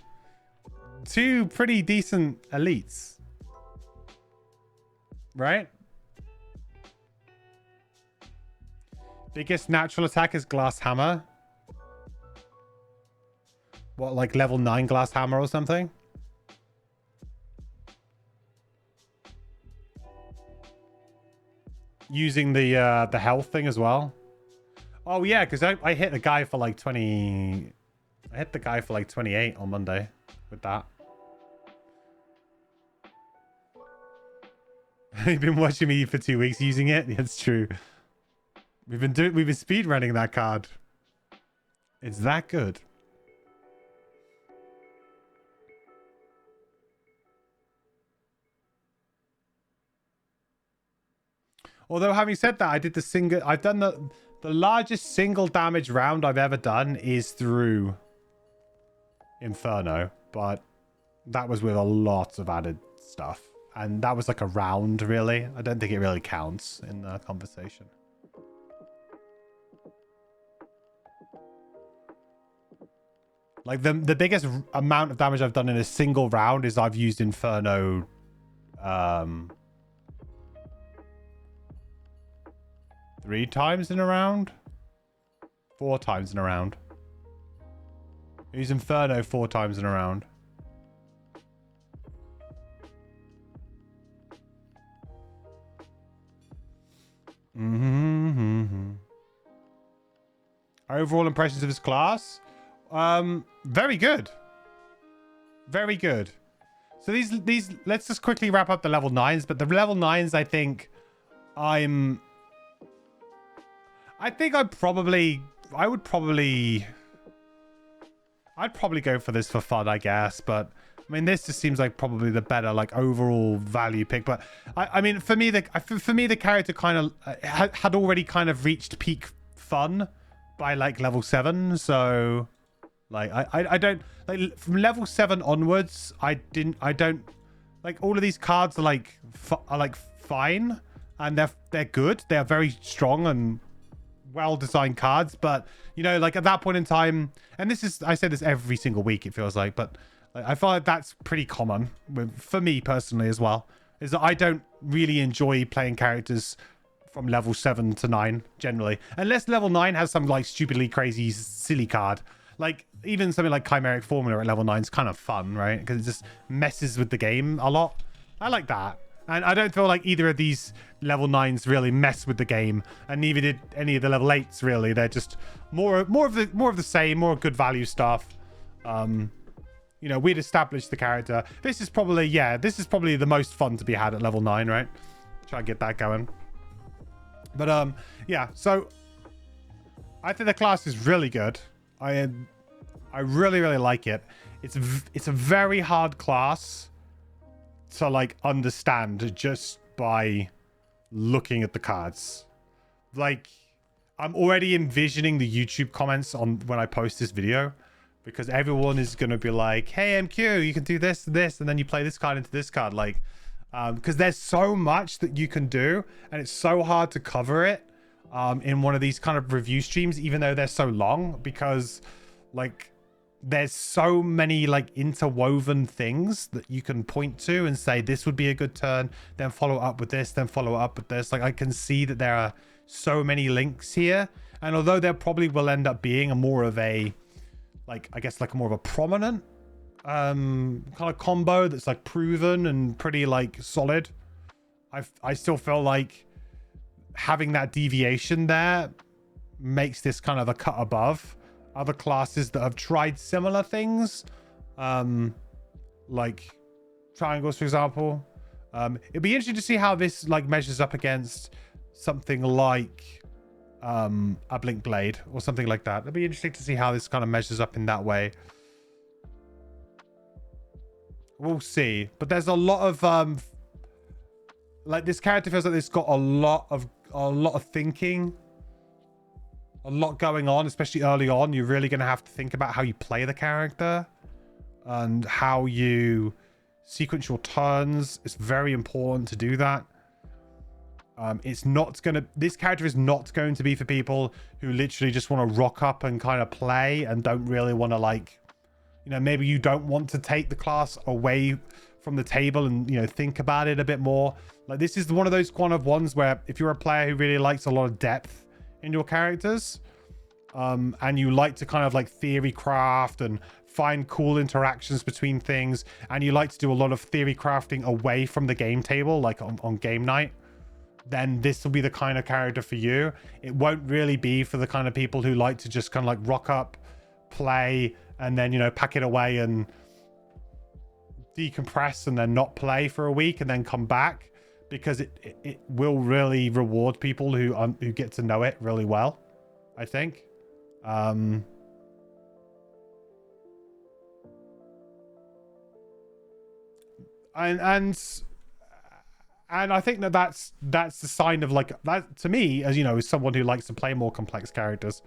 pretty decent elites. Right? Biggest natural attack is Glass Hammer. What, like level 9 Glass Hammer or something? Using the health thing as well. Oh yeah, because I hit the guy for like 20. I hit the guy for like 28 on Monday with that. You've been watching me for 2 weeks using it. Yeah, it's true. We've been speed running that card. It's that good. Although having said that, I've done the largest single damage round I've ever done is through Inferno, but that was with a lot of added stuff. And that was like a round, really. I don't think it really counts in the conversation. Like the biggest amount of damage I've done in a single round is I've used Inferno 3 times in a round? 4 times in a round. I use Inferno 4 times in a round. Overall impressions of his class? Very good. Very good. So these let's just quickly wrap up the level 9s, but the level 9s I think I would probably I'd probably go for this for fun, I guess, but I mean, this just seems like probably the better like overall value pick. But I mean, for me, the character kind of had already kind of reached peak fun by like level 7. So like I don't like from level 7 onwards. I don't like all of these cards are like fine, and they're good. They're very strong and well designed cards. But you know, like at that point in time, and I say this every single week, it feels like, but I feel like that's pretty common for me personally as well, is that I don't really enjoy playing characters from level 7 to 9 generally, unless level 9 has some like stupidly crazy silly card. Like even something like Chimeric Formula at level 9 is kind of fun, right? Because it just messes with the game a lot. I like that. And I don't feel like either of these level 9s really mess with the game, and neither did any of the level 8s really. They're just more of the same, more good value stuff. You know, we'd established the character. This is probably the most fun to be had at level 9, right? Try and get that going. But yeah, so I think the class is really good. I really like it. It's a very hard class to like understand just by looking at the cards. Like I'm already envisioning the YouTube comments on when I post this video, because everyone is going to be like, hey MQ, you can do this, and then you play this card into this card, like because there's so much that you can do, and it's so hard to cover it in one of these kind of review streams, even though they're so long, because like there's so many like interwoven things that you can point to and say this would be a good turn, then follow up with this, then follow up with this. Like I can see that there are so many links here, and although there probably will end up being a more of a like, I guess like more of a prominent kind of combo that's like proven and pretty like solid, I still feel like having that deviation there makes this kind of a cut above other classes that have tried similar things, like triangles, for example. It'd be interesting to see how this like measures up against something like a Blink Blade or something like that. It'd be interesting to see how this kind of measures up in that way. We'll see. But there's a lot of like this character feels like it's got a lot of thinking, a lot going on, especially early on. You're really going to have to think about how you play the character and how you sequence your turns. It's very important to do that. This character is not going to be for people who literally just want to rock up and kind of play and don't really want to, like, you know, maybe you don't want to take the class away from the table and, you know, think about it a bit more. Like, this is one of those kind of ones where if you're a player who really likes a lot of depth in your characters, and you like to kind of like theory craft and find cool interactions between things, and you like to do a lot of theory crafting away from the game table, like on game night, then this will be the kind of character for you. It won't really be for the kind of people who like to just kind of like rock up, play, and then, you know, pack it away and decompress and then not play for a week and then come back, because it will really reward people who get to know it really well, I think. And I think that's the sign of, like, that to me, as you know, as someone who likes to play more complex characters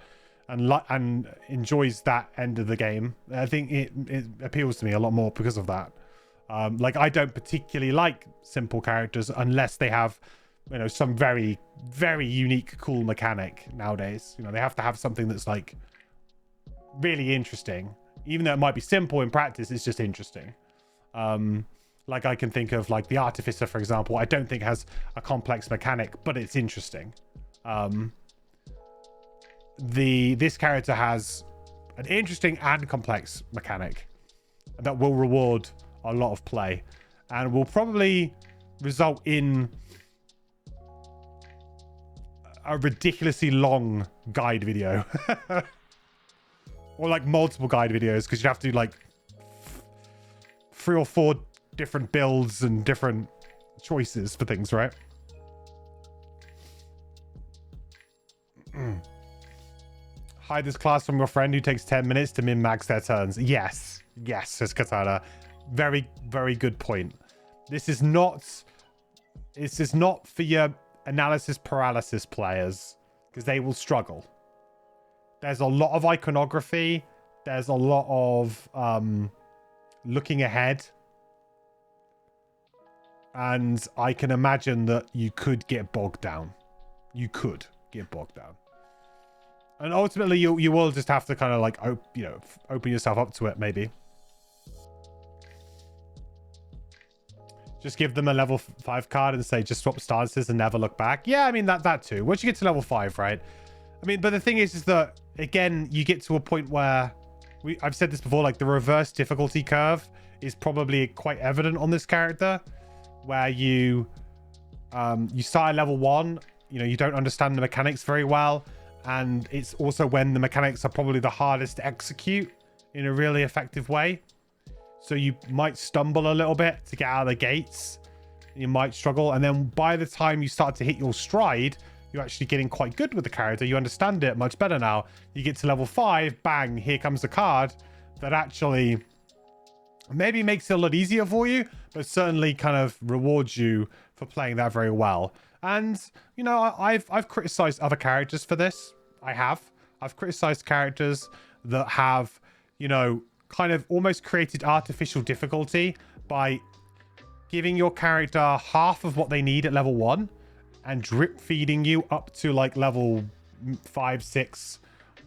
and enjoys that end of the game. I think it appeals to me a lot more because of that. Like, I don't particularly like simple characters unless they have, you know, some very, very unique, cool mechanic nowadays. You know, they have to have something that's, like, really interesting. Even though it might be simple in practice, it's just interesting. Like, I can think of, like, the Artificer, for example. I don't think has a complex mechanic, but it's interesting. This character has an interesting and complex mechanic that will reward a lot of play and will probably result in a ridiculously long guide video. Or like multiple guide videos, because you have to do like 3 or 4 different builds and different choices for things, right? Hide this class from your friend who takes 10 minutes to min-max their turns. Yes. Yes, says Katana. Very, very good point. This is not for your analysis paralysis players, because they will struggle. There's a lot of iconography. There's a lot of looking ahead. And I can imagine that you could get bogged down. You could get bogged down. And ultimately, you will just have to kind of like, open yourself up to it, maybe. Just give them a level 5 card and say, just swap stances and never look back. Yeah, I mean, that too. Once you get to level 5, right? I mean, but the thing is that, again, you get to a point where, I've said this before, like the reverse difficulty curve is probably quite evident on this character, where you start at level 1, you don't understand the mechanics very well, and it's also when the mechanics are probably the hardest to execute in a really effective way. So you might stumble a little bit to get out of the gates. You might struggle. And then by the time you start to hit your stride, you're actually getting quite good with the character. You understand it much better now. You get to level 5, bang, here comes the card that actually maybe makes it a lot easier for you, but certainly kind of rewards you for playing that very well. And, I've criticized other characters for this. I've criticized characters that have, kind of almost created artificial difficulty by giving your character half of what they need at level 1 and drip feeding you up to like level 5, 6,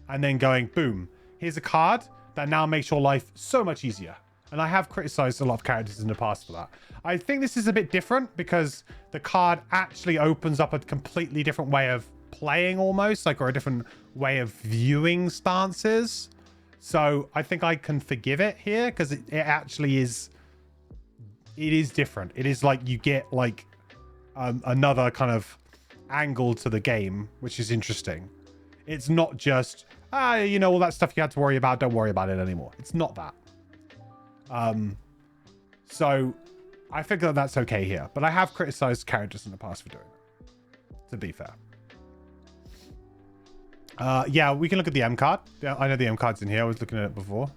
and then going, boom, here's a card that now makes your life so much easier. And I have criticized a lot of characters in the past for that. I think this is a bit different because the card actually opens up a completely different way of playing almost, or a different way of viewing stances. So I think I can forgive it here because it actually is, it is different. It is like you get like another kind of angle to the game, which is interesting. It's not just, all that stuff you had to worry about, don't worry about it anymore. It's not that. So I think that that's okay here, but I have criticized characters in the past for doing it, to be fair. Yeah, we can look at the M card. Yeah, I know the M card's in here. I was looking at it before.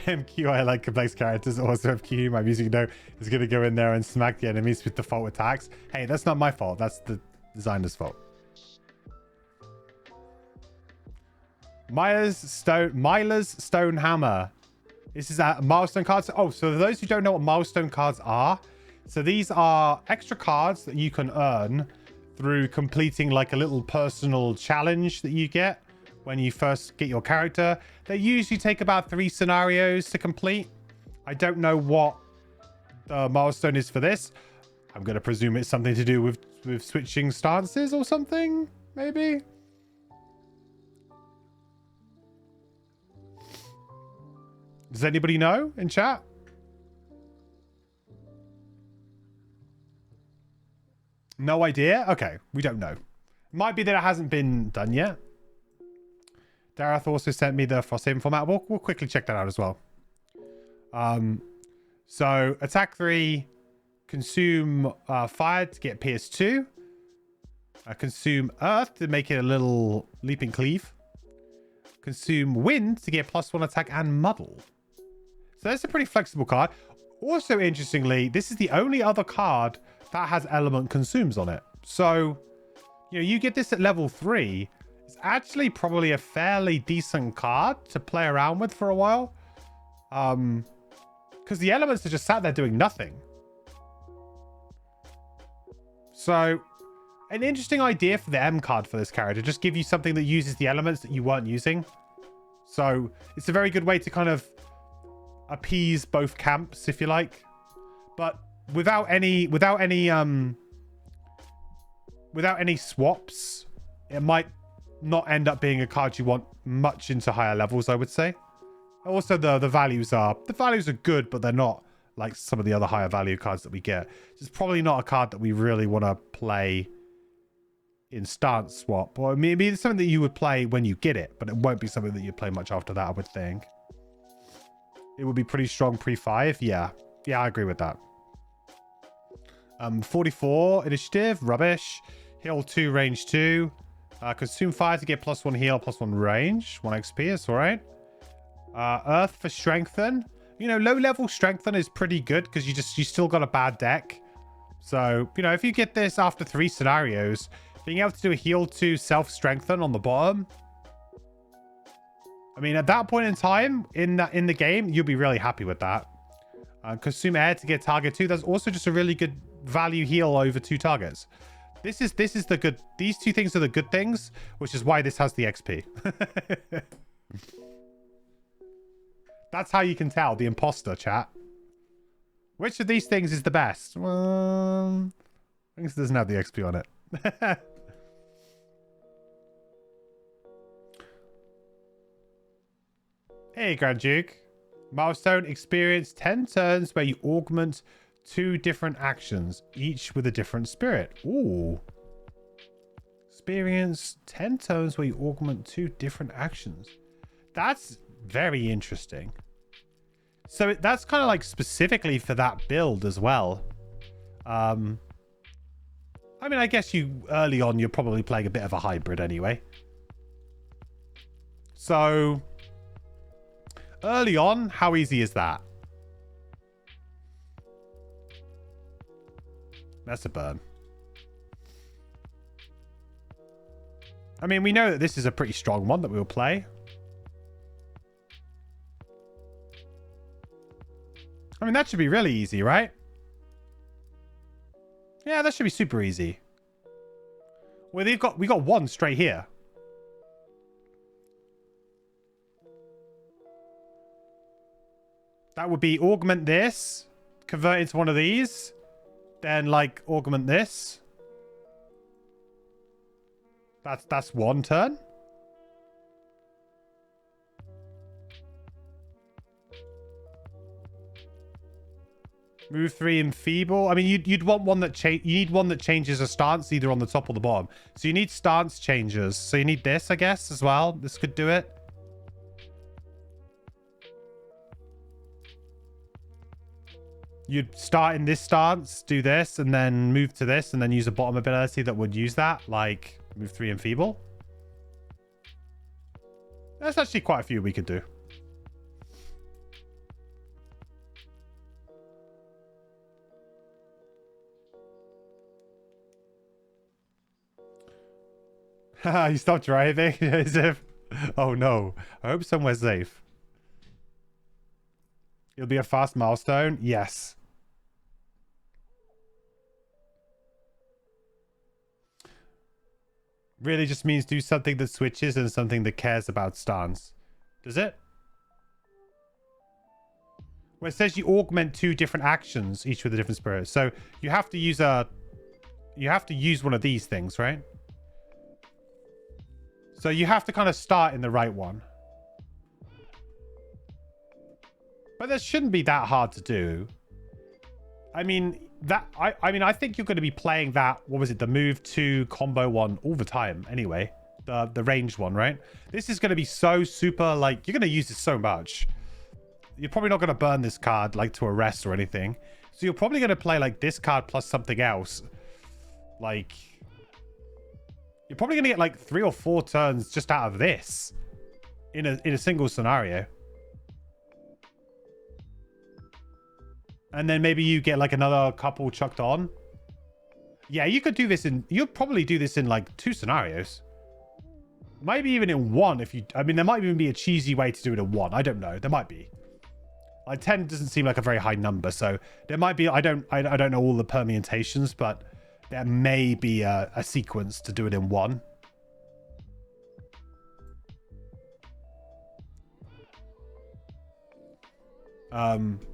MQ, I like complex characters. Also MQ, my music note is going to go in there and smack the enemies with default attacks. Hey, that's not my fault. That's the designer's fault. Myla's Stone Hammer. This is a milestone cards. Oh, so those who don't know what milestone cards are, so these are extra cards that you can earn through completing like a little personal challenge that you get when you first get your character. They usually take about 3 scenarios to complete. I don't know what the milestone is for this. I'm going to presume it's something to do with switching stances or something, maybe. Does anybody know in chat? No idea? Okay, we don't know. Might be that it hasn't been done yet. Dareth also sent me the Frosthaven format. We'll quickly check that out as well. So attack 3, consume fire to get PS2. Consume earth to make it a little leaping cleave. Consume wind to get +1 attack and muddle. So that's a pretty flexible card. Also, interestingly, this is the only other card that has element consumes on it. So, you get this at level 3. It's actually probably a fairly decent card to play around with for a while. Because the elements are just sat there doing nothing. So, an interesting idea for the M card for this character. Just give you something that uses the elements that you weren't using. So, it's a very good way to kind of appease both camps, if you like, but without any swaps, it might not end up being a card you want much into higher levels, I would say. Also, the values are good, but they're not like some of the other higher value cards that we get. It's probably not a card that we really want to play in stance swap. Or maybe it's something that you would play when you get it, but it won't be something that you play much after that, I would think. It would be pretty strong pre-5. Yeah. Yeah, I agree with that. 44 initiative, rubbish. Heal 2, range 2. Consume fire to get +1 heal, +1 range. 1 XP, it's alright. Earth for strengthen. You know, low level strengthen is pretty good because you still got a bad deck. So, you know, if you get this after 3 scenarios, being able to do a heal 2 self-strengthen on the bottom. I mean, at that point in time in the game, you'll be really happy with that. Consume air to get target 2. That's also just a really good value heal over 2 targets. This is the good. These 2 things are the good things, which is why this has the XP. That's how you can tell the imposter, chat. Which of these things is the best? Well, I guess it doesn't have the XP on it. Hey, Grand Duke. Milestone, experience 10 turns where you augment 2 different actions, each with a different spirit. Ooh. Experience 10 turns where you augment 2 different actions. That's very interesting. So that's kind of like specifically for that build as well. I mean, I guess early on, you're probably playing a bit of a hybrid anyway. So early on, how easy is that? That's a burn. I mean, we know that this is a pretty strong one that we'll play. I mean, that should be really easy, right? Yeah, that should be super easy. Well, we got 1 straight here. That would be augment this, convert into one of these, then like augment this. That's 1 turn. Move 3 enfeeble. I mean, you'd want one that you need one that changes a stance either on the top or the bottom. So you need stance changes. So you need this, I guess, as well. This could do it. You'd start in this stance, do this, and then move to this, and then use a bottom ability that would use that, like move 3 enfeeble. There's actually quite a few we could do. You stopped driving? As if... Oh no. I hope somewhere safe. It'll be a fast milestone? Yes. Really just means do something that switches and something that cares about stance. Does it? Well, it says you augment 2 different actions, each with a different spirit. So you have to use one of these things, right? So you have to kind of start in the right one. But that shouldn't be that hard to do. I mean, I think you're going to be playing that, what was it, the move 2 combo one all the time anyway. The ranged one, right? This is going to be so super, like, you're going to use this so much. You're probably not going to burn this card, like, to arrest or anything. So you're probably going to play, like, this card plus something else. Like... You're probably going to get like 3 or 4 turns just out of this in a single scenario. And then maybe you get like another couple chucked on. Yeah, you could do this you'll probably do this in like 2 scenarios. Maybe even in 1 if you... I mean, there might even be a cheesy way to do it in 1. I don't know. There might be. Like 10 doesn't seem like a very high number. So there might be... I don't know all the permutations, but... There may be a sequence to do it in 1.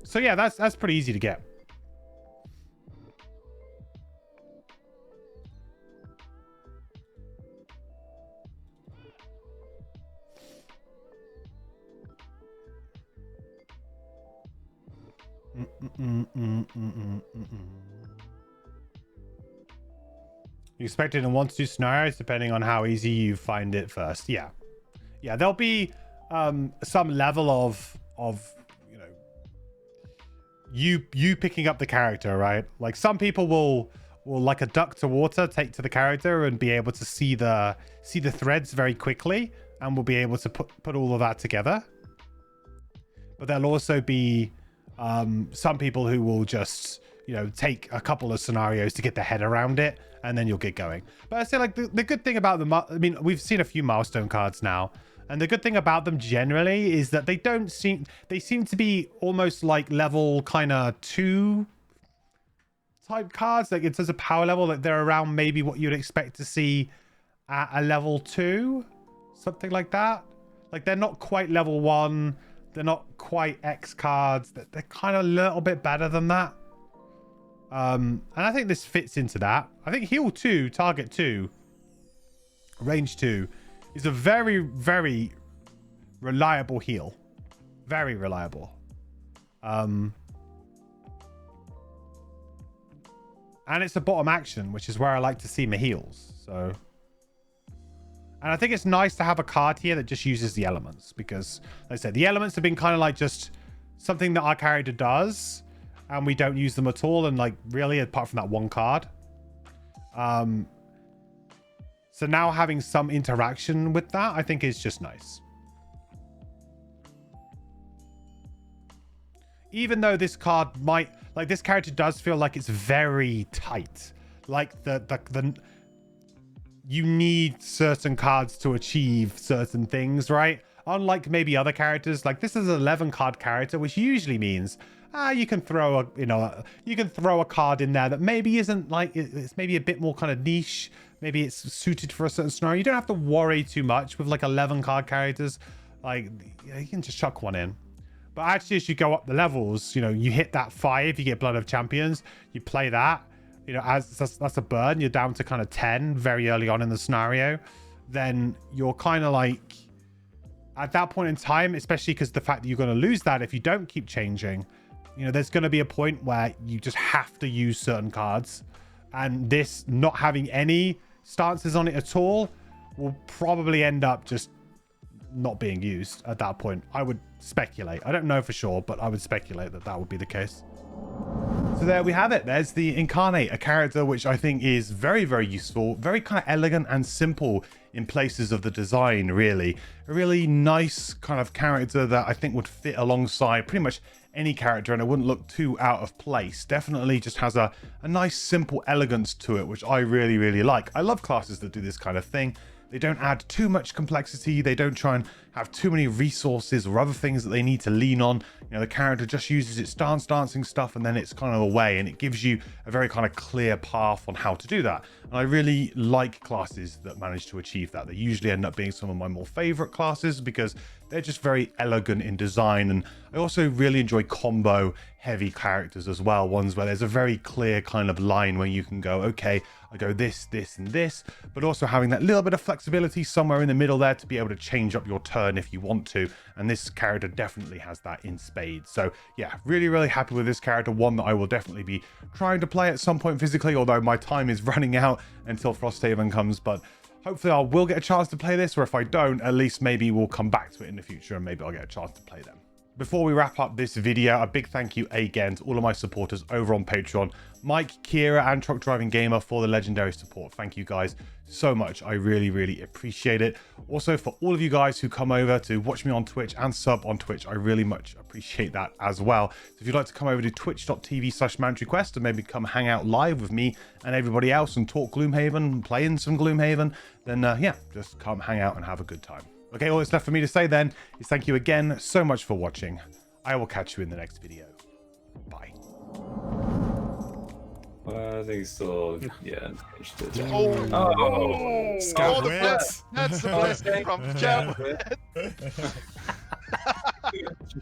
So yeah, that's pretty easy to get. You expect it in 1 to 2 scenarios, depending on how easy you find it first. Yeah. Yeah, there'll be some level of you picking up the character, right? Like some people will like a duck to water take to the character and be able to see the threads very quickly, and will be able to put all of that together. But there'll also be some people who will just take a couple of scenarios to get their head around it, and then you'll get going. But I say, like, the good thing about them, I mean, we've seen a few milestone cards now, and the good thing about them generally is that they seem to be almost like level kind of 2 type cards. Like in terms of power level, like they're around maybe what you'd expect to see at a level 2, something like that. Like they're not quite level 1, they're not quite X cards, they're kind of a little bit better than that. And I think this fits into that. I think heal 2, target 2, range 2 is a very, very reliable heal. Very reliable. And it's a bottom action, which is where I like to see my heals. So, and I think it's nice to have a card here that just uses the elements, because like I said, the elements have been kind of like just something that our character does, and we don't use them at all, and like really apart from that one card. So now having some interaction with that, I think is just nice. Even though this card might, like, this character does feel like it's very tight. Like you need certain cards to achieve certain things, right? Unlike maybe other characters, like this is an 11 card character, which usually means you can throw a card in there that maybe isn't like, it's maybe a bit more kind of niche. Maybe it's suited for a certain scenario. You don't have to worry too much with like 11 card characters. Like you can just chuck one in. But actually, as you go up the levels, you hit that 5, you get Blood of Champions, you play that, as that's a burn, you're down to kind of 10 very early on in the scenario. Then you're kind of like, at that point in time, especially because the fact that you're going to lose that if you don't keep changing, there's going to be a point where you just have to use certain cards. And this not having any stances on it at all will probably end up just not being used at that point. I would speculate. I don't know for sure, but I would speculate that that would be the case. So there we have it. There's the Incarnate, a character which I think is very, very useful, very kind of elegant and simple in places of the design, really. A really nice kind of character that I think would fit alongside pretty much any character, and it wouldn't look too out of place. Definitely just has a nice, simple elegance to it, which I really, really like. I love classes that do this kind of thing. They don't add too much complexity. They don't try and have too many resources or other things that they need to lean on. The character just uses its dancing stuff, and then it's kind of away, and it gives you a very kind of clear path on how to do that. And I really like classes that manage to achieve that. They usually end up being some of my more favorite classes because they're just very elegant in design. And I also really enjoy combo heavy characters as well, ones where there's a very clear kind of line where you can go, okay, I go this, this, and this, but also having that little bit of flexibility somewhere in the middle there to be able to change up your turn if you want to. And this character definitely has that in spades. So yeah, really, really happy with this character. One that I will definitely be trying to play at some point physically, although my time is running out until Frosthaven comes. But hopefully I will get a chance to play this, or if I don't, at least maybe we'll come back to it in the future and maybe I'll get a chance to play them. Before we wrap up this video, a big thank you again to all of my supporters over on Patreon. Mike, Kira, and Truck Driving Gamer for the legendary support. Thank you guys so much. I really, really appreciate it. Also, for all of you guys who come over to watch me on Twitch and sub on Twitch, I really much appreciate that as well. So if you'd like to come over to twitch.tv/MandryQuest and maybe come hang out live with me and everybody else and talk Gloomhaven, play in some Gloomhaven, then yeah, just come hang out and have a good time. Okay, all that's left for me to say then is thank you again so much for watching. I will catch you in the next video. Bye. I think so. Yeah. Oh, Scout that's the blessing from Jab.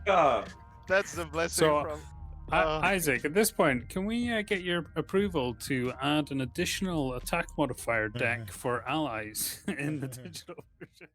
Yeah. That's the blessing from. Isaac, at this point, can we get your approval to add an additional attack modifier deck for allies in the digital version?